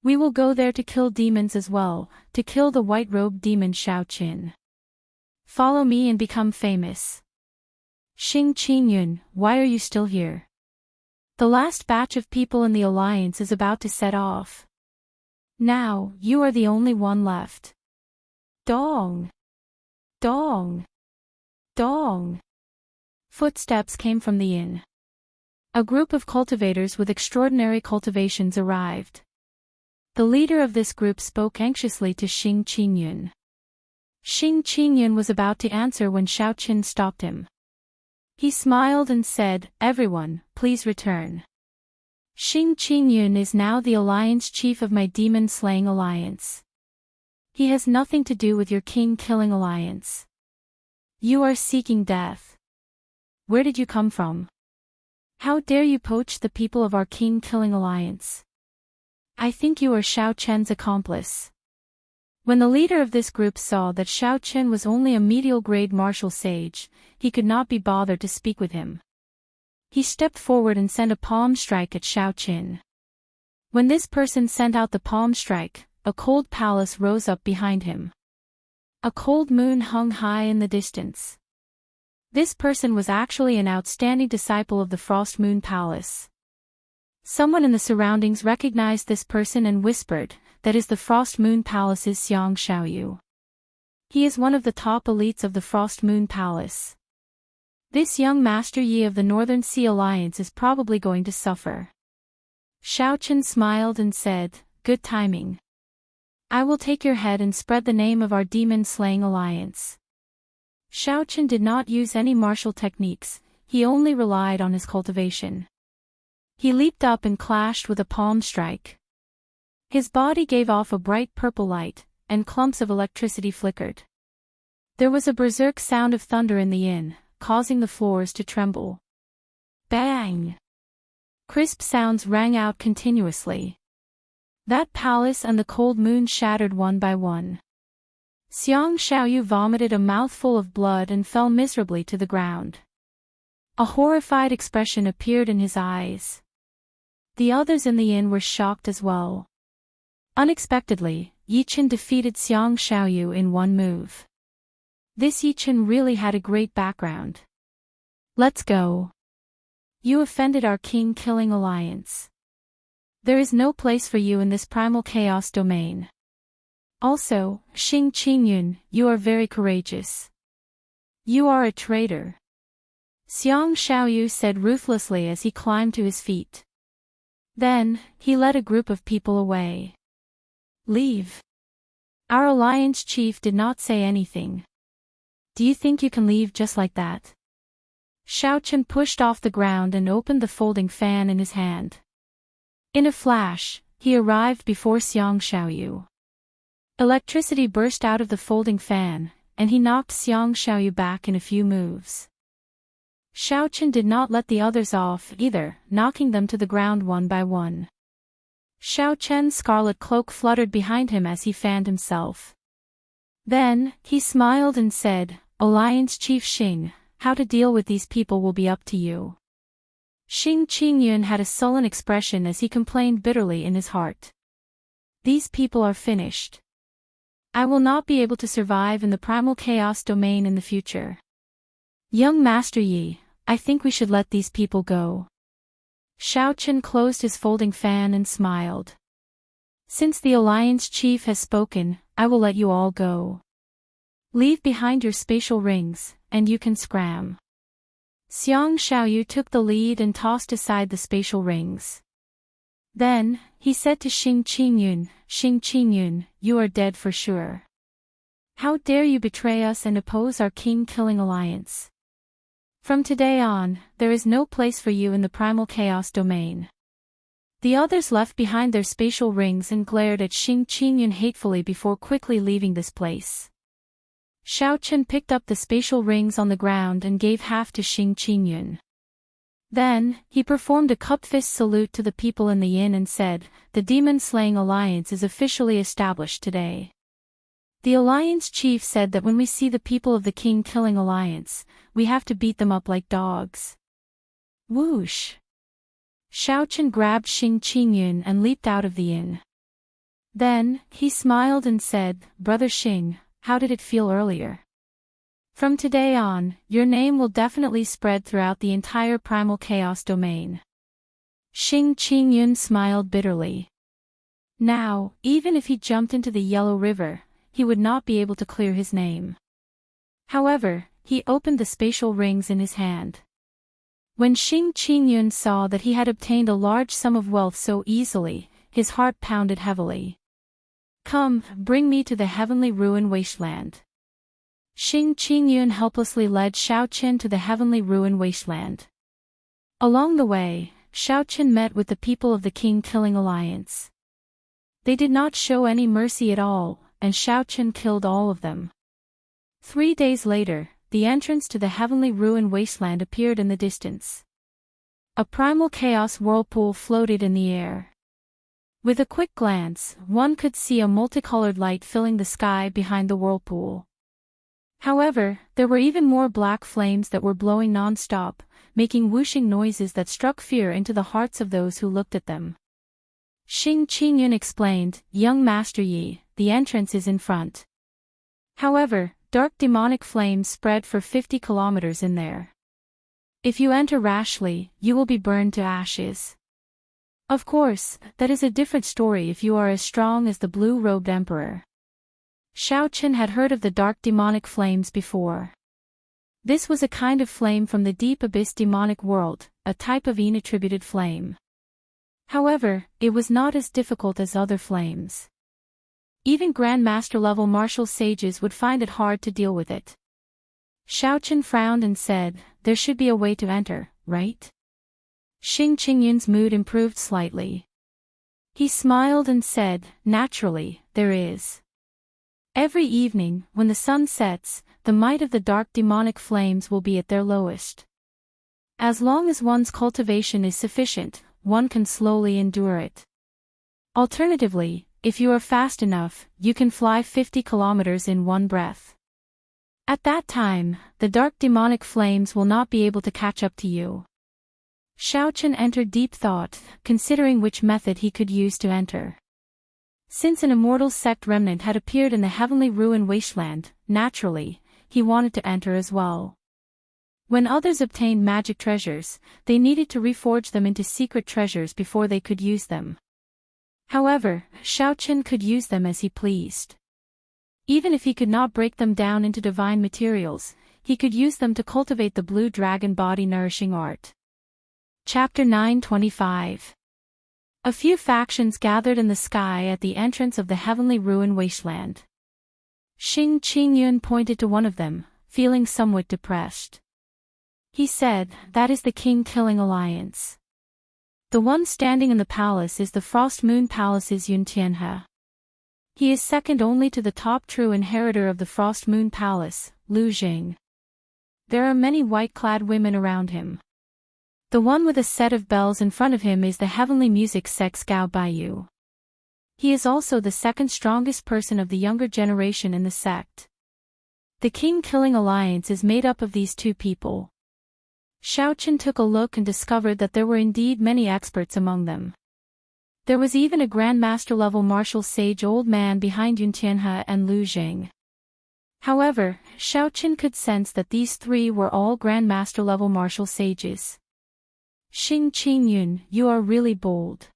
We will go there to kill demons as well, to kill the white-robed demon Xiao Qin. Follow me and become famous. Xing Qingyun, why are you still here? The last batch of people in the alliance is about to set off. Now, you are the only one left. Dong! Dong! Dong! Footsteps came from the inn. A group of cultivators with extraordinary cultivations arrived. The leader of this group spoke anxiously to Xing Qingyun. Xing Qingyun was about to answer when Xiao Qin stopped him. He smiled and said, "Everyone, please return. Xing Qingyun is now the alliance chief of my demon-slaying alliance. He has nothing to do with your king-killing alliance. You are seeking death. Where did you come from? How dare you poach the people of our king-killing alliance? I think you are Xiao Chen's accomplice." When the leader of this group saw that Xiao Chen was only a medial-grade martial sage, he could not be bothered to speak with him. He stepped forward and sent a palm strike at Xiao Chen. When this person sent out the palm strike, a cold palace rose up behind him. A cold moon hung high in the distance. This person was actually an outstanding disciple of the Frost Moon Palace. Someone in the surroundings recognized this person and whispered, "That is the Frost Moon Palace's Xiang Xiaoyu. He is one of the top elites of the Frost Moon Palace. This young Master Yi of the Northern Sea Alliance is probably going to suffer." Xiao Chen smiled and said, "Good timing. I will take your head and spread the name of our demon-slaying alliance." Xiao Chen did not use any martial techniques, he only relied on his cultivation. He leaped up and clashed with a palm strike. His body gave off a bright purple light, and clumps of electricity flickered. There was a berserk sound of thunder in the inn, causing the floors to tremble. Bang! Crisp sounds rang out continuously. That palace and the cold moon shattered one by one. Xiang Xiaoyu vomited a mouthful of blood and fell miserably to the ground. A horrified expression appeared in his eyes. The others in the inn were shocked as well. Unexpectedly, Yi Chen defeated Xiang Xiaoyu in one move. This Yi Chen really had a great background. Let's go. You offended our king-killing alliance. There is no place for you in this primal chaos domain. Also, Xing Qingyun, you are very courageous. You are a traitor. Xiang Xiaoyu said ruthlessly as he climbed to his feet. Then, he led a group of people away. Leave. Our alliance chief did not say anything. Do you think you can leave just like that? Xiao Chen pushed off the ground and opened the folding fan in his hand. In a flash, he arrived before Xiang Xiaoyu. Electricity burst out of the folding fan, and he knocked Xiang Xiaoyu back in a few moves. Xiao Chen did not let the others off either, knocking them to the ground one by one. Xiao Chen's scarlet cloak fluttered behind him as he fanned himself. Then, he smiled and said, Alliance Chief Xing, how to deal with these people will be up to you. Xing Qingyun had a sullen expression as he complained bitterly in his heart. These people are finished. I will not be able to survive in the primal chaos domain in the future. Young Master Yi, I think we should let these people go. Xiaochen closed his folding fan and smiled. Since the Alliance Chief has spoken, I will let you all go. Leave behind your spatial rings, and you can scram. Xiang Xiaoyu took the lead and tossed aside the spatial rings. Then, he said to Xing Qingyun, you are dead for sure. How dare you betray us and oppose our king-killing alliance? From today on, there is no place for you in the primal chaos domain. The others left behind their spatial rings and glared at Xing Qingyun hatefully before quickly leaving this place. Xiaochen picked up the spatial rings on the ground and gave half to Xing Qingyun. Then, he performed a cupped fist salute to the people in the inn and said, the demon-slaying alliance is officially established today. The alliance chief said that when we see the people of the king-killing alliance, we have to beat them up like dogs. Whoosh! Xiaochen grabbed Xing Qingyun and leaped out of the inn. Then, he smiled and said, Brother Xing, how did it feel earlier? From today on, your name will definitely spread throughout the entire primal chaos domain. Xing Qingyun smiled bitterly. Now, even if he jumped into the Yellow River, he would not be able to clear his name. However, he opened the spatial rings in his hand. When Xing Qingyun saw that he had obtained a large sum of wealth so easily, his heart pounded heavily. Come, bring me to the heavenly ruin wasteland. Xing Qingyun helplessly led Xiaochen to the heavenly ruin wasteland. Along the way, Xiaochen met with the people of the king-killing alliance. They did not show any mercy at all, and Xiaochen killed all of them. 3 days later, the entrance to the heavenly ruin wasteland appeared in the distance. A primal chaos whirlpool floated in the air. With a quick glance, one could see a multicolored light filling the sky behind the whirlpool. However, there were even more black flames that were blowing non-stop, making whooshing noises that struck fear into the hearts of those who looked at them. Xing Qingyun explained, Young Master Yi, the entrance is in front. However, dark demonic flames spread for 50 kilometers in there. If you enter rashly, you will be burned to ashes. Of course, that is a different story if you are as strong as the blue-robed emperor. Xiaochen had heard of the dark demonic flames before. This was a kind of flame from the deep abyss demonic world, a type of inattributed flame. However, it was not as difficult as other flames. Even Grandmaster-level martial sages would find it hard to deal with it. Xiaochen frowned and said, there should be a way to enter, right? Xing Qingyun's mood improved slightly. He smiled and said, naturally, there is. Every evening, when the sun sets, the might of the dark demonic flames will be at their lowest. As long as one's cultivation is sufficient, one can slowly endure it. Alternatively, if you are fast enough, you can fly 50 kilometers in one breath. At that time, the dark demonic flames will not be able to catch up to you. Xiaochen entered deep thought, considering which method he could use to enter. Since an immortal sect remnant had appeared in the heavenly ruin wasteland, naturally, he wanted to enter as well. When others obtained magic treasures, they needed to reforge them into secret treasures before they could use them. However, Xiaochen could use them as he pleased. Even if he could not break them down into divine materials, he could use them to cultivate the blue dragon body nourishing art. Chapter 925. A few factions gathered in the sky at the entrance of the heavenly ruin wasteland. Xing Qingyun pointed to one of them, feeling somewhat depressed. He said, that is the king-killing alliance. The one standing in the palace is the Frost Moon Palace's Yuntianhe. He is second only to the top true inheritor of the Frost Moon Palace, Lu Jing. There are many white-clad women around him. The one with a set of bells in front of him is the heavenly music sect Gao Baiyu. He is also the second strongest person of the younger generation in the sect. The king-killing alliance is made up of these two people. Xiaochen took a look and discovered that there were indeed many experts among them. There was even a grandmaster-level martial sage old man behind Yun Tianhe and Lu Jing. However, Xiaochen could sense that these three were all grandmaster-level martial sages. Xing Qingyun, you are really bold.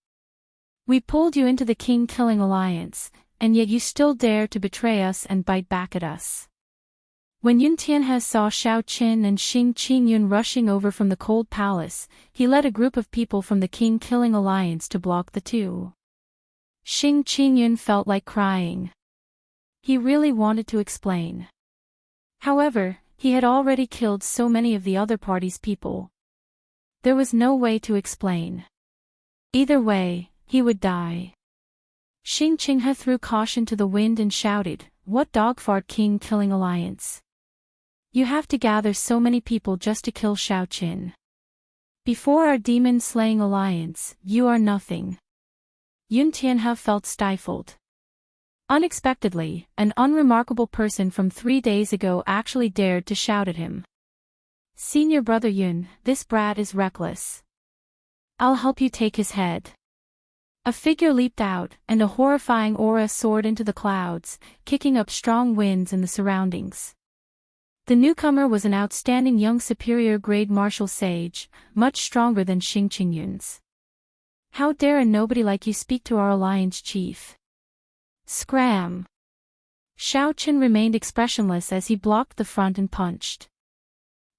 We pulled you into the king-killing alliance, and yet you still dare to betray us and bite back at us. When Yun Tianhe saw Xiaochen and Xing Qingyun rushing over from the cold palace, he led a group of people from the king-killing alliance to block the two. Xing Qingyun felt like crying. He really wanted to explain. However, he had already killed so many of the other party's people. There was no way to explain. Either way, he would die. Xing Qinghe threw caution to the wind and shouted, "What dogfart king-killing alliance? You have to gather so many people just to kill Xiaochen. Before our demon-slaying alliance, you are nothing." Yun Tianhe felt stifled. Unexpectedly, an unremarkable person from 3 days ago actually dared to shout at him. "Senior brother Yun, this brat is reckless. I'll help you take his head." A figure leaped out, and a horrifying aura soared into the clouds, kicking up strong winds in the surroundings. The newcomer was an outstanding young superior-grade martial sage, much stronger than Xing Qingyun's. "How dare a nobody like you speak to our alliance chief?" Scram! Xiaochen remained expressionless as he blocked the front and punched.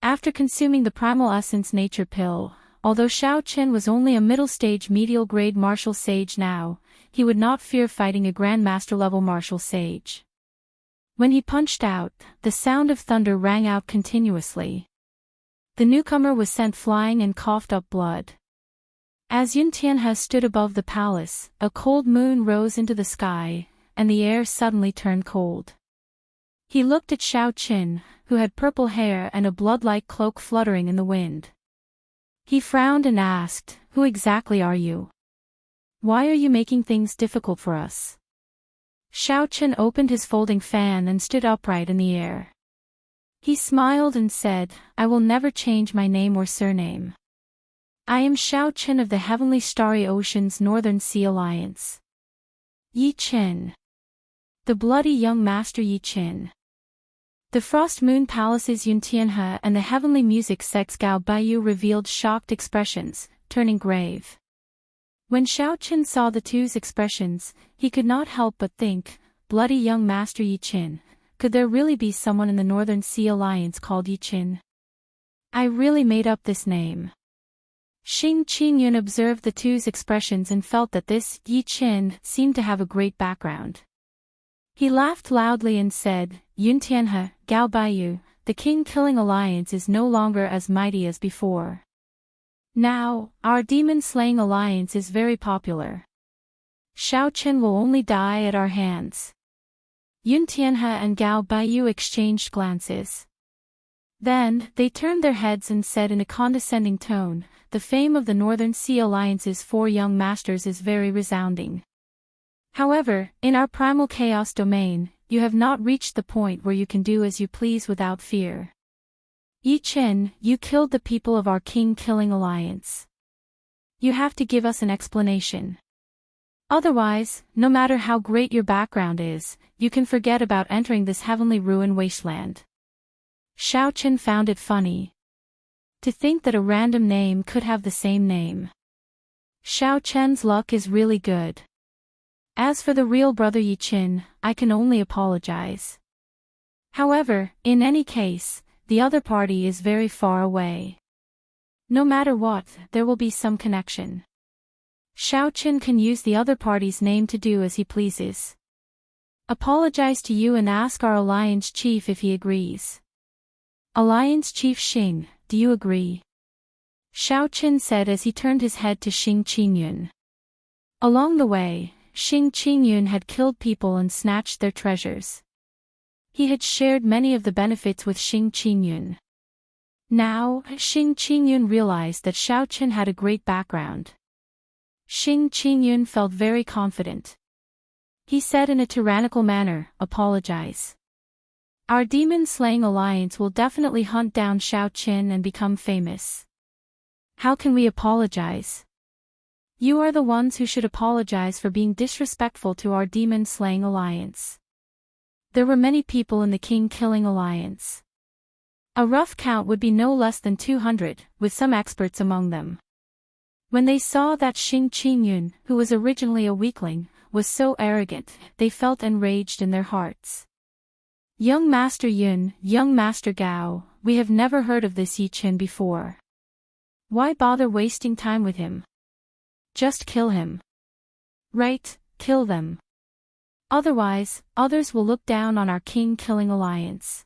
After consuming the primal essence nature pill, although Xiaochen was only a middle-stage medial-grade martial sage now, he would not fear fighting a grandmaster-level martial sage. When he punched out, the sound of thunder rang out continuously. The newcomer was sent flying and coughed up blood. As Yun Tianhe stood above the palace, a cold moon rose into the sky, and the air suddenly turned cold. He looked at Xiaochen, who had purple hair and a blood-like cloak fluttering in the wind. He frowned and asked, "Who exactly are you? Why are you making things difficult for us?" Xiaochen opened his folding fan and stood upright in the air. He smiled and said, "I will never change my name or surname. I am Xiaochen of the Heavenly Starry Ocean's Northern Sea Alliance. Yi Qin. The bloody young master Yi Qin." The Frost Moon Palace's Yun Tianhe and the Heavenly Music Sect's Gao Baiyu revealed shocked expressions, turning grave. When Xiaochen saw the two's expressions, he could not help but think, bloody young master Yi Qin, could there really be someone in the Northern Sea Alliance called Yi Qin? I really made up this name. Xing Qingyun observed the two's expressions and felt that this Yi Qin seemed to have a great background. He laughed loudly and said, "Yun Tianhe, Gao Baiyu, the king-killing alliance is no longer as mighty as before. Now, our demon-slaying alliance is very popular. Xiaochen will only die at our hands." Yun Tianhe and Gao Baiyu exchanged glances. Then, they turned their heads and said in a condescending tone, "The fame of the Northern Sea Alliance's 4 young masters is very resounding. However, in our primal chaos domain, you have not reached the point where you can do as you please without fear. Yi Qin, you killed the people of our king-killing alliance. You have to give us an explanation. Otherwise, no matter how great your background is, you can forget about entering this heavenly ruin wasteland." Xiaochen found it funny. To think that a random name could have the same name. Xiaochen's luck is really good. As for the real brother Yi Qin, I can only apologize. However, in any case, the other party is very far away. No matter what, there will be some connection. Xiaochen can use the other party's name to do as he pleases. Apologize to you and ask our alliance chief if he agrees. Alliance Chief Xing, do you agree? Xiaochen said as he turned his head to Xing Qingyun. Along the way, Xing Qingyun had killed people and snatched their treasures. He had shared many of the benefits with Xing Qingyun. Now, Xing Qingyun realized that Xiaochen had a great background. Xing Qingyun felt very confident. He said in a tyrannical manner, apologize. Our demon-slaying alliance will definitely hunt down Xiao Qin and become famous. How can we apologize? You are the ones who should apologize for being disrespectful to our demon-slaying alliance. There were many people in the king-killing alliance. A rough count would be no less than 200, with some experts among them. When they saw that Xing Qingyun, who was originally a weakling, was so arrogant, they felt enraged in their hearts. Young Master Yun, young Master Gao, we have never heard of this Yi Qin before. Why bother wasting time with him? Just kill him. Right, kill them. Otherwise, others will look down on our king-killing alliance.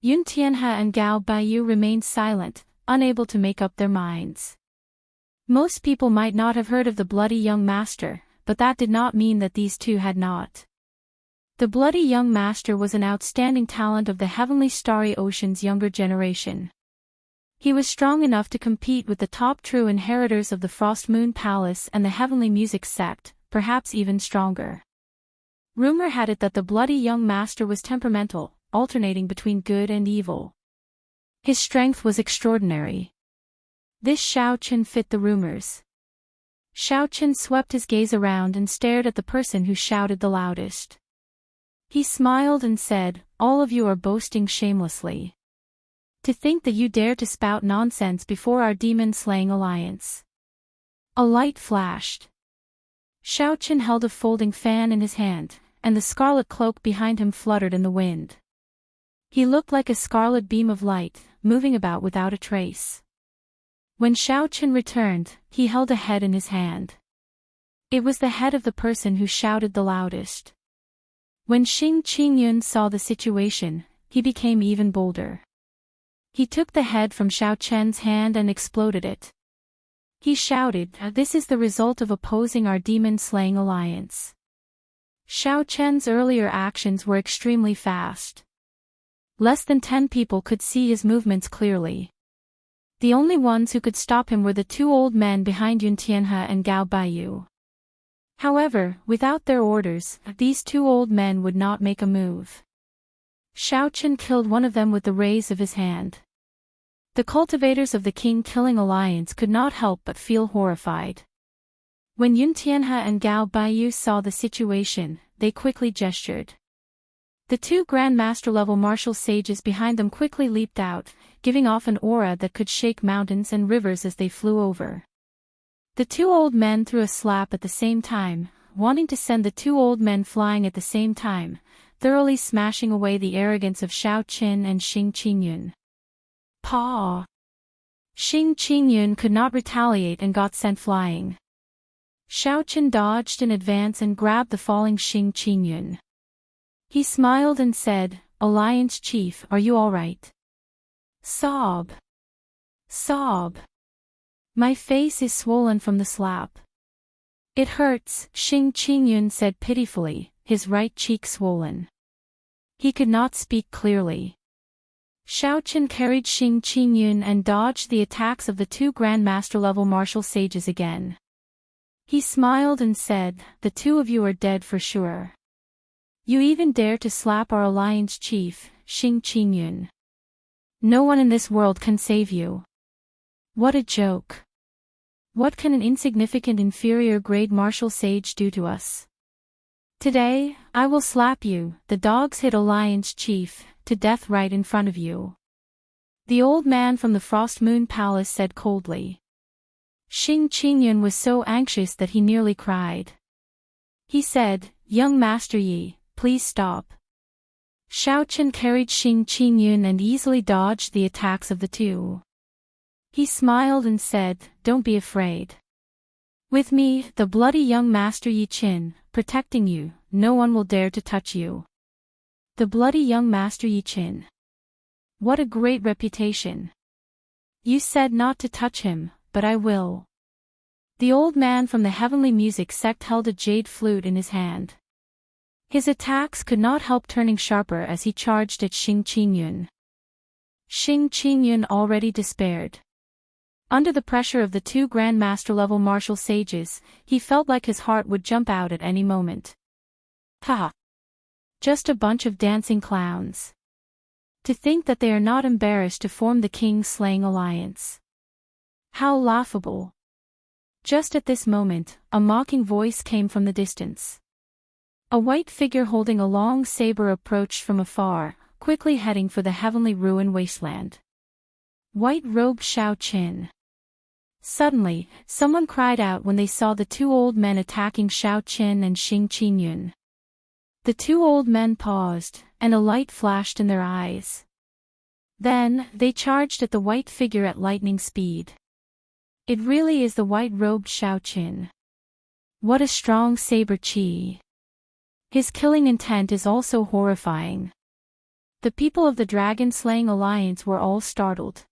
Yun Tianhe and Gao Baiyu remained silent, unable to make up their minds. Most people might not have heard of the bloody young master, but that did not mean that these two had not. The bloody young master was an outstanding talent of the heavenly starry ocean's younger generation. He was strong enough to compete with the top true inheritors of the Frost Moon Palace and the Heavenly Music Sect, perhaps even stronger. Rumor had it that the bloody young master was temperamental, alternating between good and evil. His strength was extraordinary. This Xiao Qin fit the rumors. Xiao Qin swept his gaze around and stared at the person who shouted the loudest. He smiled and said, "All of you are boasting shamelessly. To think that you dare to spout nonsense before our demon-slaying alliance." A light flashed. Xiao Qin held a folding fan in his hand, and the scarlet cloak behind him fluttered in the wind. He looked like a scarlet beam of light, moving about without a trace. When Xiao Qin returned, he held a head in his hand. It was the head of the person who shouted the loudest. When Xing Qingyun saw the situation, he became even bolder. He took the head from Xiao Chen's hand and exploded it. He shouted, "This is the result of opposing our demon-slaying alliance." Xiao Chen's earlier actions were extremely fast. Less than 10 people could see his movements clearly. The only ones who could stop him were the two old men behind Yun Tianhe and Gao Baiyu. However, without their orders, these two old men would not make a move. Xiao Qin killed one of them with the raise of his hand. The cultivators of the king-killing alliance could not help but feel horrified. When Yun Tianhe and Gao Baiyu saw the situation, they quickly gestured. The two Grandmaster-level martial sages behind them quickly leaped out, giving off an aura that could shake mountains and rivers as they flew over. The two old men threw a slap at the same time, wanting to send the two old men flying at the same time, thoroughly smashing away the arrogance of Xiao Qin and Xing Qingyun. Paw! Xing Qingyun could not retaliate and got sent flying. Xiao Qin dodged in advance and grabbed the falling Xing Qingyun. He smiled and said, "Alliance Chief, are you all right?" Sob. Sob. My face is swollen from the slap. It hurts, Xing Qingyun said pitifully, his right cheek swollen. He could not speak clearly. Xiao Qin carried Xing Qingyun and dodged the attacks of the two Grandmaster-level martial sages again. He smiled and said, "The two of you are dead for sure. You even dare to slap our alliance chief, Xing Qingyun. No one in this world can save you. What a joke. What can an insignificant inferior-grade martial sage do to us? Today, I will slap you, the dogs hit alliance chief, to death right in front of you." The old man from the Frost Moon Palace said coldly. Xing Qingyun was so anxious that he nearly cried. He said, "Young Master Yi, please stop." Xiao Qin carried Xing Qingyun and easily dodged the attacks of the two. He smiled and said, "Don't be afraid. With me, the bloody young Master Yi Qin, protecting you, no one will dare to touch you." The bloody young Master Yi Qin. What a great reputation. You said not to touch him, but I will. The old man from the Heavenly Music Sect held a jade flute in his hand. His attacks could not help turning sharper as he charged at Xing Qingyun. Xing Qingyun already despaired. Under the pressure of the two Grandmaster-level martial sages, he felt like his heart would jump out at any moment. Haha. Just a bunch of dancing clowns. To think that they are not embarrassed to form the king-slaying alliance. How laughable. Just at this moment, a mocking voice came from the distance. A white figure holding a long saber approached from afar, quickly heading for the heavenly ruin wasteland. White-robed Xiao Qin. Suddenly, someone cried out when they saw the two old men attacking Xiao Qin and Xing Qingyun. The two old men paused, and a light flashed in their eyes. Then, they charged at the white figure at lightning speed. It really is the white-robed Xiao Qin. What a strong saber qi. His killing intent is also horrifying. The people of the dragon-slaying alliance were all startled.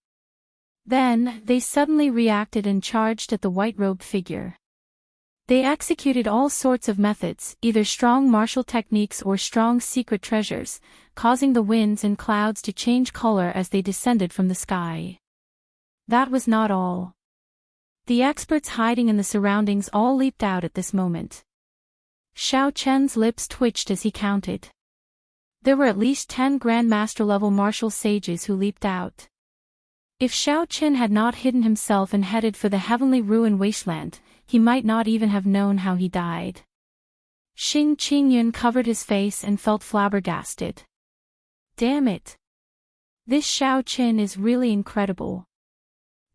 Then, they suddenly reacted and charged at the white-robed figure. They executed all sorts of methods, either strong martial techniques or strong secret treasures, causing the winds and clouds to change color as they descended from the sky. That was not all. The experts hiding in the surroundings all leaped out at this moment. Xiao Chen's lips twitched as he counted. There were at least 10 Grandmaster-level martial sages who leaped out. If Xiao Qin had not hidden himself and headed for the heavenly ruin wasteland, he might not even have known how he died. Xing Qingyun covered his face and felt flabbergasted. Damn it! This Xiao Qin is really incredible.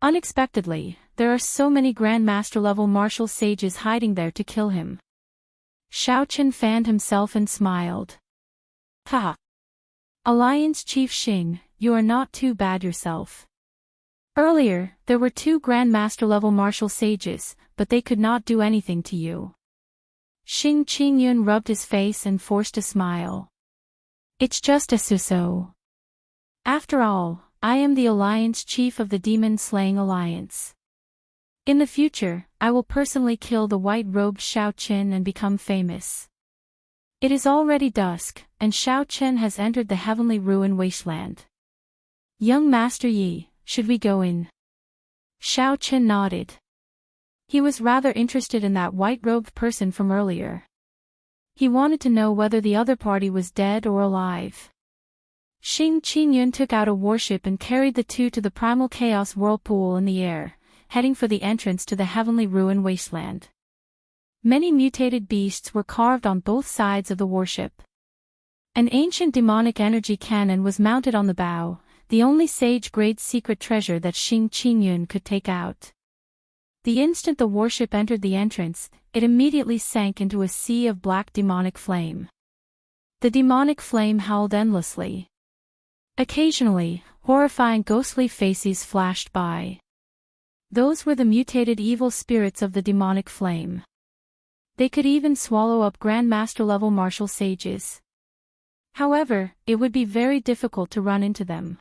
Unexpectedly, there are so many Grandmaster-level martial sages hiding there to kill him. Xiao Qin fanned himself and smiled. Haha. Alliance Chief Xing, you are not too bad yourself. Earlier, there were 2 Grandmaster-level martial sages, but they could not do anything to you. Xing Qingyun rubbed his face and forced a smile. It's just a so-so. After all, I am the Alliance Chief of the Demon-Slaying Alliance. In the future, I will personally kill the white-robed Xiao Qin and become famous. It is already dusk, and Xiao Qin has entered the heavenly ruin wasteland. Young Master Yi, should we go in? Xiao Qin nodded. He was rather interested in that white-robed person from earlier. He wanted to know whether the other party was dead or alive. Xing Qingyun took out a warship and carried the two to the primal chaos whirlpool in the air, heading for the entrance to the heavenly ruin wasteland. Many mutated beasts were carved on both sides of the warship. An ancient demonic energy cannon was mounted on the bow, the only sage-grade secret treasure that Xing Qingyun could take out. The instant the warship entered the entrance, it immediately sank into a sea of black demonic flame. The demonic flame howled endlessly. Occasionally, horrifying ghostly faces flashed by. Those were the mutated evil spirits of the demonic flame. They could even swallow up Grandmaster-level martial sages. However, it would be very difficult to run into them.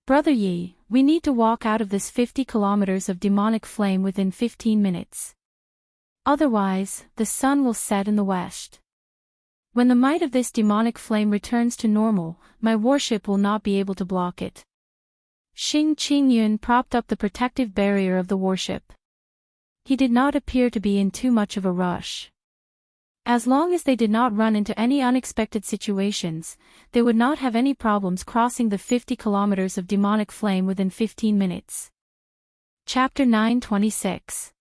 Brother Yi, we need to walk out of this 50 kilometers of demonic flame within 15 minutes. Otherwise, the sun will set in the west. When the might of this demonic flame returns to normal, my warship will not be able to block it. Xing Qingyun propped up the protective barrier of the warship. He did not appear to be in too much of a rush. As long as they did not run into any unexpected situations, they would not have any problems crossing the 50 kilometers of demonic flame within 15 minutes. Chapter 926.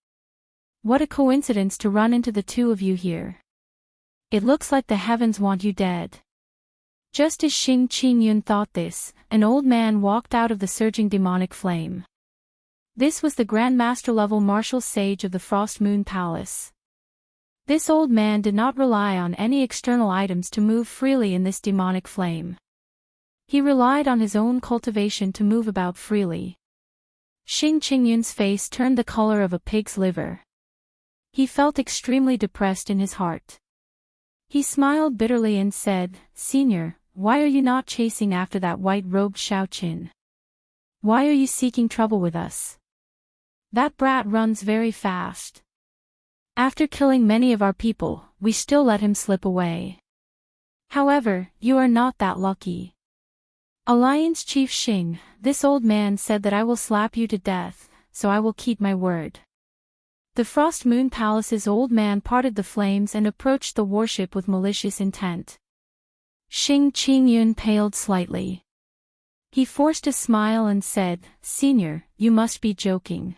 What a coincidence to run into the two of you here. It looks like the heavens want you dead. Just as Xing Qingyun thought this, an old man walked out of the surging demonic flame. This was the Grandmaster-level martial sage of the Frost Moon Palace. This old man did not rely on any external items to move freely in this demonic flame. He relied on his own cultivation to move about freely. Xing Qingyun's face turned the color of a pig's liver. He felt extremely depressed in his heart. He smiled bitterly and said, "Senior, why are you not chasing after that white-robed Xiao Qin? Why are you seeking trouble with us? That brat runs very fast. After killing many of our people, we still let him slip away. However, you are not that lucky. Alliance Chief Xing, this old man said that I will slap you to death, so I will keep my word." The Frost Moon Palace's old man parted the flames and approached the warship with malicious intent. Xing Qingyun paled slightly. He forced a smile and said, "Senior, you must be joking.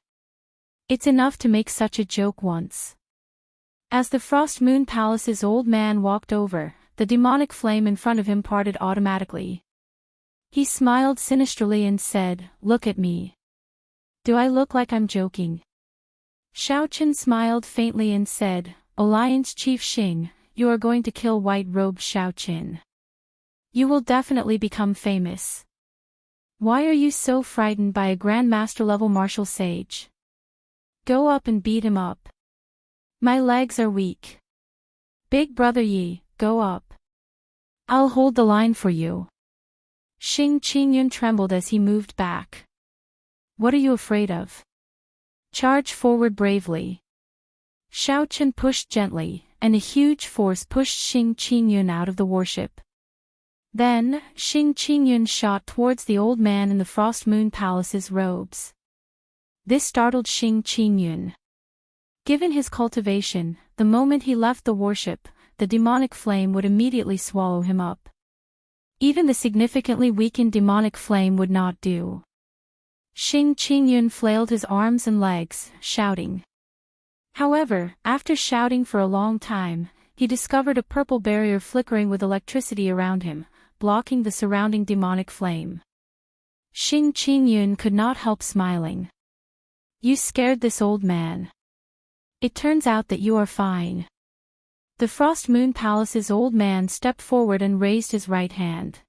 It's enough to make such a joke once." As the Frost Moon Palace's old man walked over, the demonic flame in front of him parted automatically. He smiled sinisterly and said, "Look at me. Do I look like I'm joking?" Xiaochen smiled faintly and said, "Alliance Chief Xing, you are going to kill white-robed Xiaochen. You will definitely become famous. Why are you so frightened by a Grandmaster-level martial sage? Go up and beat him up. My legs are weak. Big brother Yi, go up. I'll hold the line for you." Xing Qingyun trembled as he moved back. "What are you afraid of? Charge forward bravely." Xiaochen pushed gently, and a huge force pushed Xing Qingyun out of the warship. Then, Xing Qingyun shot towards the old man in the Frost Moon Palace's robes. This startled Xing Qingyun. Given his cultivation, the moment he left the warship, the demonic flame would immediately swallow him up. Even the significantly weakened demonic flame would not do. Xing Qingyun flailed his arms and legs, shouting. However, after shouting for a long time, he discovered a purple barrier flickering with electricity around him, blocking the surrounding demonic flame. Xing Qingyun could not help smiling. "You scared this old man. It turns out that you are fine." The Frost Moon Palace's old man stepped forward and raised his right hand.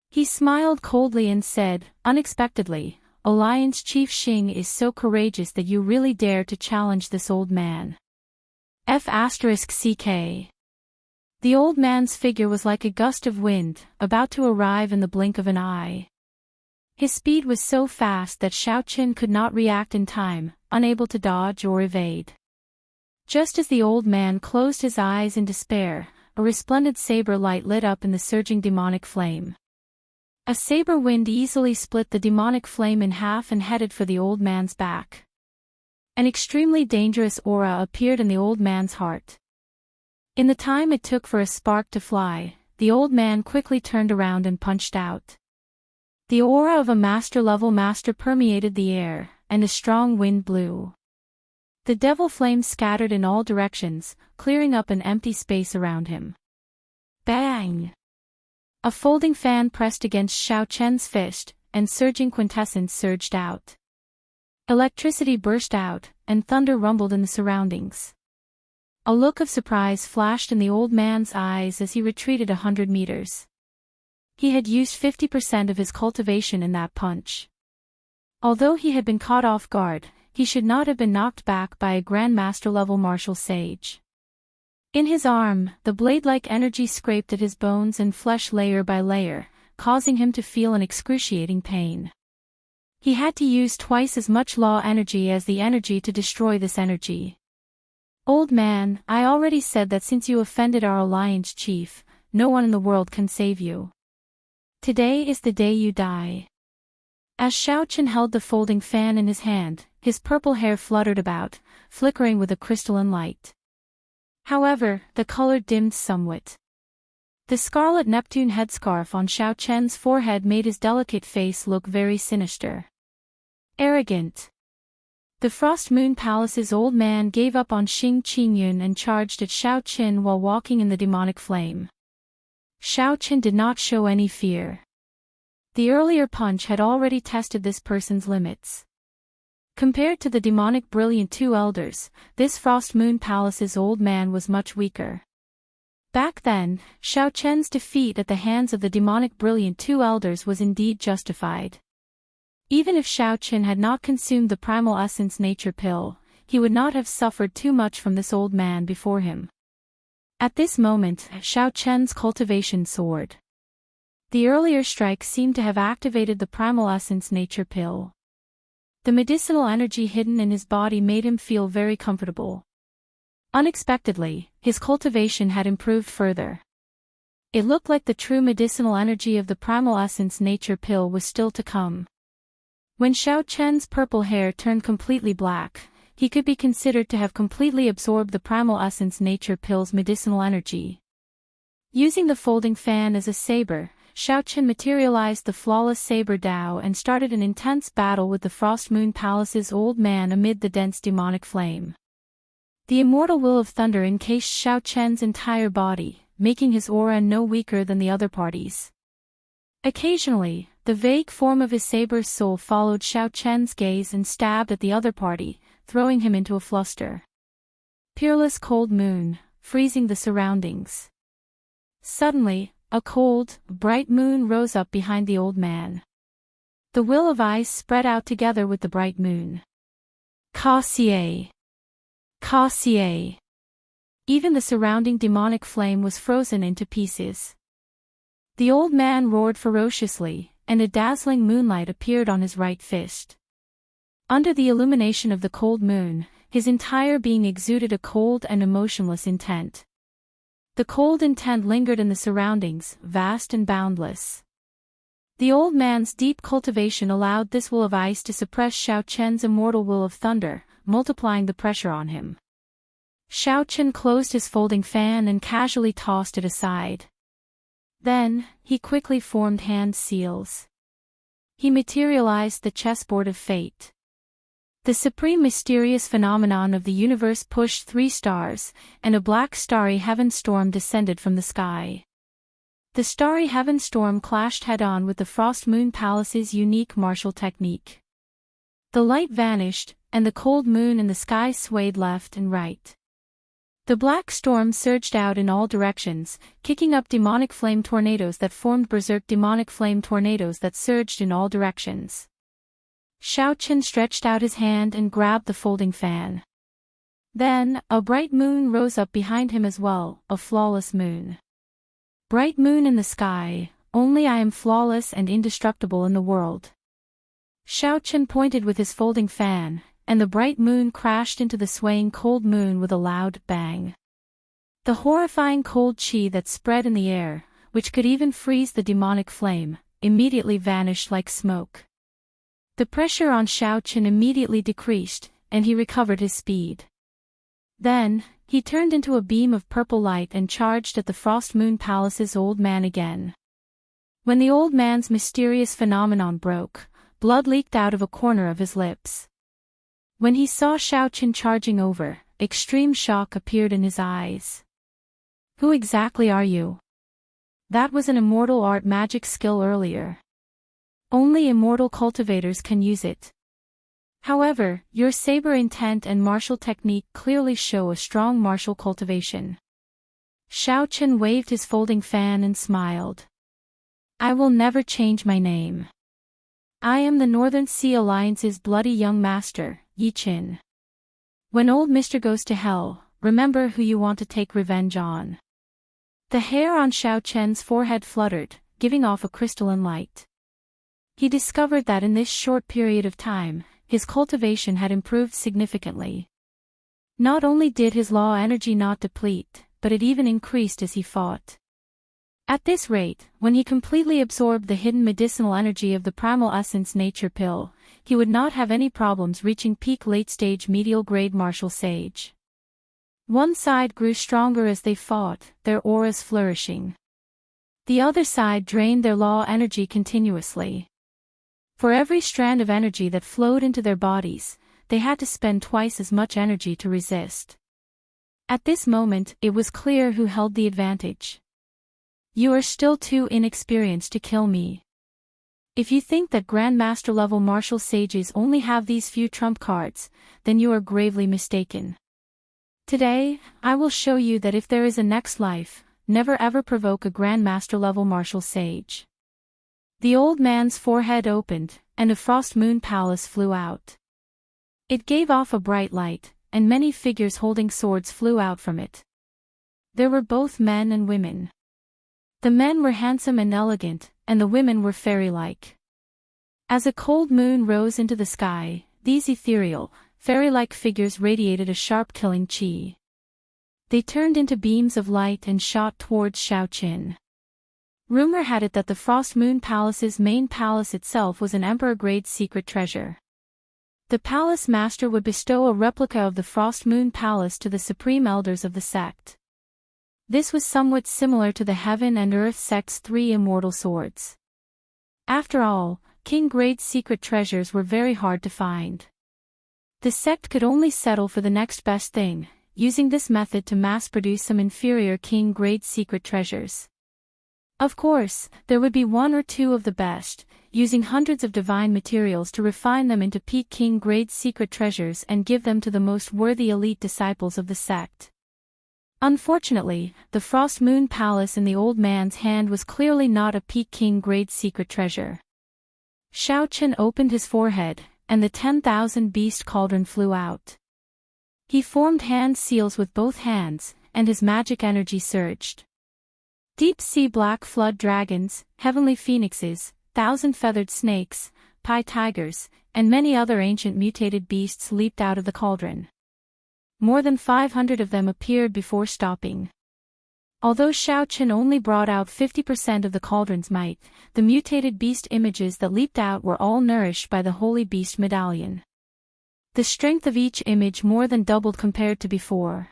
He smiled coldly and said, unexpectedly, "Alliance Chief Xing is so courageous that you really dare to challenge this old man." F***CK. The old man's figure was like a gust of wind, about to arrive in the blink of an eye. His speed was so fast that Xiaochen could not react in time, unable to dodge or evade. Just as the old man closed his eyes in despair, a resplendent saber light lit up in the surging demonic flame. A saber wind easily split the demonic flame in half and headed for the old man's back. An extremely dangerous aura appeared in the old man's heart. In the time it took for a spark to fly, the old man quickly turned around and punched out. The aura of a master-level master permeated the air, and a strong wind blew. The devil flames scattered in all directions, clearing up an empty space around him. Bang! A folding fan pressed against Xiaochen's fist, and surging quintessence surged out. Electricity burst out, and thunder rumbled in the surroundings. A look of surprise flashed in the old man's eyes as he retreated 100 meters. He had used 50% of his cultivation in that punch. Although he had been caught off guard, he should not have been knocked back by a Grandmaster-level martial sage. In his arm, the blade-like energy scraped at his bones and flesh layer by layer, causing him to feel an excruciating pain. He had to use twice as much law energy as the energy to destroy this energy. "Old man, I already said that since you offended our alliance chief, no one in the world can save you. Today is the day you die." As Xiaochen held the folding fan in his hand, his purple hair fluttered about, flickering with a crystalline light. However, the color dimmed somewhat. The scarlet Neptune headscarf on Xiaochen's forehead made his delicate face look very sinister. Arrogant. The Frost Moon Palace's old man gave up on Xing Qingyun and charged at Xiaochen while walking in the demonic flame. Xiaochen did not show any fear. The earlier punch had already tested this person's limits. Compared to the demonic brilliant two elders, this Frost Moon Palace's old man was much weaker. Back then, Xiaochen's defeat at the hands of the demonic brilliant two elders was indeed justified. Even if Xiaochen had not consumed the primal essence nature pill, he would not have suffered too much from this old man before him. At this moment, Xiaochen's cultivation soared. The earlier strike seemed to have activated the primal essence nature pill. The medicinal energy hidden in his body made him feel very comfortable. Unexpectedly, his cultivation had improved further. It looked like the true medicinal energy of the primal essence nature pill was still to come. When Xiaochen's purple hair turned completely black, he could be considered to have completely absorbed the primal essence nature pill's medicinal energy. Using the folding fan as a saber, Xiaochen materialized the flawless saber Dao and started an intense battle with the Frost Moon Palace's old man amid the dense demonic flame. The immortal will of thunder encased Xiaochen's entire body, making his aura no weaker than the other party's. Occasionally, the vague form of his saber's soul followed Xiaochen's gaze and stabbed at the other party, throwing him into a fluster. Peerless cold moon, freezing the surroundings. Suddenly, a cold, bright moon rose up behind the old man. The will of ice spread out together with the bright moon. Cassier! Cassier! Even the surrounding demonic flame was frozen into pieces. The old man roared ferociously, and a dazzling moonlight appeared on his right fist. Under the illumination of the cold moon, his entire being exuded a cold and emotionless intent. The cold intent lingered in the surroundings, vast and boundless. The old man's deep cultivation allowed this will of ice to suppress Xiaochen's immortal will of thunder, multiplying the pressure on him. Xiaochen closed his folding fan and casually tossed it aside. Then, he quickly formed hand seals. He materialized the chessboard of fate. The supreme mysterious phenomenon of the universe pushed 3 stars, and a black starry heaven storm descended from the sky. The starry heaven storm clashed head-on with the Frost Moon Palace's unique martial technique. The light vanished, and the cold moon in the sky swayed left and right. The black storm surged out in all directions, kicking up demonic flame tornadoes that formed berserk demonic flame tornadoes that surged in all directions. Xiaochen stretched out his hand and grabbed the folding fan. Then, a bright moon rose up behind him as well, a flawless moon. Bright moon in the sky, only I am flawless and indestructible in the world. Xiaochen pointed with his folding fan, and the bright moon crashed into the swaying cold moon with a loud bang. The horrifying cold chi that spread in the air, which could even freeze the demonic flame, immediately vanished like smoke. The pressure on Xiaochen immediately decreased, and he recovered his speed. Then, he turned into a beam of purple light and charged at the Frost Moon Palace's old man again. When the old man's mysterious phenomenon broke, blood leaked out of a corner of his lips. When he saw Xiaochen charging over, extreme shock appeared in his eyes. Who exactly are you? That was an immortal art magic skill earlier. Only immortal cultivators can use it. However, your saber intent and martial technique clearly show a strong martial cultivation. Xiaochen waved his folding fan and smiled. I will never change my name. I am the Northern Sea Alliance's bloody young master, Yi Qin. When old Mr. goes to hell, remember who you want to take revenge on. The hair on Xiaochen's forehead fluttered, giving off a crystalline light. He discovered that in this short period of time, his cultivation had improved significantly. Not only did his law energy not deplete, but it even increased as he fought. At this rate, when he completely absorbed the hidden medicinal energy of the primal essence nature pill, he would not have any problems reaching peak late-stage medial-grade martial sage. One side grew stronger as they fought, their auras flourishing. The other side drained their law energy continuously. For every strand of energy that flowed into their bodies, they had to spend twice as much energy to resist. At this moment, it was clear who held the advantage. You are still too inexperienced to kill me. If you think that Grandmaster level martial sages only have these few trump cards, then you are gravely mistaken. Today, I will show you that if there is a next life, never ever provoke a Grandmaster level martial sage. The old man's forehead opened, and a Frost Moon Palace flew out. It gave off a bright light, and many figures holding swords flew out from it. There were both men and women. The men were handsome and elegant, and the women were fairy-like. As a cold moon rose into the sky, these ethereal, fairy-like figures radiated a sharp killing chi. They turned into beams of light and shot towards Xiaochen. Rumor had it that the Frost Moon Palace's main palace itself was an emperor-grade secret treasure. The palace master would bestow a replica of the Frost Moon Palace to the supreme elders of the sect. This was somewhat similar to the Heaven and Earth sect's 3 immortal swords. After all, King Grade's secret treasures were very hard to find. The sect could only settle for the next best thing, using this method to mass-produce some inferior King Grade's secret treasures. Of course, there would be 1 or 2 of the best, using hundreds of divine materials to refine them into peak King Grade's secret treasures and give them to the most worthy elite disciples of the sect. Unfortunately, the Frost Moon Palace in the old man's hand was clearly not a peak King Grade's secret treasure. Xiaochen opened his forehead, and the 10,000 beast cauldron flew out. He formed hand seals with both hands, and his magic energy surged. Deep-sea black flood dragons, heavenly phoenixes, 1,000-feathered snakes, pie tigers, and many other ancient mutated beasts leaped out of the cauldron. More than 500 of them appeared before stopping. Although Xiaochen only brought out 50% of the cauldron's might, the mutated beast images that leaped out were all nourished by the Holy Beast Medallion. The strength of each image more than doubled compared to before.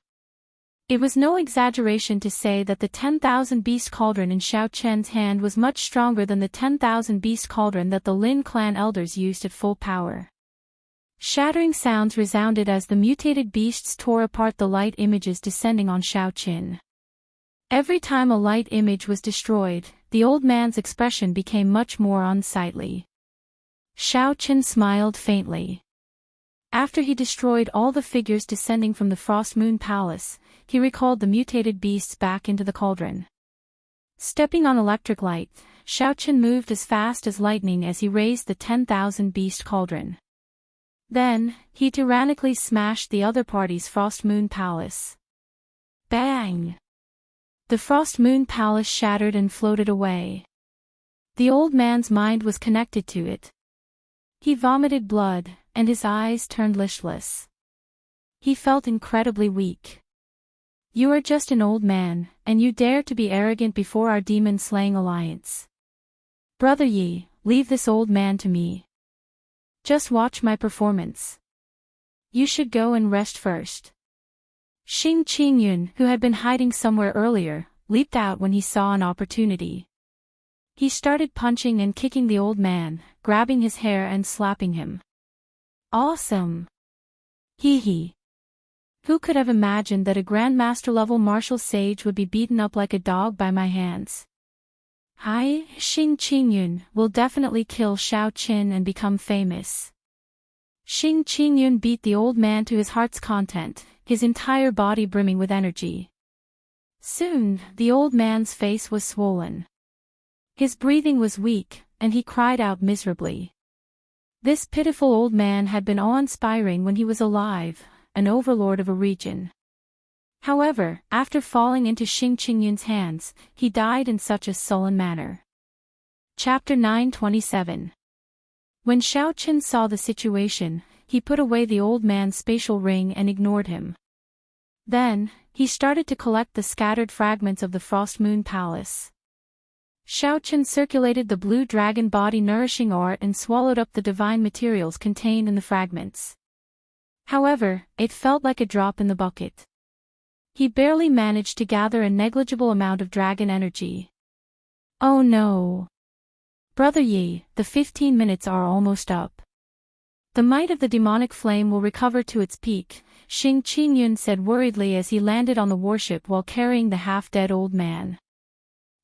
It was no exaggeration to say that the 10,000 beast cauldron in Xiaochen's hand was much stronger than the 10,000 beast cauldron that the Lin clan elders used at full power. Shattering sounds resounded as the mutated beasts tore apart the light images descending on Xiaochen. Every time a light image was destroyed, the old man's expression became much more unsightly. Xiaochen smiled faintly. After he destroyed all the figures descending from the Frost Moon Palace, he recalled the mutated beasts back into the cauldron. Stepping on electric light, Xiaochen moved as fast as lightning as he raised the 10,000 beast cauldron. Then, he tyrannically smashed the other party's Frost Moon Palace. Bang! The Frost Moon Palace shattered and floated away. The old man's mind was connected to it. He vomited blood, and his eyes turned listless. He felt incredibly weak. You are just an old man, and you dare to be arrogant before our demon-slaying alliance. Brother Yi, leave this old man to me. Just watch my performance. You should go and rest first. Xing Qingyun, who had been hiding somewhere earlier, leaped out when he saw an opportunity. He started punching and kicking the old man, grabbing his hair and slapping him. Awesome! Hee hee. Who could have imagined that a Grandmaster-level martial sage would be beaten up like a dog by my hands? Xing Qingyun will definitely kill Xiaochen and become famous. Xing Qingyun beat the old man to his heart's content, his entire body brimming with energy. Soon, the old man's face was swollen. His breathing was weak, and he cried out miserably. This pitiful old man had been awe-inspiring when he was alive, an overlord of a region. However, after falling into Xing Qingyun's hands, he died in such a sullen manner. Chapter 927. When Xiaochen saw the situation, he put away the old man's spatial ring and ignored him. Then, he started to collect the scattered fragments of the Frost Moon Palace. Xiaochen circulated the blue dragon body nourishing art and swallowed up the divine materials contained in the fragments. However, it felt like a drop in the bucket. He barely managed to gather a negligible amount of dragon energy. Oh no! Brother Yi, the 15 minutes are almost up. The might of the demonic flame will recover to its peak, Xing Qingyun said worriedly as he landed on the warship while carrying the half-dead old man.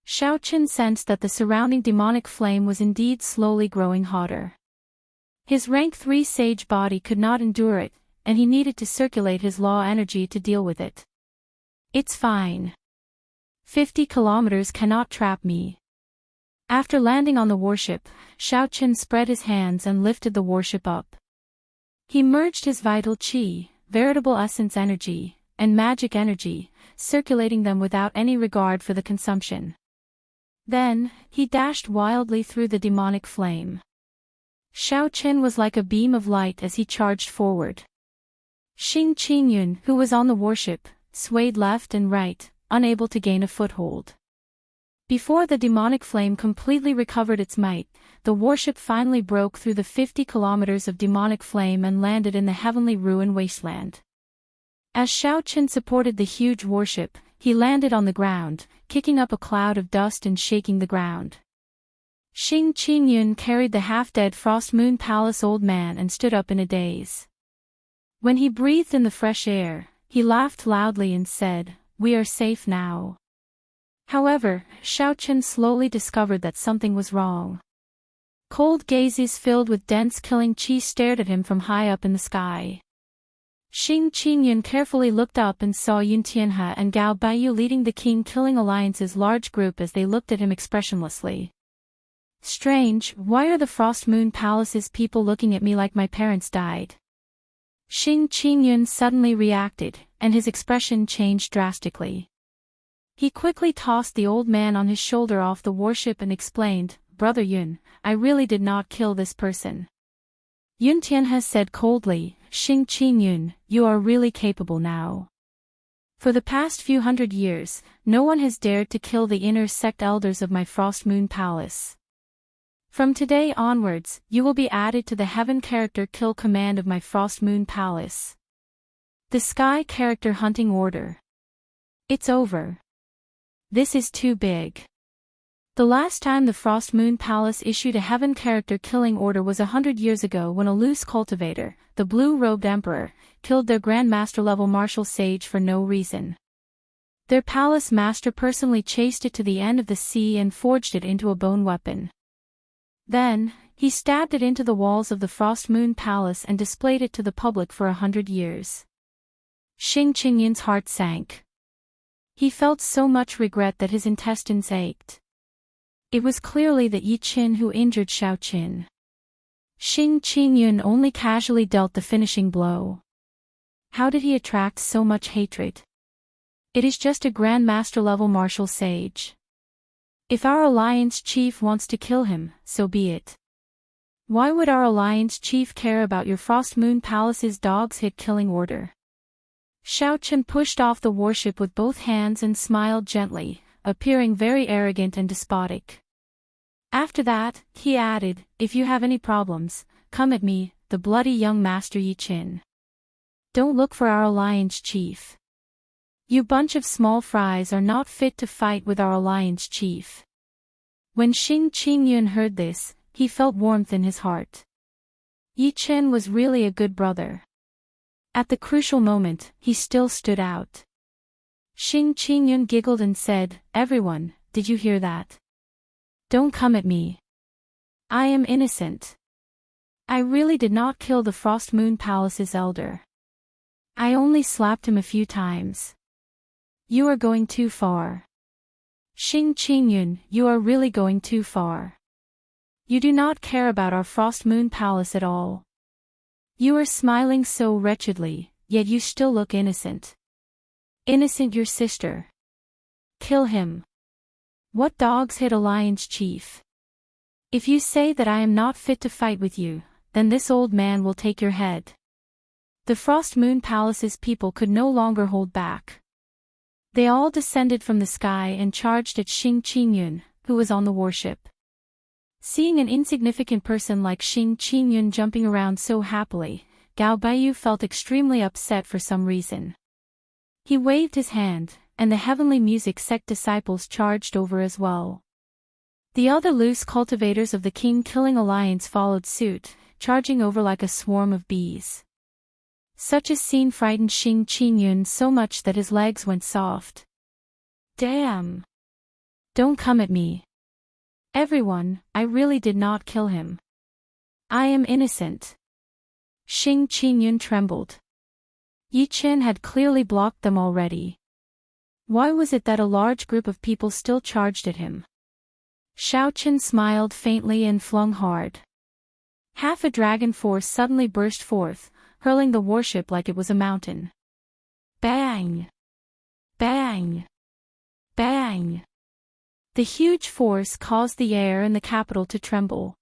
Xiaochen sensed that the surrounding demonic flame was indeed slowly growing hotter. His rank 3 sage body could not endure it, and he needed to circulate his law energy to deal with it. It's fine. 50 kilometers cannot trap me. After landing on the warship, Xiaochen spread his hands and lifted the warship up. He merged his vital qi, veritable essence energy, and magic energy, circulating them without any regard for the consumption. Then, he dashed wildly through the demonic flame. Xiaochen was like a beam of light as he charged forward. Xing Qingyun, who was on the warship, swayed left and right, unable to gain a foothold. Before the demonic flame completely recovered its might, the warship finally broke through the 50 kilometers of demonic flame and landed in the heavenly ruin wasteland. As Xiaoqin supported the huge warship, he landed on the ground, kicking up a cloud of dust and shaking the ground. Xing Qingyun carried the half-dead Frost Moon Palace old man and stood up in a daze. When he breathed in the fresh air, he laughed loudly and said, "We are safe now." However, Xiaoqin slowly discovered that something was wrong. Cold gazes filled with dense killing qi stared at him from high up in the sky. Xing Qingyun carefully looked up and saw Yun Tianhe and Gao Baiyu leading the King Killing Alliance's large group as they looked at him expressionlessly. "Strange, why are the Frost Moon Palace's people looking at me like my parents died?" Xing Qingyun suddenly reacted, and his expression changed drastically. He quickly tossed the old man on his shoulder off the warship and explained, "Brother Yun, I really did not kill this person." Yun Tianhe said coldly, "Xing Qingyun, you are really capable now. For the past few hundred years, no one has dared to kill the inner sect elders of my Frost Moon Palace. From today onwards, you will be added to the Heaven Character Kill Command of my Frost Moon Palace. The Sky Character Hunting Order. It's over. This is too big." The last time the Frost Moon Palace issued a Heaven Character Killing Order was 100 years ago when a loose cultivator, the Blue-Robed Emperor, killed their Grand Master-level martial sage for no reason. Their palace master personally chased it to the end of the sea and forged it into a bone weapon. Then, he stabbed it into the walls of the Frost Moon Palace and displayed it to the public for 100 years. Xing Qingyun's heart sank. He felt so much regret that his intestines ached. It was clearly the Yi Qin who injured Xiaoqin. Xing Qingyun only casually dealt the finishing blow. How did he attract so much hatred? It is just a Grand Master-level martial sage. If our alliance chief wants to kill him, so be it. Why would our alliance chief care about your Frost Moon Palace's dog's hit killing order? Xiaoqin pushed off the warship with both hands and smiled gently, appearing very arrogant and despotic. After that, he added, "If you have any problems, come at me, the bloody young master Yi Qin. Don't look for our alliance chief. You bunch of small fries are not fit to fight with our alliance chief." When Xing Qingyun heard this, he felt warmth in his heart. Yi Qin was really a good brother. At the crucial moment, he still stood out. Xing Qingyun giggled and said, "Everyone, did you hear that? Don't come at me. I am innocent. I really did not kill the Frost Moon Palace's elder. I only slapped him a few times. You are going too far. Xing Qingyun, you are really going too far. You do not care about our Frost Moon Palace at all. You are smiling so wretchedly, yet you still look innocent. Innocent your sister. Kill him. What dogs hit alliance chief? If you say that I am not fit to fight with you, then this old man will take your head." The Frost Moon Palace's people could no longer hold back. They all descended from the sky and charged at Xing Qingyun, who was on the warship. Seeing an insignificant person like Xing Qingyun jumping around so happily, Gao Baiyu felt extremely upset for some reason. He waved his hand, and the heavenly music sect disciples charged over as well. The other loose cultivators of the King Killing Alliance followed suit, charging over like a swarm of bees. Such a scene frightened Xing Qingyun so much that his legs went soft. "Damn! Don't come at me. Everyone, I really did not kill him. I am innocent." Xing Qingyun trembled. Yi Qin had clearly blocked them already. Why was it that a large group of people still charged at him? Xiaoqin smiled faintly and flung hard. Half a dragon force suddenly burst forth, hurling the warship like it was a mountain. Bang! Bang! Bang! The huge force caused the air in the capital to tremble.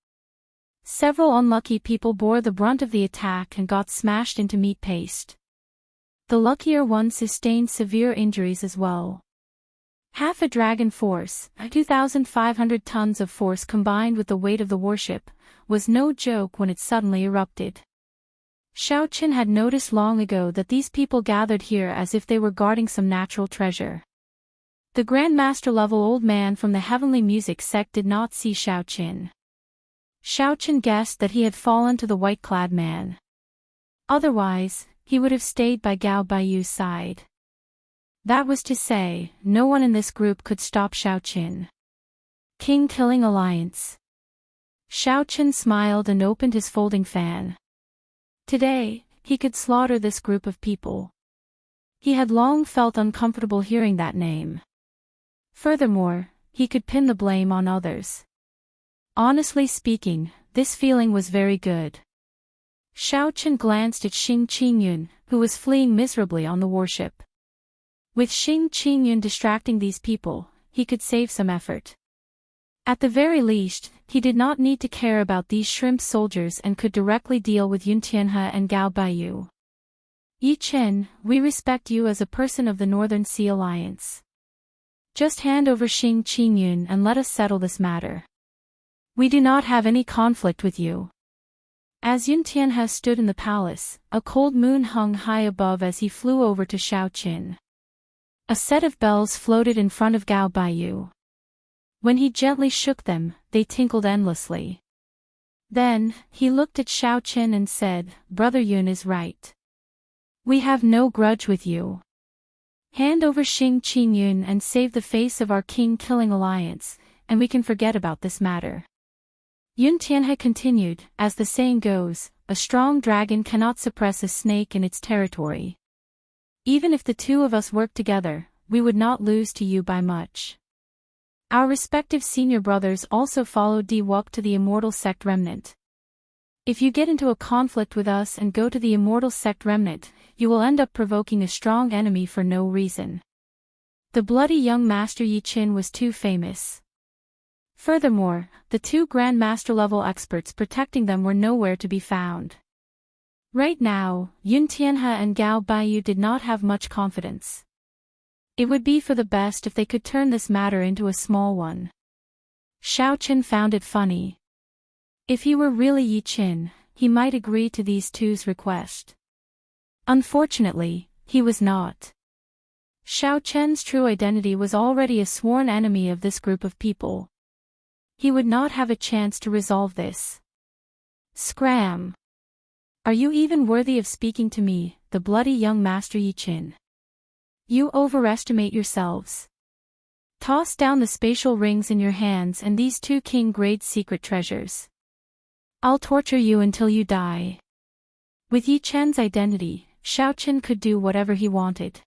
Several unlucky people bore the brunt of the attack and got smashed into meat paste. The luckier ones sustained severe injuries as well. Half a dragon force, 2,500 tons of force combined with the weight of the warship, was no joke when it suddenly erupted. Xiaoqin had noticed long ago that these people gathered here as if they were guarding some natural treasure. The Grandmaster-level old man from the heavenly music sect did not see Xiaoqin. Xiaoqin guessed that he had fallen to the white-clad man. Otherwise, he would have stayed by Gao Baiyu's side. That was to say, no one in this group could stop Xiaoqin. King-killing alliance. Xiaoqin smiled and opened his folding fan. Today, he could slaughter this group of people. He had long felt uncomfortable hearing that name. Furthermore, he could pin the blame on others. Honestly speaking, this feeling was very good. Xiaoqin glanced at Xing Qingyun, who was fleeing miserably on the warship. With Xing Qingyun distracting these people, he could save some effort. At the very least, he did not need to care about these shrimp soldiers and could directly deal with Yun Tianhe and Gao Baiyu. Yi Chen, we respect you as a person of the Northern Sea Alliance. Just hand over Xing Qingyun and let us settle this matter. We do not have any conflict with you. As Yun Tianhe stood in the palace, a cold moon hung high above as he flew over to Xiaoqin. A set of bells floated in front of Gao Baiyu. When he gently shook them, they tinkled endlessly. Then, he looked at Xiaoqin and said, Brother Yun is right. We have no grudge with you. Hand over Xing Qingyun and save the face of our king-killing alliance, and we can forget about this matter. Yun Tianhe continued, as the saying goes, a strong dragon cannot suppress a snake in its territory. Even if the two of us work together, we would not lose to you by much. Our respective senior brothers also followed Wuk to the Immortal sect remnant. If you get into a conflict with us and go to the Immortal sect remnant, you will end up provoking a strong enemy for no reason. The bloody young Master Yi Qin was too famous. Furthermore, the two Grandmaster-level experts protecting them were nowhere to be found. Right now, Yun Tianhe and Gao Baiyu did not have much confidence. It would be for the best if they could turn this matter into a small one. Xiaoqin found it funny. If he were really Yi Qin, he might agree to these two's request. Unfortunately, he was not. Xiaoqin's true identity was already a sworn enemy of this group of people. He would not have a chance to resolve this. Scram! Are you even worthy of speaking to me, the bloody young Master Yi Qin? You overestimate yourselves. Toss down the spatial rings in your hands and these two king-grade secret treasures. I'll torture you until you die. With Yi Chen's identity, Xiaoqin could do whatever he wanted.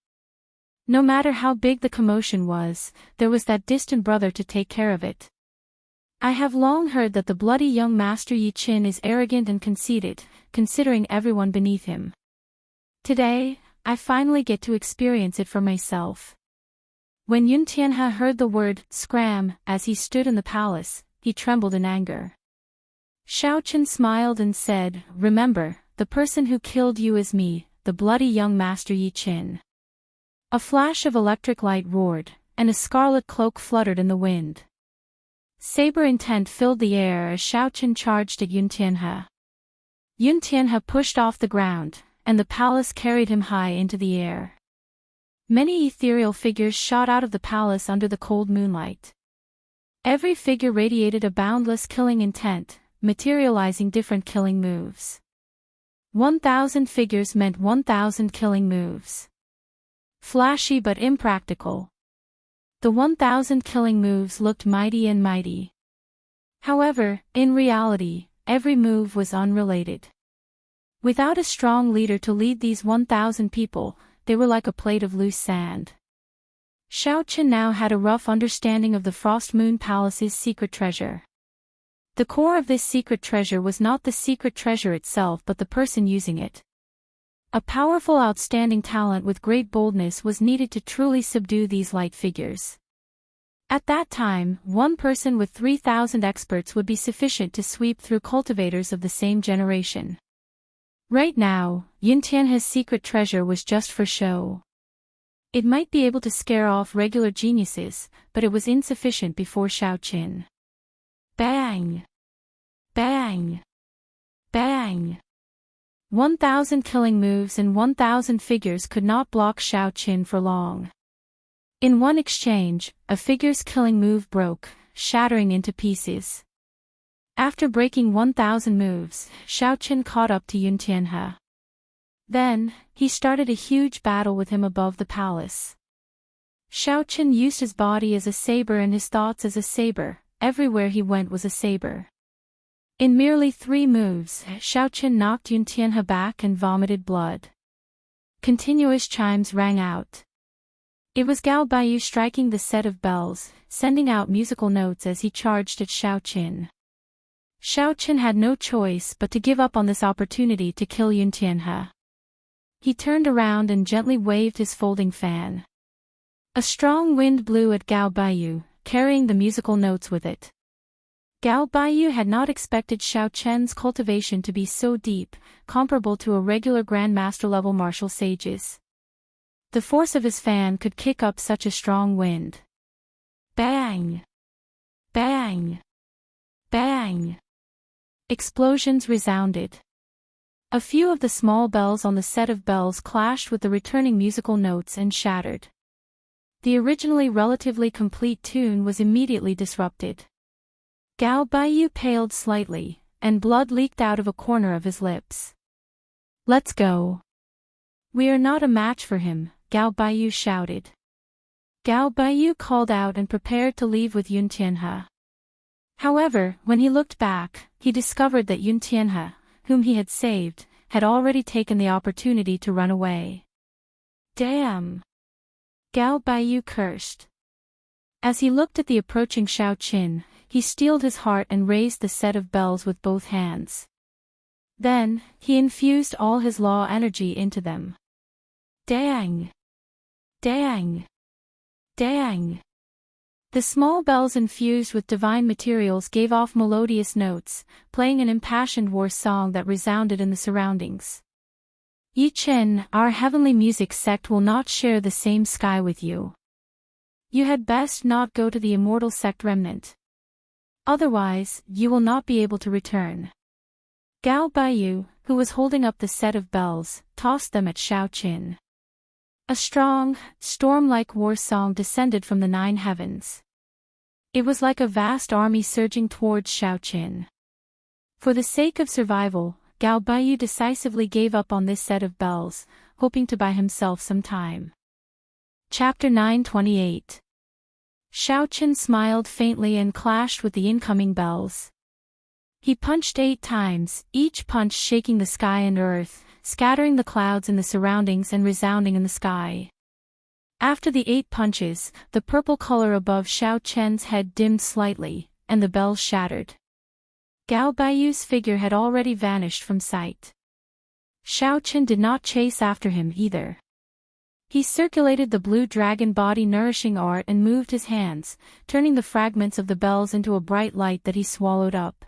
No matter how big the commotion was, there was that distant brother to take care of it. I have long heard that the bloody young Master Yi Qin is arrogant and conceited, considering everyone beneath him. Today, I finally get to experience it for myself. When Yun Tianhe heard the word, scram, as he stood in the palace, he trembled in anger. Xiaoqin smiled and said, remember, the person who killed you is me, the bloody young Master Yi Qin. A flash of electric light roared, and a scarlet cloak fluttered in the wind. Saber intent filled the air as Xiaoqin charged at Yun Tianhe. Yun Tianhe pushed off the ground, and the palace carried him high into the air. Many ethereal figures shot out of the palace under the cold moonlight. Every figure radiated a boundless killing intent, materializing different killing moves. 1,000 figures meant 1,000 killing moves. Flashy but impractical. The 1,000 killing moves looked mighty and mighty. However, in reality, every move was unrelated. Without a strong leader to lead these 1,000 people, they were like a plate of loose sand. Xiaoqin now had a rough understanding of the Frost Moon Palace's secret treasure. The core of this secret treasure was not the secret treasure itself but the person using it. A powerful outstanding talent with great boldness was needed to truly subdue these light figures. At that time, one person with 3,000 experts would be sufficient to sweep through cultivators of the same generation. Right now, Yun Tianhe's secret treasure was just for show. It might be able to scare off regular geniuses, but it was insufficient before Xiaoqin. Bang! Bang! Bang! 1,000 killing moves and 1,000 figures could not block Xiaoqin for long. In one exchange, a figure's killing move broke, shattering into pieces. After breaking 1,000 moves, Xiaoqin caught up to Yuntianhe. Then, he started a huge battle with him above the palace. Xiaoqin used his body as a saber and his thoughts as a saber. Everywhere he went was a saber. In merely 3 moves, Xiaoqin knocked Yuntianhe back and vomited blood. Continuous chimes rang out. It was Gao Baiyu striking the set of bells, sending out musical notes as he charged at Xiaoqin. Xiaoqin had no choice but to give up on this opportunity to kill Yuntianhe. He turned around and gently waved his folding fan. A strong wind blew at Gao Baiyu, carrying the musical notes with it. Gao Baiyu had not expected Xiaoqin's cultivation to be so deep, comparable to a regular grandmaster-level martial sage's. The force of his fan could kick up such a strong wind. Bang! Bang! Bang! Explosions resounded. A few of the small bells on the set of bells clashed with the returning musical notes and shattered. The originally relatively complete tune was immediately disrupted. Gao Baiyu paled slightly, and blood leaked out of a corner of his lips. "Let's go. We are not a match for him," Gao Baiyu shouted. Gao Baiyu called out and prepared to leave with Yuntianhe. However, when he looked back, he discovered that Yuntianhe, whom he had saved, had already taken the opportunity to run away. "Damn!" Gao Baiyu cursed. As he looked at the approaching Xiaoqin, he steeled his heart and raised the set of bells with both hands. Then, he infused all his law energy into them. Dang! Dang! Dang! The small bells infused with divine materials gave off melodious notes, playing an impassioned war song that resounded in the surroundings. "Yi Chen, our heavenly music sect will not share the same sky with you. You had best not go to the immortal sect remnant. Otherwise, you will not be able to return." Gao Baiyu, who was holding up the set of bells, tossed them at Xiaoqin. A strong, storm-like war song descended from the 9 heavens. It was like a vast army surging towards Xiaoqin. For the sake of survival, Gao Baiyu decisively gave up on this set of bells, hoping to buy himself some time. Chapter 928. Xiaoqin smiled faintly and clashed with the incoming bells. He punched 8 times, each punch shaking the sky and earth, scattering the clouds in the surroundings and resounding in the sky. After the 8 punches, the purple color above Xiaoqin's head dimmed slightly, and the bells shattered. Gao Baiyu's figure had already vanished from sight. Xiaoqin did not chase after him either. He circulated the blue dragon body nourishing art and moved his hands, turning the fragments of the bells into a bright light that he swallowed up.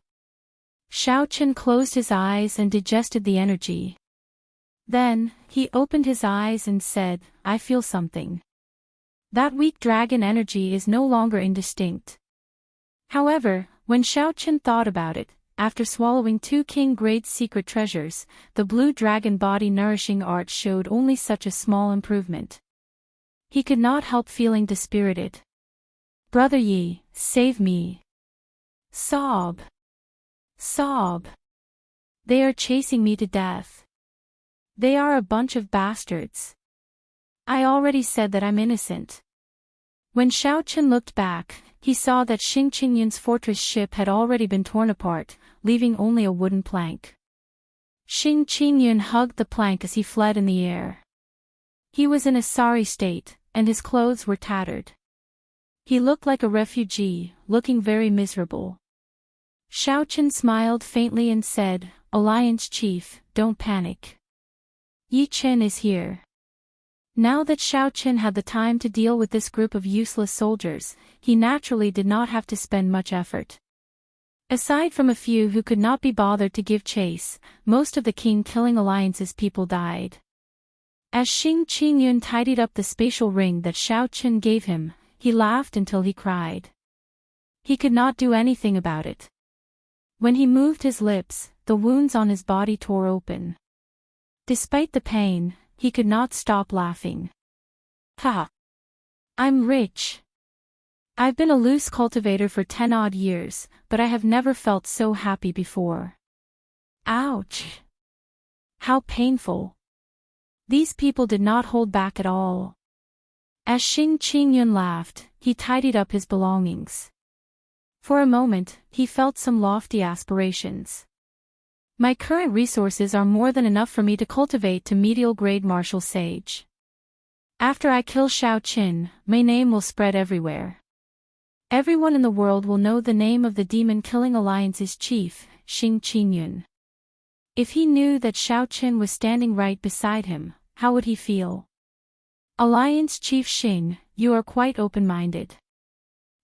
Xiaoqin closed his eyes and digested the energy. Then, he opened his eyes and said, "I feel something. That weak dragon energy is no longer indistinct." However, when Xiaoqin thought about it, after swallowing 2 king-grade secret treasures, the blue dragon body nourishing art showed only such a small improvement. He could not help feeling dispirited. "Brother Yi, save me." Sob. Sob. "They are chasing me to death. They are a bunch of bastards. I already said that I'm innocent." When Xiaoqin looked back, he saw that Xing Qingyun's fortress ship had already been torn apart, leaving only a wooden plank. Xing Qingyun hugged the plank as he fled in the air. He was in a sorry state, and his clothes were tattered. He looked like a refugee, looking very miserable. Xiaoqin smiled faintly and said, "Alliance chief, don't panic. Yi Chen is here." Now that Xiaoqin had the time to deal with this group of useless soldiers, he naturally did not have to spend much effort. Aside from a few who could not be bothered to give chase, most of the king-killing alliance's people died. As Xing Qingyun tidied up the spatial ring that Xiao Chen gave him, he laughed until he cried. He could not do anything about it. When he moved his lips, the wounds on his body tore open. Despite the pain, he could not stop laughing. Ha! I'm rich. I've been a loose cultivator for 10-odd years, but I have never felt so happy before. Ouch! How painful. These people did not hold back at all. As Xing Qingyun laughed, he tidied up his belongings. For a moment, he felt some lofty aspirations. My current resources are more than enough for me to cultivate to medial grade martial sage. After I kill Xiao Qin, my name will spread everywhere. Everyone in the world will know the name of the demon-killing alliance's chief, Xing Qingyun. If he knew that Xiao Qin was standing right beside him, how would he feel? Alliance Chief Xing, you are quite open-minded.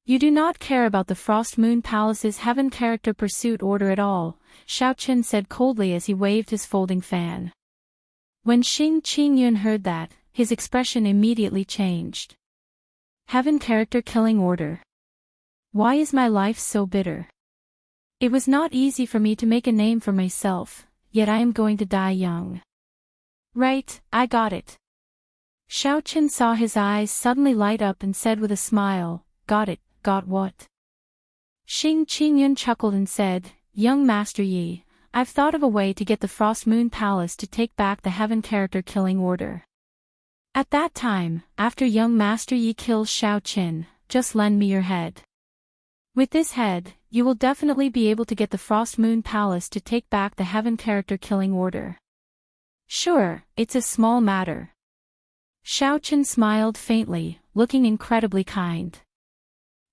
You do not care about the Frost Moon Palace's Heaven Character Pursuit Order at all, Xiao Qin said coldly as he waved his folding fan. When Xing Qingyun heard that, his expression immediately changed. Heaven Character Killing Order. Why is my life so bitter? It was not easy for me to make a name for myself, yet I am going to die young. Right, I got it. Xiao Qin saw his eyes suddenly light up and said with a smile, got it, got what? Xing Qingyun chuckled and said, young Master Yi, I've thought of a way to get the Frost Moon Palace to take back the Heaven Character Killing Order. At that time, after young Master Yi kills Xiao Qin, just lend me your head. With this head, you will definitely be able to get the Frost Moon Palace to take back the Heaven Character Killing Order. Sure, it's a small matter. Xiao Qin smiled faintly, looking incredibly kind.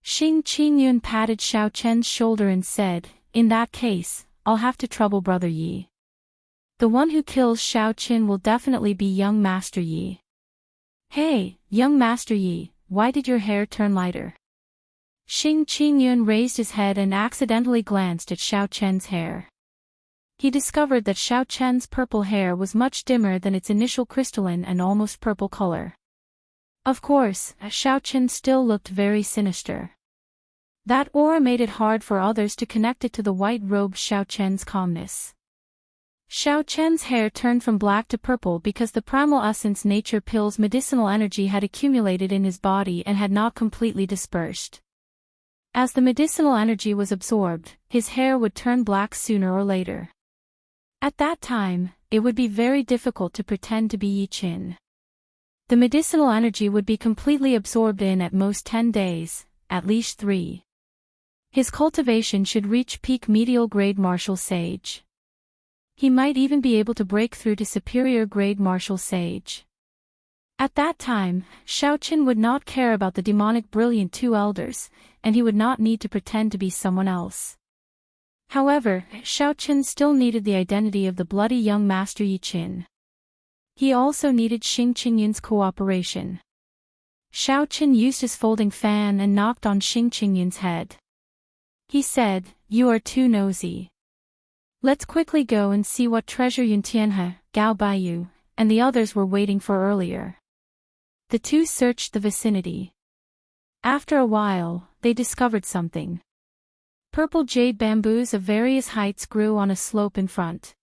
Xing Qingyun patted Xiao Chen's shoulder and said, in that case, I'll have to trouble Brother Yi. The one who kills Xiao Qin will definitely be young Master Yi. Hey, young Master Yi, why did your hair turn lighter? Xing Qingyun raised his head and accidentally glanced at Xiao Chen's hair. He discovered that Xiao Chen's purple hair was much dimmer than its initial crystalline and almost purple color. Of course, Xiao Chen still looked very sinister. That aura made it hard for others to connect it to the white-robed Xiao Chen's calmness. Xiao Chen's hair turned from black to purple because the primal essence nature pill's medicinal energy had accumulated in his body and had not completely dispersed. As the medicinal energy was absorbed, his hair would turn black sooner or later. At that time, it would be very difficult to pretend to be Yi Qin. The medicinal energy would be completely absorbed in at most 10 days, at least 3. His cultivation should reach peak medial grade martial sage. He might even be able to break through to superior grade martial sage. At that time, Xiao Qin would not care about the demonic brilliant two elders, and he would not need to pretend to be someone else. However, Xiao Qin still needed the identity of the bloody young Master Yi Qin. He also needed Xing Qingyun's cooperation. Xiao Qin used his folding fan and knocked on Xing Qingyun's head. He said, you are too nosy. Let's quickly go and see what treasure Yun Tianhe, Gao Baiyu, and the others were waiting for earlier. The two searched the vicinity. After a while, they discovered something. Purple jade bamboos of various heights grew on a slope in front.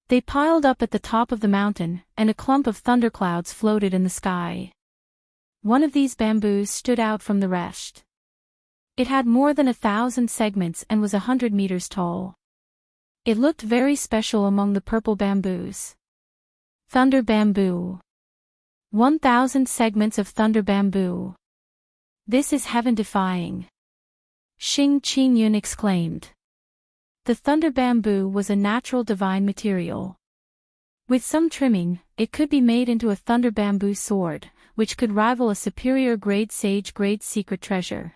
They piled up at the top of the mountain, and a clump of thunderclouds floated in the sky. One of these bamboos stood out from the rest. It had more than 1,000 segments and was 100 meters tall. It looked very special among the purple bamboos. Thunder bamboo. 1,000 segments of thunder bamboo. This is heaven-defying. Xing Qingyun exclaimed. The thunder bamboo was a natural divine material. With some trimming, it could be made into a thunder bamboo sword, which could rival a superior grade sage grade secret treasure.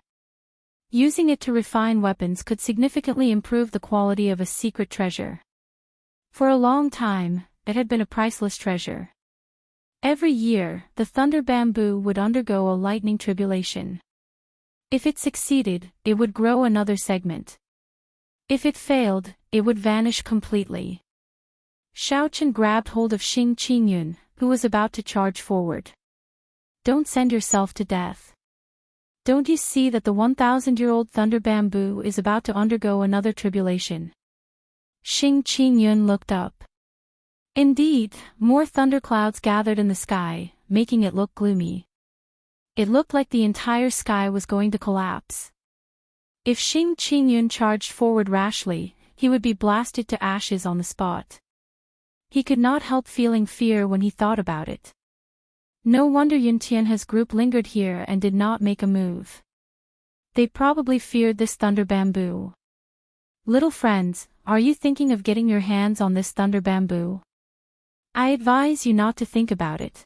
Using it to refine weapons could significantly improve the quality of a secret treasure. For a long time, it had been a priceless treasure. Every year, the thunder bamboo would undergo a lightning tribulation. If it succeeded, it would grow another segment. If it failed, it would vanish completely. Xiao Chen grabbed hold of Xing Qingyun, who was about to charge forward. Don't send yourself to death. Don't you see that the 1,000-year-old thunder bamboo is about to undergo another tribulation? Xing Qingyun looked up. Indeed, more thunderclouds gathered in the sky, making it look gloomy. It looked like the entire sky was going to collapse. If Xing Qingyun charged forward rashly, he would be blasted to ashes on the spot. He could not help feeling fear when he thought about it. No wonder Yuntian's group lingered here and did not make a move. They probably feared this thunder bamboo. Little friends, are you thinking of getting your hands on this thunder bamboo? I advise you not to think about it.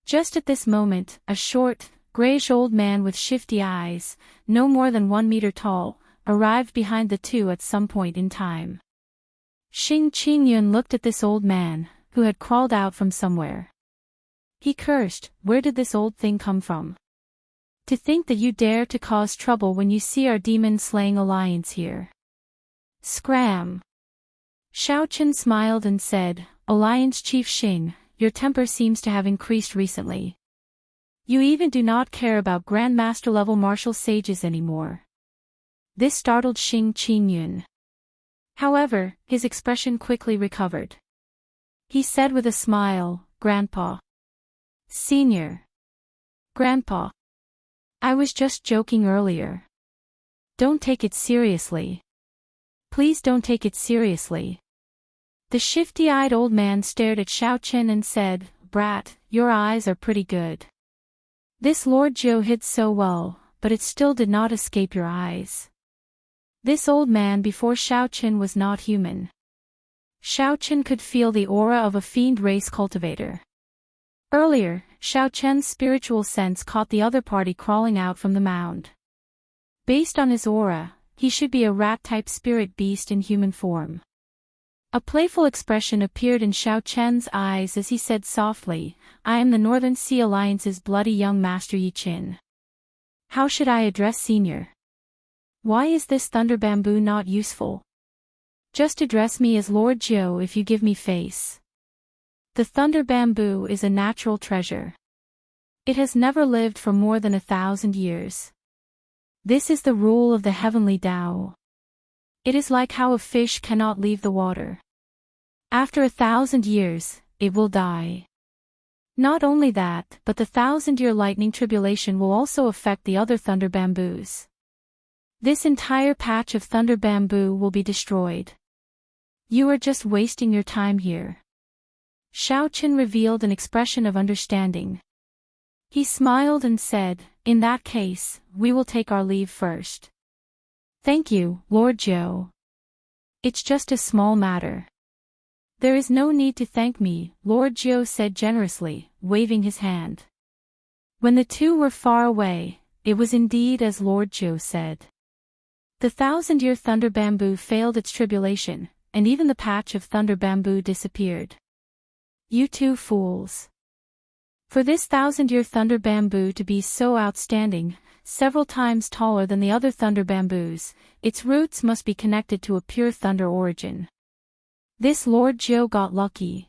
Just at this moment, a short, grayish old man with shifty eyes, no more than 1 meter tall, arrived behind the two at some point in time. Xing Qingyun looked at this old man, who had crawled out from somewhere. He cursed, "Where did this old thing come from? To think that you dare to cause trouble when you see our demon-slaying alliance here." Scram! Xiaochen smiled and said, "Alliance Chief Xing, your temper seems to have increased recently. You even do not care about Grandmaster-level martial sages anymore." This startled Xing Qingyun. However, his expression quickly recovered. He said with a smile, "Grandpa. Senior. Grandpa. I was just joking earlier. Don't take it seriously. Please don't take it seriously." The shifty-eyed old man stared at Xiaochen and said, "Brat, your eyes are pretty good. This Lord Jiu hid so well, but it still did not escape your eyes." This old man before Xiaochen was not human. Xiaochen could feel the aura of a fiend race cultivator. Earlier, Xiaochen's spiritual sense caught the other party crawling out from the mound. Based on his aura, he should be a rat-type spirit beast in human form. A playful expression appeared in Xiaochen's eyes as he said softly, "I am the Northern Sea Alliance's bloody young master Yi Qin. How should I address Senior? Why is this thunder bamboo not useful? Just address me as Lord Jiu if you give me face." The thunder bamboo is a natural treasure. It has never lived for more than 1,000 years. This is the rule of the heavenly Tao. It is like how a fish cannot leave the water. After 1,000 years, it will die. Not only that, but the 1,000-year lightning tribulation will also affect the other thunder bamboos. This entire patch of thunder bamboo will be destroyed. You are just wasting your time here. Xiaochen revealed an expression of understanding. He smiled and said, "In that case, we will take our leave first." "Thank you, Lord Jiu. It's just a small matter." "There is no need to thank me," Lord Jiu said generously, waving his hand. When the two were far away, it was indeed as Lord Jiu said. The 1,000-year thunder bamboo failed its tribulation, and even the patch of thunder bamboo disappeared. "You two fools. For this 1,000-year thunder bamboo to be so outstanding, several times taller than the other thunder bamboos, its roots must be connected to a pure thunder origin. This Lord Jiu got lucky."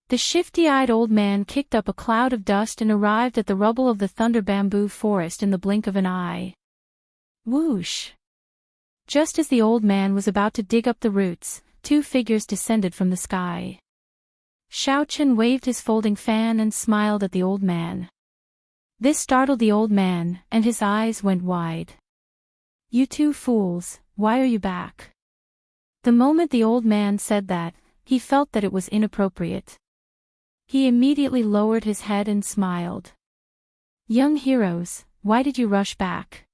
The shifty-eyed old man kicked up a cloud of dust and arrived at the rubble of the thunder bamboo forest in the blink of an eye. Whoosh! Just as the old man was about to dig up the roots, two figures descended from the sky. Xiaochen waved his folding fan and smiled at the old man. This startled the old man, and his eyes went wide. "You two fools, why are you back?" The moment the old man said that, he felt that it was inappropriate. He immediately lowered his head and smiled. "Young heroes, why did you rush back?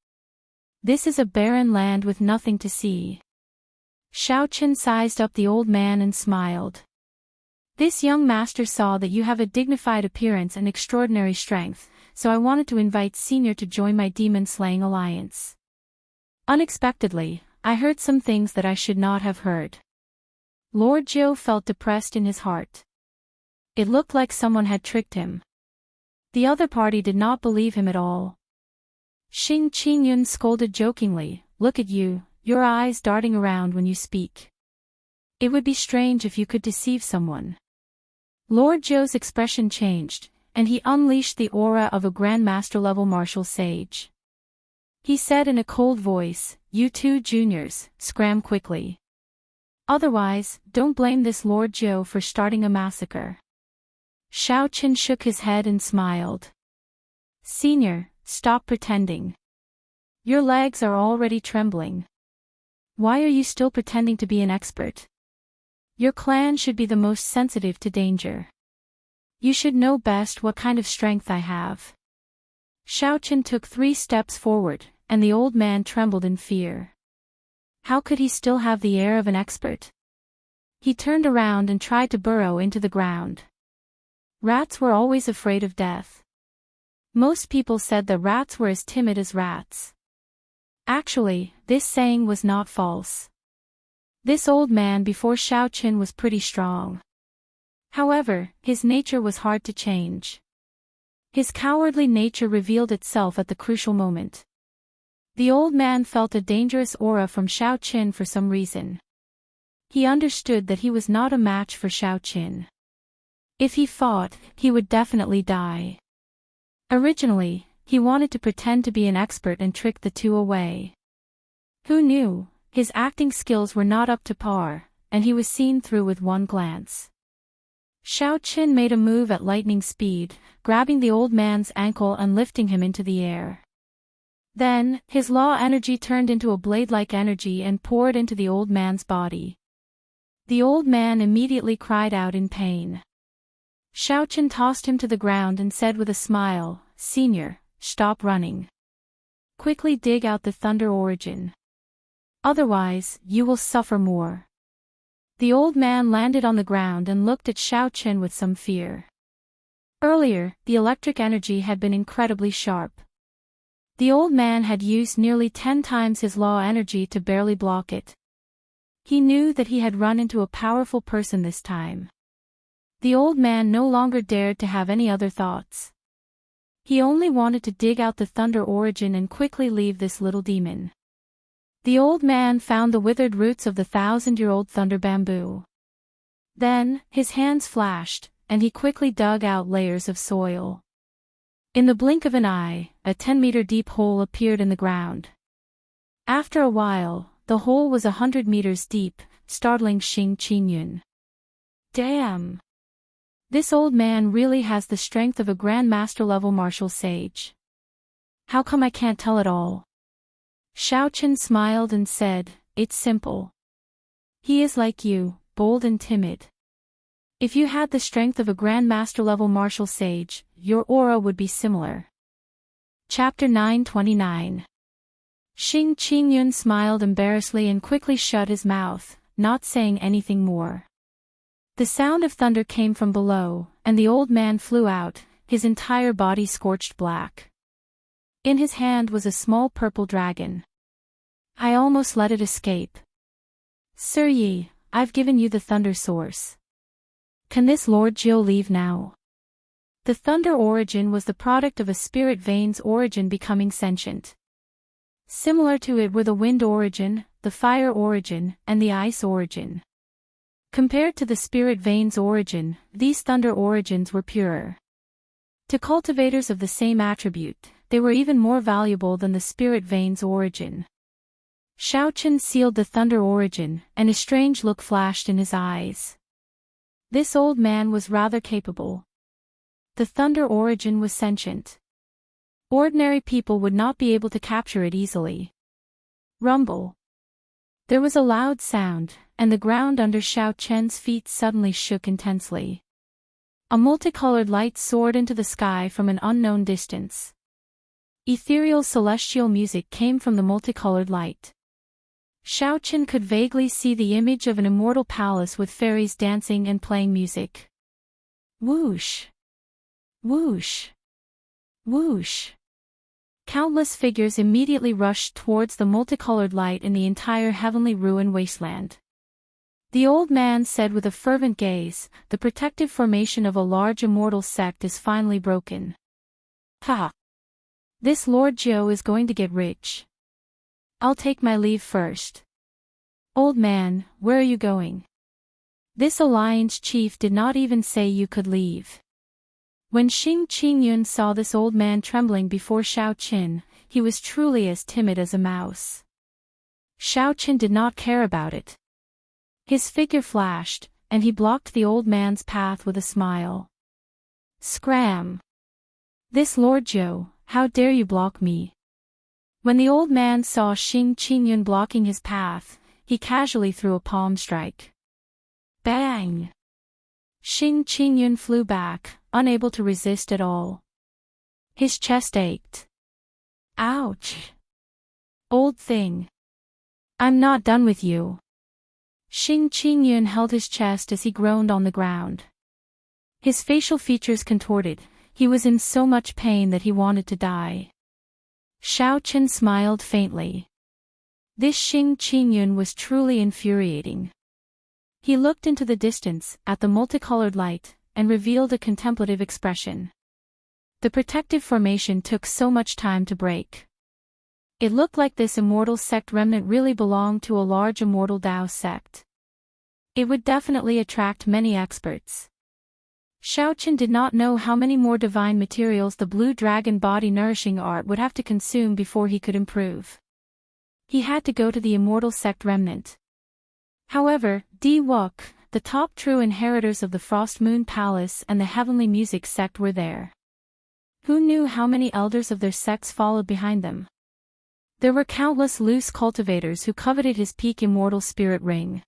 This is a barren land with nothing to see." Xiaochen sized up the old man and smiled. "This young master saw that you have a dignified appearance and extraordinary strength, so I wanted to invite Senior to join my demon-slaying alliance. Unexpectedly, I heard some things that I should not have heard." Lord Jiu felt depressed in his heart. It looked like someone had tricked him. The other party did not believe him at all. Xing Qingyun scolded jokingly, "Look at you, your eyes darting around when you speak. It would be strange if you could deceive someone." Lord Zhou's expression changed, and he unleashed the aura of a Grandmaster-level martial sage. He said in a cold voice, "You two juniors, scram quickly. Otherwise, don't blame this Lord Zhou for starting a massacre." Xiao Qin shook his head and smiled. "Senior, stop pretending. Your legs are already trembling. Why are you still pretending to be an expert? Your clan should be the most sensitive to danger. You should know best what kind of strength I have." Xiao Qin took 3 steps forward, and the old man trembled in fear. How could he still have the air of an expert? He turned around and tried to burrow into the ground. Rats were always afraid of death. Most people said that rats were as timid as rats. Actually, this saying was not false. This old man before Xiao Qin was pretty strong. However, his nature was hard to change. His cowardly nature revealed itself at the crucial moment. The old man felt a dangerous aura from Xiao Qin for some reason. He understood that he was not a match for Xiao Qin. If he fought, he would definitely die. Originally, he wanted to pretend to be an expert and trick the two away. Who knew, his acting skills were not up to par, and he was seen through with one glance. Xiao Qin made a move at lightning speed, grabbing the old man's ankle and lifting him into the air. Then, his law energy turned into a blade-like energy and poured into the old man's body. The old man immediately cried out in pain. Xiao Qin tossed him to the ground and said with a smile, "Senior, stop running. Quickly dig out the thunder origin. Otherwise, you will suffer more." The old man landed on the ground and looked at Xiao Qin with some fear. Earlier, the electric energy had been incredibly sharp. The old man had used nearly 10 times his law energy to barely block it. He knew that he had run into a powerful person this time. The old man no longer dared to have any other thoughts. He only wanted to dig out the thunder origin and quickly leave this little demon. The old man found the withered roots of the 1,000-year-old thunder bamboo. Then, his hands flashed, and he quickly dug out layers of soil. In the blink of an eye, a 10-meter deep hole appeared in the ground. After a while, the hole was 100 meters deep, startling Xing Qingyun. Damn! This old man really has the strength of a Grandmaster-level martial sage. How come I can't tell it all? Xiao Qin smiled and said, "It's simple. He is like you, bold and timid. If you had the strength of a Grandmaster-level martial sage, your aura would be similar." Chapter 929. Xing Qingyun smiled embarrassedly and quickly shut his mouth, not saying anything more. The sound of thunder came from below, and the old man flew out, his entire body scorched black. In his hand was a small purple dragon. "I almost let it escape. Sir Yi, I've given you the thunder source. Can this Lord Zhou leave now?" The thunder origin was the product of a spirit vein's origin becoming sentient. Similar to it were the wind origin, the fire origin, and the ice origin. Compared to the spirit vein's origin, these thunder origins were purer. To cultivators of the same attribute, they were even more valuable than the spirit vein's origin. Xiao Qin sealed the thunder origin, and a strange look flashed in his eyes. This old man was rather capable. The thunder origin was sentient. Ordinary people would not be able to capture it easily. Rumble. There was a loud sound, and the ground under Xiao Chen's feet suddenly shook intensely. A multicolored light soared into the sky from an unknown distance. Ethereal celestial music came from the multicolored light. Xiao Qin could vaguely see the image of an immortal palace with fairies dancing and playing music. Whoosh! Whoosh! Whoosh! Countless figures immediately rushed towards the multicolored light in the entire heavenly ruin wasteland. The old man said with a fervent gaze, "The protective formation of a large immortal sect is finally broken. Ha! This Lord Zhou is going to get rich. I'll take my leave first." "Old man, where are you going?" This alliance chief did not even say you could leave. When Xing Qingyun saw this old man trembling before Xiao Qin, he was truly as timid as a mouse. Xiao Qin did not care about it. His figure flashed, and he blocked the old man's path with a smile. Scram! This Lord Zhou, how dare you block me? When the old man saw Xing Qingyun blocking his path, he casually threw a palm strike. Bang! Xing Qingyun flew back, unable to resist at all. His chest ached. Ouch! Old thing. I'm not done with you. Xing Qingyun held his chest as he groaned on the ground. His facial features contorted, he was in so much pain that he wanted to die. Xiao Qin smiled faintly. This Xing Qingyun was truly infuriating. He looked into the distance, at the multicolored light, and revealed a contemplative expression. The protective formation took so much time to break. It looked like this immortal sect remnant really belonged to a large immortal Dao sect. It would definitely attract many experts. Xiao Qin did not know how many more divine materials the blue dragon body nourishing art would have to consume before he could improve. He had to go to the immortal sect remnant. However, Di Wuk, the top true inheritors of the Frost Moon Palace and the Heavenly Music sect were there. Who knew how many elders of their sects followed behind them? There were countless loose cultivators who coveted his peak immortal spirit ring.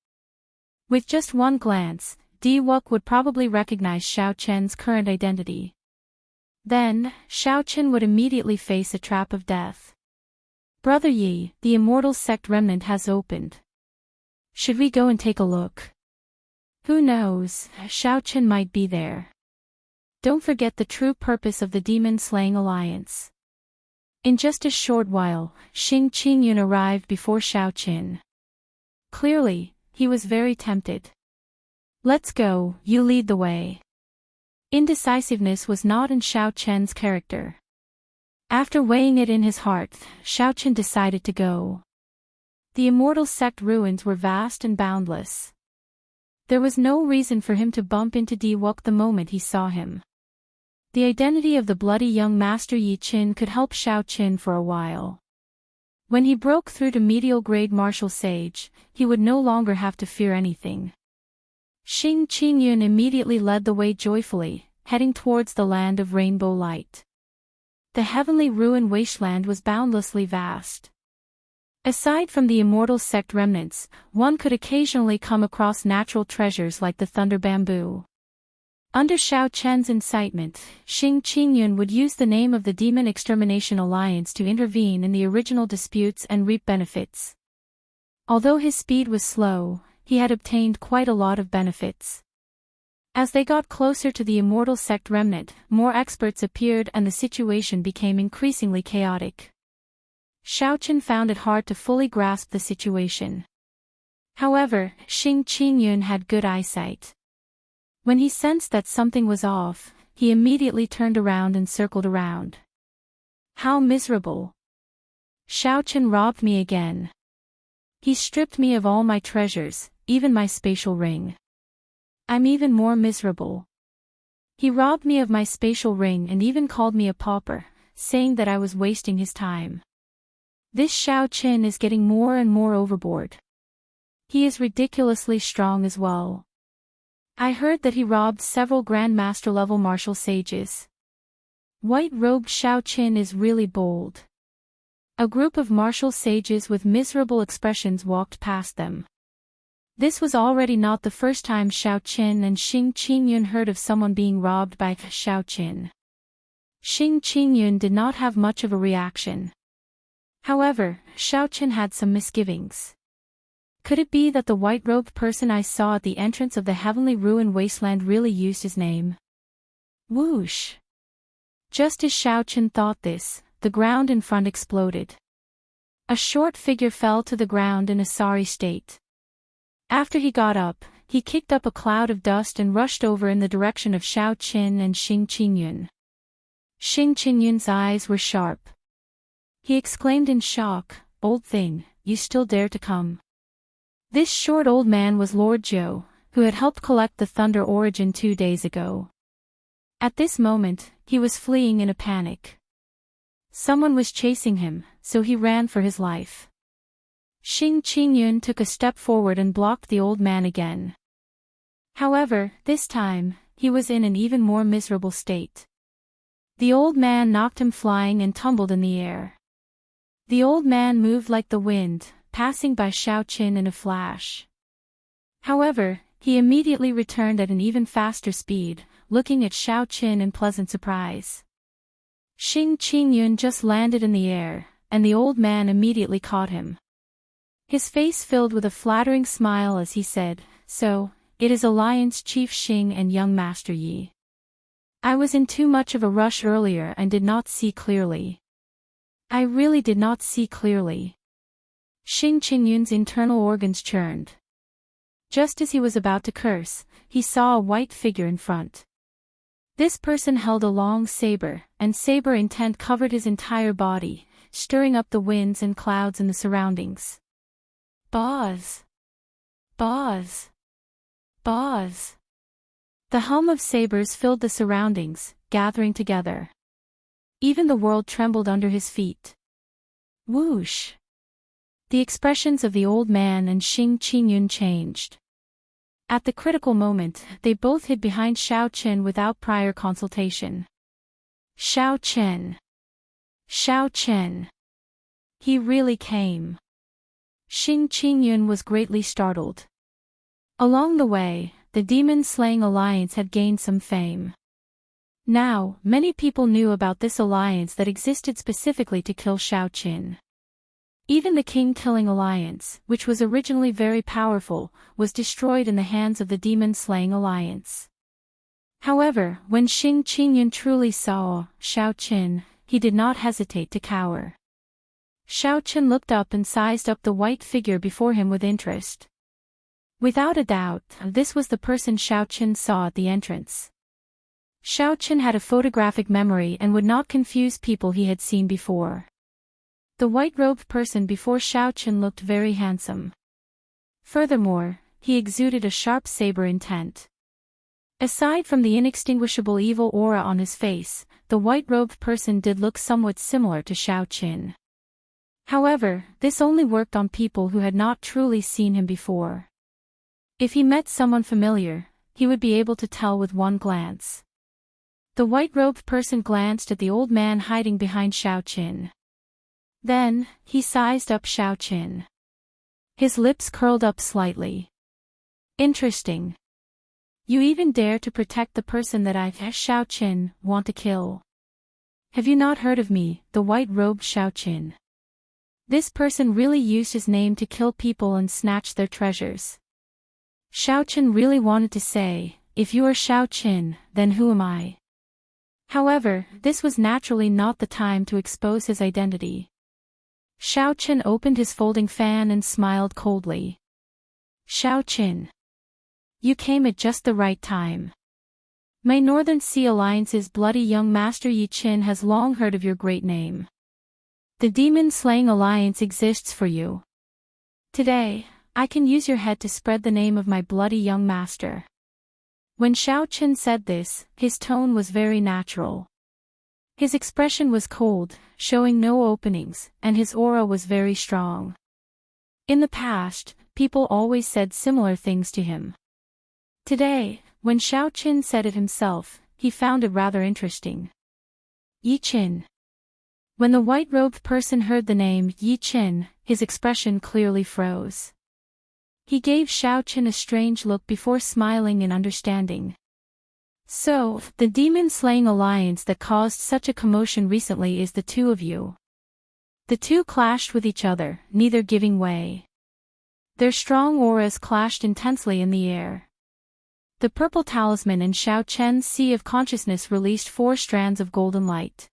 With just one glance, Di Wuk would probably recognize Xiao Chen's current identity. Then, Xiao Chen would immediately face a trap of death. Brother Yi, the immortal sect remnant has opened. Should we go and take a look? Who knows, Xiao Chen might be there. Don't forget the true purpose of the demon-slaying alliance. In just a short while, Xing Qingyun arrived before Xiao Qin. Clearly, he was very tempted. Let's go, you lead the way. Indecisiveness was not in Xiao Chen's character. After weighing it in his heart, Xiao Qin decided to go. The immortal sect ruins were vast and boundless. There was no reason for him to bump into Di Wuk the moment he saw him. The identity of the bloody young master Yi Qin could help Xiao Qin for a while. When he broke through to medial grade martial sage, he would no longer have to fear anything. Xing Qingyun immediately led the way joyfully, heading towards the land of rainbow light. The heavenly ruin wasteland was boundlessly vast. Aside from the immortal sect remnants, one could occasionally come across natural treasures like the thunder bamboo. Under Xiao Chen's incitement, Xing Qingyun would use the name of the Demon Extermination Alliance to intervene in the original disputes and reap benefits. Although his speed was slow, he had obtained quite a lot of benefits. As they got closer to the immortal sect remnant, more experts appeared and the situation became increasingly chaotic. Xiao Qin found it hard to fully grasp the situation. However, Xing Qingyun had good eyesight. When he sensed that something was off, he immediately turned around and circled around. How miserable! Xiao Qin robbed me again. He stripped me of all my treasures, even my spatial ring. I'm even more miserable. He robbed me of my spatial ring and even called me a pauper, saying that I was wasting his time. This Xiao Qin is getting more and more overboard. He is ridiculously strong as well. I heard that he robbed several Grandmaster level martial sages. White-robed Xiao Qin is really bold. A group of martial sages with miserable expressions walked past them. This was already not the first time Xiao Qin and Xing Qingyun heard of someone being robbed by Xiao Qin. Xing Qingyun did not have much of a reaction. However, Xiao Qin had some misgivings. Could it be that the white-robed person I saw at the entrance of the heavenly ruin wasteland really used his name? Whoosh! Just as Xiao Qin thought this, the ground in front exploded. A short figure fell to the ground in a sorry state. After he got up, he kicked up a cloud of dust and rushed over in the direction of Xiao Qin and Xing Qingyun. Xing Qingyun's eyes were sharp. He exclaimed in shock, "Old thing, you still dare to come?" This short old man was Lord Zhou, who had helped collect the thunder origin 2 days ago. At this moment, he was fleeing in a panic. Someone was chasing him, so he ran for his life. Xing Qingyun took a step forward and blocked the old man again. However, this time, he was in an even more miserable state. The old man knocked him flying and tumbled in the air. The old man moved like the wind, passing by Xiaoqin in a flash. However, he immediately returned at an even faster speed, looking at Xiaoqin in pleasant surprise. Xing Qingyun just landed in the air, and the old man immediately caught him. His face filled with a flattering smile as he said, "So, it is Alliance Chief Xing and young Master Yi. I was in too much of a rush earlier and did not see clearly. I really did not see clearly." Xing Qingyun's internal organs churned. Just as he was about to curse, he saw a white figure in front. This person held a long saber, and saber intent covered his entire body, stirring up the winds and clouds in the surroundings. Buzz! Buzz! Buzz! The hum of sabers filled the surroundings, gathering together. Even the world trembled under his feet. Whoosh! The expressions of the old man and Xing Qingyun changed. At the critical moment, they both hid behind Xiaoqin without prior consultation. Xiaoqin! Xiaoqin! He really came. Xing Qingyun was greatly startled. Along the way, the demon-slaying alliance had gained some fame. Now, many people knew about this alliance that existed specifically to kill Xiaoqin. Even the king-killing alliance, which was originally very powerful, was destroyed in the hands of the demon-slaying alliance. However, when Xing Qingyun truly saw Xiaoqin, he did not hesitate to cower. Xiaoqin looked up and sized up the white figure before him with interest. Without a doubt, this was the person Xiaoqin saw at the entrance. Xiaoqin had a photographic memory and would not confuse people he had seen before. The white-robed person before Xiaoqin looked very handsome. Furthermore, he exuded a sharp saber intent. Aside from the inextinguishable evil aura on his face, the white-robed person did look somewhat similar to Xiaoqin. However, this only worked on people who had not truly seen him before. If he met someone familiar, he would be able to tell with one glance. The white-robed person glanced at the old man hiding behind Xiaoqin. Then, he sized up Xiaoqin. His lips curled up slightly. Interesting. You even dare to protect the person that I, Xiaoqin, want to kill. Have you not heard of me, the white-robed Xiaoqin? This person really used his name to kill people and snatch their treasures. Xiaoqin really wanted to say, if you are Xiaoqin, then who am I? However, this was naturally not the time to expose his identity. Xiaoqin opened his folding fan and smiled coldly. Xiaoqin. You came at just the right time. My Northern Sea Alliance's bloody young master Yi Qin has long heard of your great name. The demon-slaying alliance exists for you. Today, I can use your head to spread the name of my bloody young master. When Xiaoqin said this, his tone was very natural. His expression was cold, showing no openings, and his aura was very strong. In the past, people always said similar things to him. Today, when Xiaoqin said it himself, he found it rather interesting. Yi Qin. When the white-robed person heard the name Yi Qin, his expression clearly froze. He gave Xiaoqin a strange look before smiling in understanding. So, the demon-slaying alliance that caused such a commotion recently is the two of you. The two clashed with each other, neither giving way. Their strong auras clashed intensely in the air. The purple talisman in Xiaoqian's sea of consciousness released 4 strands of golden light.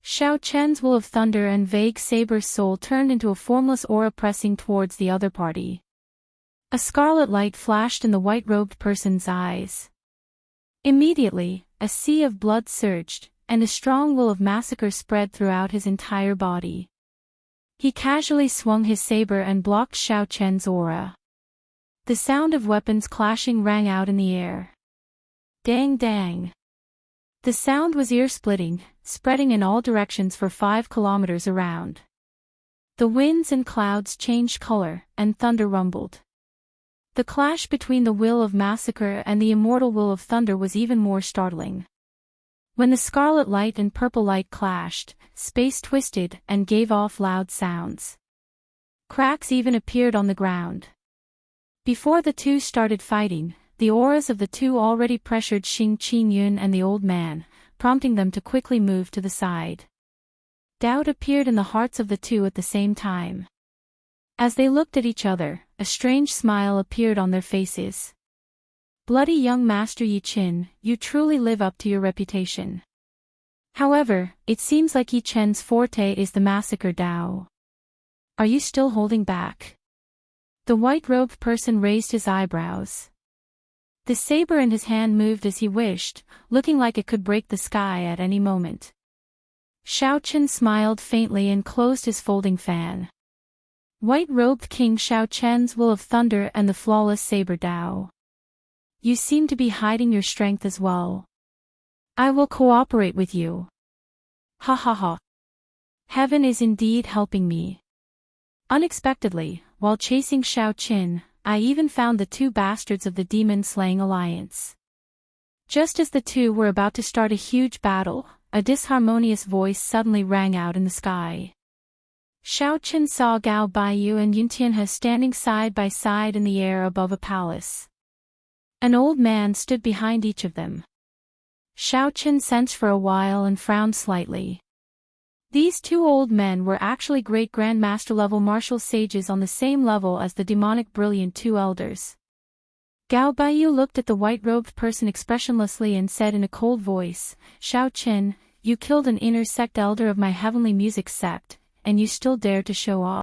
Xiaoqian's will of thunder and vague saber soul turned into a formless aura pressing towards the other party. A scarlet light flashed in the white-robed person's eyes. Immediately, a sea of blood surged, and a strong will of massacre spread throughout his entire body. He casually swung his saber and blocked Xiaoqian's aura. The sound of weapons clashing rang out in the air. Dang dang. The sound was ear-splitting, spreading in all directions for 5 kilometers around. The winds and clouds changed color, and thunder rumbled. The clash between the will of massacre and the immortal will of thunder was even more startling. When the scarlet light and purple light clashed, space twisted and gave off loud sounds. Cracks even appeared on the ground. Before the two started fighting, the auras of the two already pressured Xing Qingyun and the old man, prompting them to quickly move to the side. Doubt appeared in the hearts of the two at the same time. As they looked at each other, a strange smile appeared on their faces. Bloody young Master Yi Chen, you truly live up to your reputation. However, it seems like Yi Chen's forte is the massacre Dao. Are you still holding back? The white-robed person raised his eyebrows. The saber in his hand moved as he wished, looking like it could break the sky at any moment. Xiaochen smiled faintly and closed his folding fan. White-robed King Xiaochen's will of thunder and the flawless saber Dao. You seem to be hiding your strength as well. I will cooperate with you. Ha ha ha. Heaven is indeed helping me. Unexpectedly, while chasing Xiaoqin, I even found the two bastards of the demon-slaying alliance. Just as the two were about to start a huge battle, a disharmonious voice suddenly rang out in the sky. Xiaoqin saw Gao Baiyu and Yuntianhe standing side by side in the air above a palace. An old man stood behind each of them. Xiaoqin sensed for a while and frowned slightly. These two old men were actually great grandmaster-level martial sages on the same level as the demonic brilliant two elders. Gao Baiyu looked at the white-robed person expressionlessly and said in a cold voice, Xiaoqin, you killed an inner sect elder of my heavenly music sept, and you still dare to show off.